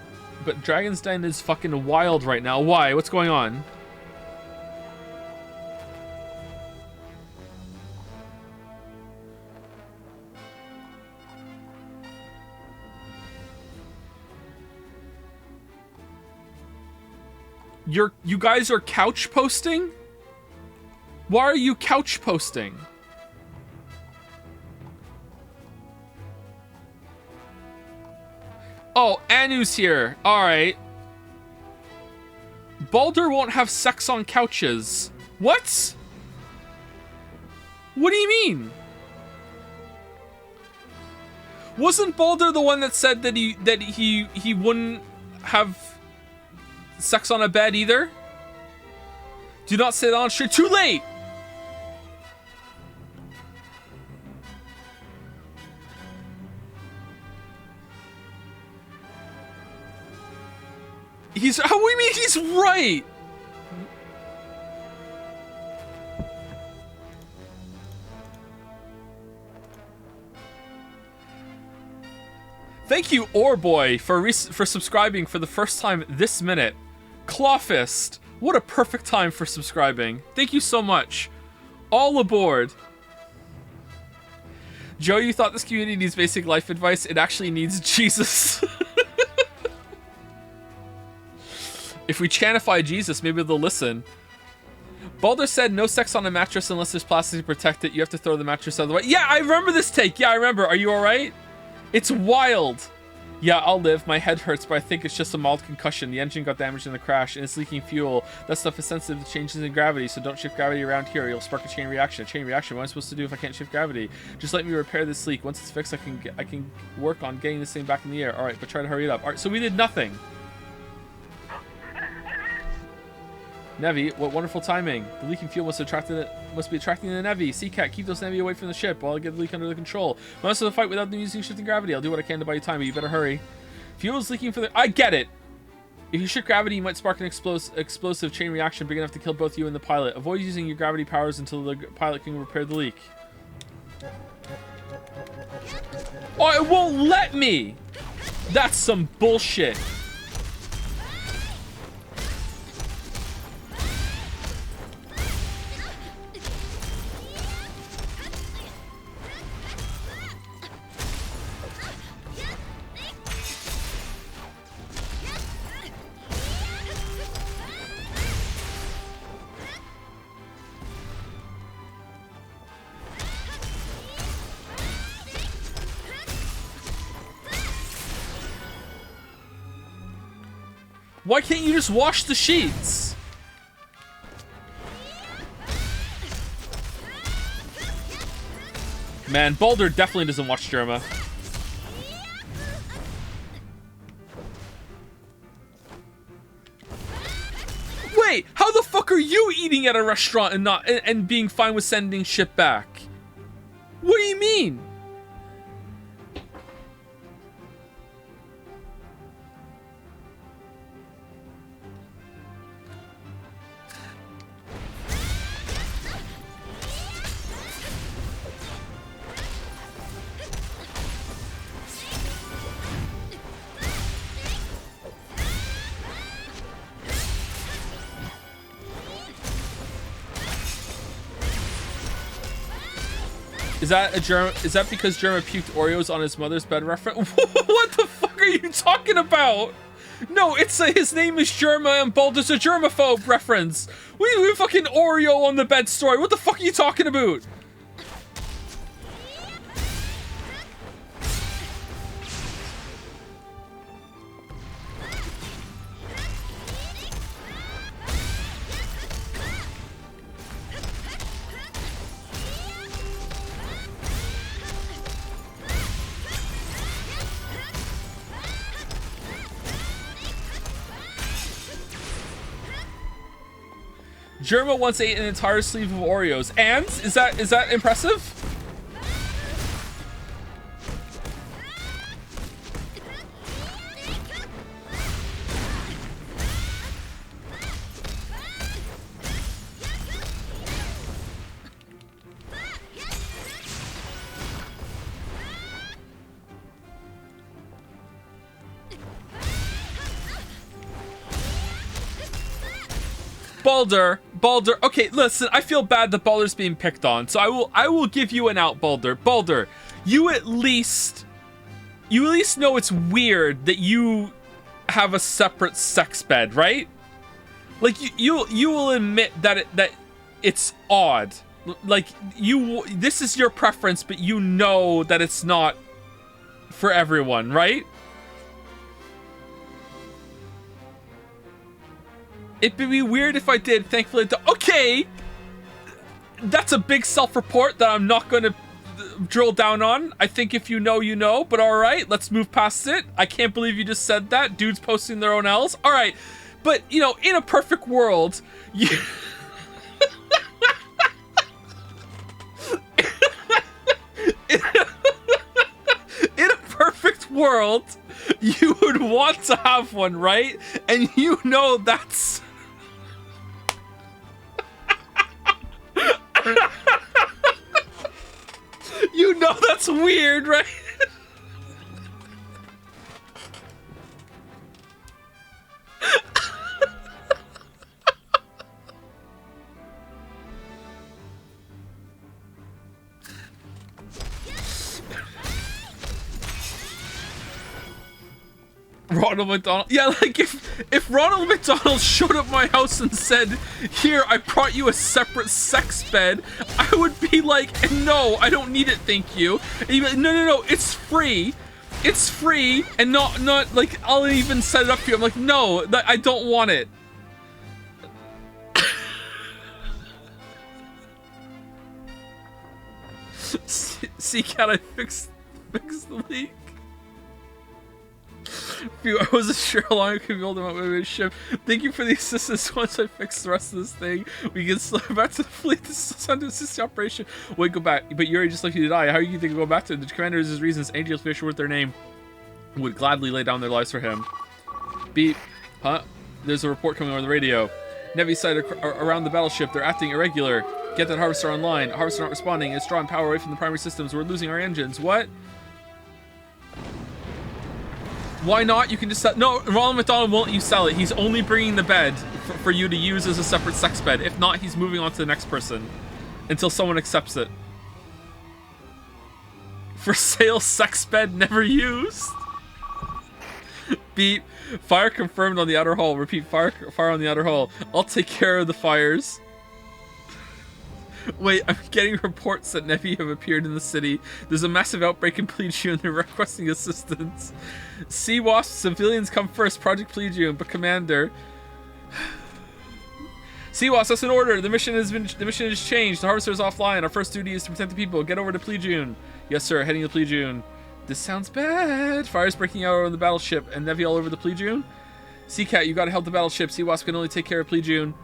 but Dragon's Den is fucking wild right now. Why? What's going on? You guys are couch posting? Why are you couch posting? Oh, Anu's here. Alright. Baldur won't have sex on couches. What? What do you mean? Wasn't Baldur the one that said that he wouldn't have sex on a bed either? Do not say that on stream. Too late! How do we mean he's right? Thank you, Orboy, for subscribing for the first time this minute. Clawfist, what a perfect time for subscribing. Thank you so much. All aboard. Joe, you thought this community needs basic life advice? It actually needs Jesus. If we chantify Jesus, maybe they'll listen. Baldur said no sex on a mattress unless there's plastic to protect it. You have to throw the mattress out of the way. Yeah, I remember this take. Yeah, I remember. Are you all right? It's wild. Yeah, I'll live. My head hurts, but I think it's just a mild concussion. The engine got damaged in the crash, and it's leaking fuel. That stuff is sensitive to changes in gravity, so don't shift gravity around here. You'll spark a chain reaction. A chain reaction? What am I supposed to do if I can't shift gravity? Just let me repair this leak. Once it's fixed, I can work on getting this thing back in the air. All right, but try to hurry it up. All right, so we did nothing. Nevi, what wonderful timing. The leaking fuel must be attracting the Nevi. Seacat, keep those Nevi away from the ship while I get the leak under control. Most of the fight without them using shifting gravity. I'll do what I can to buy you time, but you better hurry. Fuel is leaking for the... I get it! If you shift gravity, you might spark an explosive chain reaction big enough to kill both you and the pilot. Avoid using your gravity powers until the pilot can repair the leak. Oh, it won't let me! That's some bullshit. Why can't you just wash the sheets? Man, Baldur definitely doesn't watch Germa. Wait, how the fuck are you eating at a restaurant and being fine with sending shit back? What do you mean? Is that because Germa puked Oreos on his mother's bed reference? What the fuck are you talking about? No, it's his name is Germa and Baldur's a germaphobe reference. We fucking Oreo on the bed story. What the fuck are you talking about? Germa once ate an entire sleeve of Oreos. And is that impressive? Baldur. Okay, listen, I feel bad that Baldur's being picked on, so I will give you an out, Baldur. Baldur, you at least know it's weird that you have a separate sex bed, right? Like you will admit that it's odd. Like this is your preference, but you know that it's not for everyone, right? It'd be weird if I did. Thankfully, okay. That's a big self-report that I'm not going to drill down on. I think if you know, you know. But all right, let's move past it. I can't believe you just said that. Dudes posting their own L's. All right. But, you know, in a perfect world, you... in a perfect world, you would want to have one, right? And you know that's... You know that's weird, right? Ronald McDonald. Yeah, like if Ronald McDonald showed up my house and said, "Here, I brought you a separate sex bed," I would be like, "No, I don't need it, thank you." And he'd be like, no, it's free. It's free, and not like I'll even set it up for you. I'm like, no, I don't want it. See, can I fix the leak? Phew, I wasn't sure how long I could build him up with a ship. Thank you for the assistance. Once I fix the rest of this thing, we can slip back to the fleet. This is under assist the operation. Wait, go back. But Yuri just left you to die. How are you think of going back to the commander? His reasons. Angels Fisher with their name would gladly lay down their lives for him. Beep. Huh? There's a report coming over the radio. Navy sighted around the battleship. They're acting irregular. Get that harvester online. Harvester not responding. It's drawing power away from the primary systems. We're losing our engines. What? Why not? You can just sell. No, Ronald McDonald won't let you sell it. He's only bringing the bed for you to use as a separate sex bed. If not, he's moving on to the next person until someone accepts it. For sale, sex bed never used. Beep. Fire confirmed on the outer hull. Repeat, fire on the outer hull. I'll take care of the fires. Wait, I'm getting reports that Nevi have appeared in the city. There's a massive outbreak in Pleiadium and they're requesting assistance. Sea Wasp, civilians come first. Project Pleiadium, but Commander. Sea Wasp, that's an order. The mission has changed. The harvester is offline. Our first duty is to protect the people. Get over to Pleiadium. Yes, sir. Heading to Pleiadium. This sounds bad. Fire's breaking out over the battleship and Nevi all over the Pleiadium. Seacat, you gotta help the battleship. Sea Wasp can only take care of Pleiadium.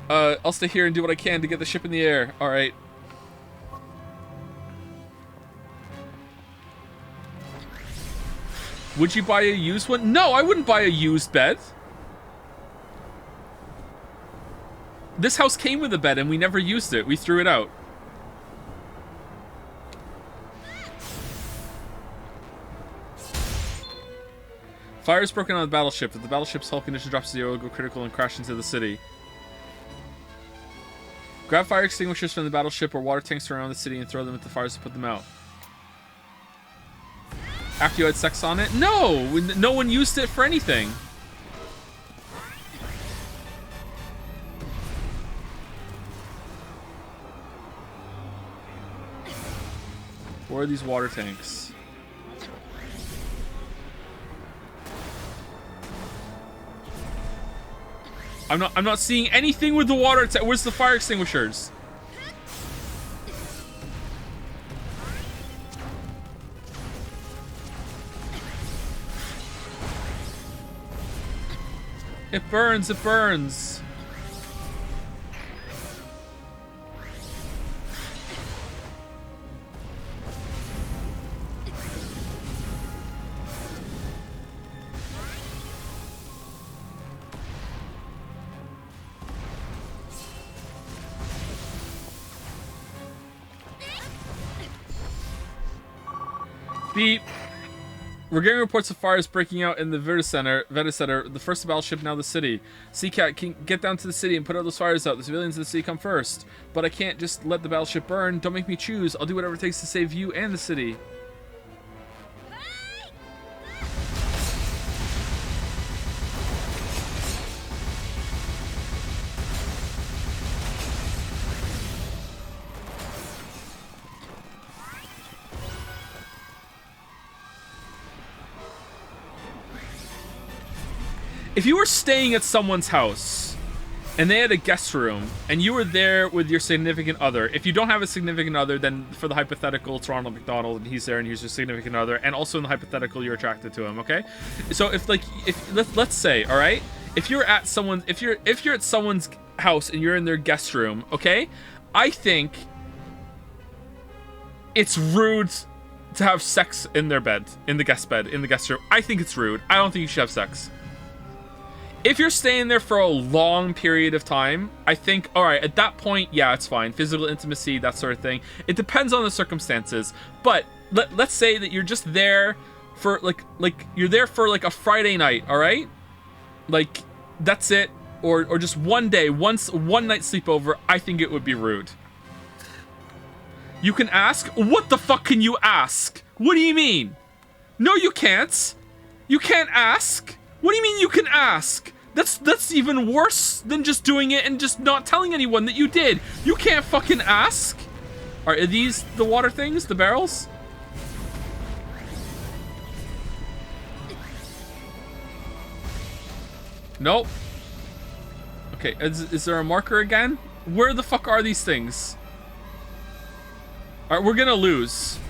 I'll stay here and do what I can to get the ship in the air. Alright. Would you buy a used one? No, I wouldn't buy a used bed. This house came with a bed and we never used it. We threw it out. Fire's broken on the battleship. If the battleship's hull condition drops to 0, it'll go critical and crash into the city. Grab fire extinguishers from the battleship or water tanks around the city and throw them at the fires to put them out. After you had sex on it? No! No one used it for anything. Where are these water tanks? I'm not seeing anything with the water. Where's the fire extinguishers? It burns, it burns. Beep. We're getting reports of fires breaking out in the Veta Center, the first battleship, now the city. Seacat can get down to the city and put all those fires out. The civilians of the city come first. But I can't just let the battleship burn. Don't make me choose. I'll do whatever it takes to save you and the city. If you were staying at someone's house and they had a guest room and you were there with your significant other, if you don't have a significant other, then for the hypothetical, it's Ronald McDonald and he's there and he's your significant other, and also in the hypothetical, you're attracted to him, okay? So if let's say, all right, if you're at someone's house and you're in their guest room, okay, I think it's rude to have sex in their bed, in the guest room. I think it's rude. I don't think you should have sex. If you're staying there for a long period of time, I think, all right, at that point, yeah, it's fine. Physical intimacy, that sort of thing. It depends on the circumstances. But let's say that you're just there for like you're there for like a Friday night, all right? Like that's it, or just one day, one night sleepover. I think it would be rude. You can ask. What the fuck can you ask? What do you mean? No, you can't. You can't ask? What do you mean you can ask? That's even worse than just doing it and just not telling anyone that you did. You can't fucking ask. Are these the water things? The barrels? Nope. Okay, is there a marker again? Where the fuck are these things? Alright, we're gonna lose.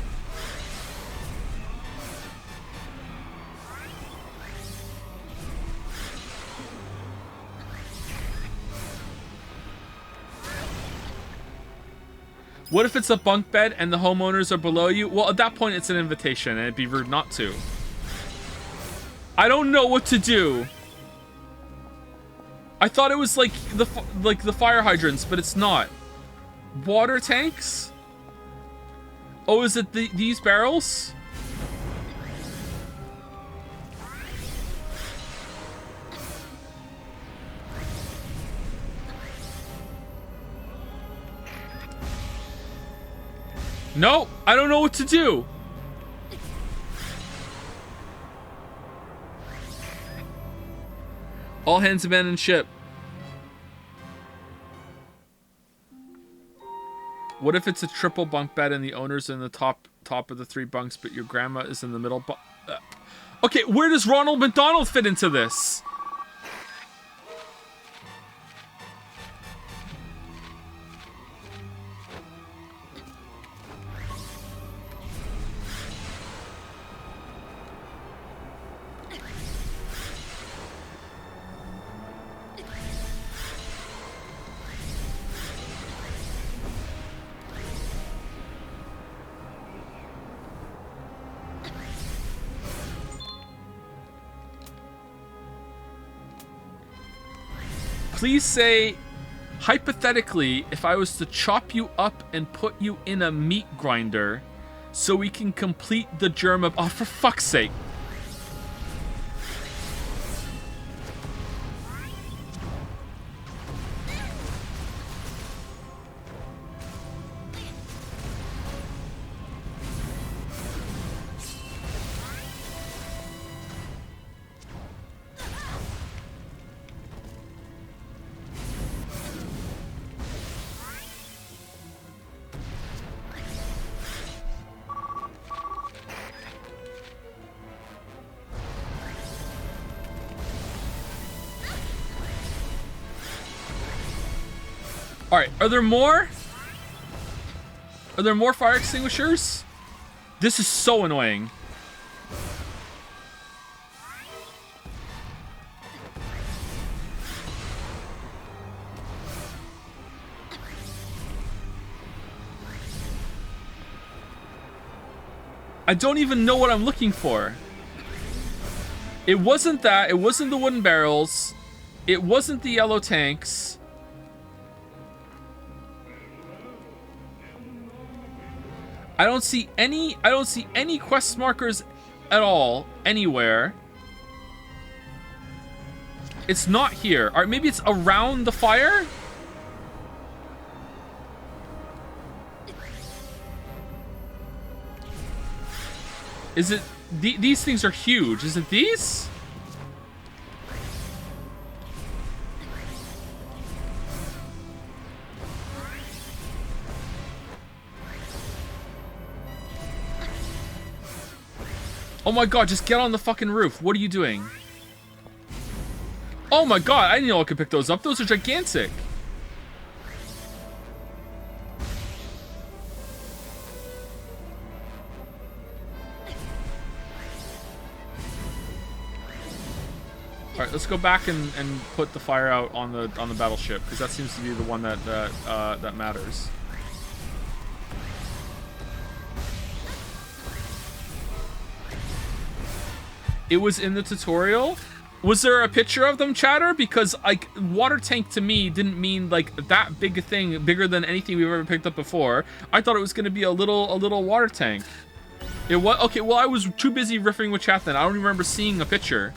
What if it's a bunk bed and the homeowners are below you? Well, at that point, it's an invitation, and it'd be rude not to. I don't know what to do. I thought it was like the fire hydrants, but it's not. Water tanks? Oh, is it these barrels? No, I don't know what to do. All hands abandon ship. What if it's a triple bunk bed and the owner's in the top of the 3 bunks, but your grandma is in the middle? Okay, where does Ronald McDonald fit into this? Please say, hypothetically, if I was to chop you up and put you in a meat grinder so we can complete the germ of... Oh, for fuck's sake. Alright, are there more? Are there more fire extinguishers? This is so annoying. I don't even know what I'm looking for. It wasn't that. It wasn't the wooden barrels. It wasn't the yellow tanks. I don't see any quest markers at all anywhere. It's not here. Or maybe it's around the fire? Is it these things are huge. Is it these? Oh my god, just get on the fucking roof. What are you doing? Oh my god, I didn't know I could pick those up. Those are gigantic. Alright, let's go back and put the fire out on the battleship, because that seems to be the one that matters. It was in the tutorial? Was there a picture of them, chatter? Because, like, water tank to me didn't mean, like, that big a thing, bigger than anything we've ever picked up before. I thought it was going to be a little water tank. It was? Okay, well, I was too busy riffing with chat then. I don't even remember seeing a picture.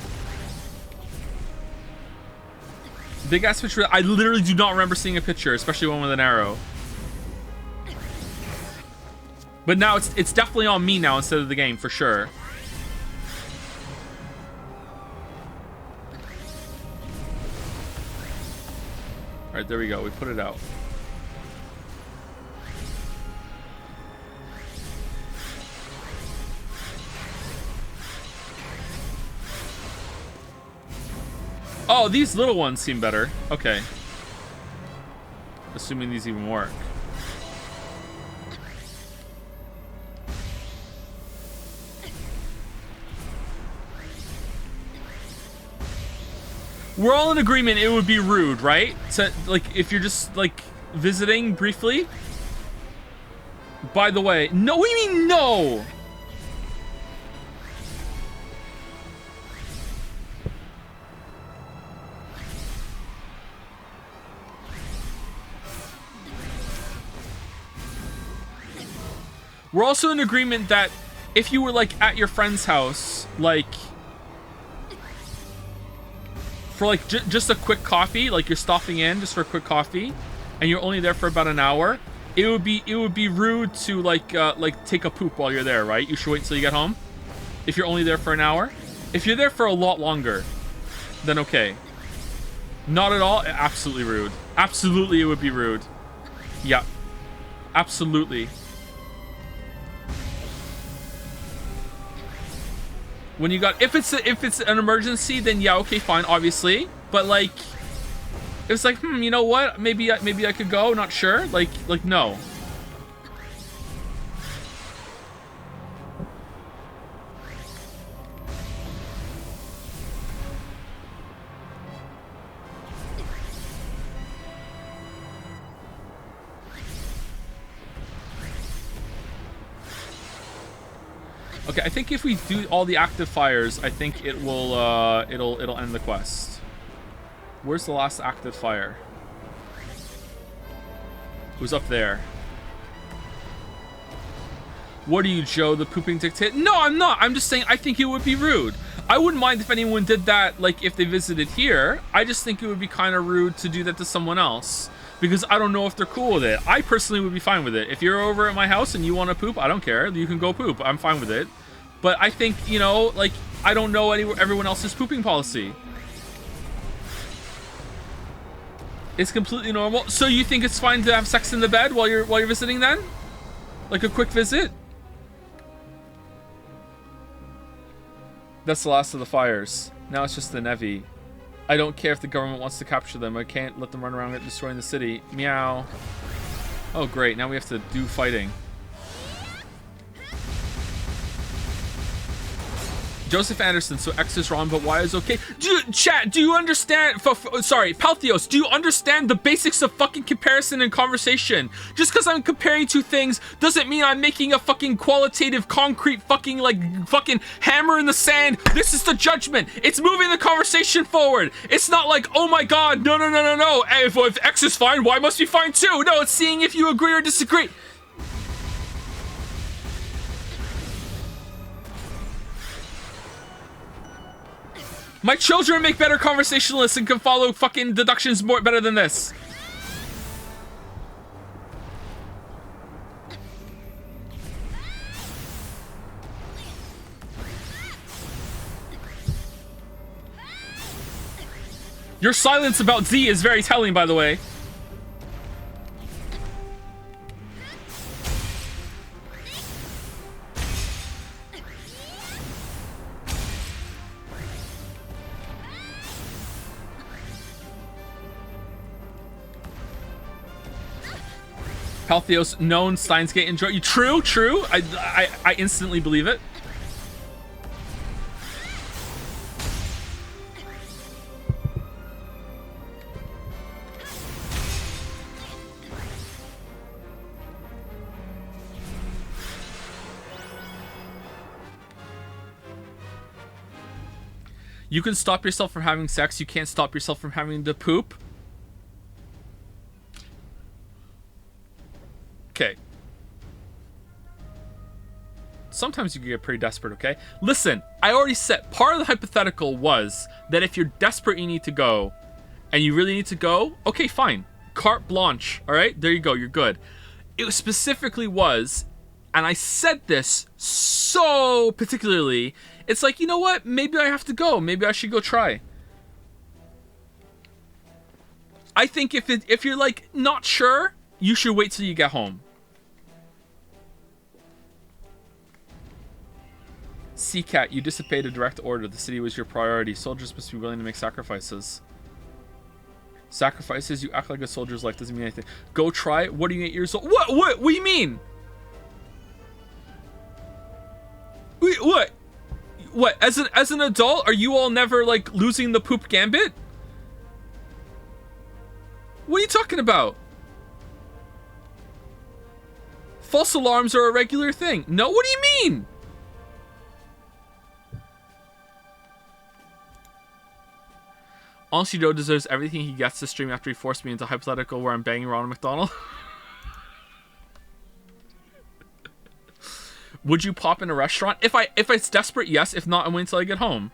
Big ass picture. I literally do not remember seeing a picture, especially one with an arrow. But now it's definitely on me now instead of the game, for sure. Alright, there we go. We put it out. Oh, these little ones seem better. Okay. Assuming these even work. We're all in agreement it would be rude, right? So, like, if you're just, like, visiting briefly. By the way, no, what do you mean no? We're also in agreement that if you were, like, at your friend's house, like, for, like, just a quick coffee, like, you're stopping in just for a quick coffee, and you're only there for about an hour, it would be rude to, like, take a poop while you're there, right? You should wait until you get home. If you're only there for an hour. If you're there for a lot longer, then okay. Not at all, absolutely rude. Absolutely, it would be rude. Yeah. Absolutely. When you got, if it's an emergency, then yeah, okay, fine, obviously. But like, it's like, you know what? Maybe I could go. Not sure. Like no. Okay, I think if we do all the active fires, I think it will it'll end the quest. Where's the last active fire? Who's up there? What are you, Joe, the pooping dictator? No, I'm not. I'm just saying I think it would be rude. I wouldn't mind if anyone did that, like if they visited here. I just think it would be kind of rude to do that to someone else. Because I don't know if they're cool with it. I personally would be fine with it. If you're over at my house and you want to poop, I don't care. You can go poop. I'm fine with it. But I think, you know, like, I don't know everyone else's pooping policy. It's completely normal. So you think it's fine to have sex in the bed while you're visiting then? Like a quick visit? That's the last of the fires. Now it's just the Nevi. I don't care if the government wants to capture them. I can't let them run around destroying the city. Meow. Oh, great. Now we have to do fighting. Joseph Anderson, so X is wrong, but Y is okay. Chat, do you understand? Sorry, Paltheos, do you understand the basics of fucking comparison and conversation? Just because I'm comparing two things doesn't mean I'm making a fucking qualitative, concrete fucking, like, fucking hammer in the sand. This is the judgment. It's moving the conversation forward. It's not like, oh my god, no. If X is fine, Y must be fine too. No, it's seeing if you agree or disagree. My children make better conversationalists and can follow fucking deductions better than this. Your silence about Z is very telling, by the way. Paltheos, known, Steins Gate, enjoy you. True. I instantly believe it. You can stop yourself from having sex. You can't stop yourself from having to poop. Okay. Sometimes you can get pretty desperate, okay? Listen, I already said, part of the hypothetical was that if you're desperate, you need to go, and you really need to go, okay, fine. Carte blanche, all right? There you go, you're good. It specifically was, and I said this so particularly, it's like, you know what? Maybe I have to go. Maybe I should go try. I think if you're like not sure, you should wait till you get home. Seacat, you disobeyed a direct order. The city was your priority. Soldiers must be willing to make sacrifices. Sacrifices? You act like a soldier's life doesn't mean anything. Go try it. What are you 8 years old? What do you mean? Wait, what? As an adult, are you all never like losing the poop gambit? What are you talking about? False alarms are a regular thing. No, what do you mean? Honestly, Joe deserves everything he gets to stream after he forced me into a hypothetical where I'm banging Ronald McDonald. Would you pop in a restaurant? If it's desperate, yes. If not, I'm waiting until I get home.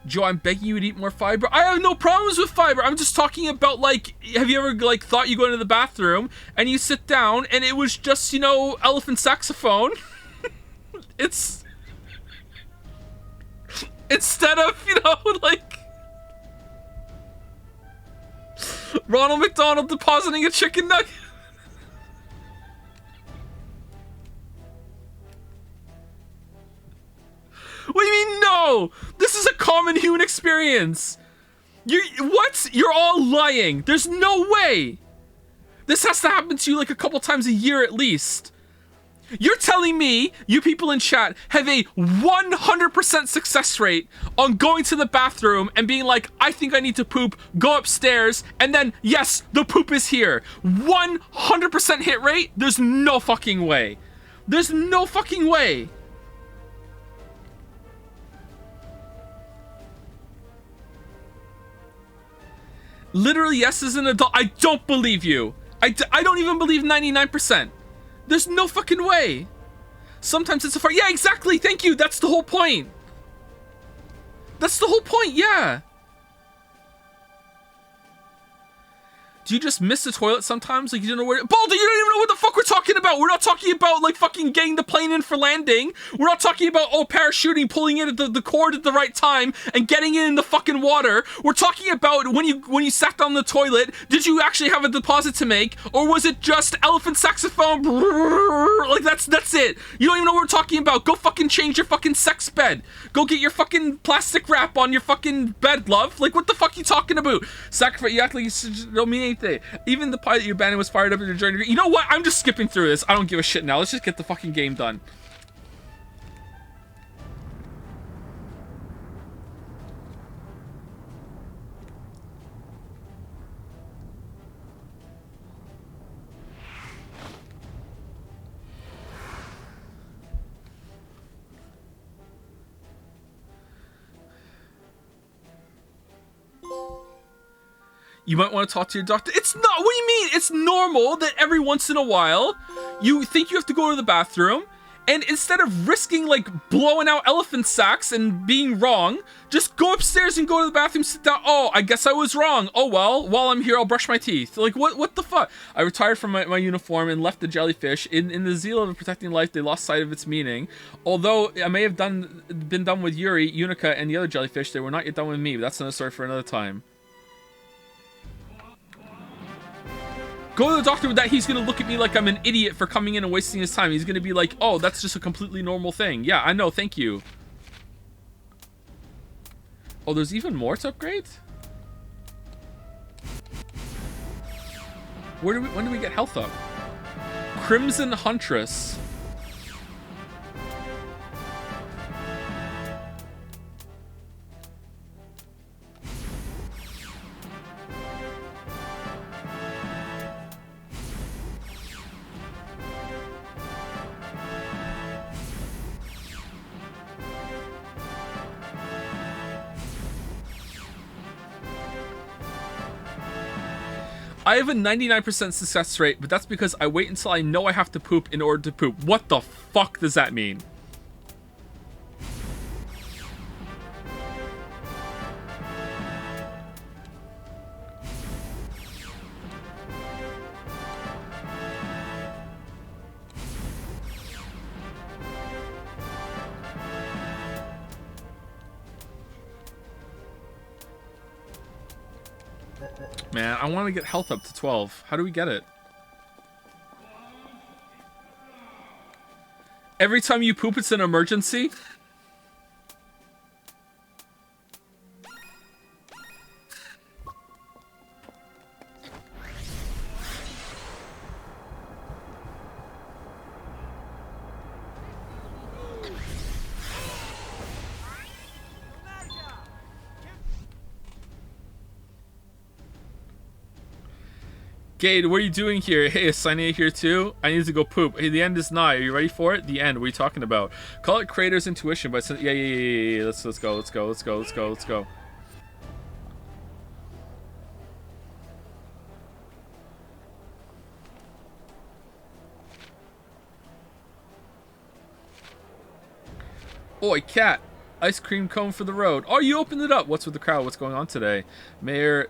Joe, I'm begging you to eat more fiber. I have no problems with fiber. I'm just talking about, like, have you ever, like, thought you go into the bathroom and you sit down and it was just, you know, elephant saxophone? It's... Instead of, you know, like... Ronald McDonald depositing a chicken nugget. What do you mean no? This is a common human experience. What? You're all lying. There's no way. This has to happen to you like a couple times a year at least. You're telling me, you people in chat, have a 100% success rate on going to the bathroom and being like, I think I need to poop, go upstairs, and then, yes, the poop is here. 100% hit rate? There's no fucking way. There's no fucking way. Literally, yes, as an adult, I don't believe you. I don't even believe 99%. There's no fucking way. Sometimes it's a fart. Yeah, exactly. Thank you. That's the whole point. That's the whole point. Yeah. Do you just miss the toilet sometimes? Like, you don't know where... Balder, you don't even know what the fuck we're talking about. We're not talking about, like, fucking getting the plane in for landing. We're not talking about, oh, parachuting, pulling in the cord at the right time, and getting it in the fucking water. We're talking about when you sat down the toilet, did you actually have a deposit to make? Or was it just elephant saxophone? Like, that's it. You don't even know what we're talking about. Go fucking change your fucking sex bed. Go get your fucking plastic wrap on your fucking bed, love. Like, what the fuck are you talking about? Sacrifice, you act like you don't mean anything. Even the pilot you abandoned was fired up in your journey. You know what? I'm just skipping through this. I don't give a shit now. Let's just get the fucking game done. You might want to talk to your doctor. It's not, what do you mean? It's normal that every once in a while, you think you have to go to the bathroom, and instead of risking, like, blowing out elephant sacks and being wrong, just go upstairs and go to the bathroom, sit down. Oh, I guess I was wrong. Oh, well, while I'm here, I'll brush my teeth. Like, what the fuck? I retired from my uniform and left the jellyfish. In the zeal of protecting life, they lost sight of its meaning. Although I may have been done with Yuri, Unica, and the other jellyfish, they were not yet done with me, but that's another story for another time. Go to the doctor with that, he's gonna look at me like I'm an idiot for coming in and wasting his time. He's gonna be like, oh, that's just a completely normal thing. Yeah, I know, thank you. Oh, there's even more to upgrade? When do we get health up? Crimson Huntress. I have a 99% success rate, but that's because I wait until I know I have to poop in order to poop. What the fuck does that mean? Man, I want to get health up to 12. How do we get it? Every time you poop, it's an emergency? Gade, what are you doing here? Hey, is Signea here too? I need to go poop. Hey, the end is nigh. Are you ready for it? The end. What are you talking about? Call it Creator's Intuition, but yeah. Let's go. Oi, cat. Ice cream cone for the road. Oh, you opened it up. What's with the crowd? What's going on today? Mayor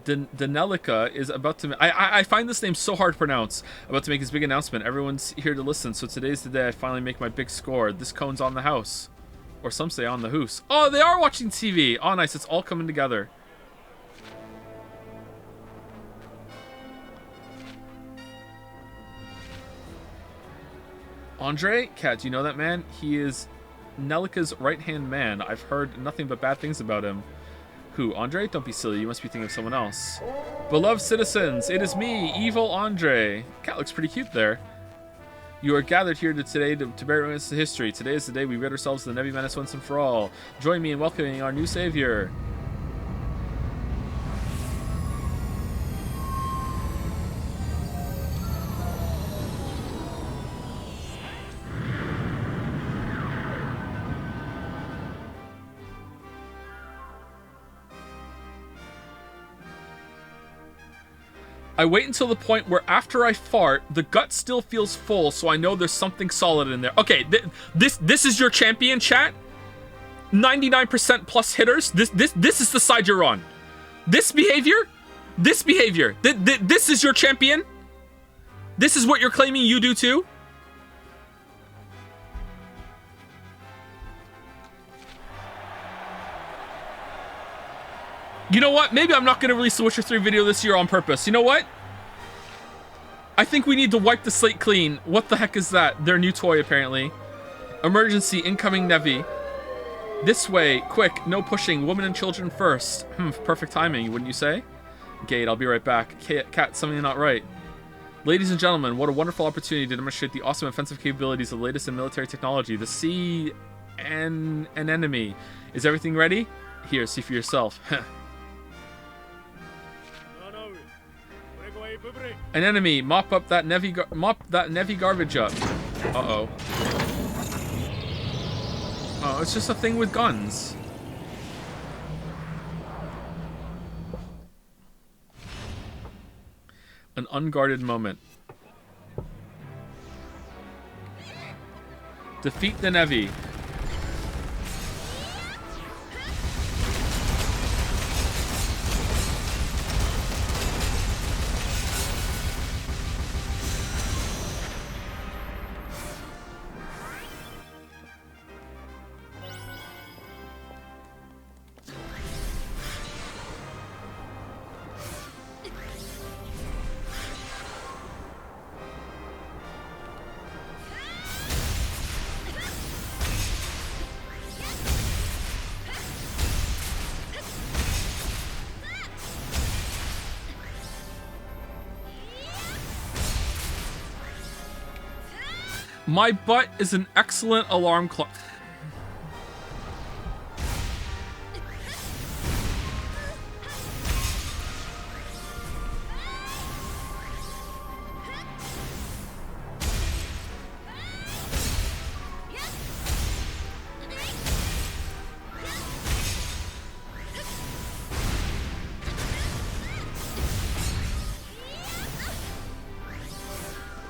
Danelica is about to... I find this name so hard to pronounce. About to make his big announcement. Everyone's here to listen, so today's the day I finally make my big score. This cone's on the house. Or some say on the hoose. Oh, they are watching TV. Oh, nice. It's all coming together. Andre? Kat, do you know that man? He is Nelica's right-hand man. I've heard nothing but bad things about him. Who, Andre? Don't be silly, you must be thinking of someone else. Beloved citizens, it is me, Evil Andre. Cat looks pretty cute there. You are gathered here today to bear witness to history. Today is the day we rid ourselves of the Nevi Menace once and for all. Join me in welcoming our new savior. I wait until the point where after I fart, the gut still feels full, so I know there's something solid in there. Okay, this is your champion, chat? 99% plus hitters? This is the side you're on. This behavior? This is your champion? This is what you're claiming you do too? You know what? Maybe I'm not going to release the Witcher 3 video this year on purpose. You know what? I think we need to wipe the slate clean. What the heck is that? Their new toy, apparently. Emergency, incoming Nevi. This way, quick, no pushing, women and children first. Perfect timing, wouldn't you say? Gate, I'll be right back. Cat, something not right. Ladies and gentlemen, what a wonderful opportunity to demonstrate the awesome offensive capabilities of the latest in military technology. The sea and an enemy. Is everything ready? Here, see for yourself. An enemy, mop that Nevi garbage up. Uh-oh. Oh, it's just a thing with guns. An unguarded moment. Defeat the Nevi. My butt is an excellent alarm clock.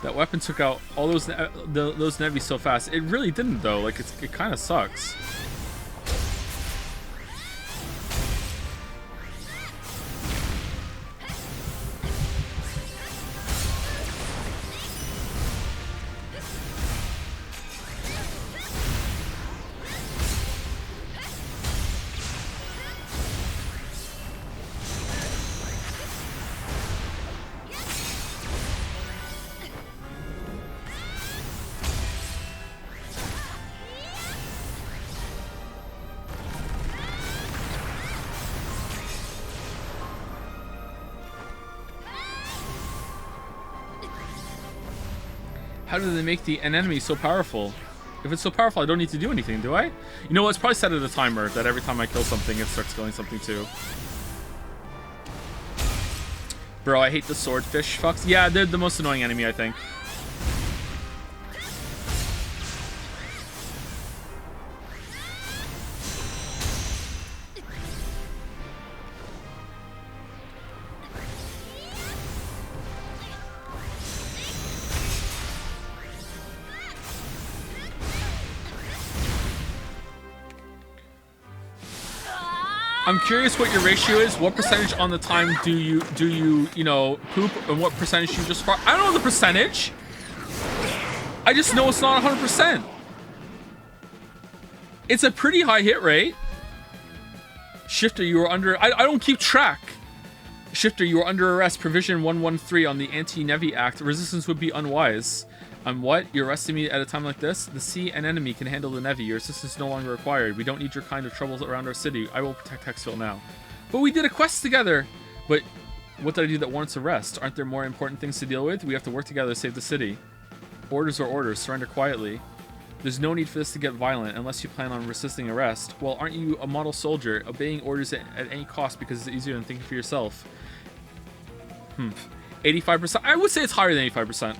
That weapon took out all those Nevi so fast. It really didn't though. Like it kind of sucks. How do they make the enemy so powerful? If it's so powerful, I don't need to do anything, do I? You know what? It's probably set at a timer that every time I kill something, it starts killing something too. Bro, I hate the swordfish fucks. Yeah, they're the most annoying enemy, I think. I'm curious what your ratio is. What percentage on the time do you know, poop, and what percentage you just fart? I don't know the percentage. I just know it's not 100%. It's a pretty high hit rate. Shifter, you are under... I don't keep track. Shifter, you are under arrest. Provision 113 on the Anti-Nevi Act. Resistance would be unwise. What? You're arresting me at a time like this? The sea and enemy can handle the Nevi. Your assistance is no longer required. We don't need your kind of troubles around our city. I will protect Hexville now. But we did a quest together. But what did I do that warrants arrest? Aren't there more important things to deal with? We have to work together to save the city. Orders are orders. Surrender quietly. There's no need for this to get violent unless you plan on resisting arrest. Well, aren't you a model soldier? Obeying orders at any cost because it's easier than thinking for yourself. 85%? I would say it's higher than 85%.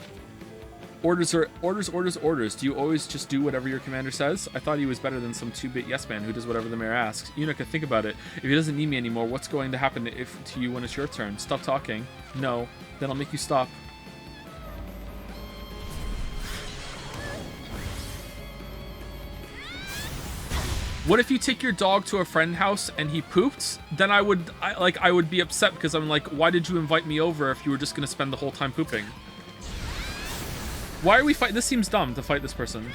Orders are orders. Do you always just do whatever your commander says? I thought he was better than some 2-bit yes man who does whatever the mayor asks. Unica, think about it. If he doesn't need me anymore, what's going to happen to you when it's your turn? Stop talking. No. Then I'll make you stop. What if you take your dog to a friend's house and he pooped? Then I would be upset because I'm like, why did you invite me over if you were just gonna spend the whole time pooping? Why are we fighting? This seems dumb to fight this person.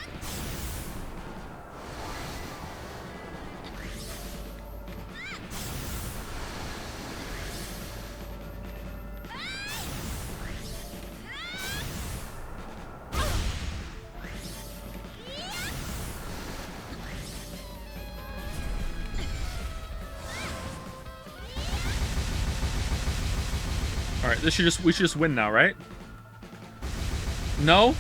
All right, we should just win now, right? No?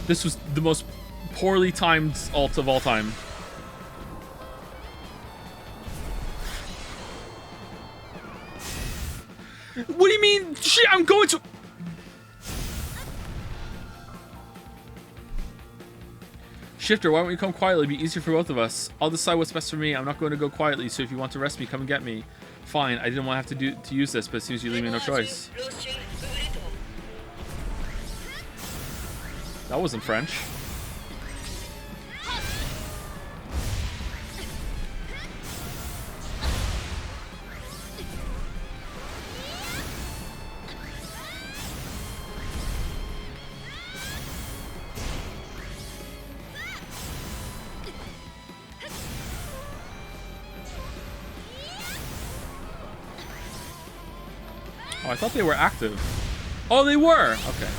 This was the most poorly timed ult of all time. What do you mean? Shit, I'm going to... Shifter, why don't you come quietly? It'd be easier for both of us. I'll decide what's best for me. I'm not going to go quietly, so if you want to arrest me, come and get me. Fine, I didn't want to have to use this, but as soon as you leave me no choice. That wasn't French. Oh, I thought they were active. Oh, they were! Okay.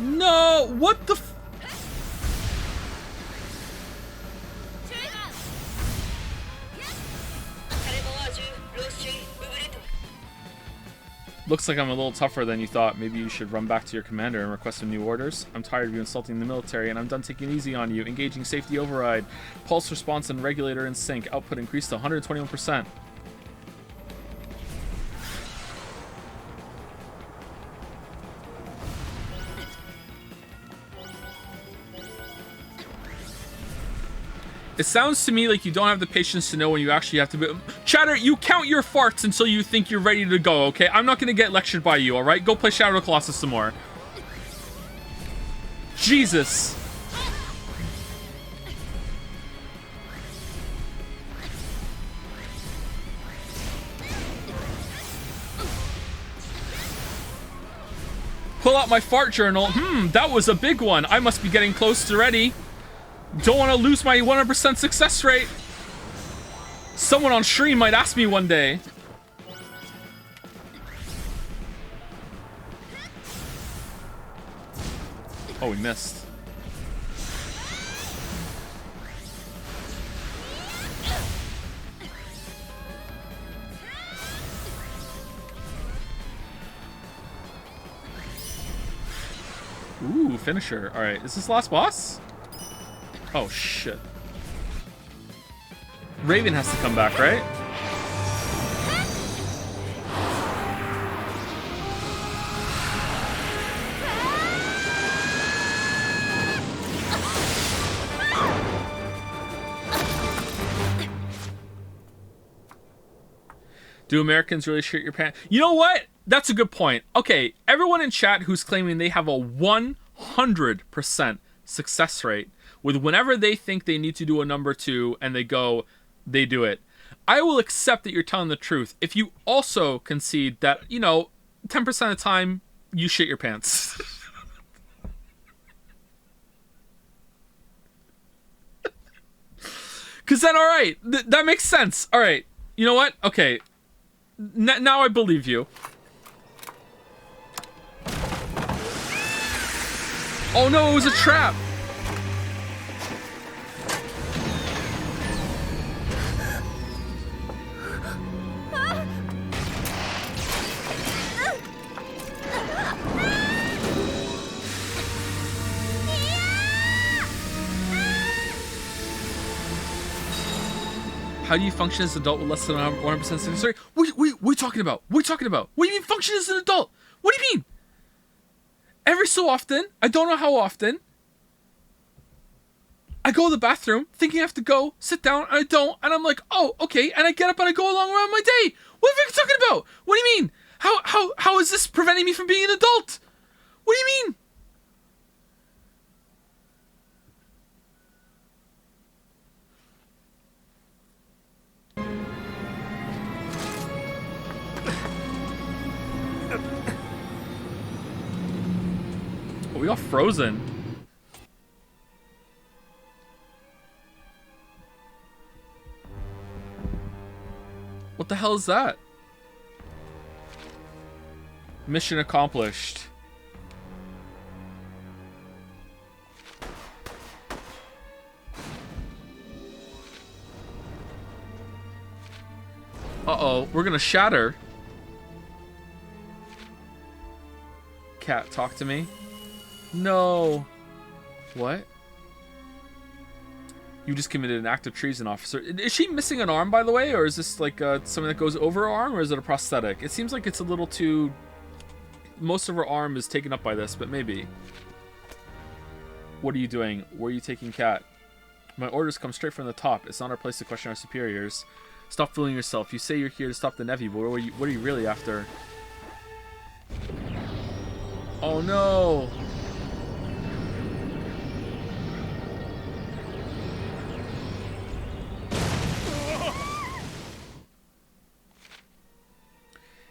No! What the f- Looks like I'm a little tougher than you thought. Maybe you should run back to your commander and request some new orders. I'm tired of you insulting the military, and I'm done taking it easy on you. Engaging safety override. Pulse response and regulator in sync. Output increased to 121%. It sounds to me like you don't have the patience to know when you actually have to be... Chatter, you count your farts until you think you're ready to go, okay? I'm not gonna get lectured by you, alright? Go play Shadow of the Colossus some more. Jesus. Pull out my fart journal. That was a big one. I must be getting close to ready. Don't want to lose my 100% success rate. Someone on stream might ask me one day. Oh, we missed. Ooh, finisher. Alright, is this the last boss? Oh, shit. Raven has to come back, right? Do Americans really shit your pants? You know what? That's a good point. Okay, everyone in chat who's claiming they have a 100% success rate with whenever they think they need to do a number 2 and they go, they do it. I will accept that you're telling the truth if you also concede that, you know, 10% of the time you shit your pants. Because then, all right, that makes sense. All right, you know what? Okay. Now I believe you. Oh no, it was a trap. How do you function as an adult with less than 100% success rate? What are you talking about? What are you talking about? What do you mean function as an adult? What do you mean? Every so often, I don't know how often, I go to the bathroom thinking I have to go, sit down, and I don't, and I'm like, oh, okay, and I get up and I go along around my day. What are you talking about? What do you mean? How is this preventing me from being an adult? What do you mean? We got frozen. What the hell is that? Mission accomplished. Uh-oh, we're gonna shatter. Cat, talk to me. No. What? You just committed an act of treason, officer. Is she missing an arm, by the way? Or is this like something that goes over her arm? Or is it a prosthetic? It seems like it's a little too... Most of her arm is taken up by this, but maybe. What are you doing? Where are you taking Cat? My orders come straight from the top. It's not our place to question our superiors. Stop fooling yourself. You say you're here to stop the Nevi, but what are you really after? Oh no!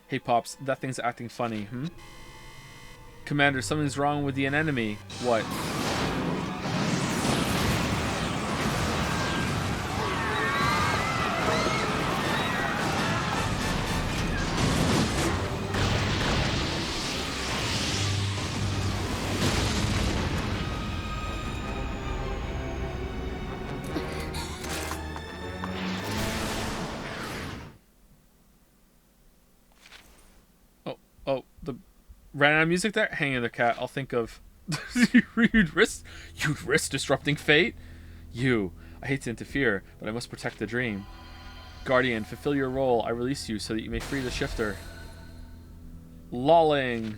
Hey Pops, that thing's acting funny, Commander, something's wrong with the enemy. What? Ran out of music there? Hang in there, Cat. I'll think of... You'd risk disrupting fate? I hate to interfere, but I must protect the dream. Guardian, fulfill your role. I release you so that you may free the shifter. Lolling.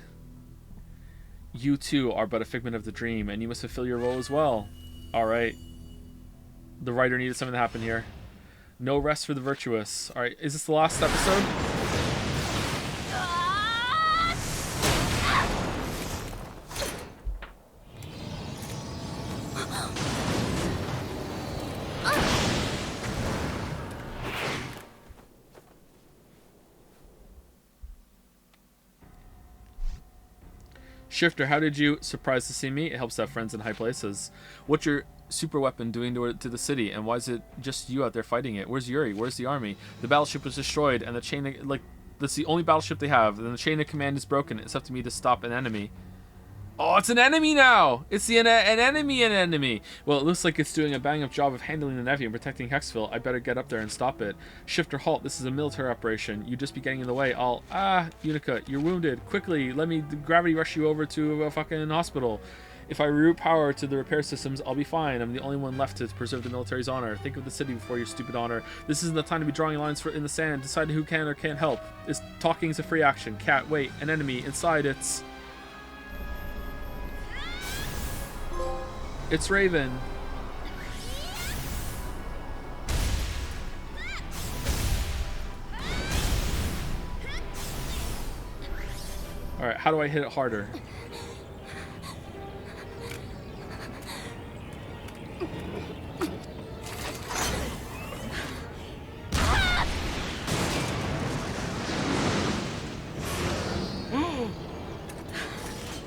You too are but a figment of the dream, and you must fulfill your role as well. Alright. The writer needed something to happen here. No rest for the virtuous. Alright, is this the last episode? Shifter, how did you surprise to see me? It helps to have friends in high places. What's your super weapon doing to the city, and why is it just you out there fighting it? Where's Yuri? Where's the army? The battleship was destroyed, and the chain of, like, that's the only battleship they have, and the chain of command is broken. It's up to me to stop an enemy. Oh, it's an enemy now! It's an enemy! Well, it looks like it's doing a bang-up job of handling the Nevi and protecting Hexville. I better get up there and stop it. Shift or halt, this is a military operation. You just be getting in the way. Unica, you're wounded. Quickly, let me gravity rush you over to a fucking hospital. If I reroute power to the repair systems, I'll be fine. I'm the only one left to preserve the military's honor. Think of the city before your stupid honor. This isn't the time to be drawing lines in the sand, deciding who can or can't help. Talking is a free action. Cat, wait, an enemy. Inside, It's Raven. Alright, how do I hit it harder?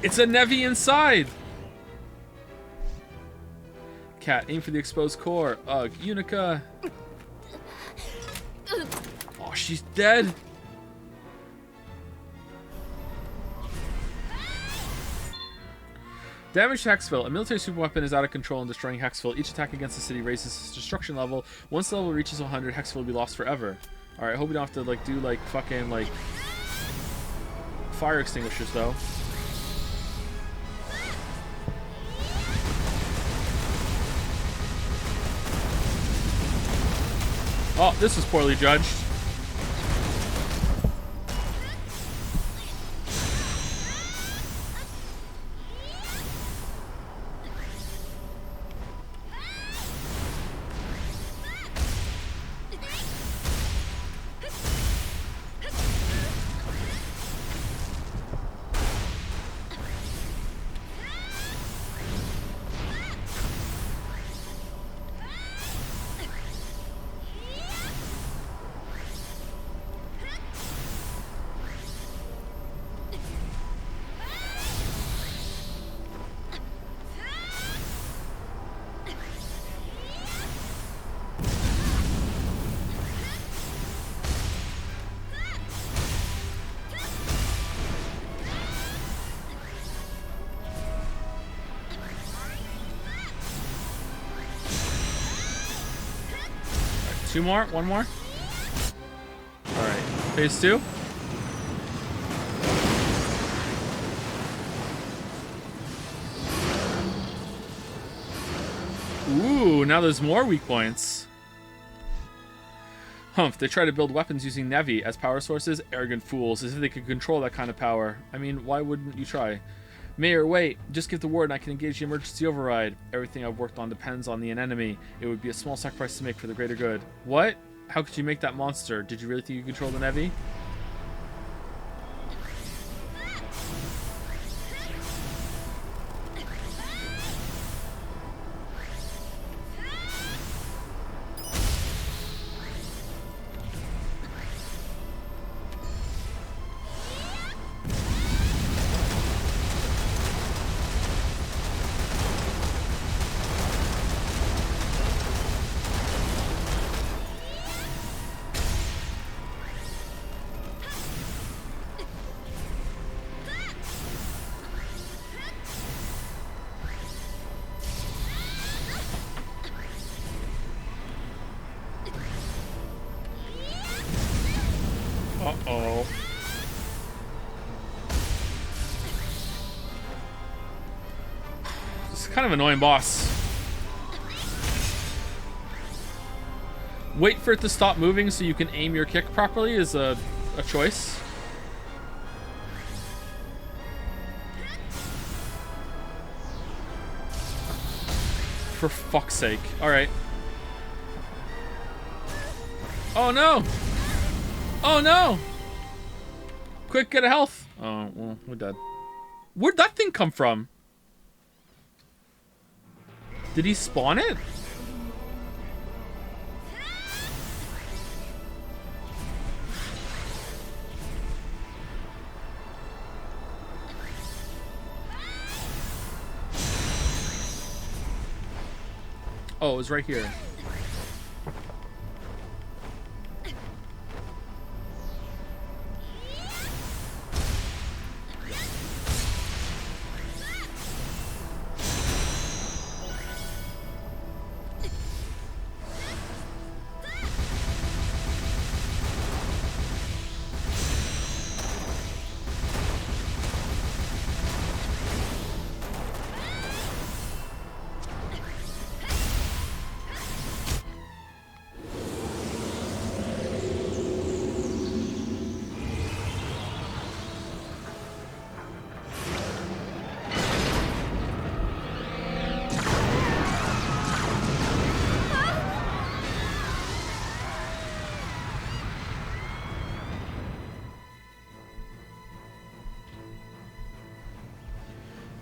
It's a Nevi inside! Cat, aim for the exposed core. Ugh, Unica. Oh, she's dead. Damage to Hexville. A military superweapon is out of control and destroying Hexville. Each attack against the city raises its destruction level. Once the level reaches 100, Hexville will be lost forever. Alright, I hope we don't have to, like, do, like, fucking, like, fire extinguishers, though. Oh, this was poorly judged. Two more? One more? Alright. Phase 2? Ooh, now there's more weak points. Humph, they try to build weapons using Nevi as power sources? Arrogant fools, as if they could control that kind of power. I mean, why wouldn't you try? Mayor, wait. Just give the word and I can engage the emergency override. Everything I've worked on depends on the enemy. It would be a small sacrifice to make for the greater good. What? How could you make that monster? Did you really think you control the Nevi? Uh-oh. This is kind of an annoying boss. Wait for it to stop moving so you can aim your kick properly is a choice. For fuck's sake. Alright. Oh no! Oh no! Quick, get a health! Oh, well, we're dead. Where'd that thing come from? Did he spawn it? Oh, it was right here.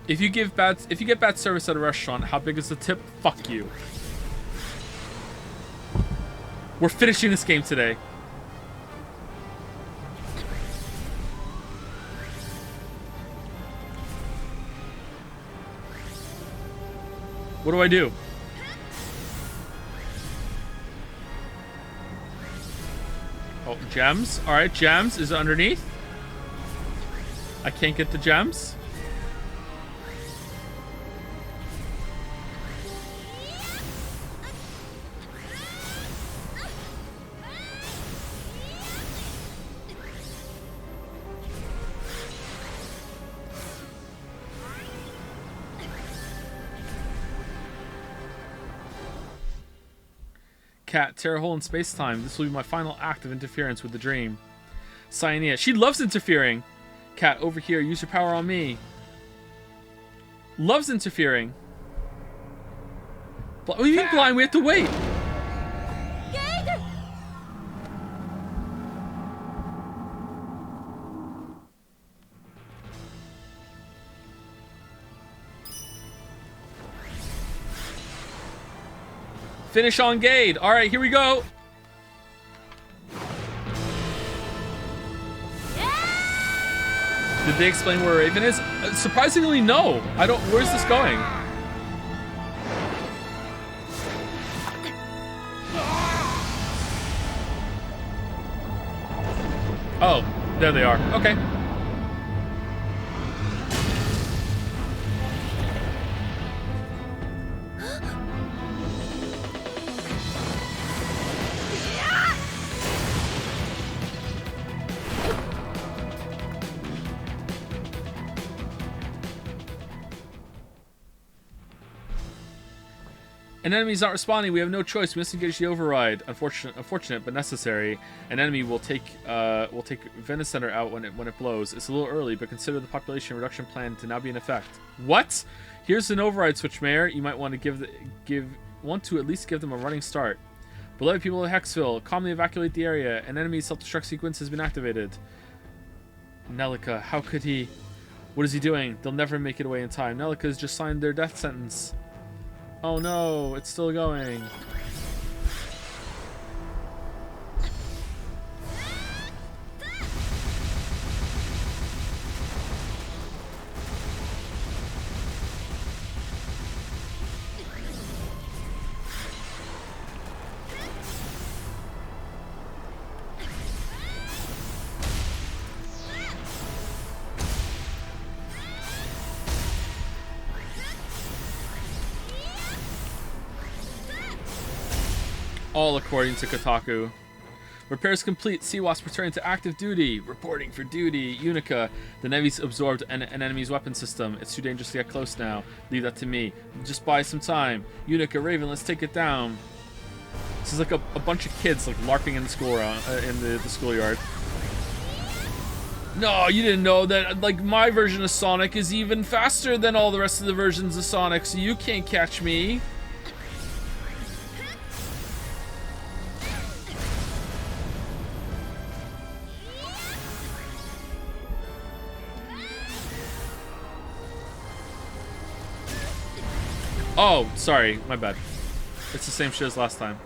If you get bad service at a restaurant, how big is the tip? Fuck you. We're finishing this game today. What do I do? Oh, gems. All right, gems is underneath. I can't get the gems. Cat, tear a hole in space-time. This will be my final act of interference with the dream. Cyanea, she loves interfering. Cat, over here, use your power on me. Loves interfering. What do you mean blind? We have to wait. Finish on Gade. All right, here we go. Did they explain where Raven is? Surprisingly, no. I don't. Where's this going? Oh, there they are. Okay. An enemy's not responding. We have no choice. We must engage the override. Unfortunate, but necessary. An enemy will take Venice Center out when it blows. It's a little early, but consider the population reduction plan to now be in effect. What? Here's an override switch, Mayor. You might want to at least give them a running start. Beloved people of Hexville, calmly evacuate the area. An enemy's self-destruct sequence has been activated. Nelica, how could he? What is he doing? They'll never make it away in time. Nelica's just signed their death sentence. Oh no, it's still going. All according to Kotaku. Repairs complete. Seawasp returning to active duty. Reporting for duty. Unica. The Navy's absorbed an enemy's weapon system. It's too dangerous to get close now. Leave that to me. Just buy some time. Unica, Raven, let's take it down. This is like a bunch of kids like LARPing in the school in the schoolyard. No, you didn't know that like my version of Sonic is even faster than all the rest of the versions of Sonic, so you can't catch me. Oh, sorry, my bad. It's the same shit as last time.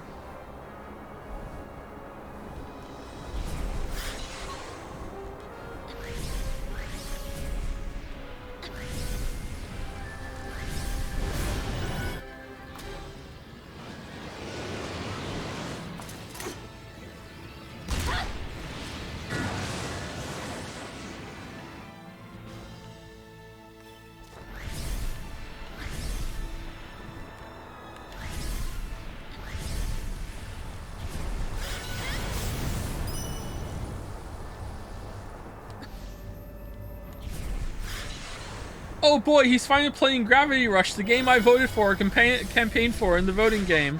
Oh boy, he's finally playing Gravity Rush, the game I voted for, campaigned for in the voting game.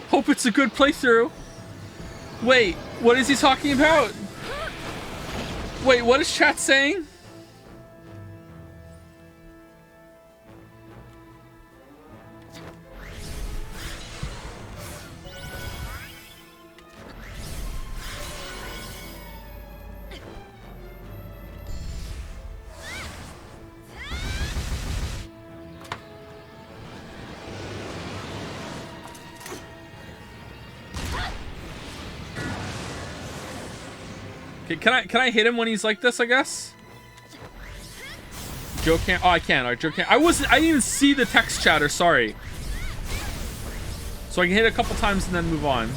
Hope it's a good playthrough. Wait, what is he talking about? Wait, what is chat saying? Okay, can I hit him when he's like this, I guess? Joe can't. Oh, I can. All right, Joe can't. I didn't even see the text chatter. Sorry. So I can hit a couple times and then move on.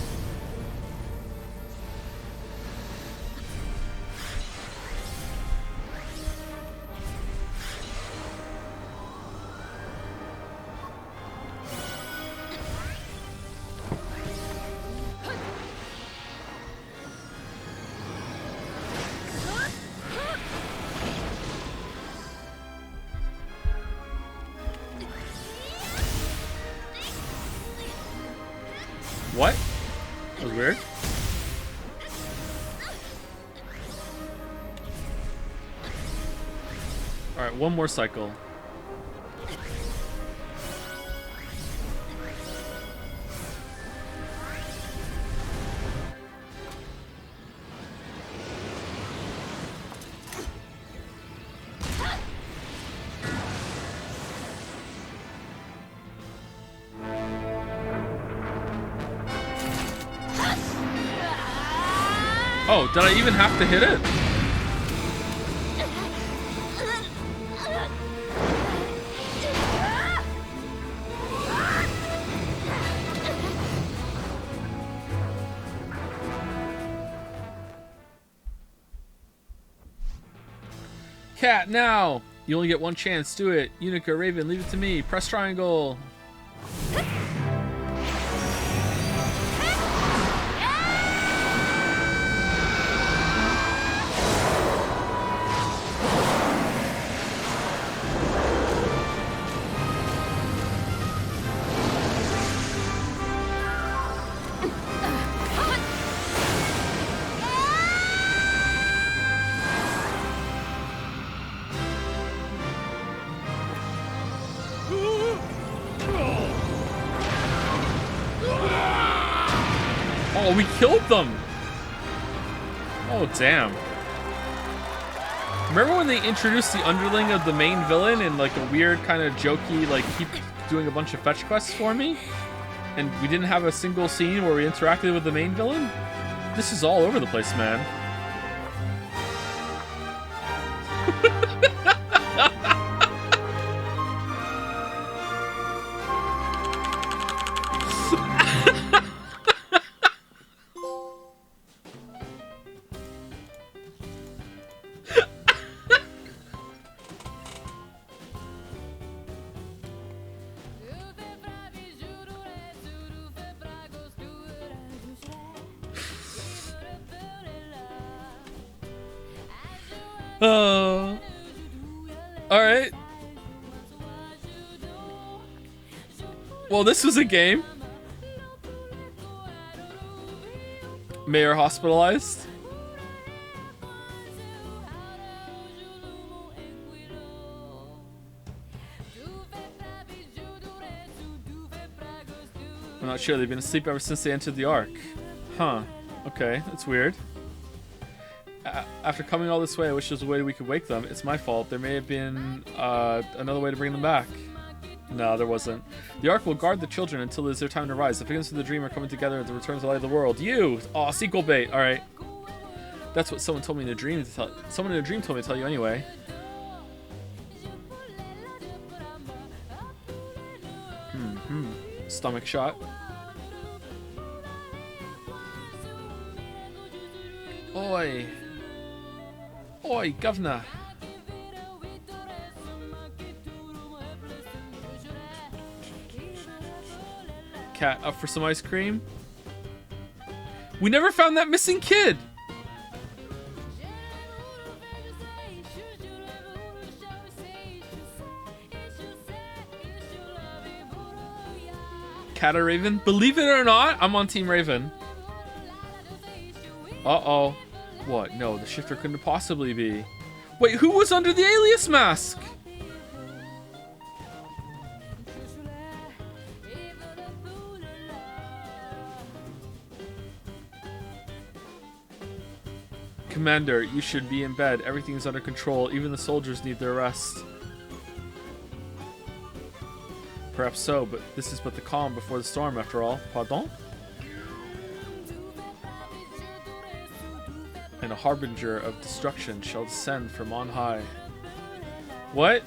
What? That was weird. Alright, one more cycle. Oh, did I even have to hit it? Cat, now! You only get one chance. Do it. Unica, Raven, leave it to me. Press triangle. Oh, we killed them! Oh, damn. Remember when they introduced the underling of the main villain in like a weird kind of jokey, like keep doing a bunch of fetch quests for me? And we didn't have a single scene where we interacted with the main villain? This is all over the place, man. Alright. Well, this was a game. Mayor hospitalized. I'm not sure. They've been asleep ever since they entered the Ark. Huh. Okay, that's weird. After coming all this way, I wish there was a way we could wake them. It's my fault. There may have been another way to bring them back. No, there wasn't. The Ark will guard the children until it is their time to rise. The figments of the dream are coming together to return to the light of the world. You! Aw, sequel bait. Alright. That's what someone told me in a dream to tell. Someone in a dream told me to tell you anyway. Stomach shot. Oi! Oi, governor! Cat, up for some ice cream? We never found that missing kid! Cat or Raven? Believe it or not, I'm on Team Raven. Uh-oh. What? No, the shifter couldn't possibly be. Wait, who was under the alias mask? Commander, you should be in bed. Everything is under control. Even the soldiers need their rest. Perhaps so, but this is but the calm before the storm after all. Pardon? And a harbinger of destruction shall descend from on high. What?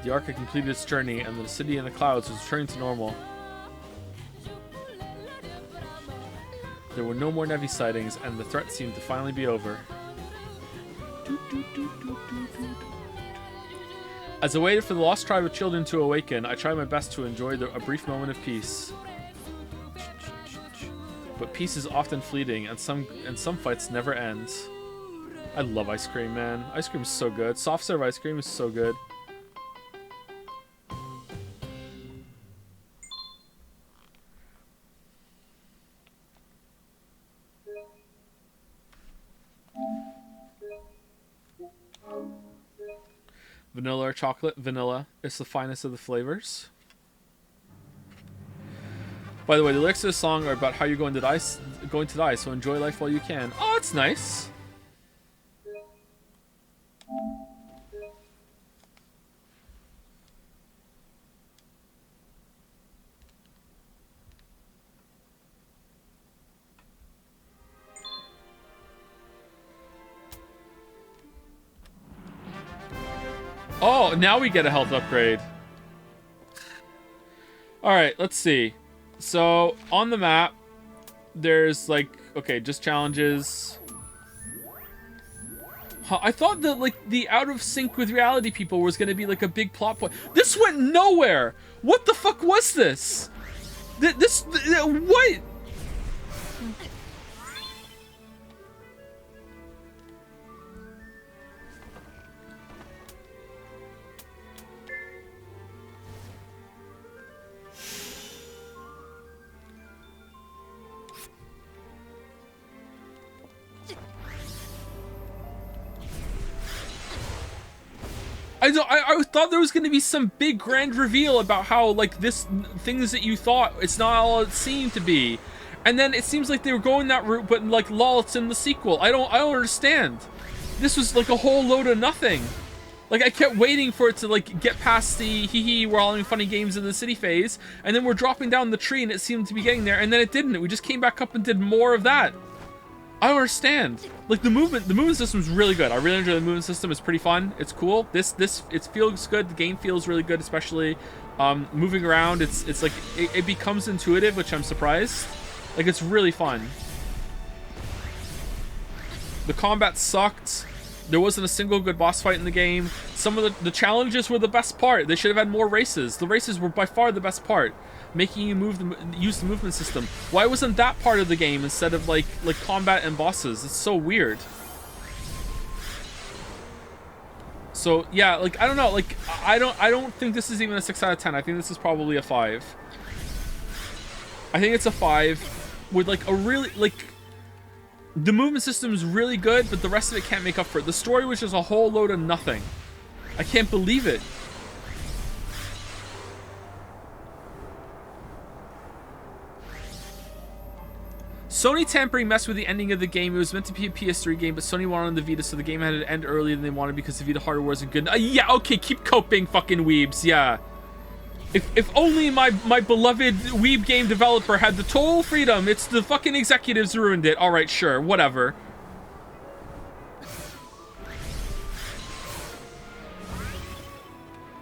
The Ark had completed its journey, and the city in the clouds was returning to normal. There were no more Nevi sightings, and the threat seemed to finally be over. As I waited for the lost tribe of children to awaken, I tried my best to enjoy a brief moment of peace. But peace is often fleeting, and some fights never end. I love ice cream, man. Ice cream is so good. Soft serve ice cream is so good. Vanilla or chocolate? Vanilla. It's the finest of the flavors. By the way, the lyrics to this song are about how you're going to die, so enjoy life while you can. Oh, that's nice. Oh, now we get a health upgrade. Alright, let's see. So, on the map, there's like, okay, just challenges. Huh, I thought that like the out of sync with reality people was gonna be like a big plot point. This went nowhere! What the fuck was this? What? I thought there was going to be some big grand reveal about how, like, this things that you thought, it's not all it seemed to be. And then it seems like they were going that route, but, like, lol, it's in the sequel. I don't understand. This was, like, a whole load of nothing. Like, I kept waiting for it to, like, get past the hee-hee, we're all having funny games in the city phase, and then we're dropping down the tree, and it seemed to be getting there, and then it didn't. We just came back up and did more of that. I don't understand. Like, the movement system is really good. I really enjoy the movement system. It's pretty fun. It's cool. It feels good. The game feels really good, especially moving around. It's like it becomes intuitive, which I'm surprised. Like, it's really fun. The combat sucked. There wasn't a single good boss fight in the game. Some of the challenges were the best part. They should have had more races. The races were by far the best part. Making you use the movement system. Why wasn't that part of the game instead of like combat and bosses? It's so weird. So yeah, like I don't know, like I don't think this is even a 6 out of 10. I think this is probably a 5. I think it's a 5 with like a really the movement system is really good, but the rest of it can't make up for it. The story was just a whole load of nothing. I can't believe it. Sony tampering messed with the ending of the game. It was meant to be a PS3 game, but Sony wanted on the Vita, so the game had to end earlier than they wanted because the Vita hardware wasn't good. Yeah, okay, keep coping, fucking weebs, yeah. If only my beloved weeb game developer had the total freedom. It's the fucking executives who ruined it. Alright, sure, whatever.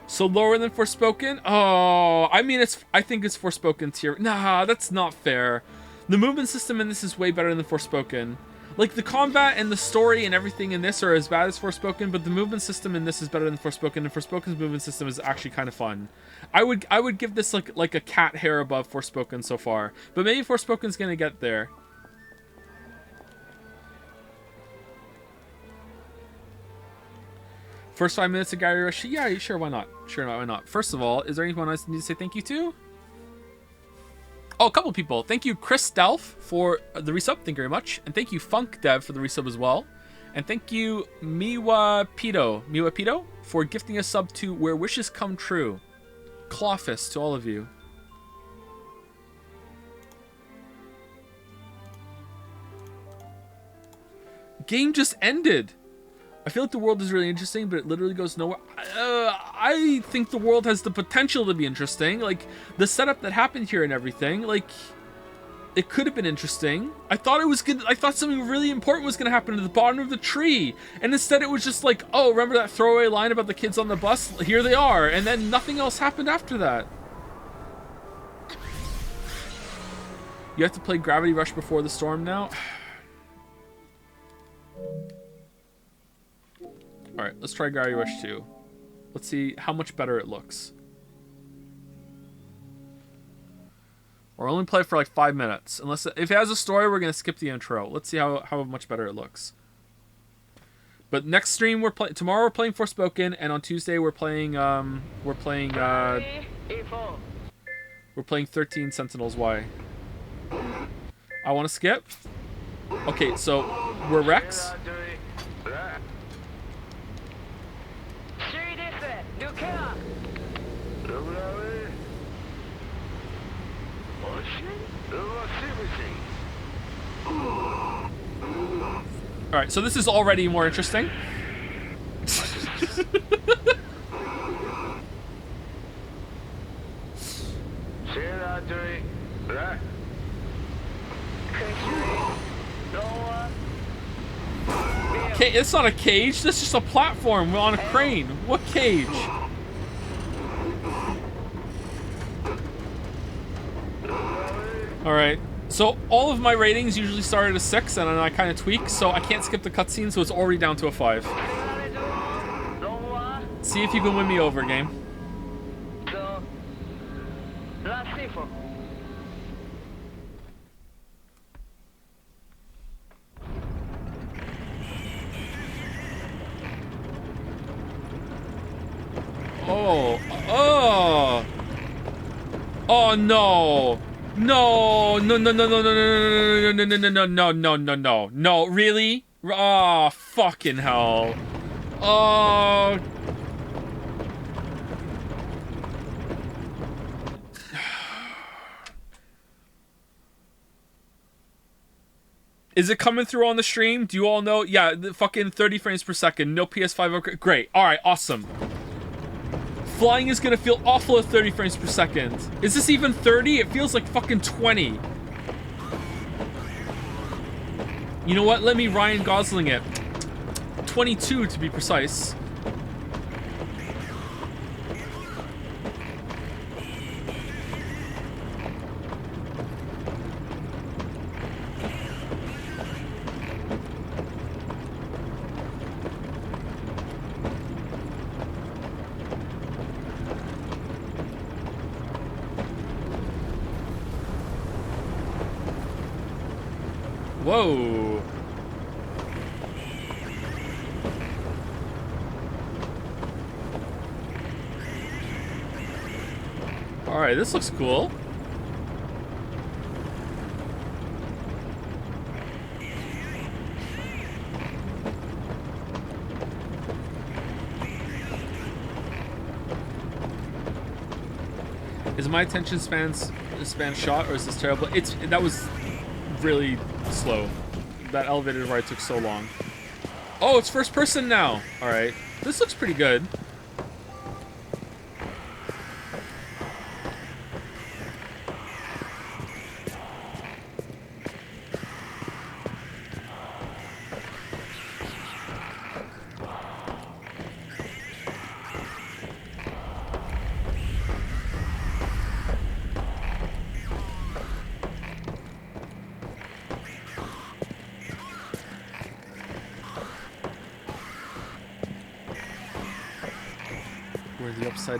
So lower than Forspoken? Oh, I mean, I think it's Forspoken tier. Nah, that's not fair. The movement system in this is way better than Forspoken. Like, the combat and the story and everything in this are as bad as Forspoken, but the movement system in this is better than Forspoken, and Forspoken's movement system is actually kind of fun. I would give this like a cat hair above Forspoken so far, but maybe Forspoken's gonna get there. First 5 minutes of Gary Rush? Yeah, sure, why not? Sure, why not? First of all, is there anyone else I need to say thank you to? Oh, a couple people. Thank you, Chris Delph, for the resub. Thank you very much. And thank you, Funk Dev, for the resub as well. And thank you, Miwa Pito, for gifting a sub to Where Wishes Come True. Clawfist to all of you. Game just ended. I feel like the world is really interesting, but it literally goes nowhere. I think the world has the potential to be interesting. Like, the setup that happened here and everything, like, it could have been interesting. I thought it was good. I thought something really important was going to happen at the bottom of the tree. And instead it was just like, oh, remember that throwaway line about the kids on the bus? Here they are. And then nothing else happened after that. You have to play Gravity Rush before the storm now? Alright, let's try Gravity Rush 2. Let's see how much better it looks. Or only play for like 5 minutes. Unless if it has a story, we're gonna skip the intro. Let's see how much better it looks. But next stream tomorrow we're playing Forspoken, and on Tuesday we're playing 13 Sentinels Y. I wanna skip? Okay, so we're Rex. Alright, so this is already more interesting. Okay, it's not a cage, that's just a platform on a crane. What cage? Alright, so all of my ratings usually start at a 6, and then I kind of tweak, so I can't skip the cutscene, so it's already down to a 5. See if you can win me over, game. Oh no! No, really? Oh, fucking hell. Oh. Is it coming through on the stream? Do you all know? Yeah, the fucking 30 frames per second, no PS5 upgrade. Great. Alright, awesome. Flying is gonna feel awful at 30 frames per second. Is this even 30? It feels like fucking 20. You know what? Let me Ryan Gosling it. 22 to be precise. Whoa. Alright, this looks cool. Is my attention span shot, or is this terrible? That was really slow. That elevator ride took so long. Oh, it's first person now. All right, this looks pretty good.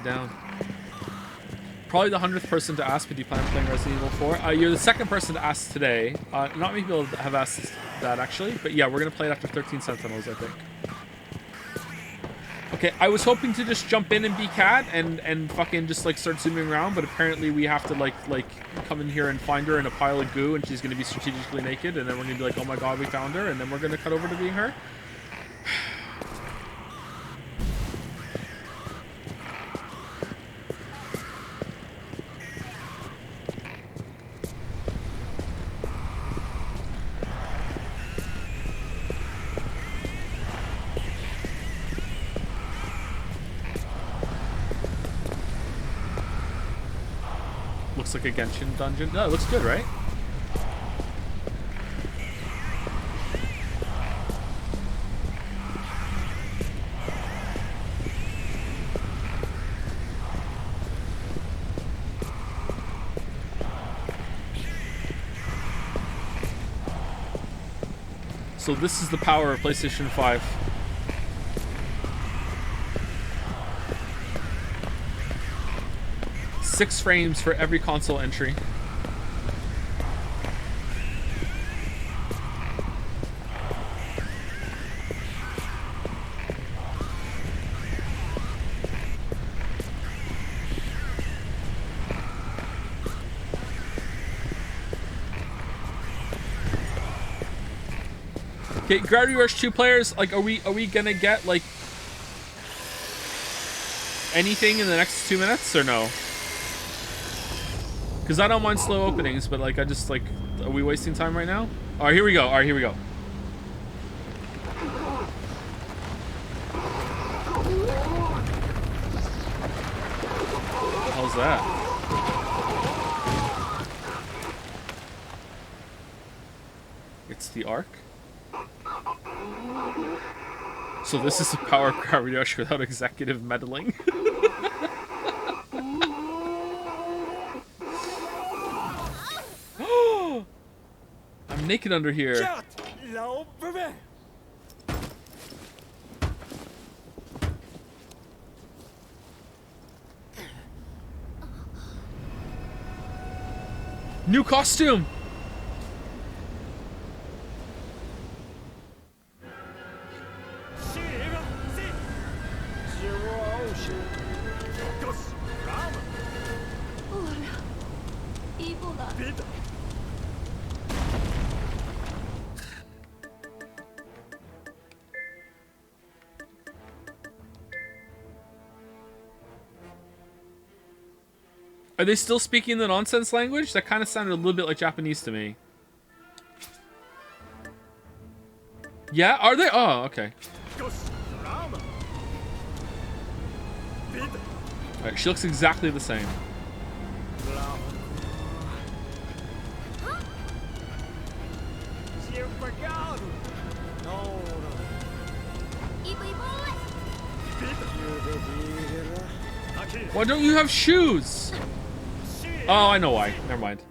Down. Probably the 100th person to ask, but do you plan on playing Resident Evil 4? You're the second person to ask today. Not many people have asked that, actually. But yeah, we're going to play it after 13 Sentinels, I think. Okay, I was hoping to just jump in and be Cat and fucking just like start zooming around, but apparently we have to like come in here and find her in a pile of goo, and she's gonna be strategically naked, and then we're gonna be like, oh my god, we found her, and then we're gonna cut over to being her. Looks like a Genshin dungeon. No, it looks good, right? So this is the power of PlayStation 5. Six frames for every console entry. Okay, Gravity Rush 2 players, like, are we gonna get like anything in the next 2 minutes or no? Because I don't mind slow openings, but like I just like, are we wasting time right now? All right, here we go. All right, here we go. How's that? It's the Ark. So this is the power of Gravity Rush without executive meddling. I'm naked under here. New costume. Are they still speaking the nonsense language? That kind of sounded a little bit like Japanese to me. Yeah, are they? Oh, okay. Alright, she looks exactly the same. Why don't you have shoes? Oh, I know why. Never mind.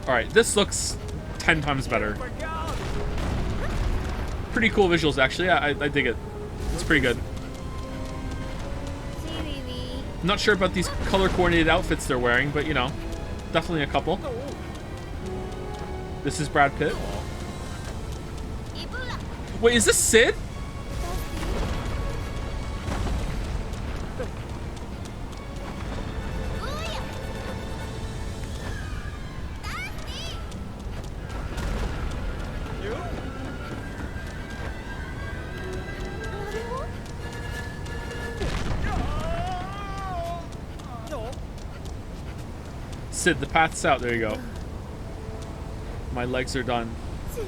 Alright, this looks 10 times better. Pretty cool visuals, actually. Yeah, I dig it. It's pretty good. I'm not sure about these color-coordinated outfits they're wearing, but, you know, definitely a couple. This is Brad Pitt. Wait, is this Sid? Sid, the path's out. There you go. My legs are done. Who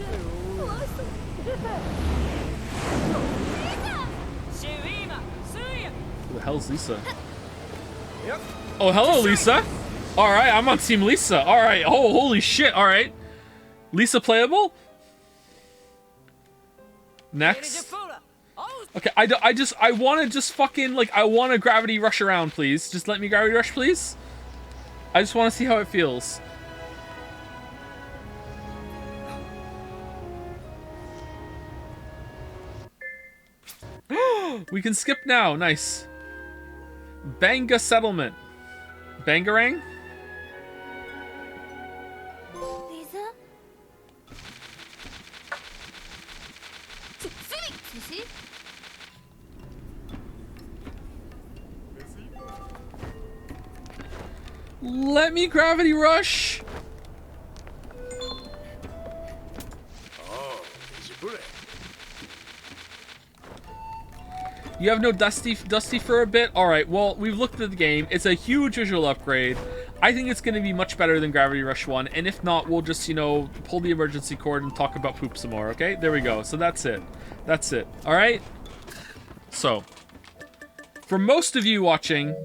the hell's Lisa? Oh, hello, Lisa. All right, I'm on Team Lisa. All right. Oh, holy shit. All right. Lisa playable? Next. Okay, I want to just fucking, like, I want to gravity rush around, please. Just let me gravity rush, please. I just want to see how it feels. We can skip now. Nice. Banga Settlement. Bangarang? Lisa? Sissy? Let me gravity rush. You have no Dusty for a bit? Alright, well, we've looked at the game. It's a huge visual upgrade. I think it's going to be much better than Gravity Rush 1. And if not, we'll just, you know, pull the emergency cord and talk about poop some more, okay? There we go. So that's it. That's it. Alright? So, for most of you watching...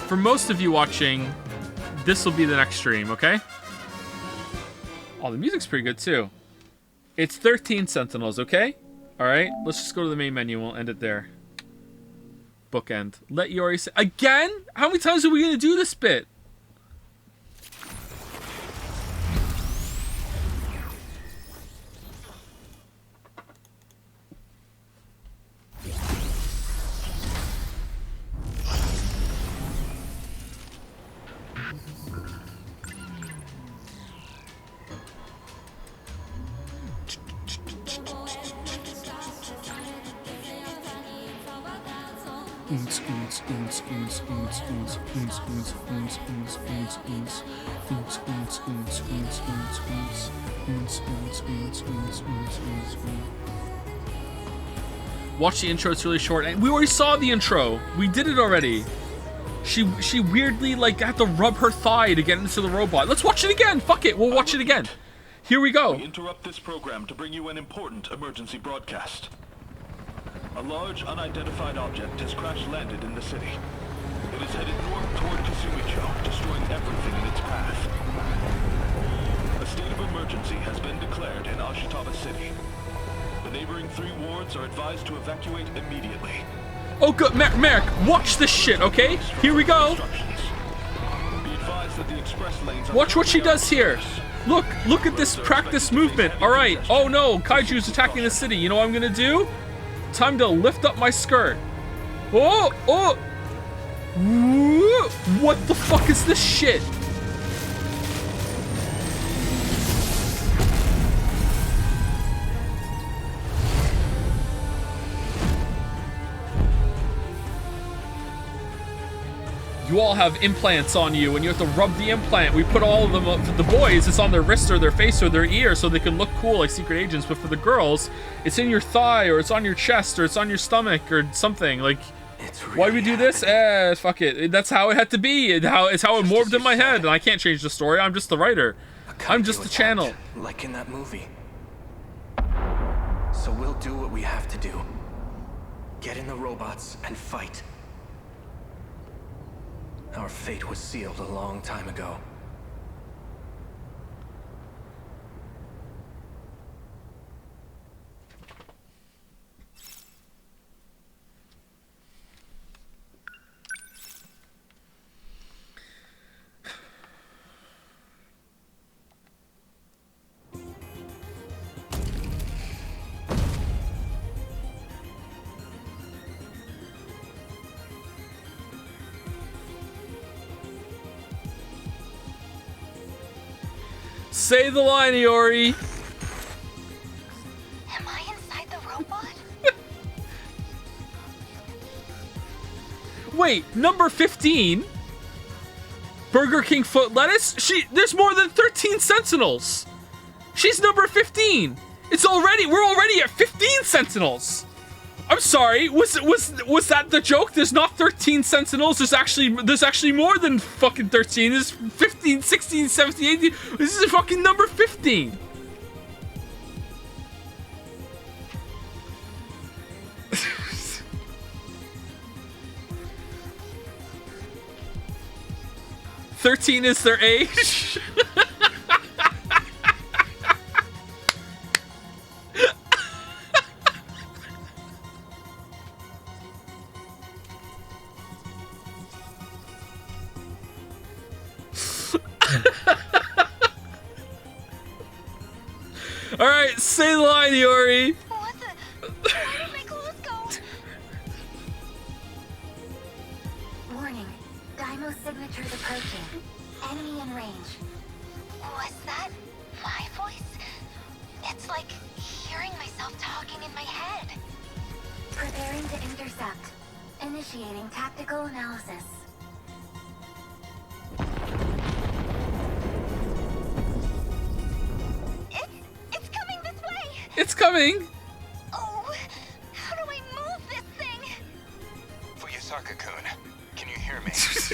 For most of you watching, this will be the next stream, okay? Oh, the music's pretty good, too. It's 13 Sentinels, okay? Alright, let's just go to the main menu and we'll end it there. Bookend. Let Yori say... Again? How many times are we going to do this bit? Watch the intro, it's really short. And we already saw the intro. We did it already. She weirdly, like, had to rub her thigh to get into the robot. Let's watch it again. Fuck it. We'll watch it again. Here we go. We interrupt this program to bring you an important emergency broadcast. A large, unidentified object has crash-landed in the city. It is headed north toward Kasumicho, destroying everything in its path. A state of emergency has been declared in Ashitaba City. The neighboring 3 wards are advised to evacuate immediately. Oh, good. Merrick, watch this shit, okay? Here we go. Be advised that the express lanes are Watch what she does here. service. Look at this practice movement. All right. Oh, no. Kaiju's attacking the city. You know what I'm going to do? Time to lift up my skirt. Oh, oh. Woo. What the fuck is this shit? You all have implants on you, and you have to rub the implant. We put all of them up for the boys. It's on their wrist or their face or their ear so they can look cool like secret agents. But for the girls, it's in your thigh or it's on your chest or it's on your stomach or something. Like, why do we do this? Fuck it. That's how it had to be. It's how it morphed in my head, and I can't change the story. I'm just the writer. I'm just the channel. Like in that movie. So we'll do what we have to do. Get in the robots and fight. Our fate was sealed a long time ago. Say the line, Iori. Am I inside the robot? Wait, number 15? Burger King foot lettuce? There's more than 13 Sentinels. She's number 15. We're already at 15 Sentinels. I'm sorry, was that the joke? There's not 13 Sentinels, there's actually more than fucking 13. There's 15, 16, 17, 18. This is a fucking number 15. $13 is their age. All right, say the line, Iori. What the? signatures approaching. Enemy in range. Was that my voice? It's like hearing myself talking in my head. Preparing to intercept. Initiating tactical analysis. It's coming this way! It's coming! Oh, how do I move this thing? Fuyusaka-kun, can you hear me? Senpai?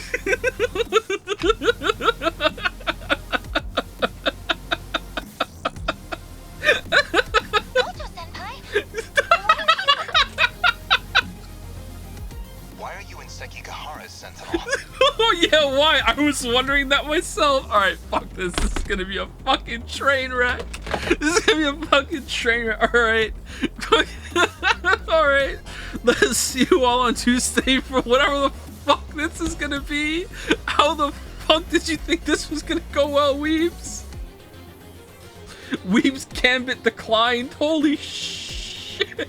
Why are you in Sekigahara's Sentinel? Oh yeah, why? I was wondering that myself. Alright, fuck this. This is gonna be a fucking train wreck. This is gonna be a fucking train wreck. Alright. Alright. Let's see you all on Tuesday for whatever the fuck this is gonna be. How the fuck did you think this was gonna go well, Weebs? Weeb's Gambit declined. Holy shit.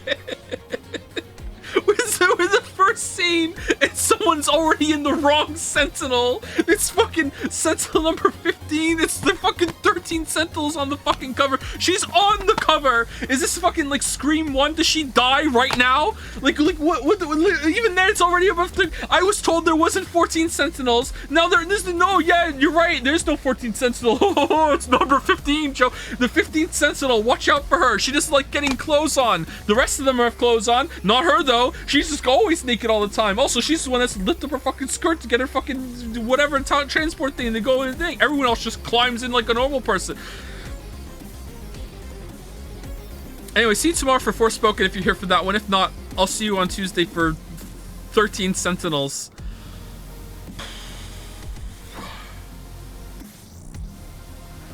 With the first scene, and someone's already in the wrong Sentinel. It's fucking Sentinel number 15. It's the fucking 13 Sentinels on the fucking cover. She's on the cover. Is this fucking like Scream 1? Does she die right now? Like what even then it's already above the. I was told there wasn't 14 Sentinels. Now there's no, yeah, you're right. There's no 14 Sentinel. Oh, it's number 15, Joe. The 15th Sentinel. Watch out for her. She just like getting clothes on. The rest of them have clothes on. Not her though. She's just always naked all the time. Also, she's the one that's lifted up her fucking skirt to get her fucking whatever transport thing to go in the thing. Everyone else just climbs in like a normal person. Anyway, see you tomorrow for Forspoken if you're here for that one. If not, I'll see you on Tuesday for 13 Sentinels.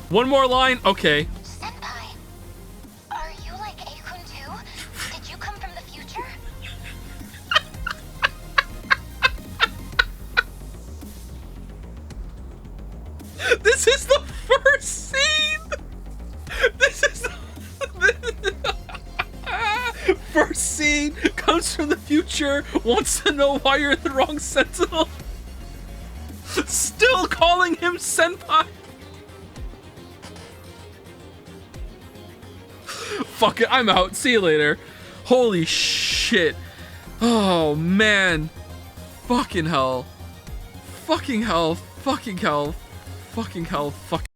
One more line? Okay. Senpai, are you like Akun too? Did you come from the future? This is the first scene! This is the first scene, comes from the future, wants to know why you're the wrong Sentinel. Still calling him Senpai. Fuck it, I'm out. See you later. Holy shit. Oh man. Fucking hell. Fucking hell. Fucking hell. Fucking hell. Fucking